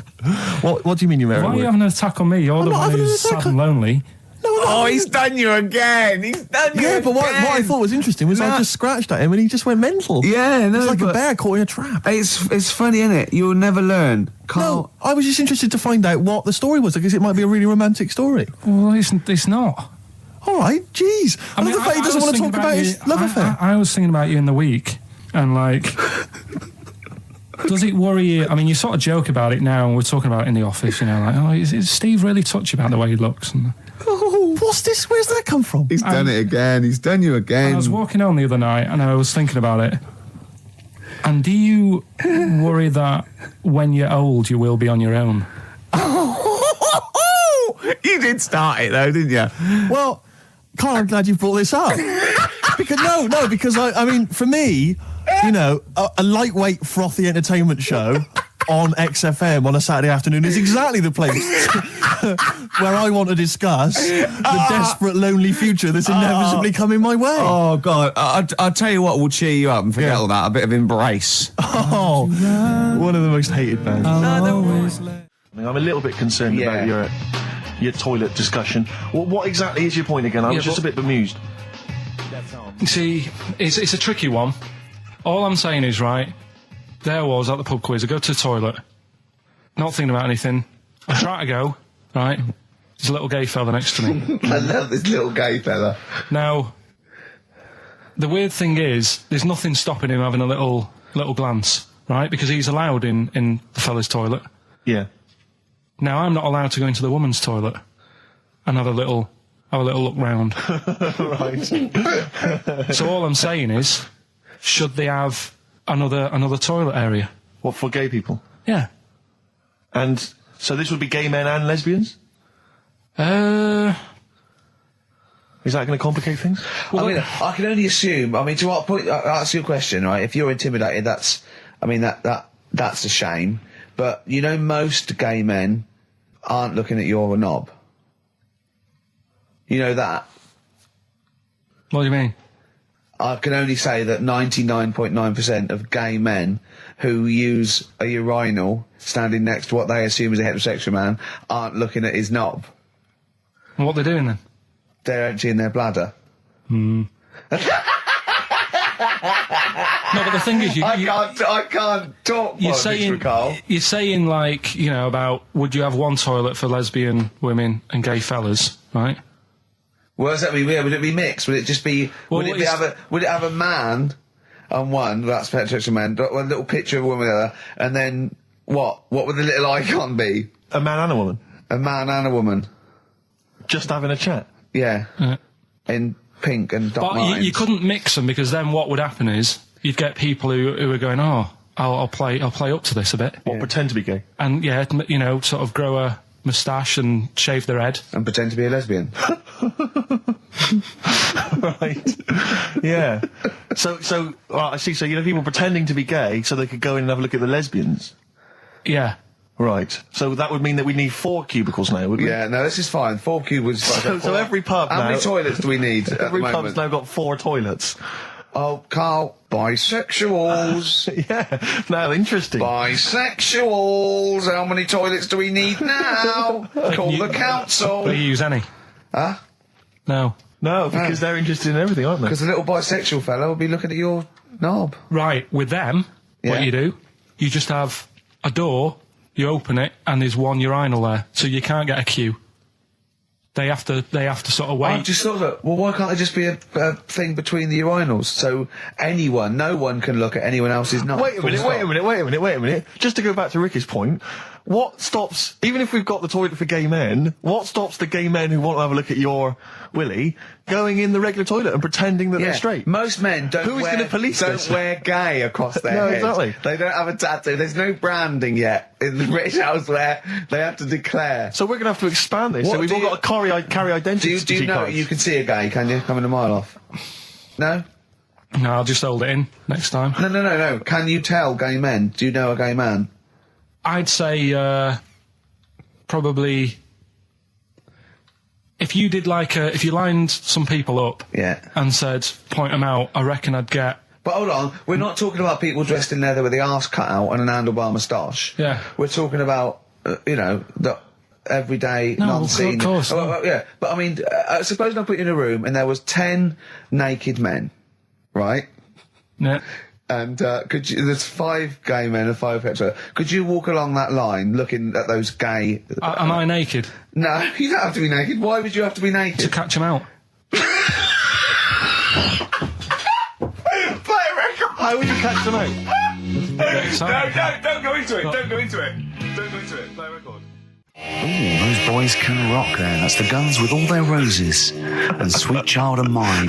What do you mean you met her
Why
at
are you
work?
having an attack on me? You're the one who's sad and lonely.
Oh, he's done you again.
Yeah, but what I thought was interesting was I just scratched at him and he just went mental.
Yeah, no,
it's like a
but
bear caught in a trap.
It's funny, isn't it? You'll never learn.
No, I was just interested to find out what the story was, because it might be a really romantic story.
Well, it's not.
All right, jeez. I love the fact he doesn't want to talk about his love affair.
I was thinking about you in the week, and like, does it worry you? I mean, you sort of joke about it now, and we're talking about it in the office, you know, like, oh, is Steve really touchy about the way he looks? And,
oh, what's this? Where's that come from?
He's done it again. He's done you again.
I was walking home the other night, and I was thinking about it. And do you worry that when you're old, you will be on your own?
You did start it, though, didn't you?
Well, Carl, I'm glad you've brought this up. because I mean, for me, you know, a lightweight, frothy entertainment show on XFM on a Saturday afternoon is exactly the place where I want to discuss the desperate, lonely future that's inevitably coming my way.
Oh, God. I'll tell you what will cheer you up and forget all that. A bit of Embrace.
Oh, one of the most hated bands. I'm a little bit concerned about your toilet discussion. What exactly is your point again? I was just a bit bemused.
You see, it's a tricky one. All I'm saying is, right, there was at the pub quiz, I go to the toilet, not thinking about anything. I try to go, right, there's a little gay fella next to me.
I love this little gay fella.
Now, the weird thing is, there's nothing stopping him having a little glance, right, because he's allowed in the fella's toilet.
Yeah.
Now, I'm not allowed to go into the woman's toilet and have a little look round.
Right.
So all I'm saying is, should they have another toilet area?
What, for gay people?
Yeah.
And so this would be gay men and lesbians? Is that going to complicate things?
Well, I mean, I can only assume. I mean, to what point? I'll ask you a question, right? If you're intimidated, that's a shame. But you know, most gay men aren't looking at your knob. You know that.
What do you mean?
I can only say that 99.9% of gay men who use a urinal standing next to what they assume is a heterosexual man aren't looking at his knob.
And what they're doing then?
They're emptying their bladder.
No, but the thing is,
I can't talk. You're
saying like, you know, about would you have one toilet for lesbian women and gay fellas, right?
What does that mean? Would it be mixed? Would it just be?
Well,
would it have a man on one? That's heterosexual man. A little picture of a woman on the other, and then what? What would the little icon be?
A man and a woman.
A man and a woman.
Just having a chat.
Yeah. In pink and dot lines.
But you couldn't mix them, because then what would happen is you'd get people who are going, oh, I'll play up to this a bit.
What, pretend to be gay?
And yeah, you know, sort of grow a moustache and shave their head.
And pretend to be a lesbian.
Right. Yeah. So I see. So you know, people pretending to be gay so they could go in and have a look at the lesbians.
Yeah.
Right. So that would mean that we need 4 cubicles now, wouldn't we?
Yeah. No, this is fine. 4 cubicles.
So every pub
How
now.
many toilets do we need?
Every pub's now got 4 toilets.
Oh, Carl, bisexuals.
Yeah. Now, interesting.
Bisexuals. How many toilets do we need now? Call the council.
Do you use any?
Huh?
No.
No, because they're interested in everything, aren't they?
Because the little bisexual fella will be looking at your knob.
Right. With them, what you do, you just have a door, you open it, and there's one urinal there, so you can't get a queue. They have to sort of wait.
I just thought that, well, why can't there just be a thing between the urinals, so no one can look at anyone else's knob?
Wait a minute. Just to go back to Ricky's point, what stops, even if we've got the toilet for gay men, what stops the gay men who want to have a look at your willy going in the regular toilet and pretending that they're straight?
Most men don't
Who's going to police this?
wear gay across their
No,
heads.
exactly.
They don't have a tattoo. There's no branding yet in the British house where they have to declare.
So we're going to have to expand this.
What
So we've
do
all
you-
got to carry identity
Do you know
cards.
you can see a gay, can you? Coming a mile off. No?
No, I'll just hold it in next time.
No. Can you tell gay men? Do you know a gay man?
I'd say probably if you did if you lined some people up and said point them out, I reckon I'd get.
But hold on, we're not talking about people dressed in leather with the arse cut out and an handlebar moustache.
Yeah.
We're talking about the everyday non-seen.
Of course.
Yeah, but I mean, suppose I put you in a room and there was 10 naked men, right?
Yeah.
And there's 5 gay men and 5 hetero. Could you walk along that line looking at those gay...
Am I naked?
No, you don't have to be naked. Why would you have to be naked?
To catch them out.
Play a record!
How would you catch them out?
Don't go into it. Don't go into it. Don't go into it. Play a record.
Ooh, those boys can rock there. That's the Guns with All Their Roses and Sweet Child of Mine.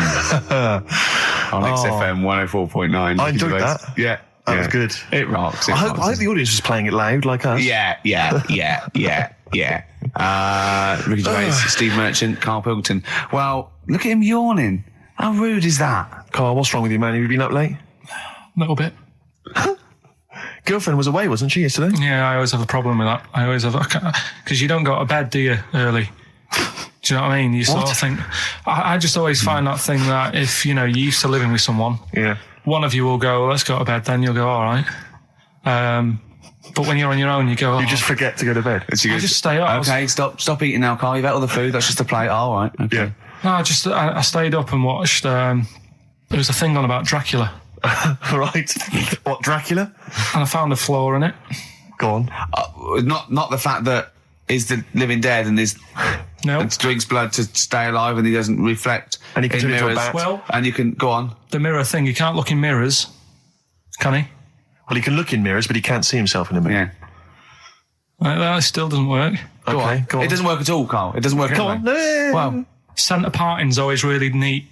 On XFM 104.9.
I enjoyed that.
Yeah.
That was good.
It rocks.
I hope the audience was playing it loud like us.
Yeah. Ricky Gervais, Steve Merchant, Karl Pilkington. Well, look at him yawning. How rude is that?
Carl, what's wrong with you, man? Have you been up late?
A little bit.
Girlfriend was away, wasn't she, yesterday?
Yeah, I always have a problem with that. I always have, because you don't go to bed, do you, early? Do you know what I mean? You sort of think, I just always find that thing that if, you're used to living with someone, one of you will go, let's go to bed, then you'll go, all right. But when you're on your own, you go,
You just forget to go to bed.
I just stay up.
Okay, stop eating now, Carl. You've ate all the food. That's just a plate. All right. Okay.
Yeah.
No, I stayed up and watched, there was a thing on about Dracula.
Right. What, Dracula?
And I found a flaw in it.
Go on.
Not the fact that he's the living dead and and drinks blood to stay alive and he doesn't reflect
and he can
in
turn into a
mirrors.
bat.
Well,
and you can go on.
The mirror thing, you can't look in mirrors, can he?
Well, he can look in mirrors, but he can't see himself in a mirror.
Yeah.
That still doesn't work.
Go on. It doesn't work at all, Carl. It doesn't work at all.
Well, centre parting's always really neat.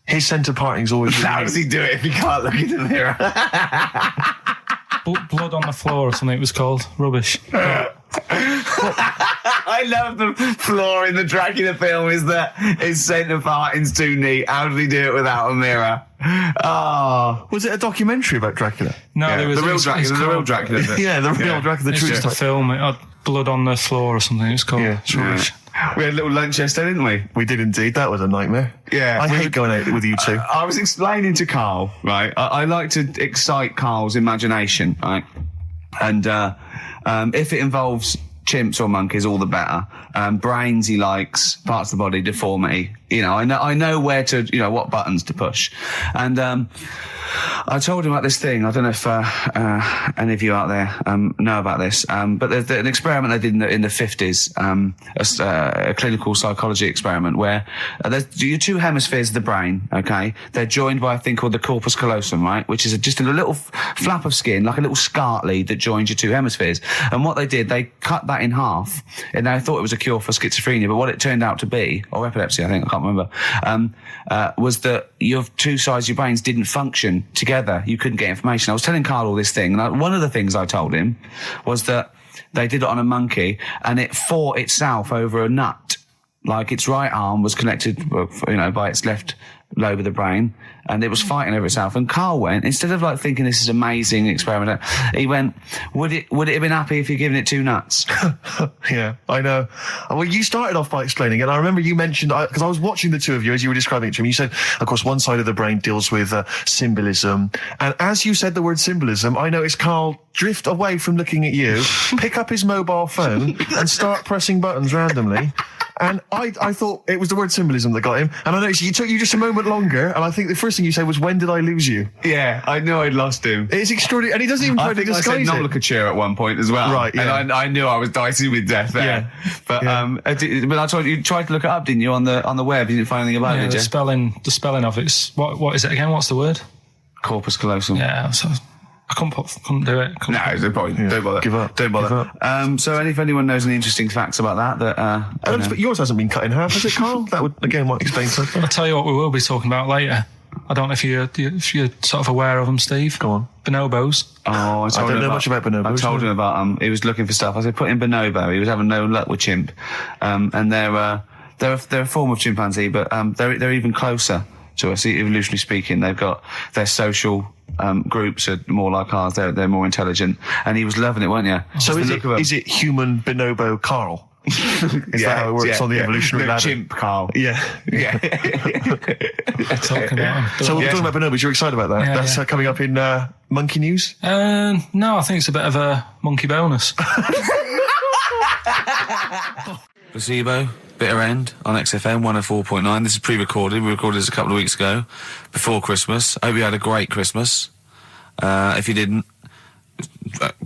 His centre parting's always
How does he do it if he can't look in the mirror?
Blood on the floor or something it was called. Rubbish.
I love the flaw in the Dracula film is that his centre parting's too neat. How did he do it without a mirror? Oh.
Was it a documentary about Dracula?
No, there was
the real Dracula. The real Dracula.
Yeah, the real Dracula. The
It's
true
just a film. It had blood on the floor or something. It was called.
Yeah.
It's rubbish.
We had a little lunch yesterday, didn't we?
We did indeed. That was a nightmare.
Yeah.
I hate going out with you two.
I was explaining to Carl, right? I like to excite Carl's imagination, right? And if it involves chimps or monkeys, all the better. Brains he likes, parts of the body, deformity. I know where to, what buttons to push. And I told him about this thing. I don't know if any of you out there know about this, but there's an experiment they did in the 50s, a clinical psychology experiment where there's your 2 hemispheres of the brain, okay? They're joined by a thing called the corpus callosum, right? Which is just a little flap of skin, like a little scarlet lead that joins your 2 hemispheres. And what they did, they cut that in half, and they thought it was a cure for schizophrenia, but what it turned out to be, or epilepsy, I think, I can't remember, was that your 2 sides of your brains didn't function together. You couldn't get information. I was telling Carl all this thing, and one of the things I told him was that they did it on a monkey, and it fought itself over a nut. Like its right arm was connected, by its left lobe of the brain, and it was fighting over itself. And Carl went, instead of thinking this is amazing experiment, he went, would it have been happy if you'd given it 2 nuts?
Yeah, I know. Well, you started off by explaining it, and I remember you mentioned, because I was watching the 2 of you as you were describing it to me, you said, of course, one side of the brain deals with symbolism, and as you said the word symbolism, I noticed Carl drift away from looking at you, pick up his mobile phone, and start pressing buttons randomly. And I thought it was the word symbolism that got him. And I noticed you took you just a moment longer. And I think the first thing you said was, when did I lose you?
Yeah, I knew I'd lost him.
It's extraordinary. And he doesn't even try to disguise it.
I said nomenclature at one point as well.
Right, yeah.
And I knew I was dicey with death there. Yeah. But, but I told you tried to look it up, didn't you, on the web? You didn't find anything about it, did you?
The spelling of it's, what is it again? What's the word?
Corpus callosum.
Yeah, so I couldn't do it.
No, there's no point. Don't bother.
Give up.
Don't bother.
Give up.
So if anyone knows any interesting facts about that,
But yours hasn't been cut in half, has it, Carl? That would, again, might explain something.
I'll tell you what we will be talking about later. I don't know if you're sort of aware of them, Steve.
Go on.
Bonobos.
Oh, I
don't know much about bonobos.
I told him about he was looking for stuff. I said, put in bonobo. He was having no luck with chimp. And they're a form of chimpanzee, but they're even closer to us, evolutionarily speaking. They've got their social groups are more like ours. They're more intelligent. And he was loving it, weren't you?
So is it human bonobo Carl? Is that how it works on the evolutionary ladder?
Chimp Carl.
Yeah.
Yeah.
Talking about him.
So we're talking about bonobos. You're excited about that?
Yeah,
That's coming up in Monkey News?
No, I think it's a bit of a monkey bonus.
Placebo, Bitter End on XFM 104.9. This is pre-recorded. We recorded this a couple of weeks ago, before Christmas. I hope you had a great Christmas. If you didn't,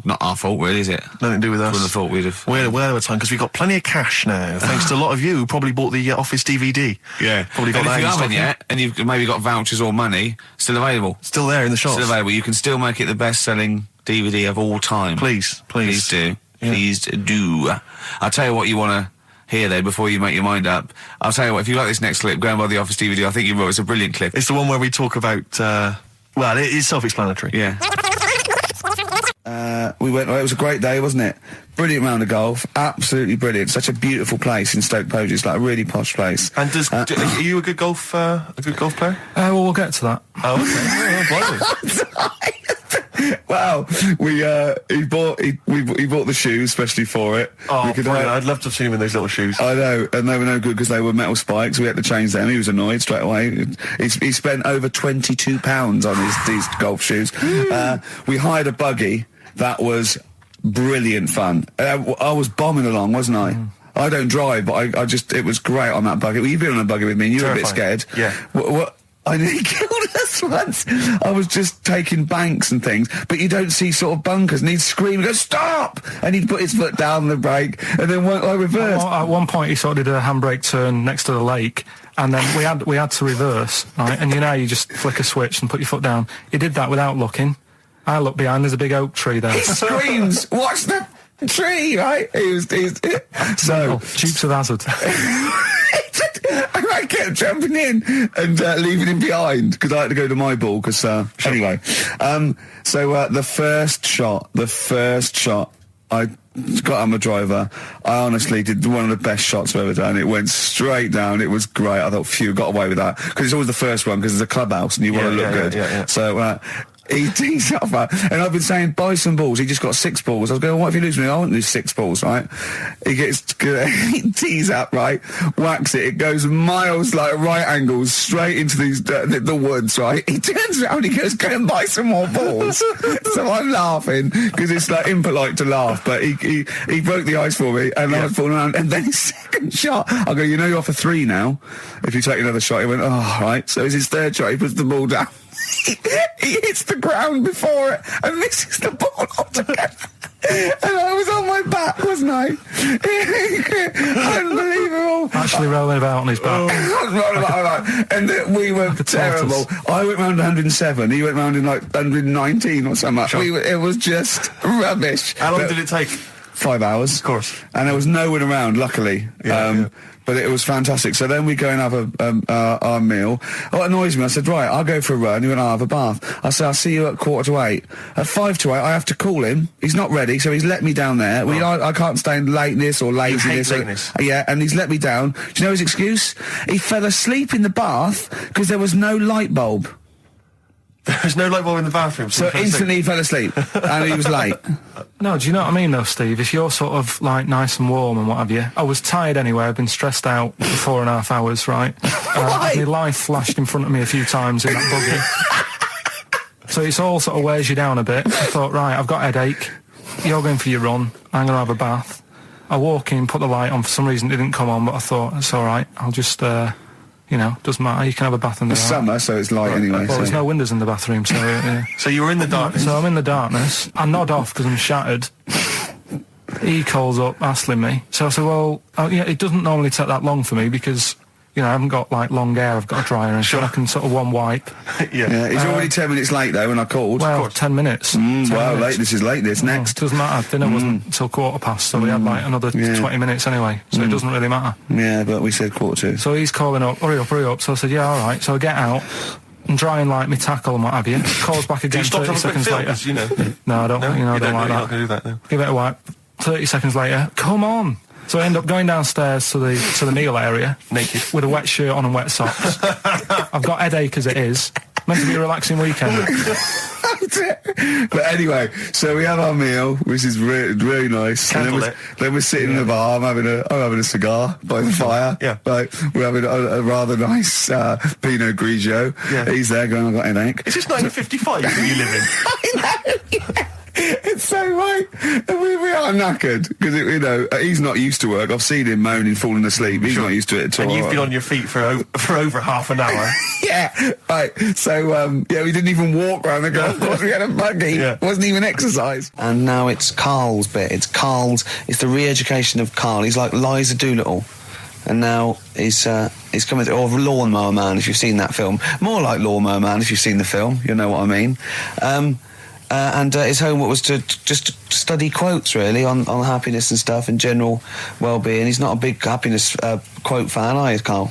not our fault, really, is it?
Nothing to do with us.
Wouldn't have thought we'd have.
We're well over time because we've got plenty of cash now, thanks to a lot of you who probably bought the Office DVD.
Yeah.
Probably got
And
that
if you
in
haven't
stock.
yet, and you've maybe got vouchers or money, still available.
Still there in the shops.
Still available. You can still make it the best-selling DVD of all time.
Please.
Please do.
Yeah.
Please do. I'll tell you what you want to hear, though, before you make your mind up. I'll tell you what, if you like this next clip, go and buy the Office DVD. I think you will. It's a brilliant clip.
It's the one where we talk about, well, it is self-explanatory.
Yeah. We went, it was a great day, wasn't it? Brilliant round of golf. Absolutely brilliant. Such a beautiful place in Stoke Poges. It's like a really posh place.
And are you a good golf player?
Well, we'll get to that.
Oh, okay.
Wow, he bought the shoes especially for it.
Oh, I'd love to have seen him in those little shoes.
I know, and they were no good because they were metal spikes. We had to change them. He was annoyed straight away. He spent over £22 on these golf shoes. We hired a buggy that was brilliant fun. I was bombing along, wasn't I? I don't drive, but it was great on that buggy. Well, you've been on a buggy with me and you were a bit scared.
Yeah.
What? I nearly killed us once. I was just taking banks and things, but you don't see sort of bunkers, and he'd scream and go, stop! And he'd put his foot down the brake, and then I reversed.
At one point, he sort of did a handbrake turn next to the lake, and then we had to reverse, right? And you know, you just flick a switch and put your foot down. He did that without looking. I look behind, there's a big oak tree there.
He screams, watch the tree, right? So,
Dukes of Hazzard.
I kept jumping in and leaving him behind because I had to go to my ball. Because anyway, the first shot, I got on the driver. I honestly did one of the best shots I've ever done. It went straight down. It was great. I thought, phew, got away with that because it's always the first one because it's a clubhouse and you want to look good.
Yeah.
So. He tees up, and I've been saying, buy some balls. He just got 6 balls. I was going, what if you lose me? I won't lose 6 balls, right? He tees up, right? Whacks it. It goes miles, like right angles, straight into these the woods, right? He turns around, he goes, go and buy some more balls. So I'm laughing because it's like impolite to laugh, but he broke the ice for me, and I was falling around. And then his second shot, I go, you know, you're off a 3 now. If you take another shot, he went, oh, right. So it's his third shot. He puts the ball down. He hits the ground before it and misses the ball altogether. And I was on my back, wasn't I? Unbelievable.
Actually rolling about on his back.
And we were terrible. I went round 107. He went round in like 119 or something. Sure. It was just rubbish.
How long did it take?
5 hours.
Of course.
And there was no one around, luckily. But it was fantastic. So then we go and have our meal. What annoys me, I said, right, I'll go for a run. He went, I'll have a bath. I said, I'll see you at 7:45. At 7:55, I have to call him. He's not ready, so he's let me down there. I can't stand lateness or laziness.
You hate lateness.
Yeah, and he's let me down. Do you know his excuse? He fell asleep in the bath because there was no light bulb.
There's no light bulb in the bathroom.
So instantly he fell asleep, and he was late.
No, do you know what I mean, though, Steve? If you're sort of, like, nice and warm and what have you... I was tired anyway. I've been stressed out for 4.5 hours, right? My life flashed in front of me a few times in that buggy. So it's all sort of wears you down a bit. I thought, right, I've got a headache. You're going for your run. I'm going to have a bath. I walk in, put the light on. For some reason, it didn't come on, but I thought, it's all right. I'll just... you know, doesn't matter. You can have a bath in the
It's summer, so it's light anyway.
Well, there's no windows in the bathroom, so...
So you were in the darkness?
So I'm in the darkness. I nod off because I'm shattered. He calls up, hassling me. So I said, well, it doesn't normally take that long for me because, you know, I haven't got like long hair. I've got a dryer, and I can sort of one wipe.
Yeah, he's already 10 minutes late though when I called.
Well, 10 minutes. 10
wow,
minutes.
late. This is late. This next.
Doesn't matter. Dinner wasn't until 1:15, so we had like another 20 minutes anyway. So it doesn't really matter.
Yeah, but we said 1:45.
So he's calling up, hurry up. So I said, yeah, all right. So I get out and dry and like my tackle and what have you. Calls back again 30 seconds later.
You know.
No, I don't.
No,
you know, I
you
don't like
you're
that.
not going to do that now.
Give it a wipe. 30 seconds later, come on. So I end up going downstairs to the meal area,
naked,
with a wet shirt on and wet socks. I've got headache as it is. Meant to be a relaxing weekend.
But anyway, so we have our meal, which is really nice. And then we're sitting in the bar. I'm having a cigar by the fire.
Yeah.
Like, we're having a rather nice Pinot Grigio.
Yeah.
He's there going, I've got headache.
Is this 1955 that you live in?
I know, yeah. It's so right. And we are knackered because, you know, he's not used to work. I've seen him moaning, falling asleep. He's not used to it at all.
And you've been on your feet for over half an hour.
Yeah, right. So, we didn't even walk around the golf course. We had a buggy. Yeah. It wasn't even exercise. And now it's Karl's bit. It's the re-education of Karl. He's like Liza Doolittle. And now he's coming to, or Lawnmower Man, if you've seen that film. More like Lawnmower Man, if you've seen the film. You know what I mean. And his homework was to just study quotes, really, on happiness and stuff and general well-being. He's not a big happiness quote fan, are you, Karl?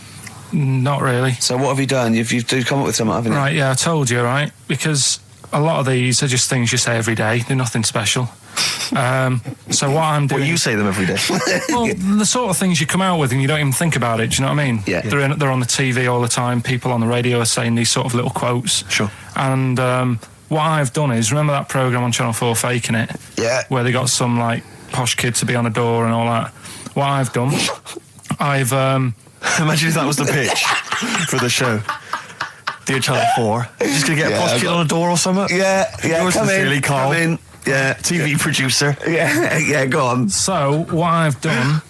Not really.
So what have you done? You've come up with something, haven't you?
Right, yeah, I told you, right? Because a lot of these are just things you say every day. They're nothing special. So what I'm doing...
Well, you say them every day.
Well, the sort of things you come out with and you don't even think about it, do you know what I mean?
Yeah.
They're on the TV all the time. People on the radio are saying these sort of little quotes.
Sure.
And what I've done is, remember that programme on Channel 4, Faking It?
Yeah.
Where they got some, like, posh kid to be on the door and all that. What I've done, I've...
Imagine if that was the pitch for the show. Dear Channel 4, just going to get a posh kid on a door or something?
Yeah,
Yours sincerely, Karl.
Come in. Yeah.
TV producer.
Yeah, go on.
So, what I've done,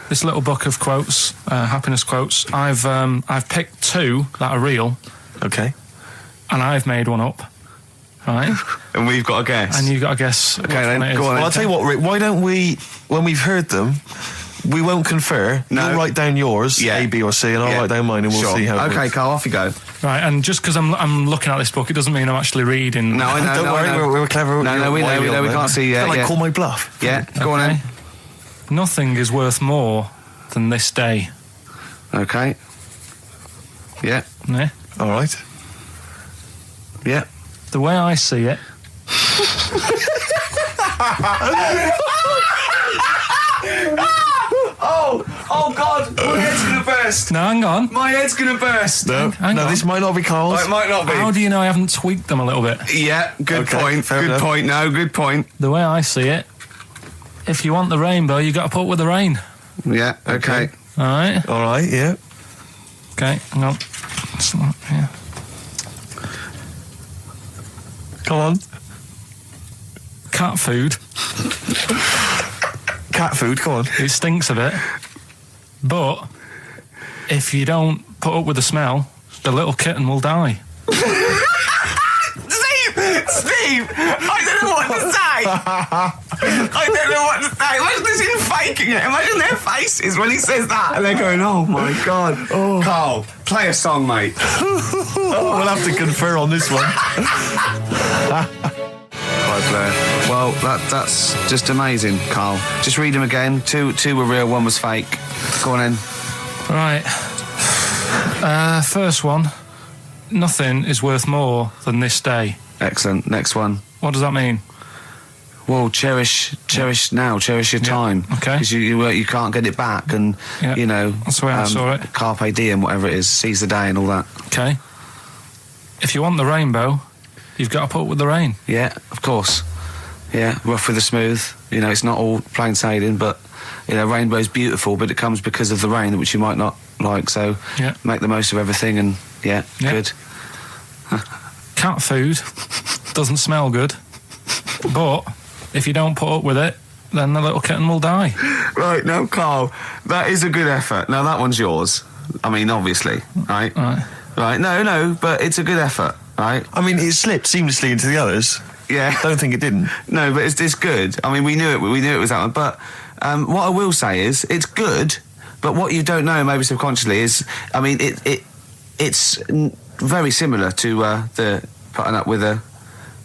this little book of quotes, happiness quotes, I've picked two that are real.
Okay.
And I've made one up. Right?
And we've got to guess.
And you've got to guess.
Okay, then, go on.
Well, I'll tell you what, Rick, why don't we, when we've heard them, we won't confer.
No.
You'll write down yours, A, B, or C, and I'll write down mine, and we'll see how it
Okay,
works.
Karl, off you go.
Right, and just because I'm looking at this book, it doesn't mean I'm actually reading.
No, I know.
Don't worry, we're clever.
No, we know, we can't see yet.
Like, call my bluff.
Yeah, go on then.
Nothing is worth more than this day.
Okay. Yeah.
Yeah.
All right.
Yeah.
The way I see it.
Oh God, my head's gonna burst.
No, hang on.
My head's gonna burst.
No,
Hang on.
this might not be Karl's.
It might not be.
How do you know I haven't tweaked them a little bit?
Yeah, good
Okay,
point.
fair
Good
enough.
point. No, good point.
The way I see it, if you want the rainbow, you got to put up with the rain.
Yeah. Okay.
All right.
All right, yeah.
Okay. Hang on. Yeah.
Come on.
Cat food.
Cat food, come on.
It stinks a bit, but if you don't put up with the smell, the little kitten will die.
Steve, I don't know what to say. I don't know what to say. Imagine this in faking it. Imagine their faces when he says that, and they're going, "Oh my God." Oh. Karl, play a song, mate.
We'll have to confer on this one.
Right, Blair. Well, that's just amazing, Karl. Just read them again. Two were real, one was fake. Go on in.
Right. First one. Nothing is worth more than this day.
Excellent. Next one.
What does that mean?
Well, cherish now, cherish your time.
Okay.
Because you can't get it back, and you know
that's the way I saw it.
Carpe diem, whatever it is, seize the day and all that.
Okay. If you want the rainbow, you've got to put up with the rain.
Yeah, of course. Yeah, rough with the smooth. You know, it's not all plain sailing, but you know, rainbow's beautiful, but it comes because of the rain, which you might not like. So make the most of everything, and good.
Cat food doesn't smell good, but if you don't put up with it, then the little kitten will die.
Right, now, Karl, that is a good effort. Now, that one's yours. I mean, obviously, right? Right, no, but it's a good effort, right?
I mean, it slipped seamlessly into the others.
Yeah.
Don't think it didn't.
No, but it's good. I mean, we knew it was that one. But what I will say is, it's good,
But what you don't know, maybe subconsciously, is, I mean, it's very similar to the putting up with the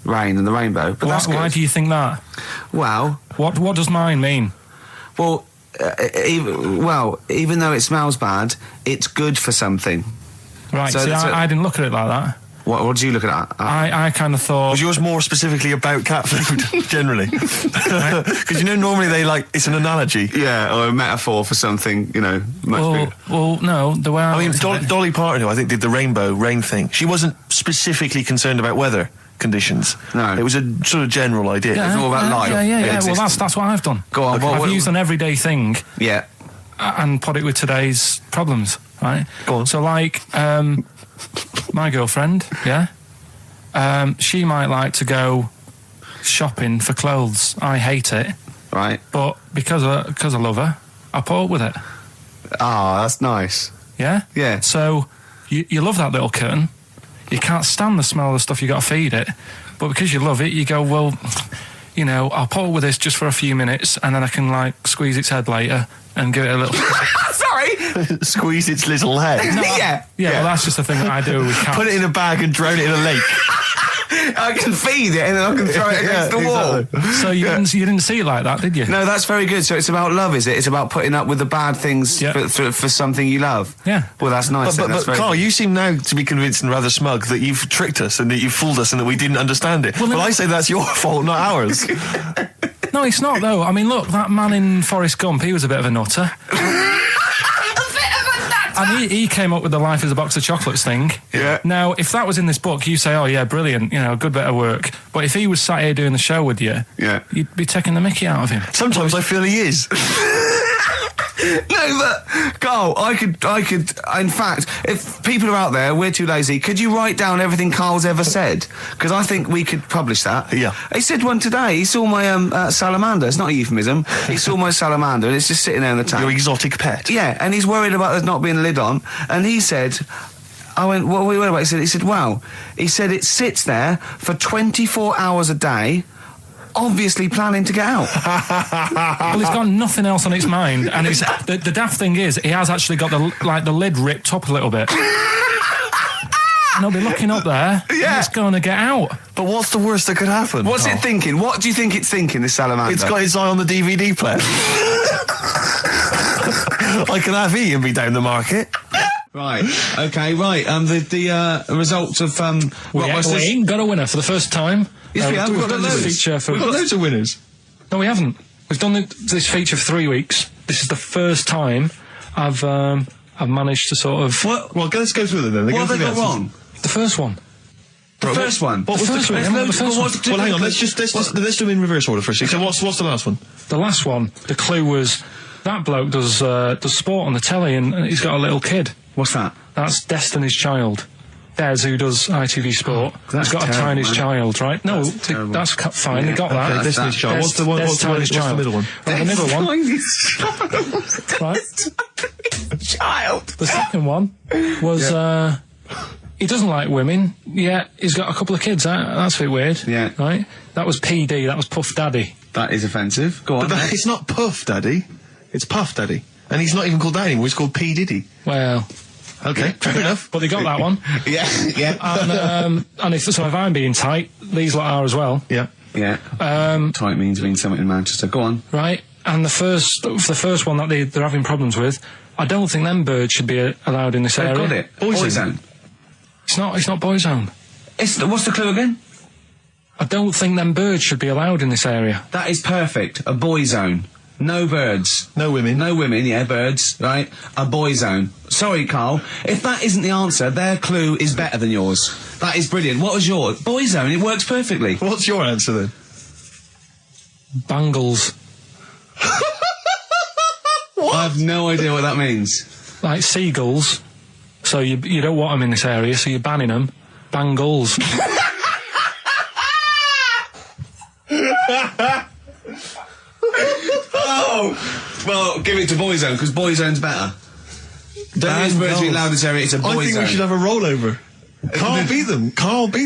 rain and the rainbow. But that's good.
Why do you think that?
Well,
what does mine mean?
Well, even though it smells bad, it's good for something.
Right. So I didn't look at it like that.
What did you look at?
I kind of thought...
Was yours more specifically about cat food, generally? Because, normally it's an analogy.
Yeah, or a metaphor for something, much bigger.
Well, no, the way
I mean, Dolly Parton, who I think did the rainbow rain thing, she wasn't specifically concerned about weather conditions.
No.
It was a sort of general idea.
Yeah,
It's all about life.
Yeah. Well, that's what I've done.
Go on.
I've used an everyday thing.
Yeah.
And put it with today's problems, right?
Go on.
So, my girlfriend, she might like to go shopping for clothes. I hate it.
Right.
But because I love her, I put up with it.
Ah, that's nice.
Yeah?
Yeah.
So, you love that little kitten. You can't stand the smell of the stuff you got to feed it. But because you love it, you go, well, I'll put up with this just for a few minutes and then I can, squeeze its head later and give it a little...
Sorry!
Squeeze its little head.
No,
yeah, well, that's just the thing that I do with cats.
Put it in a bag and drown it in a lake.
I can feed it and then I can throw it against the wall.
So you didn't see it like that, did you?
No, that's very good. So it's about love, is it? It's about putting up with the bad things for something you love.
Yeah.
Well, that's nice.
But Carl, you seem now to be convinced and rather smug that you've tricked us and that you've fooled us and that we didn't understand it. Well, I say that's your fault, not ours.
No, it's not, though. I mean, look, that man in Forrest Gump, he was a bit of a nutter. And he came up with the life as a box of chocolates thing.
Yeah.
Now, if that was in this book, you say, oh, yeah, brilliant, good bit of work. But if he was sat here doing the show with you, you'd be taking the mickey out of him.
Sometimes I feel he is.
No, but Carl, I could. In fact, if people are out there, we're too lazy. Could you write down everything Carl's ever said? Because I think we could publish that.
Yeah.
He said one today. He saw my salamander. It's not a euphemism. He saw my salamander, and it's just sitting there in the tank.
Your exotic pet.
Yeah, and he's worried about there not being a lid on. And he said, I went, what are we worried about? He said, wow. He said it sits there for 24 hours a day. Obviously planning to get out.
Well, it's got nothing else on its mind, and it's the daft thing is, he has actually got the lid ripped up a little bit, and he'll be looking up there.
Yeah,
and it's going to get out.
But what's the worst that could happen?
What's it thinking? What do you think it's thinking? This salamander.
It's got its eye on the DVD player. I can have E and be down the market.
Right. Okay. Right. The results of
we ain't got a winner for the first time.
Yes, we have.
We've done this feature
We've got loads of winners.
No, we haven't. We've done this feature for 3 weeks. This is the first time I've managed to sort of...
Well, let's go through them then.
What have they got wrong?
The first one.
The first one?
What was the first one? Well, hang on, let's do them in reverse order first. So what's the last one?
The last one, the clue was, that bloke does sport on the telly and he's got a little kid.
What's that?
That's Destiny's Child. Des, who does ITV Sport, has got a tiny child, right? No, that's fine, they got that.
Destiny's Child. What's the middle one?
Well, the middle one. Right.
Child.
The second one was, he doesn't like women, yet he's got a couple of kids. That's a bit weird.
Yeah.
Right? That was PD, that was Puff Daddy.
That is offensive. Go on.
But it's not Puff Daddy, it's Puff Daddy. And he's not even called that anymore, he's called P. Diddy.
Well...
Okay, fair enough.
But they got that one.
Yeah.
And if I'm being tight, these lot are as well.
Yeah.
Yeah. Tight means something in Manchester. Go on.
Right. And the first one that they're having problems with, I don't think them birds should be allowed in this area.
Got it. Boyzone.
It's not Boyzone.
What's the clue again?
I don't think them birds should be allowed in this area.
That is perfect. A boyzone. No birds.
No women.
No women, yeah, birds, right? A boy zone. Sorry, Carl. If that isn't the answer, their clue is better than yours. That is brilliant. What was yours? Boy zone, it works perfectly.
What's your answer then?
Bangles.
What? I have no idea what that means.
Like seagulls. So you don't want them in this area, so you're banning them. Bangles.
Oh! Well, give it to Boyzone, because Boyzone's better. Don't use birds being allowed in this area, it's a Boyzone.
I think we should have a rollover. Can't beat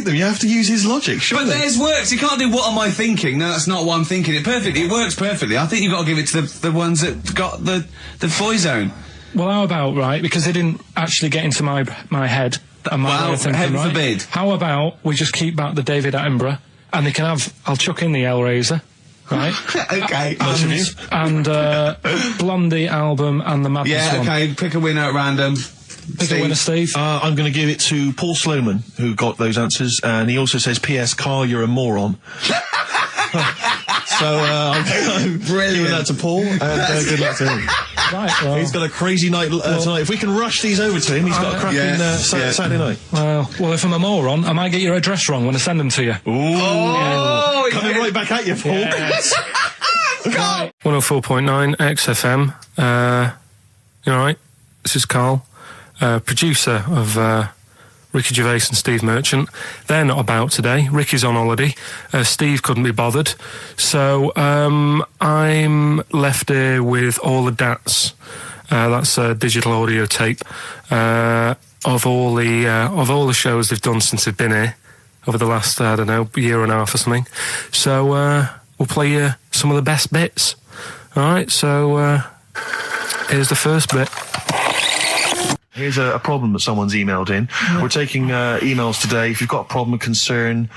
them. You have to use his logic, surely.
But theirs works. You can't do what am I thinking. No, that's not what I'm thinking. It works perfectly. I think you've got to give it to the ones that got the Boyzone.
Well, how about, right, because they didn't actually get into my head and my way of thinking,
heaven
right?
forbid.
How about we just keep back the David Attenborough, and they can have, I'll chuck in the Hellraiser, right?
Okay.
And Blondie album and the Madness one.
Yeah, okay, pick a winner at random.
Pick a winner, Steve.
I'm going to give it to Paul Sloman, who got those answers, and he also says, P.S. Carl, you're a moron. So I'm giving that to Paul, and good luck to him.
Right, well,
he's got a crazy night tonight. If we can rush these over to him, he's got a cracking Saturday night.
Well, if I'm a moron, I might get your address wrong when I send them to you.
Ooh. Coming right back at you, Paul.
Yes. Right. 104.9 XFM. You alright? This is Carl, producer of Ricky Gervais and Steve Merchant. They're not about today. Ricky's on holiday. Steve couldn't be bothered. So I'm left here with all the DATs. That's a digital audio tape of all the shows they've done since they've been here over the last, I don't know, year and a half or something. So we'll play you some of the best bits. All right, so here's the first bit.
Here's a problem that someone's emailed in. We're taking emails today. If you've got a problem, a concern,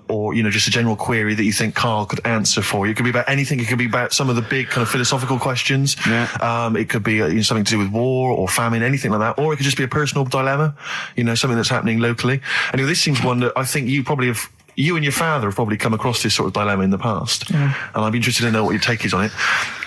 or, you know, just a general query that you think Carl could answer for you. It could be about anything. It could be about some of the big kind of philosophical questions. Yeah. It could be something to do with war or famine, anything like that. Or it could just be a personal dilemma, you know, something that's happening locally. Anyway, this seems one that I think you and your father have probably come across this sort of dilemma in the past. Yeah. And I'd be interested to know what your take is on it.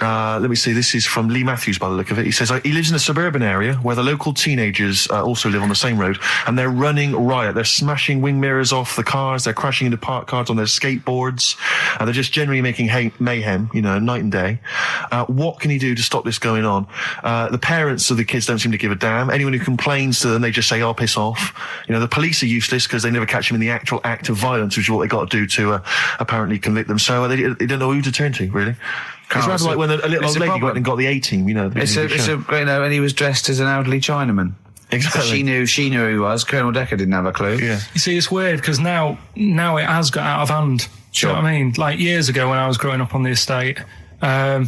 Let me see, this is from Lee Matthews by the look of it. He says, he lives in a suburban area where the local teenagers also live on the same road, and they're running riot. They're smashing wing mirrors off the cars, they're crashing into parked cars on their skateboards, and they're just generally making mayhem, you know, night and day. What can he do to stop this going on? The parents of the kids don't seem to give a damn. Anyone who complains to them, they just say, oh, piss off. You know, the police are useless because they never catch them in the actual act of violence, which is what they got to do to apparently convict them. So they don't know who to turn to, really. It's rather like when a little old lady went and got the A-team, you know.
You know, and he was dressed as an elderly Chinaman.
Exactly.
She knew who he was. Colonel Decker didn't have a clue.
Yeah.
You see, it's weird because now it has got out of hand.
Sure.
Do you know what I mean? Like years ago when I was growing up on the estate, yeah,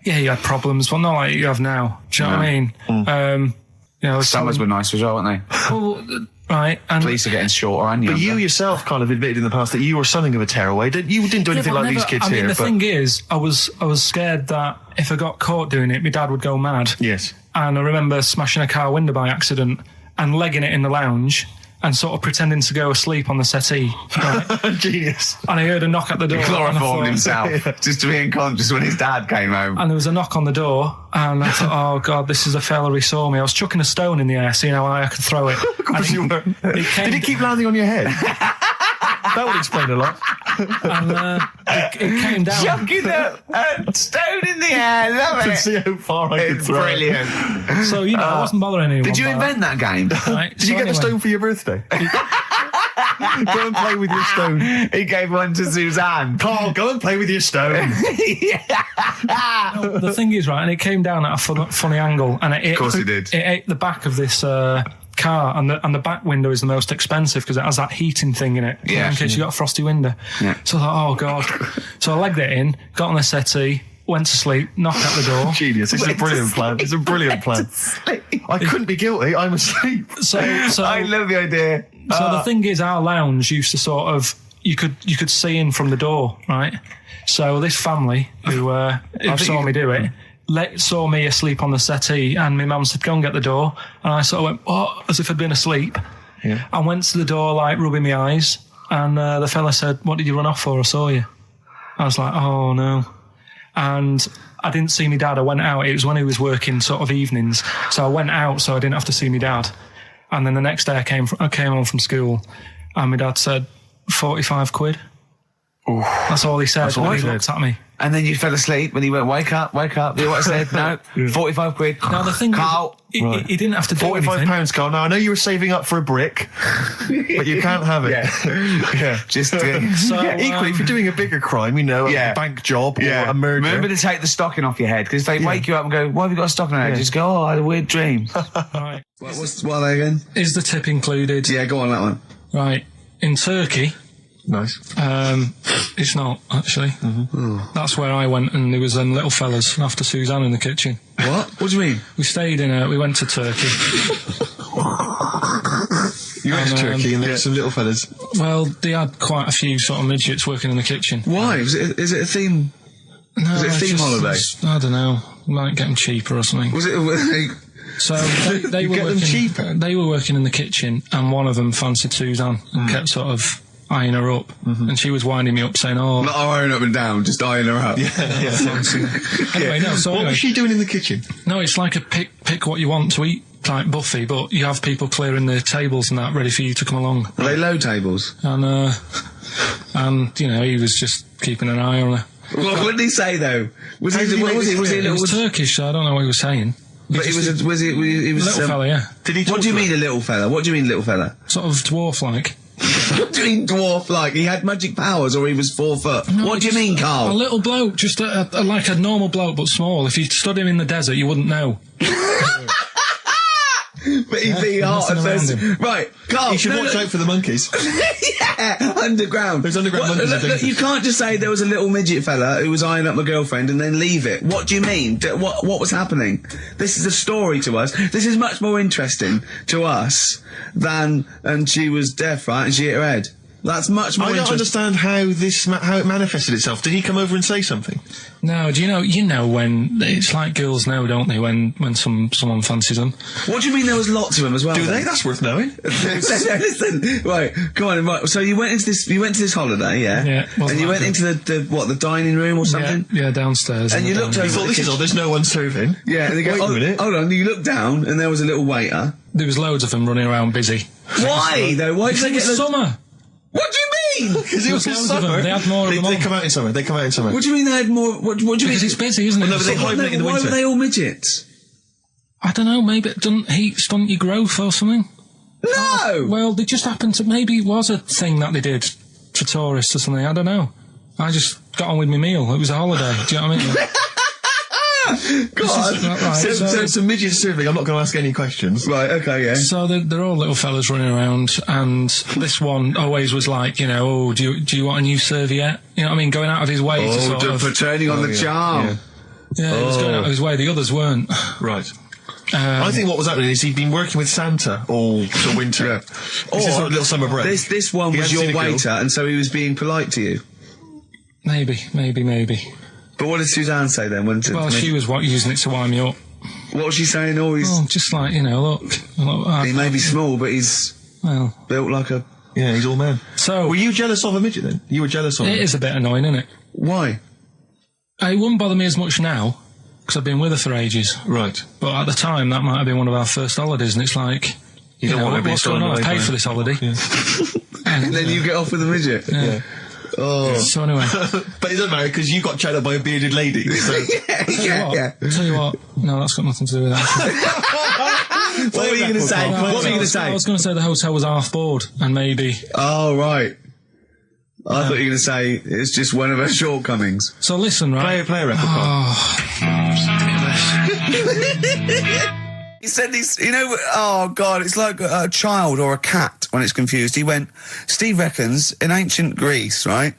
you had problems. Well, not like you have now. Do you know what I mean? You know,
summers were nice as well, weren't they?
Well, right. And
police are getting shorter and younger.
But you yourself kind of admitted in the past that you were something of a tearaway. You didn't do anything like these kids here.
The thing is, I was scared that if I got caught doing it, my dad would go mad.
Yes.
And I remember smashing a car window by accident and legging it in the lounge and sort of pretending to go asleep on the settee. Right?
Genius.
And I heard a knock at the door.
He chloroformed himself just to be unconscious when his dad came home.
And there was a knock on the door, and I thought, oh God, this is a fella, he saw me. I was chucking a stone in the air, seeing how high I could throw it.
Of course you were. Did it keep landing on your head? That would explain a lot.
And it came down.
Chucking a stone in the air, love it.
To see how far I could throw it.
Brilliant.
So, you know, I wasn't bothering anyone.
Did you invent that game?
Right,
Did you get the stone for your birthday? Go and play with your stone.
He gave one to Suzanne.
Carl, go and play with your stone.
No, the thing is, right, and it came down at a funny angle, and
of course it did.
It ate the back of this car, and the back window is the most expensive because it has that heating thing in it.
Yeah.
In case you got a frosty window. Yeah. So I thought, oh God. So I legged it in, got on the settee, went to sleep, knocked at the door.
Genius. It's a brilliant plan. It's a brilliant plan. I couldn't be guilty. I'm asleep.
So
I love the idea.
So the thing is, our lounge used to sort of, you could see in from the door, right? So this family who saw me do it, saw me asleep on the settee, and my mum said, go and get the door. And I sort of went, what? As if I'd been asleep. Yeah. I went to the door, like, rubbing my eyes, and the fella said, what did you run off for? I saw you. I was like, oh no. And I didn't see my dad. I went out. It was when he was working sort of evenings. So I went out so I didn't have to see my dad. And then the next day I came home from school, and my dad said, 45 quid. Ooh. That's all he said.
That's all he
looked at me.
And then you fell asleep and he went, wake up. You know what I said? No, 45 quid.
Now the thing
Carl.
Is, he didn't have to do anything.
£45, Carl. Now I know you were saving up for a brick, but you can't have it.
Yeah. Just
so,
equally, if you're doing a bigger crime, you know, a bank job or a murder.
Remember to take the stocking off your head, because if they wake you up and go, why have you got a stocking on your head? Just go, oh, I had a weird dream.
Right.
What are they again?
Is the tip included?
Yeah, go on that one.
Right. In Turkey,
Nice.
It's not, actually. That's where I went, and there was little fellas after Suzanne in the kitchen.
What? What do you mean?
We stayed we went to Turkey.
You went to Turkey and there were some little fellas.
Well, they had quite a few sort of midgets working in the kitchen.
Why? Is it a theme?
No,
was it a theme holiday?
I don't know. Might get them cheaper or something.
Was it?
So they were working cheaper. They were working in the kitchen, and one of them fancied Suzanne and kept sort of eyeing her up, and she was winding me up saying, "Oh,
not eyeing up and down, just eyeing her up."
Yeah.
Anyway, no. So
what was she doing in the kitchen?
No, it's like a pick what you want to eat type buffet, but you have people clearing the tables and that ready for you to come along.
Are they low tables?
And he was just keeping an eye on her.
Well, what did he say though? Was he
Turkish, so I don't know what he was saying.
But he was a
little fella, yeah.
Did he? What do you mean a little fella? What do you mean little fella?
Sort of dwarf-like.
What do you mean dwarf-like? He had magic powers, or he was 4 foot?
No,
what do you mean, Carl?
A little bloke, just like a normal bloke, but small. If you stood him in the desert, you wouldn't know.
But he'd be hot at first. Right, Carl.
You should watch out for the monkeys.
Yeah, underground.
There's underground monkeys.
Look, you can't just say there was a little midget fella who was eyeing up my girlfriend and then leave it. What do you mean? What was happening? This is a story to us. This is much more interesting to us than, and she was deaf, right, and she hit her head. That's much more
I don't understand how it manifested itself. Did he come over and say something?
No, do you know when it's like girls know, don't they, when someone fancies them?
What do you mean there was lots of them as well?
Do they? That's worth knowing.
Listen, right, come on, right. So you went to this holiday, yeah?
Yeah.
And you went into the dining room or something?
Yeah, downstairs.
And you looked over.
You thought, this is odd, there's no one serving.
Yeah, and they go,
wait a minute.
Hold on, you looked down and there was a little waiter.
There was loads of them running around busy.
Why though? Why did they get
summer?
What do you mean?
Because it was summer.
They had more of them.
They come out in summer.
What do you mean they had more? What do you mean?
Because it's busy, isn't it?
Well, no, but they hibernate in the winter.
Why were they all midgets?
I don't know, maybe it doesn't heat stunt your growth or something.
No!
Well, they just happened to, maybe it was a thing that they did for tourists or something, I don't know. I just got on with my meal. It was a holiday, do you know what I mean?
God.
Right. So some midget serving, I'm not going to ask any questions.
Right, okay, yeah.
So they're all little fellas running around, and this one always was like, do you want a new serviette? You know what I mean? Going out of his way to sort of...
for turning on the charm.
Yeah, he was going out of his way, the others weren't.
Right. I think what was happening is he'd been working with Santa all the winter.
Yeah.
This is a little summer break.
This one was your waiter, and so he was being polite to you.
Maybe.
But what did Suzanne say then?
She was using it to wind me up.
What was she saying?
Just like, look.
He may be small, but he's built like a...
Yeah, he's all man.
So...
Were you jealous of a midget then? You were jealous of him?
It is a bit annoying, isn't it?
Why?
It wouldn't bother me as much now, because I've been with her for ages.
Right.
But at the time, that might have been one of our first holidays, and it's like...
You don't want to be
what's going on? I paid for this holiday.
Yeah.
And then you get off with a midget?
Yeah.
Oh.
So anyway.
But it doesn't matter because you got chatted up by a bearded lady. So.
yeah.
Tell you what, no, that's got nothing to do with that.
What were you going to say?
I was going to say the hotel was half board, and maybe...
Oh, right. I thought you were going to say it's just one of her shortcomings.
So listen, right?
Play a record.
He said this, oh God, it's like a child or a cat when it's confused. He went, Steve reckons in ancient Greece, right,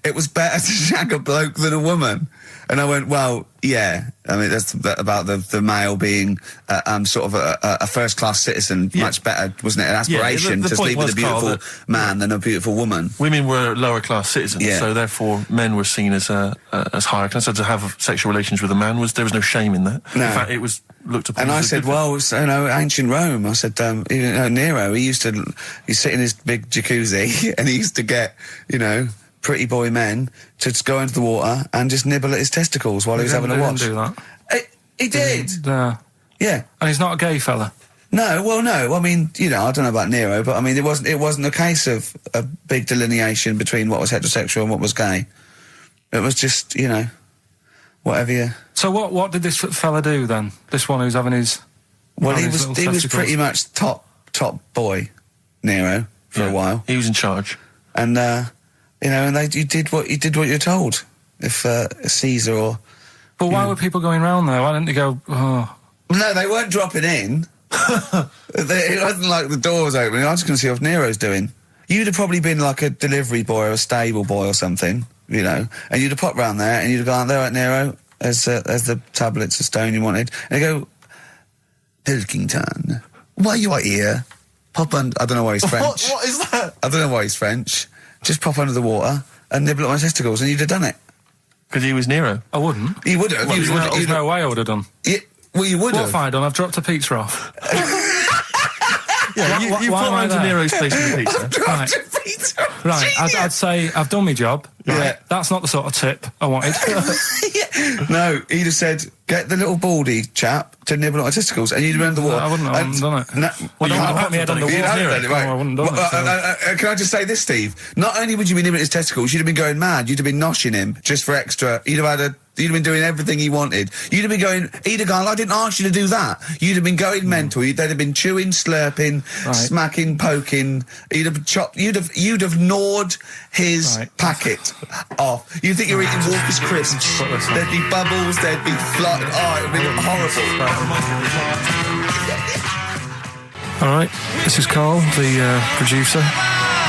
it was better to shag a bloke than a woman. And I went, well, yeah. I mean, that's about the male being sort of a first-class citizen, much better, wasn't it? An aspiration to sleep with a beautiful man than a beautiful woman.
Women were lower-class citizens, so therefore men were seen as higher class. So to have sexual relations with a man, there was no shame in that.
No.
In fact, it was looked upon
and
as
I said, well, ancient Rome. I said, Nero, he'd sit in his big jacuzzi and he used to get, pretty boy men to just go into the water and just nibble at his testicles while he was having a watch.
He didn't do that.
He did. Yeah.
And he's not a gay fella.
No, well, no. I mean, I don't know about Nero, but I mean, it wasn't a case of a big delineation between what was heterosexual and what was gay. It was just, whatever you...
So what did this fella do then? This one who's having his...
Well, he was pretty much top boy, Nero, for a while.
He was in charge.
And, and you did what you're told. If Caesar or...
But why were people going round there? Why didn't they go, oh...
No, they weren't dropping in. It wasn't like the doors opening. I was going to see what Nero's doing. you'd have probably been like a delivery boy or a stable boy or something, you know, and you'd have popped round there and you'd have gone, there right, Nero, there's the tablets of stone you wanted. And they go, Pilkington, why you are here? Pop under, I don't know why he's French.
What is that?
I don't know why he's French. Just pop under the water and nibble at my testicles and you'd have done it.
Because he was Nero.
I wouldn't.
You would have.
There's no way I would have done.
Well, you would
What
have.
have I done? I've dropped a pizza off.
Yeah, you
why
put
am I
round to
there?
Nero's place with the pizza.
Right. Right, I'd say I've done my job. Right.
Yeah.
That's not the sort of tip I wanted.
No, he'd have said, get the little baldy chap to nibble at my testicles, and you'd have been under the water.
I wouldn't have done it.
No,
Well,
you
I
can't
put my head on the
You
wall.
know that, right.
No, I wouldn't have done it,
Can I just say this, Steve? Not only would you be nibbling his testicles, you'd have been going mad. You'd have been noshing him just for extra. You'd have been doing everything he wanted. You'd have been going, he'd have gone, I didn't ask you to do that. You'd have been going mental. They'd have been chewing, slurping, smacking, poking. You'd have chopped, you'd have gnawed his packet off. You'd think you're eating Walker's crisps. There'd be bubbles, there'd be flood. Oh, it would be horrible.
Alright, this is Karl, the producer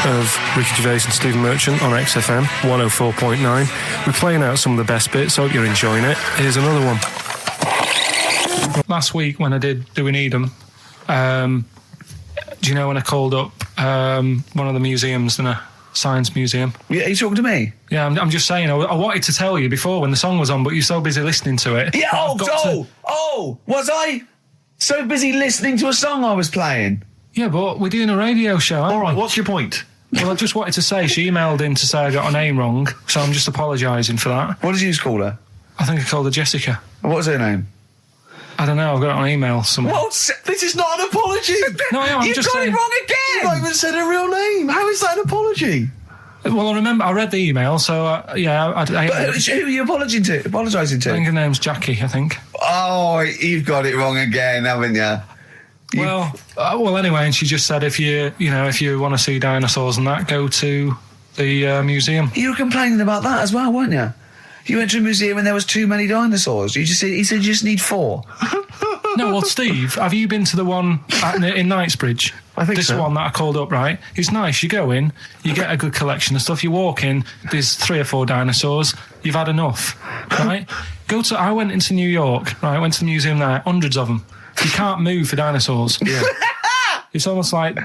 of Ricky Gervais and Stephen Merchant on XFM 104.9. We're playing out some of the best bits, hope you're enjoying it. Here's another one. Last week when I did Do We Need 'Em, do you know when I called up one of the museums in a science museum?
Yeah, are you talking to me?
Yeah, I'm just saying, I wanted to tell you before when the song was on, but you're so busy listening to it.
Yeah, was I so busy listening to a song I was playing?
Yeah, but we're doing a radio show, aren't we?
All right, what's your point?
Well, I just wanted to say, she emailed in to say I got her name wrong, so I'm just apologising for that.
What did you call her?
I think I called her Jessica.
What was her name?
I don't know, I've got it on email somewhere.
This is not an apology.
No, I'm
You've
just
got
saying.
it wrong again!
You've not even said her real name. How is that an apology?
Well, I remember, I read the email, so, I
Who are you apologising to?
think her name's Jackie, I think.
Oh, you've got it wrong again, haven't you?
Well, anyway, and she just said if you want to see dinosaurs and that, go to the museum.
You were complaining about that as well, weren't you? You went to a museum and there was too many dinosaurs. He said you just need 4.
No, well, Steve, have you been to the one in Knightsbridge?
I think
this
so.
one that I called up, right? It's nice. You go in, you get a good collection of stuff. You walk in, there's 3 or 4 dinosaurs. You've had enough, right? I went into New York, right? I went to the museum there, hundreds of them. You can't move for dinosaurs. Yeah. It's almost like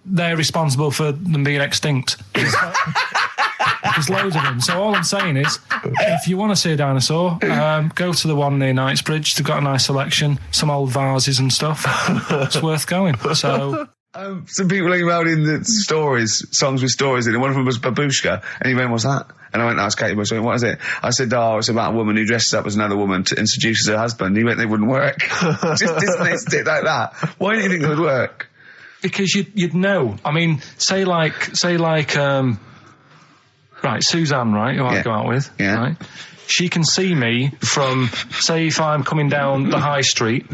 they're responsible for them being extinct. There's loads of them. So all I'm saying is, if you want to see a dinosaur, go to the one near Knightsbridge. They've got a nice selection, some old vases and stuff. It's worth going. So.
Some people emailed in the songs with stories in it. One of them was Babushka, and he went, what's that? And I went, that's Katie Bush. I went, what is it? I said, it's about a woman who dresses up as another woman and seduces her husband. He went, they wouldn't work. Just dismissed it like that. Why do you think it would work?
Because you'd know. I mean, say like, right, Suzanne, right, who I go out with, right? She can see me from, say, if I'm coming down the high street.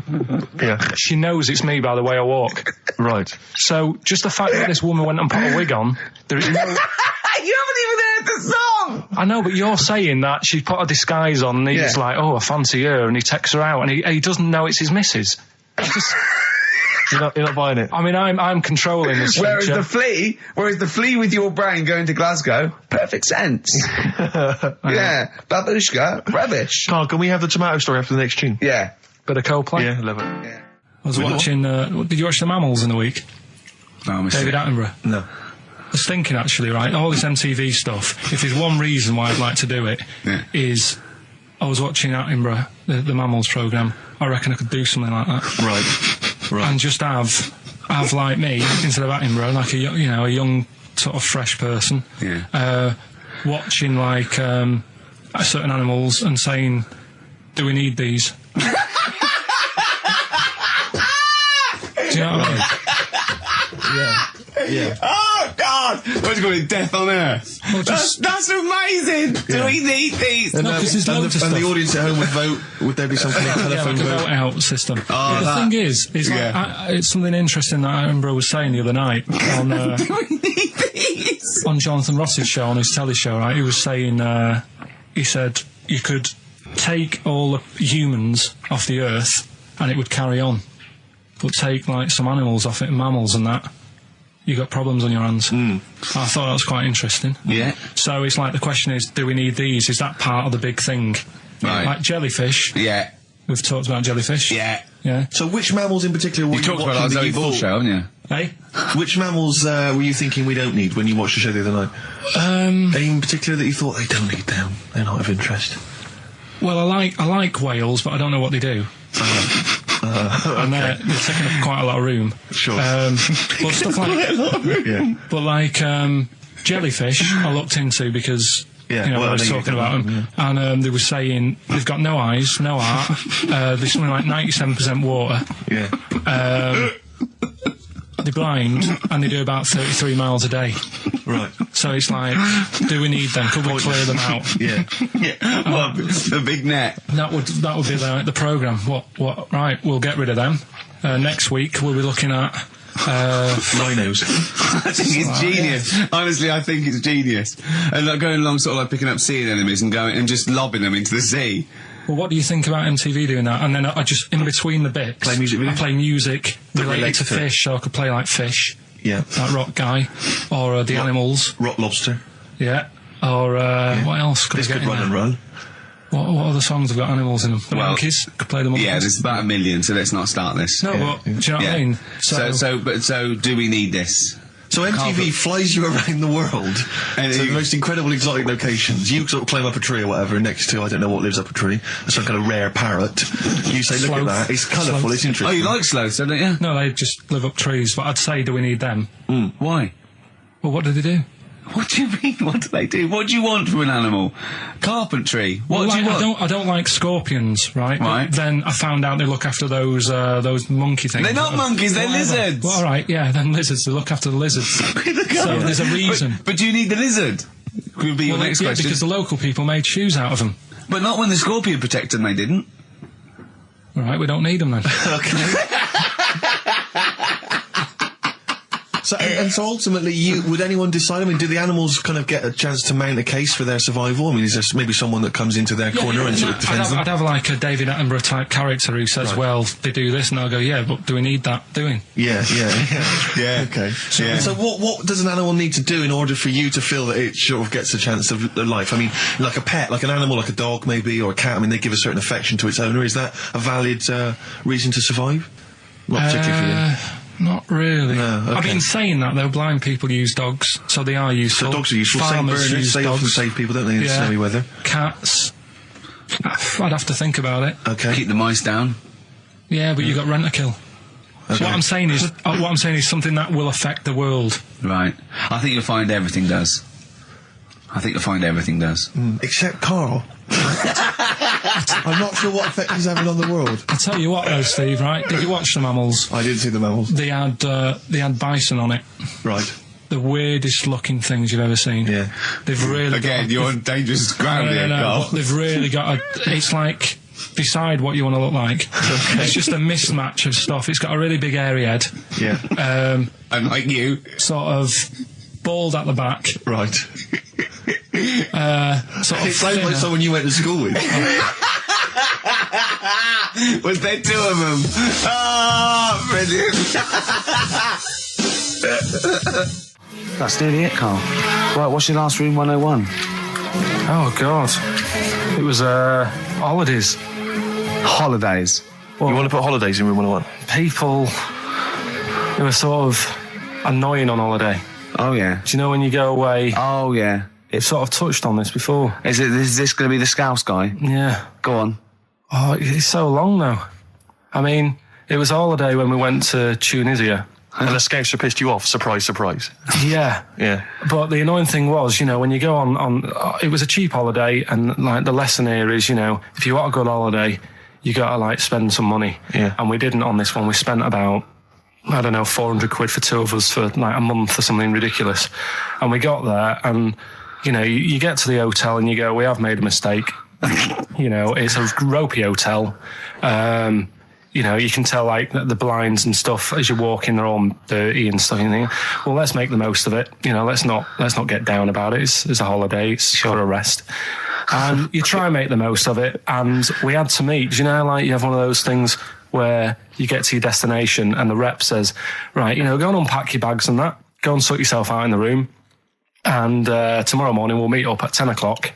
Yeah.
She knows it's me by the way I walk.
Right.
So just the fact that this woman went and put a wig on, there is no.
You haven't even heard the song!
I know, but you're saying that she put a disguise on and he's like, oh, I fancy her, and he takes her out and he doesn't know it's his missus.
You're not buying it.
I mean, I'm controlling this.
Whereas the flea with your brain going to Glasgow, perfect sense. Yeah, Babushka, rubbish.
Carl, can we have the tomato story after the next tune?
Yeah.
Bit of Coldplay.
Yeah, love it.
Yeah.
I was watching. Did you watch The Mammals in the week?
No,
David Attenborough.
No.
I was thinking actually, right, all this MTV stuff. If there's one reason why I'd like to do it, is I was watching Attenborough, the Mammals programme. I reckon I could do something like that.
Right.
And just have like me instead of Attenborough, like a young sort of fresh person.
Yeah.
Watching like certain animals and saying, "Do we need these?" Do you know what I mean?
Yeah.
Oh, God! What's going to Death on Earth?
Well,
that's amazing! Do we need these?
No, because there's loads of
And
stuff.
the audience at home would vote. Would there be something like telephone
like a
vote?
vote out system.
Oh,
But the thing is like, it's something interesting that Attenborough was saying the other night on on Jonathan Ross's show, on his telly show, right? He was saying, he said you could take all the humans off the earth and it would carry on, but take like some animals off it, mammals and that, you got problems on your hands. I thought that was quite interesting.
Yeah.
So it's like the question is, do we need these? Is that part of the big thing?
Right.
Like jellyfish.
Yeah.
We've talked about jellyfish.
Yeah.
Yeah.
So which mammals in particular were
You talked about our
watching that
Zoe
you
Ball
thought-
show, haven't you?
Hey?
Which mammals were you thinking we don't need when you watched the show the other night? Any in particular that you thought they don't need them? They're not of interest.
Well, I like whales, but I don't know what they do. And they're taking up quite a lot of room.
Sure.
But stuff like
Yeah.
but like jellyfish, I looked into because
Yeah,
you know
well,
I was
I know
talking
you
about
don't
them, and they were saying they've got no eyes, no heart. There's something like 97% water.
Yeah.
They're blind, and they do about 33 miles a day.
Right.
So it's like, do we need them? Could we clear them out?
Yeah.
Well, the big net.
That would be the programme. What? Right, we'll get rid of them. Next week we'll be looking at
Rhinos.
I think it's genius. Honestly, I think it's genius. And like going along, sort of like picking up sea anemones and going and just lobbing them into the sea.
Well, what do you think about MTV doing that? And then I just, in between the bits,
Play music videos?
I play music related
relate
to
to it.
fish, so I could play like Fish,
Yeah.
that rock guy, or the animals,
Rock lobster.
yeah, or what else could
This
I get
could
in
run
there?
and run.
What other songs have got animals in them? The
Well,
monkeys, could play the monkeys.
Yeah, there's about 1 million, so let's not start this.
No, but do you know what I mean?
So do we need this?
So MTV flies you around the world
And
to
you-
the most incredible exotic locations. You sort of climb up a tree or whatever, and next to, I don't know what lives up a tree, some kind of rare parrot. You say, look at
Sloth.
that, it's colourful,
Sloth.
it's
Oh,
interesting.
you like sloths, don't you?
No, they just live up trees, but I'd say, do we need them?
Why?
Well, what do they do?
What do you mean? What do they do? What do you want from an animal? Carpentry. What
Well,
do you
like,
want?
I don't like scorpions, right?
Right.
But then I found out they look after those monkey things.
They're not monkeys, they're
Whatever.
lizards.
Well, all right, yeah, then lizards. They look after the lizards. So there's a reason.
But do you need the lizard? Would be your
Well,
next
yeah,
question.
because the local people made shoes out of them.
But not when the scorpion protected them, they didn't.
All right, we don't need them then.
So, and so ultimately, would anyone decide? I mean, do the animals kind of get a chance to mount a case for their survival? I mean, is there maybe someone that comes into their corner and sort of defends them?
I'd have like a David Attenborough type character who says,
Right.
well, they do this, and I'll go, yeah, but do we need that doing?
Yeah. Okay. So what does an animal need to do in order for you to feel that it sort of gets a chance of life? I mean, like a pet, like an animal, like a dog maybe, or a cat, I mean, they give a certain affection to its owner. Is that a valid reason to survive? Not particularly for you.
Not really.
No, okay.
I mean, saying that though, blind people use dogs, so they are useful.
So dogs are useful. Same
Farmers
burners,
use
they often
dogs.
save people, don't they, in
Yeah.
snowy weather?
Cats. I'd have to think about it.
Okay.
Keep the mice down.
Yeah, but you got rent to kill. So what I'm saying is something that will affect the world.
Right. I think you'll find everything does.
Except Carl. I'm not sure what effect he's having on the world.
I'll tell you what though, Steve, right? Did you watch the mammals?
I didn't see the mammals.
They had bison on it.
Right.
The weirdest looking things you've ever seen.
Yeah.
They've really
Again, you're on dangerous ground here, Carl.
but they've really got it's like, decide what you want to look like. It's just a mismatch of stuff. It's got a really big airy head.
Yeah.
Unlike you.
Sort of bald at the back.
Right.
Sort of
It sounds like
thinner.
someone you went to school with.
Was there two of them? Oh, brilliant. That's nearly it, Carl. Right, what's your last room 101?
Oh God, it was holidays.
Holidays.
You want to put holidays in room 101?
People who are sort of annoying on holiday.
Oh, yeah.
Do you know when you go away?
Oh, yeah.
It's sort of touched on this before.
Is this going to be the Scouse guy?
Yeah.
Go on.
Oh, it's so long though. I mean, it was a holiday when we went to Tunisia.
And the Scouser pissed you off. Surprise, surprise.
Yeah.
Yeah.
But the annoying thing was, when you go on it was a cheap holiday, and like the lesson here is, if you want a good holiday, you gotta like spend some money.
Yeah.
And we didn't on this one. We spent about, I don't know, 400 quid for two of us for like a month or something ridiculous. And we got there and, you get to the hotel and you go, we have made a mistake. It's a ropey hotel. You can tell like the blinds and stuff as you walk in, they're all dirty and stuff. And you think, well, let's make the most of it. Let's not get down about it. It's a holiday. It's for a rest. And you try and make the most of it. And we had to meet. Like you have one of those things where you get to your destination and the rep says, right, go and unpack your bags and that. go and sort yourself out in the room. And tomorrow morning we'll meet up at 10 o'clock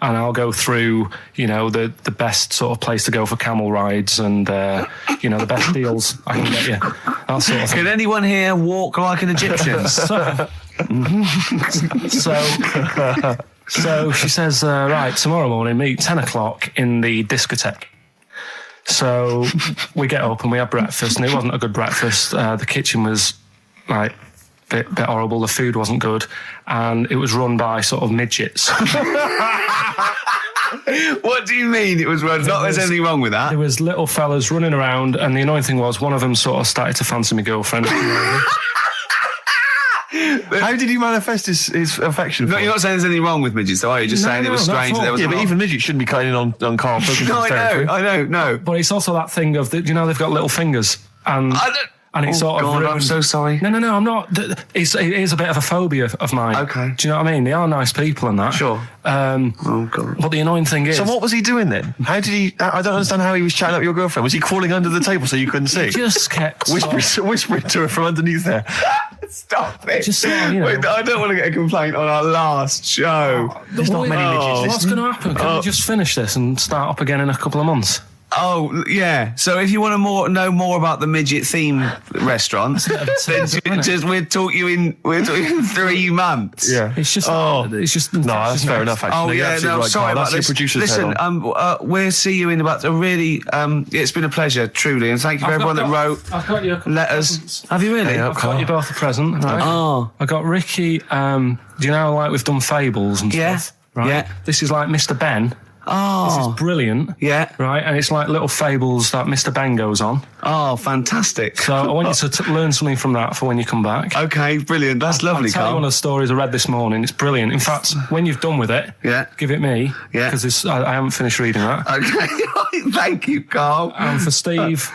and I'll go through, you know, the best sort of place to go for camel rides and, you know, the best deals I can get you. That sort of thing.
Can anyone here walk like an Egyptian?
So she says, right, tomorrow morning, meet 10 o'clock in the discotheque. So we get up and we have breakfast, and it wasn't a good breakfast. The kitchen was, like, bit horrible. The food wasn't good, and it was run by sort of midgets.
What do you mean it was run? There's anything wrong with that.
There was little fellas running around, and the annoying thing was one of them sort of started to fancy my girlfriend.
How did he manifest his affection for
No, you're not saying there's anything wrong with midgets, though, are you? Just saying it was strange that there was...
Yeah, but even midgets shouldn't be cutting in on Karl Pilkington's territory.
I know.
But it's also that thing of, you know, they've got little fingers, and it's sort of...
I'm so sorry.
No, I'm not. It is a bit of a phobia of mine.
Okay.
Do you know what I mean? They are nice people and that.
Sure.
Oh, God. But the annoying thing is...
So what was he doing then? How did he... I don't understand how he was chatting up your girlfriend. Was he crawling under the table so you couldn't see?
He just kept...
Whispering to her from underneath there.
Stop it.
Just sort of, you know...
Wait, I don't want to get a complaint on our last show.
There's not many midgets.
What's going to happen? Can we just finish this and start up again in a couple of months?
Oh, yeah. So if you want to know more about the midget theme restaurant, then we'll talk you in 3 months.
Yeah.
It's just...
No, that's fair enough, actually.
Oh, yeah,
right,
sorry
Karl.
about this. Listen, we'll see you in about a really... it's been a pleasure, truly, and thank you for everyone that wrote
I've got you
letters. Have you really?
I've got you both a present, right?
Oh.
I got Ricky, do you know, like, we've done fables and
Yeah.
stuff, right?
Yeah.
This is like Mr. Ben.
Oh.
This is brilliant.
Yeah.
Right, and it's like little fables that Mr. Ben goes on.
Oh, fantastic.
So I want you to learn something from that for when you come back.
Okay, brilliant. That's lovely,
I'll tell you
Karl.
one of the stories I read this morning. It's brilliant. In fact, when you've done with it, give it me.
Yeah.
Because I haven't finished reading that.
Okay. Thank you, Karl.
And for Steve,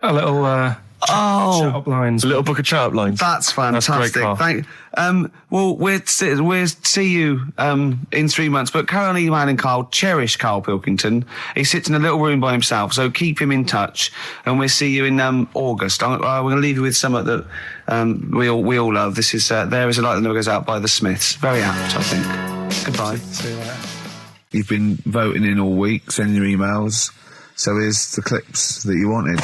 a little... chat-up lines.
A little book of chat-up lines.
That's fantastic.
That's great, Karl.
Well, we'll see you in 3 months. But carry on emailing Karl. Cherish Karl Pilkington. He sits in a little room by himself, so keep him in touch. And we'll see you in August. We're going to leave you with something that we all love. This is There Is a Light That Never Goes Out by the Smiths. Very apt, I think. Goodbye.
See you later.
You've been voting in all week, sending your emails. So here's the clips that you wanted.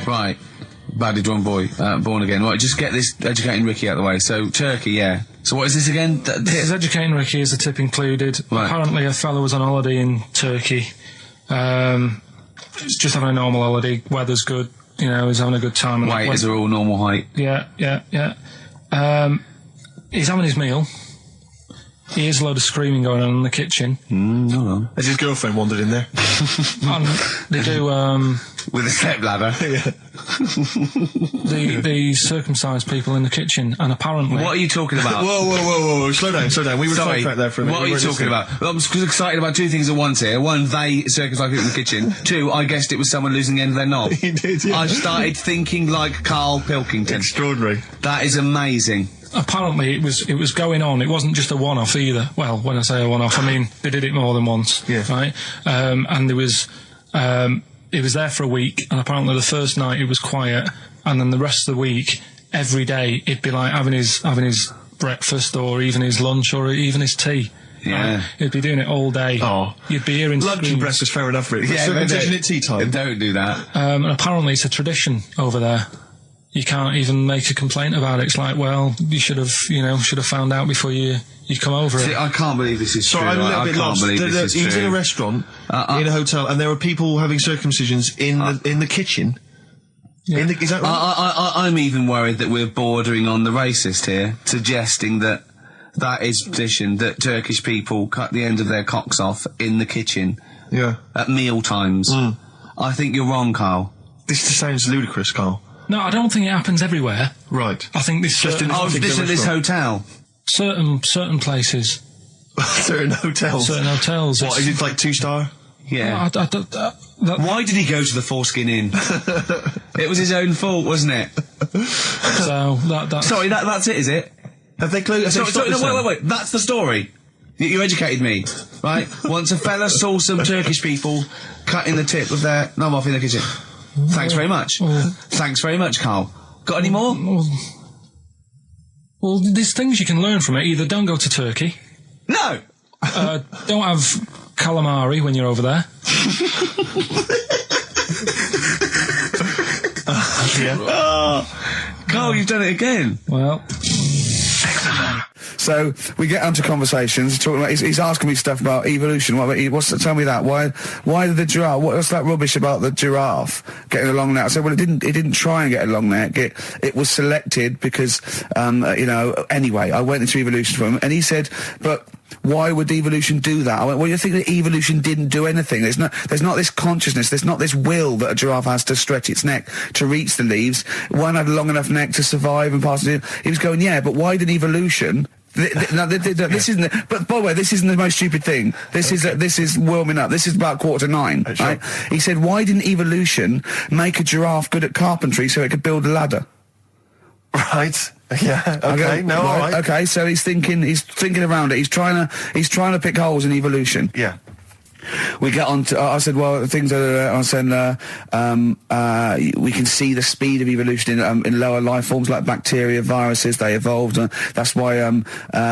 Right. Badly drawn boy, born again. Right, just get this Educating Ricky out of the way. So, Turkey, yeah. So what is this again?
This is Educating Ricky, is the tip included.
Right.
Apparently a fellow was on holiday in Turkey. He's just having a normal holiday. Weather's good. You know, he's having a good time.
Waiters are all normal height.
Yeah. He's having his meal. He hears a load of screaming going on in the kitchen.
Hold on.
Has his girlfriend wandered in there?
And they do,
with a step ladder.
Yeah.
the circumcised people in the kitchen, and apparently...
What are you talking about?
Whoa. Slow down. We were sidetracked there for a minute.
What are you talking about? I'm excited about 2 things at once here. One, they circumcised people in the kitchen. 2, I guessed it was someone losing the end of their knob.
He did, yeah.
I started thinking like Karl Pilkington.
Extraordinary.
That is amazing.
Apparently it was going on. It wasn't just a one-off either. Well, when I say a one-off, I mean they did it more than once.
Yeah.
Right. And there was it was there for a week, and apparently the first night it was quiet, and then the rest of the week, every day it'd be like having his breakfast, or even his lunch, or even his tea.
Yeah.
Right? He'd be doing it all day.
Oh.
You'd be hearing
lunch
screams.
and breakfast, fair enough, really.
Yeah,
circumcision at tea time.
Don't do that.
And apparently it's a tradition over there. You can't even make a complaint about it. It's like, well, you should have found out before you come over.
See, I can't believe this is true.
Sorry, I'm a little bit lost. He was in a restaurant, in a hotel, and there were people having circumcisions in the kitchen.
Yeah.
Is that right?
I'm even worried that we're bordering on the racist here, suggesting that is tradition, that Turkish people cut the end of their cocks off in the kitchen.
Yeah.
At meal times. I think you're wrong, Karl.
This just sounds ludicrous, Karl.
No, I don't think it happens everywhere.
Right.
I think this
just in
this hotel.
Certain places.
Certain hotels.
Certain hotels.
What is it, like 2-star?
Yeah. Why did he go to the Foreskin Inn? It was his own fault, wasn't it?
So that's...
Sorry, that's it, is it?
Have they closed?
Wait. That's the story. You educated me, right? Once a fella saw some Turkish people cutting the tip of their knob off in the kitchen. Thanks very much. Thanks very much, Karl. Got any more?
Well, there's things you can learn from it. Either don't go to Turkey.
No!
Don't have calamari when you're over there.
Carl, you've done it again.
Well...
So we get onto conversations. Talking about, he's asking me stuff about evolution. Tell me that. Why did the giraffe? What's that rubbish about the giraffe getting a long neck? I said, well, it didn't try and get a long neck. It was selected because, Anyway, I went into evolution for him, and he said, but why would evolution do that? I went, well, you think that evolution didn't do anything? There's not this consciousness. There's not this will that a giraffe has to stretch its neck to reach the leaves. One had a long enough neck to survive and pass it. He was going, yeah, but why did evolution? This isn't. But by the way, this isn't the most stupid thing. This is warming up. This is about 8:45.
Sure.
Right? He said, why didn't evolution make a giraffe good at carpentry so it could build a ladder?
Right. Yeah. Okay. No. All right.
Okay. So he's thinking around it. He's trying to pick holes in evolution.
Yeah.
We get on to, I said, well, things are, I said, we can see the speed of evolution in lower life forms like bacteria, viruses, they evolved. That's why,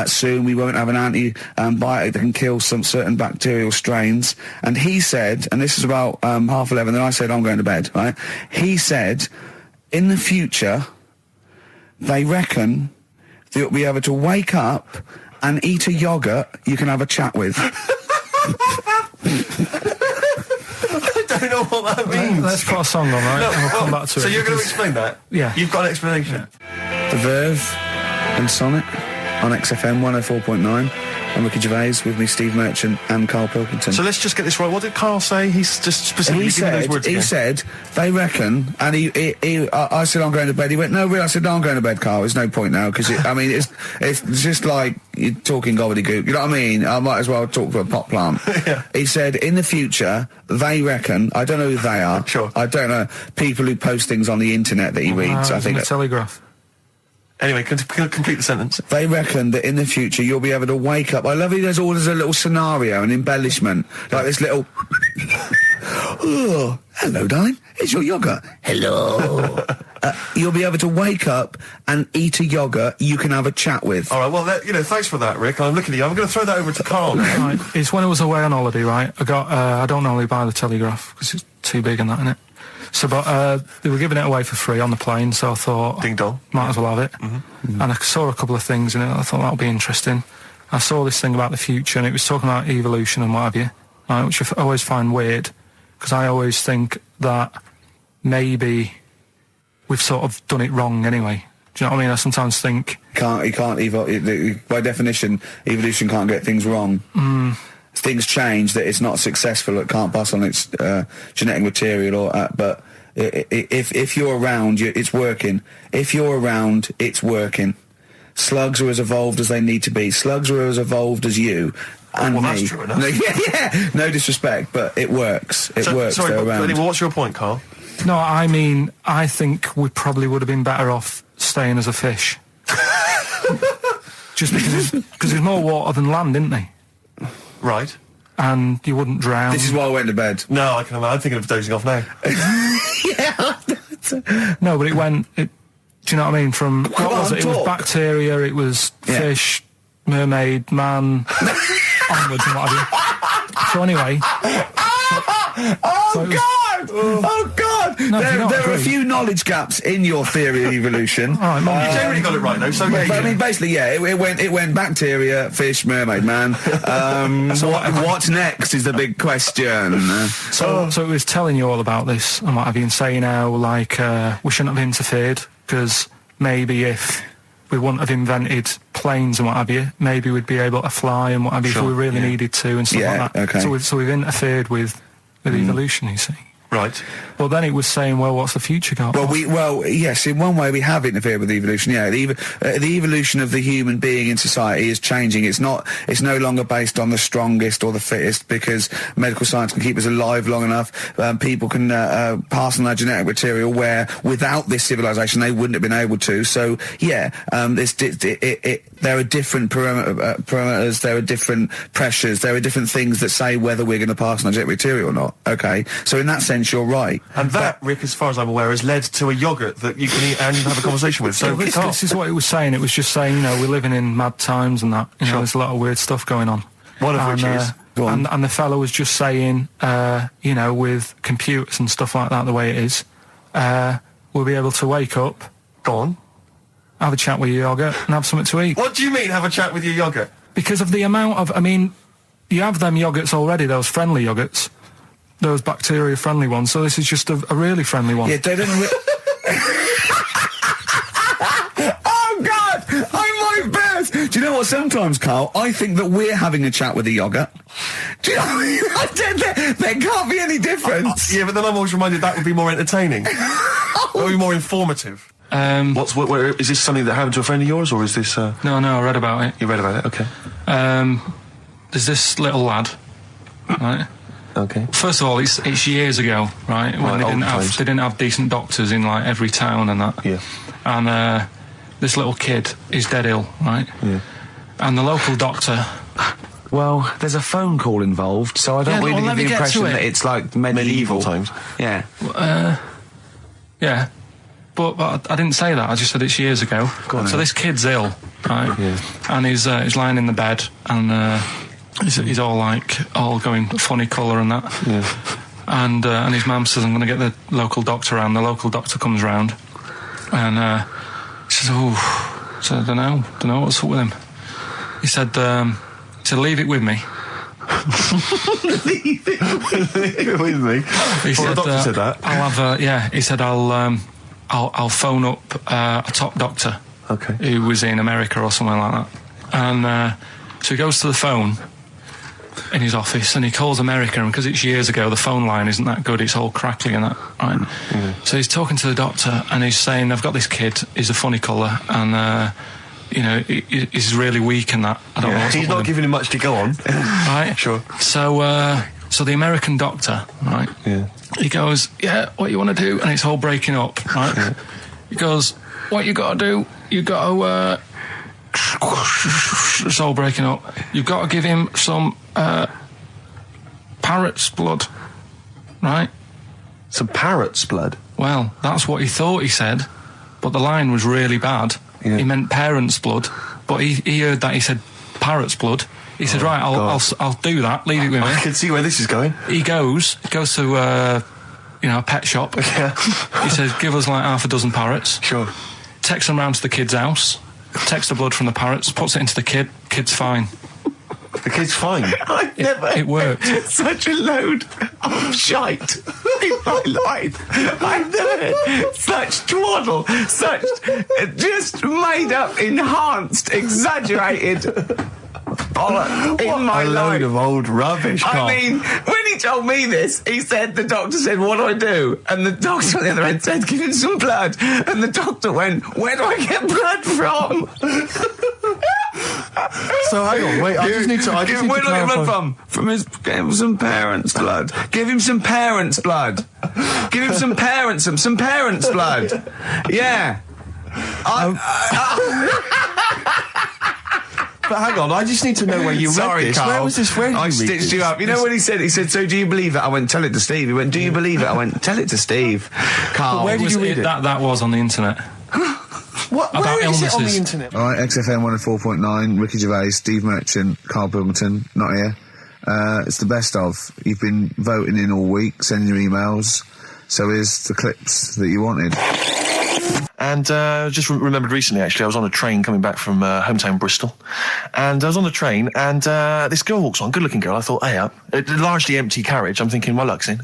soon we won't have an antibiotic that can kill some certain bacterial strains. And he said, and this is about, 11:30, and I said, I'm going to bed, right? He said, in the future, they reckon that you'll be able to wake up and eat a yogurt you can have a chat with.
I don't know what that means.
Let's put a song on, right?
No,
and we'll come back to it.
So you're going to explain that?
Yeah.
You've got an explanation?
Yeah.
The Verve and Sonic on XFM 104.9. I'm Ricky Gervais, with me Steve Merchant and Karl Pilkington.
So let's just get this right. What did Carl say? He's just specifically giving those words again.
He said, they reckon, and I said, I'm going to bed. He went, no, really? I said, no, I'm going to bed, Carl. There's no point now, because, it's just like you're talking gobbledygook. You know what I mean? I might as well talk to a pot plant.
Yeah.
He said, in the future, they reckon, I don't know who they are.
Sure.
I don't know, people who post things on the internet that he reads. I think
the Telegraph.
Anyway, complete the sentence.
They reckon that in the future you'll be able to wake up. I love it. There's always a little scenario, an embellishment, like this little. Oh, hello, darling. It's your yogurt. Hello. You'll be able to wake up and eat a yogurt you can have a chat with.
All right. Well, thanks for that, Rick. I'm looking at you. I'm going to throw that over to Carl now.
Right. It's when I was away on holiday, right? I got. I don't normally buy the Telegraph because it's too big and that, innit? So, but they were giving it away for free on the plane, so I thought,
ding dong,
might as well have it. Mm-hmm. And I saw a couple of things in it. I thought that would be interesting. I saw this thing about the future, and it was talking about evolution and what have you, right, which I always find weird, because I always think that maybe we've sort of done it wrong anyway. Do you know what I mean? I sometimes think by definition, evolution can't get things wrong. Things change, that it's not successful, it can't pass on its genetic material, but if you're around, it's working. If you're around, it's working. Slugs are as evolved as they need to be. Slugs are as evolved as you and me.
That's true enough.
Yeah. No disrespect, but it works. It works.
Sorry,
around.
Anyway, what's your point, Carl?
No, I mean, I think we probably would have been better off staying as a fish. Just because there's more water than land, isn't there?
Right.
And you wouldn't drown.
This is why I went to bed.
No, I'm thinking of dozing off now.
Yeah.
No, but it went. Do you know what I mean? From what was it? It was bacteria. It was fish, mermaid, man, onwards and what have you. So anyway.
Oh God!
No,
there are a few knowledge gaps in your theory of evolution.
All right,
you generally got it right though. So yeah,
I mean, basically, yeah, it went bacteria, fish, mermaid, man. What's next is the big question.
So it was telling you all about this and what have you, and saying how like we shouldn't have interfered, because maybe if we wouldn't have invented planes and what have you, maybe we'd be able to fly and what have you if we really needed to and stuff like that.
Okay.
So we've interfered with evolution, you see.
Right.
Well, then it was saying, well, what's the future got?
Well, yes, in one way we have interfered with evolution. Yeah, the evolution of the human being in society is changing. It's no longer based on the strongest or the fittest, because medical science can keep us alive long enough. People can pass on their genetic material where without this civilization they wouldn't have been able to. So yeah, There are different parameters, there are different pressures, there are different things that say whether we're going to pass an object material or not. Okay, so in that sense, you're right.
And that, Rick, as far as I'm aware, has led to a yoghurt that you can eat and have a conversation with. So
this is what it was saying. It was just saying, you know, we're living in mad times and that. You know, there's a lot of weird stuff going on.
One of which is...
And the fellow was just saying, you know, with computers and stuff like that, the way it is, we'll be able to wake up...
Go on.
Have a chat with your yogurt and have something to eat.
What do you mean, have a chat with your yogurt?
Because of the amount of... I mean, you have them yogurts already, those friendly yogurts. Those bacteria-friendly ones, so this is just a really friendly one.
Yeah, they don't... Oh, God! I'm my best! Do you know what, sometimes, Carl, I think that we're having a chat with a yogurt. Do you know what I mean? There can't be any difference.
Yeah, but then I'm always reminded that would be more entertaining. That would be more informative. Is this something that happened to a friend of yours, or is this...
No, I read about it.
You read about it, okay.
There's this little lad, right?
Okay.
First of all, it's years ago, right? When they didn't have decent doctors in, like, every town and that.
Yeah.
And, this little kid is dead ill, right?
Yeah.
And the local doctor...
Well, there's a phone call involved, so I don't really get the impression that it's like medieval
times.
Yeah.
Yeah. But I didn't say that. I just said it's years ago. So this kid's ill, right?
Yeah.
And he's lying in the bed, and he's all going funny colour and that.
Yeah.
And his mum says, I'm going to get the local doctor round. The local doctor comes round, and she says, oh, so I don't know what's up with him. He said, leave it with me.
Leave it with me.
He said,
the doctor said that.
I'll have he said I'll phone up a top doctor,
okay,
who was in America or something like that. And so he goes to the phone in his office and he calls America, and because it's years ago, the phone line isn't that good, it's all crackly and that, right?
Mm-hmm.
So he's talking to the doctor and he's saying, I've got this kid, he's a funny colour, and you know, he's really weak and that. I don't know what's
he's
up
not
with him.
giving him much to go on.
Right?
Sure.
So the American doctor, right?
Yeah.
He goes, yeah, what you want to do? And it's all breaking up, right?
Yeah.
He goes, what you got to do? You got to, it's all breaking up. You've got to give him some, parrot's blood, right?
Some parrot's blood?
Well, that's what he thought he said, but the line was really bad.
Yeah.
He meant parent's blood, but he heard that he said parrot's blood. He said, right, I'll do that, leave it with me.
I can see where this is going.
He goes to, a pet shop.
Yeah.
He says, give us like half a dozen parrots.
Sure.
Takes them round to the kid's house, takes the blood from the parrots, puts it into the kid's fine.
The kid's fine?
It worked.
Such a load of shite in my life. I've never heard such twaddle, such just made up, enhanced, exaggerated bollock in my life.
A load of old rubbish, Carl.
I mean, when he told me this, the doctor said, what do I do? And the doctor on the other end said, give him some blood. And the doctor went, where do I get blood from?
So hang on, wait, I just need to
where do I get blood from? Give him some parents' blood. Give him some parents' blood. Give him some parents' blood. Yeah.
But hang on, I just need to know where you read this.
Carl.
Where was this? Where did
I
you read
stitched
this?
you up. You know what he said? He said, so do you believe it? I went, tell it to Steve. He went, do you believe it? I went, tell it to Steve. Carl.
But where did you read it?
That was on the internet.
What?
About
Where is
illnesses.
it on the internet?
All right, XFM 104.9, Ricky Gervais, Steve Merchant, Karl Pilkington, not here. It's the best of. You've been voting in all week, sending your emails. So here's the clips that you wanted.
And just remembered recently, actually, I was on a train coming back from hometown Bristol, and I was on the train, and this girl walks on, good-looking girl. I thought, hey, a largely empty carriage. I'm thinking, my luck's in,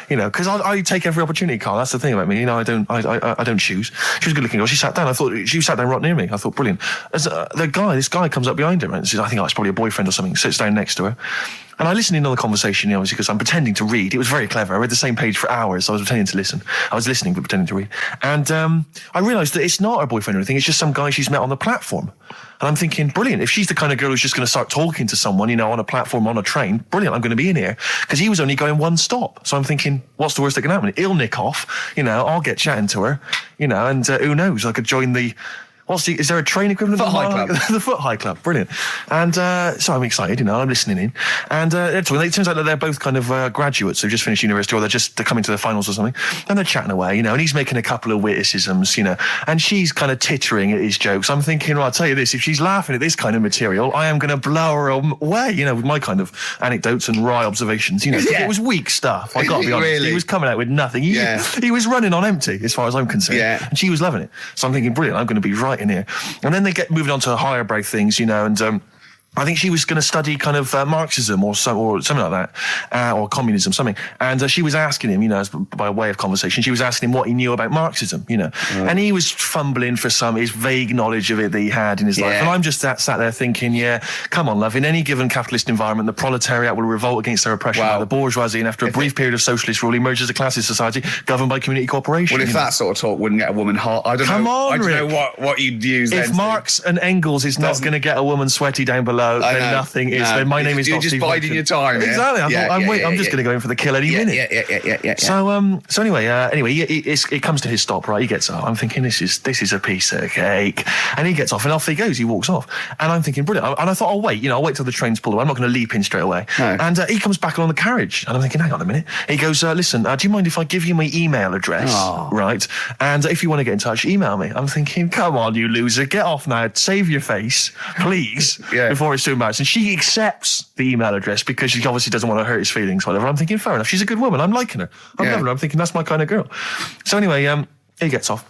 you know, because I take every opportunity, Carl. That's the thing about me, you know. I don't choose. She was a good-looking girl. She sat down. I thought she sat down right near me. I thought, brilliant. As this guy comes up behind her, and says, I think it's probably a boyfriend or something. Sits down next to her. And I listened in on the conversation, you know, obviously, because I'm pretending to read. It was very clever. I read the same page for hours, so I was pretending to listen. I was listening, but pretending to read. And I realised that it's not her boyfriend or anything. It's just some guy she's met on the platform. And I'm thinking, brilliant. If she's the kind of girl who's just going to start talking to someone, you know, on a platform, on a train, brilliant, I'm going to be in here. Because he was only going one stop. So I'm thinking, what's the worst that can happen? He'll nick off, you know, I'll get chatting to her, you know, and who knows, I could join the is there a train equivalent?
Foot High Club.
The Foot High Club, brilliant. And so I'm excited, I'm listening in. And it turns out that they're both kind of graduates who've just finished university, or they're coming to their finals or something. And they're chatting away, and he's making a couple of witticisms, and she's kind of tittering at his jokes. I'm thinking, well, I'll tell you this, if she's laughing at this kind of material, I am going to blow her away, with my kind of anecdotes and wry observations, It was weak stuff, I got to be honest.
Really?
He was coming out with nothing. He was running on empty, as far as I'm concerned. Yeah. And she was loving it. So I'm thinking, brilliant, I'm going to be right in here. And then they get moving on to higher brow things, and I think she was going to study kind of Marxism or something like that, or communism, something. And she was asking him, by way of conversation, she was asking him what he knew about Marxism, And he was fumbling for his vague knowledge of it that he had in his life. And I'm just sat there thinking, come on, love, in any given capitalist environment, the proletariat will revolt against their oppression by the bourgeoisie, and after a brief period of socialist rule, emerges a classist society governed by community cooperation.
Well, if that sort of talk wouldn't get a woman hot, I don't know what you'd use.
If
then
Marx and Engels is not going to get a woman sweaty down below, then nothing is. Then my name is
you're
not
just
Steve
biding your time.
Exactly. I'm just going to go in for the kill any minute.
Yeah.
So anyway, it comes to his stop. Right, he gets up. I'm thinking this is a piece of cake, and he gets off, and off he goes. He walks off, and I'm thinking brilliant. And I thought, I'll wait. I'll wait till the train's pulled away. I'm not going to leap in straight away. No. And he comes back along the carriage, and I'm thinking, hang on a minute. He goes, listen, do you mind if I give you my email address? Oh. Right, and if you want to get in touch, email me. I'm thinking, come on, you loser, get off now. Save your face, please, before it's too embarrassing. She accepts the email address because she obviously doesn't want to hurt his feelings, whatever. I'm thinking, fair enough. She's a good woman. I'm liking her. I'm loving her. I'm thinking, that's my kind of girl. So anyway, he gets off.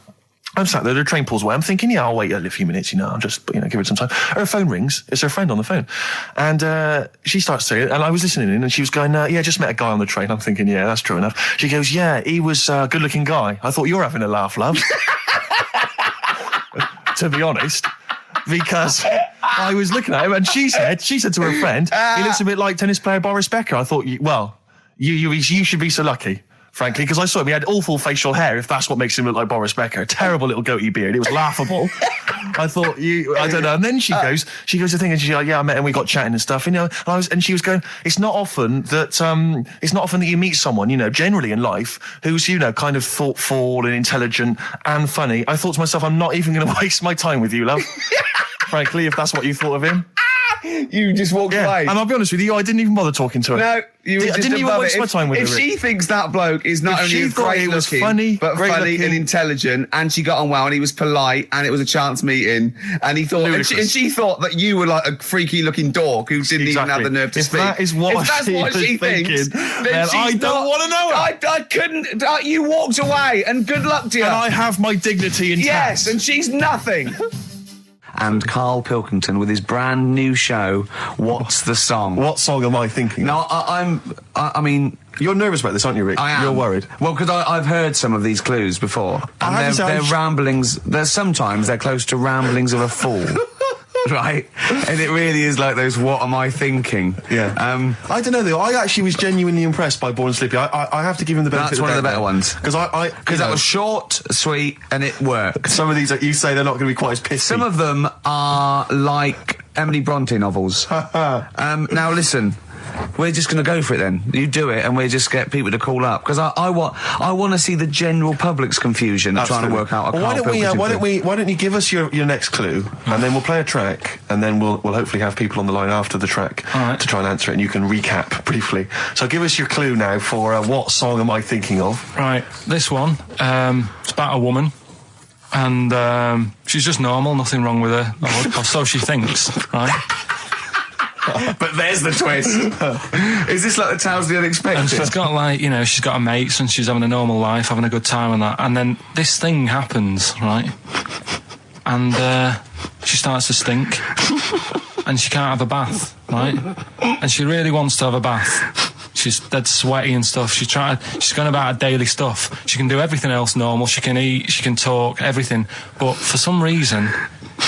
I'm sat there, the train pulls away. I'm thinking, I'll wait a few minutes, I'll just, give it some time. Her phone rings. It's her friend on the phone. And she starts saying it, and I was listening in, and she was going, just met a guy on the train. I'm thinking, that's true enough. She goes, he was a good-looking guy. I thought, you're having a laugh, love. To be honest. Because I was looking at him, and she said to her friend, he looks a bit like tennis player Boris Becker. I thought, you should be so lucky, frankly, because I saw him. He had awful facial hair, if that's what makes him look like Boris Becker. Terrible little goatee beard. It was laughable. I thought, I don't know. And then she goes the thing, and she's like, I met him, we got chatting and stuff, and she was going, it's not often that you meet someone, generally in life, who's, kind of thoughtful and intelligent and funny. I thought to myself, I'm not even going to waste my time with you, love. Frankly, if that's what you thought of him.
You just walked away.
And I'll be honest with you, I didn't even bother talking to her.
No, you were just
I didn't even waste my time with her.
If she thinks that bloke is not only great looking, but funny and intelligent, and she got on well, and he was polite, and it was a chance meeting, and he thought, and she thought that you were like a freaky looking dork who didn't even have the nerve to speak.
That is what she thinks, then I don't want to know her.
I couldn't. You walked away, and good luck to you.
And I have my dignity intact.
Yes, and she's nothing. And Karl Pilkington with his brand new show, What's the Song?
What song am I thinking?
No, I mean...
You're nervous about this, aren't you, Rick?
I am.
You're worried.
Well, because I've heard some of these clues before. And they're ramblings... Sometimes they're close to ramblings of a fool. Right? And it really is like those, what am I thinking?
Yeah. I don't know, though. I actually was genuinely impressed by Born Slippy. I have to give him the benefit of the doubt.
That's one of the better ones.
Because
that was short, sweet, and it worked.
Some of these, you say, they're not going to be quite as pissy.
Some of them are like Emily Bronte novels. Now, listen. We're just going to go for it then. You do it, and we just get people to call up, because I want to see the general public's confusion trying to work out.
Why don't you give us your next clue, and then we'll play a track, and then we'll hopefully have people on the line after the track to try and answer it, and you can recap briefly. So give us your clue now for what song am I thinking of?
Right, this one. It's about a woman. And she's just normal, nothing wrong with her, or so she thinks, right?
But there's the twist. Is this like the Tales of the Unexpected?
And she's got she's got her mates and she's having a normal life, having a good time and that. And then this thing happens, right? And she starts to stink. And she can't have a bath, right? And she really wants to have a bath. She's dead sweaty and stuff. She's going about her daily stuff. She can do everything else normal. She can eat, she can talk, everything. But for some reason...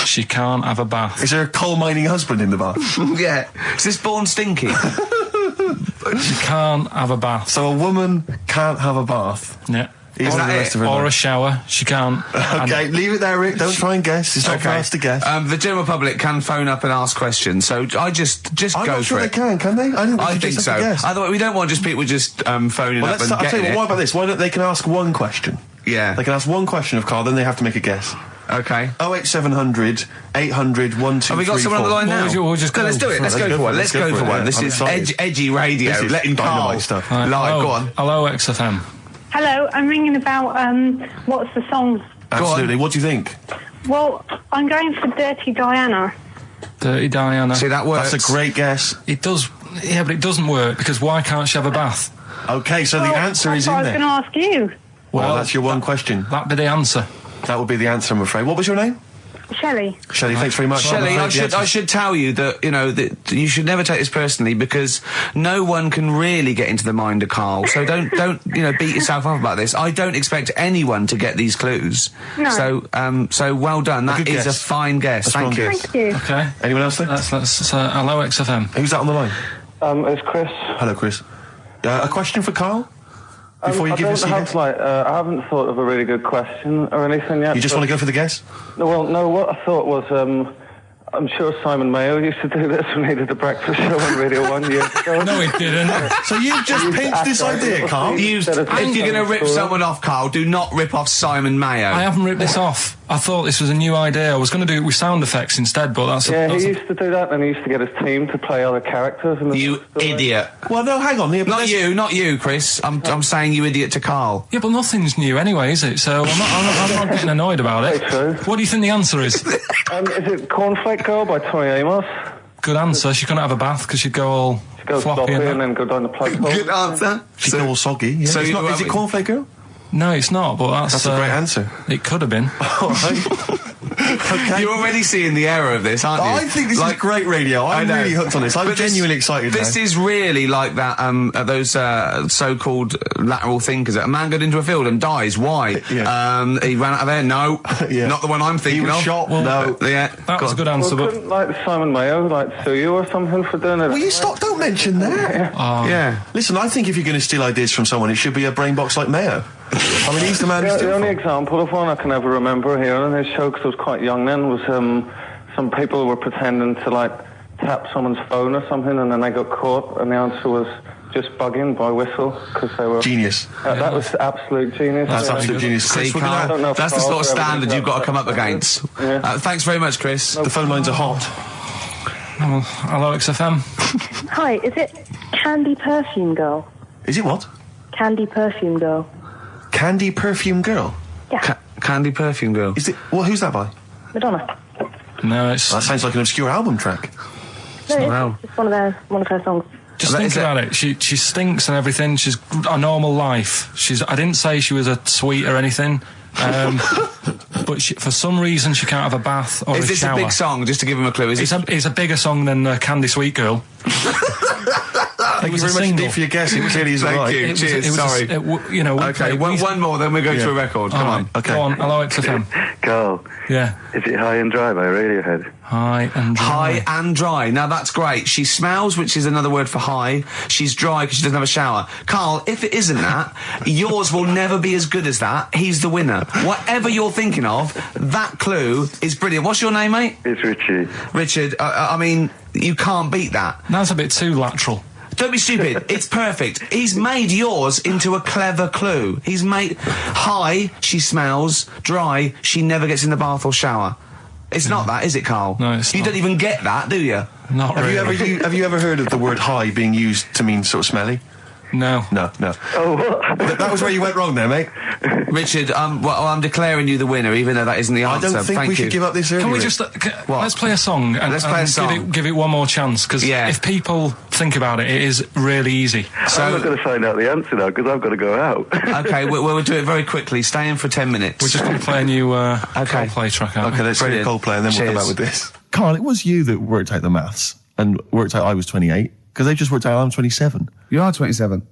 she can't have a bath.
Is there a coal mining husband in the bath?
Yeah. Is this Born Stinky?
She can't have a bath.
So a woman can't have a bath?
Yeah.
Or
a shower. She can't.
Okay, leave it there, Rick. Don't try and guess. It's not for us to guess.
The general public can phone up and ask questions, so I just go for it.
I'm not sure they can they?
I think so. Otherwise, we don't want just people just phoning up and
I'll tell you what about this? Why don't they can ask one question?
Yeah.
They can ask one question of Karl, then they have to make a guess.
Okay.
08700 800 1234.
Have we got someone on the line now?
We'll just
No, let's do it. Let's go for one. Let's go for one. This is edgy radio.
This is
Letting Carl
dynamite stuff.
live. Go on.
Hello, XFM.
Hello, I'm ringing about, what's the song?
Absolutely. What do you think?
Well, I'm going for Dirty Diana.
Dirty Diana.
See, that works.
That's a great guess.
It does, yeah, but it doesn't work, because why can't she have a bath?
Okay, so the answer is in
I was
there.
going to ask you.
Well, that's your one question.
That'd be the answer.
That would be the answer, I'm afraid. What was your name?
Shelley.
Shelley, thanks very much.
Shelley, I should tell you that, you know, that you should never take this personally because no one can really get into the mind of Carl. So don't, you know, beat yourself up about this. I don't expect anyone to get these clues.
No.
So well done. That is
guess.
a fine guess. Thank you.
Thank you.
Okay.
Anyone else there?
Let's hello, XFM.
Who's that on the line?
It's Chris.
Hello, Chris. A question for Carl? Before you give us
I haven't thought of a really good question or anything yet.
You just want to go for the guess?
No, what I thought was, I'm sure Simon Mayo used to do this when he did the breakfast show on Radio 1 years ago.
No, he didn't.
So you've just pinched this idea, Carl?
If you're going to rip someone off, Carl, do not rip off Simon Mayo.
I haven't ripped this off. I thought this was a new idea. I was going to do it with sound effects instead, but that's...
He used to do that, and he used to get his team to play other characters.
You idiot.
Well, no, hang on. Here,
Not you, Chris. I'm saying you idiot to Carl.
Yeah, but nothing's new anyway, is it? So I'm not getting annoyed about it.
True.
What do you think the answer is?
Is it Cornflake Girl by Tony Amos?
Good answer. She couldn't have a bath because she'd go all
Go
floppy
and then go down the plug hole.
Good answer.
She'd go all soggy. Yeah.
So
Is it Cornflake Girl?
No, it's not, but that's
a great answer.
It could have been.
All right. Okay.
You're already seeing the error of this, aren't you?
I think this is great radio. I'm really hooked on this. I'm genuinely excited
This is really like that, those so-called lateral thinkers. A man got into a field and dies. Why?
Yeah.
He ran out of air. No.
Yeah.
Not the one I'm thinking
He was
of.
shot. No.
Yeah.
That was a good answer,
Well,
but...
couldn't like Simon Mayo sue you or something for doing it?
Will you stop? Don't mention that.
Yeah.
Listen, I think if you're going to steal ideas from someone, it should be a brain box like Mayo. I mean, he's the man who's
The only example of one I can ever remember hearing on his show, because I was quite young then, was some people were pretending to like tap someone's phone or something, and then they got caught, and the answer was just bugging by whistle, because they were...
Genius.
That was absolute genius.
That's absolute genius.
See,
Chris,
Carl, that's the sort of standard you've got to come up against.
Yeah.
Thanks very much, Chris.
the phone lines are hot.
Oh, hello, XFM.
Hi, is it Candy Perfume Girl?
Is it what?
Candy Perfume Girl.
Candy Perfume Girl?
Yeah.
Candy Perfume Girl.
Is it? Well, who's that by?
Madonna.
No, it's...
That sounds like an obscure album track.
No, it's just one of her songs.
Just think about it. She stinks and everything. She's a normal life. I didn't say she was a sweet or anything. But for some reason she can't have a bath or a shower.
Is this a big song? Just to give him a clue.
It's a bigger song than Candy Sweet Girl.
Thank you very much indeed for your guess. It really is
Thank
right.
you. Cheers. Sorry.
Okay,
one more, then we go to a record. Come on.
Okay.
Go on. Hello, XFM.
Carl.
Yeah.
Is it High and Dry by Radiohead?
High and dry.
High and dry. Now that's great. She smells, which is another word for high. She's dry because she doesn't have a shower. Carl, if it isn't that, yours will never be as good as that. He's the winner. Whatever you're thinking of, that clue is brilliant. What's your name, mate?
It's Richie.
Richard, I mean, you can't beat that.
That's a bit too lateral.
Don't be stupid. It's perfect. He's made yours into a clever clue. He's made high, she smells, dry, she never gets in the bath or shower. It's not that, is it, Carl?
No, it's
You
not.
don't even get that, do you?
Not really.
Have you ever heard of the word high being used to mean sort of smelly?
No.
No.
Oh, what?
That was where you went wrong there, mate.
Richard, I'm declaring you the winner, even though that isn't the answer.
I don't think
Thank
we
you.
should give up this early.
Can we
Rick.
just let's play a song and,
Let's play a song.
give it one more chance, because if people think about it, it is really easy.
I'm not going to find out the answer now because I've got to go out.
Okay, we'll do it very quickly. Stay in for 10 minutes.
We're just going to play a new Coldplay track.
Okay, let's do Coldplay and then we'll come back with this.
Carl, it was you that worked out the maths and worked out I was 28, because they just worked out I'm 27.
You are 27.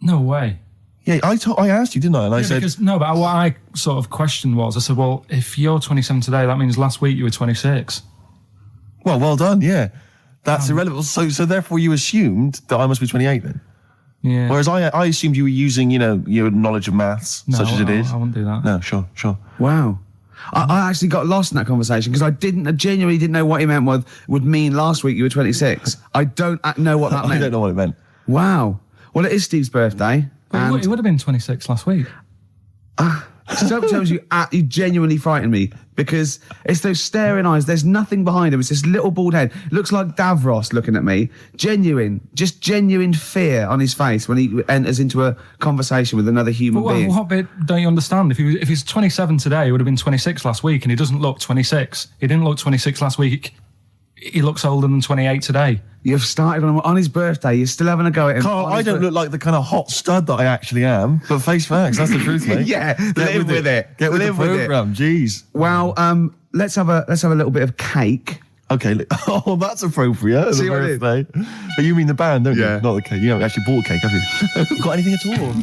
No way.
Yeah, I asked you, didn't I? And I said...
But what I sort of questioned was, I said, well, if you're 27 today, that means last week you were 26.
Well done, yeah. That's irrelevant. So therefore you assumed that I must be 28 then?
Yeah.
Whereas I assumed you were using, your knowledge of maths, such as it is.
I wouldn't do that.
No, sure.
Wow. I actually got lost in that conversation because I genuinely didn't know what he meant would mean last week you were 26. I don't know what that meant.
I don't know what it meant.
Wow. Well, it is Steve's birthday.
But he would have been 26 last week.
Sometimes you genuinely frighten me because it's those staring eyes. There's nothing behind him. It's this little bald head. Looks like Davros looking at me. Genuine fear on his face when he enters into a conversation with another human being.
What bit don't you understand? If he's 27 today, he would have been 26 last week, and he doesn't look 26. He didn't look 26 last week. He looks older than 28 today.
You've started on his birthday. You're still having a go at him.
Carl, I don't look like the kind of hot stud that I actually am, but face facts, that's the truth, mate.
Yeah, live with it.
Get with the programme, jeez.
Well, let's have a little bit of cake.
Okay, oh, that's appropriate.
See what
birthday. But you mean the band, don't you? Not the cake. You haven't actually bought cake, have you? Got anything at all?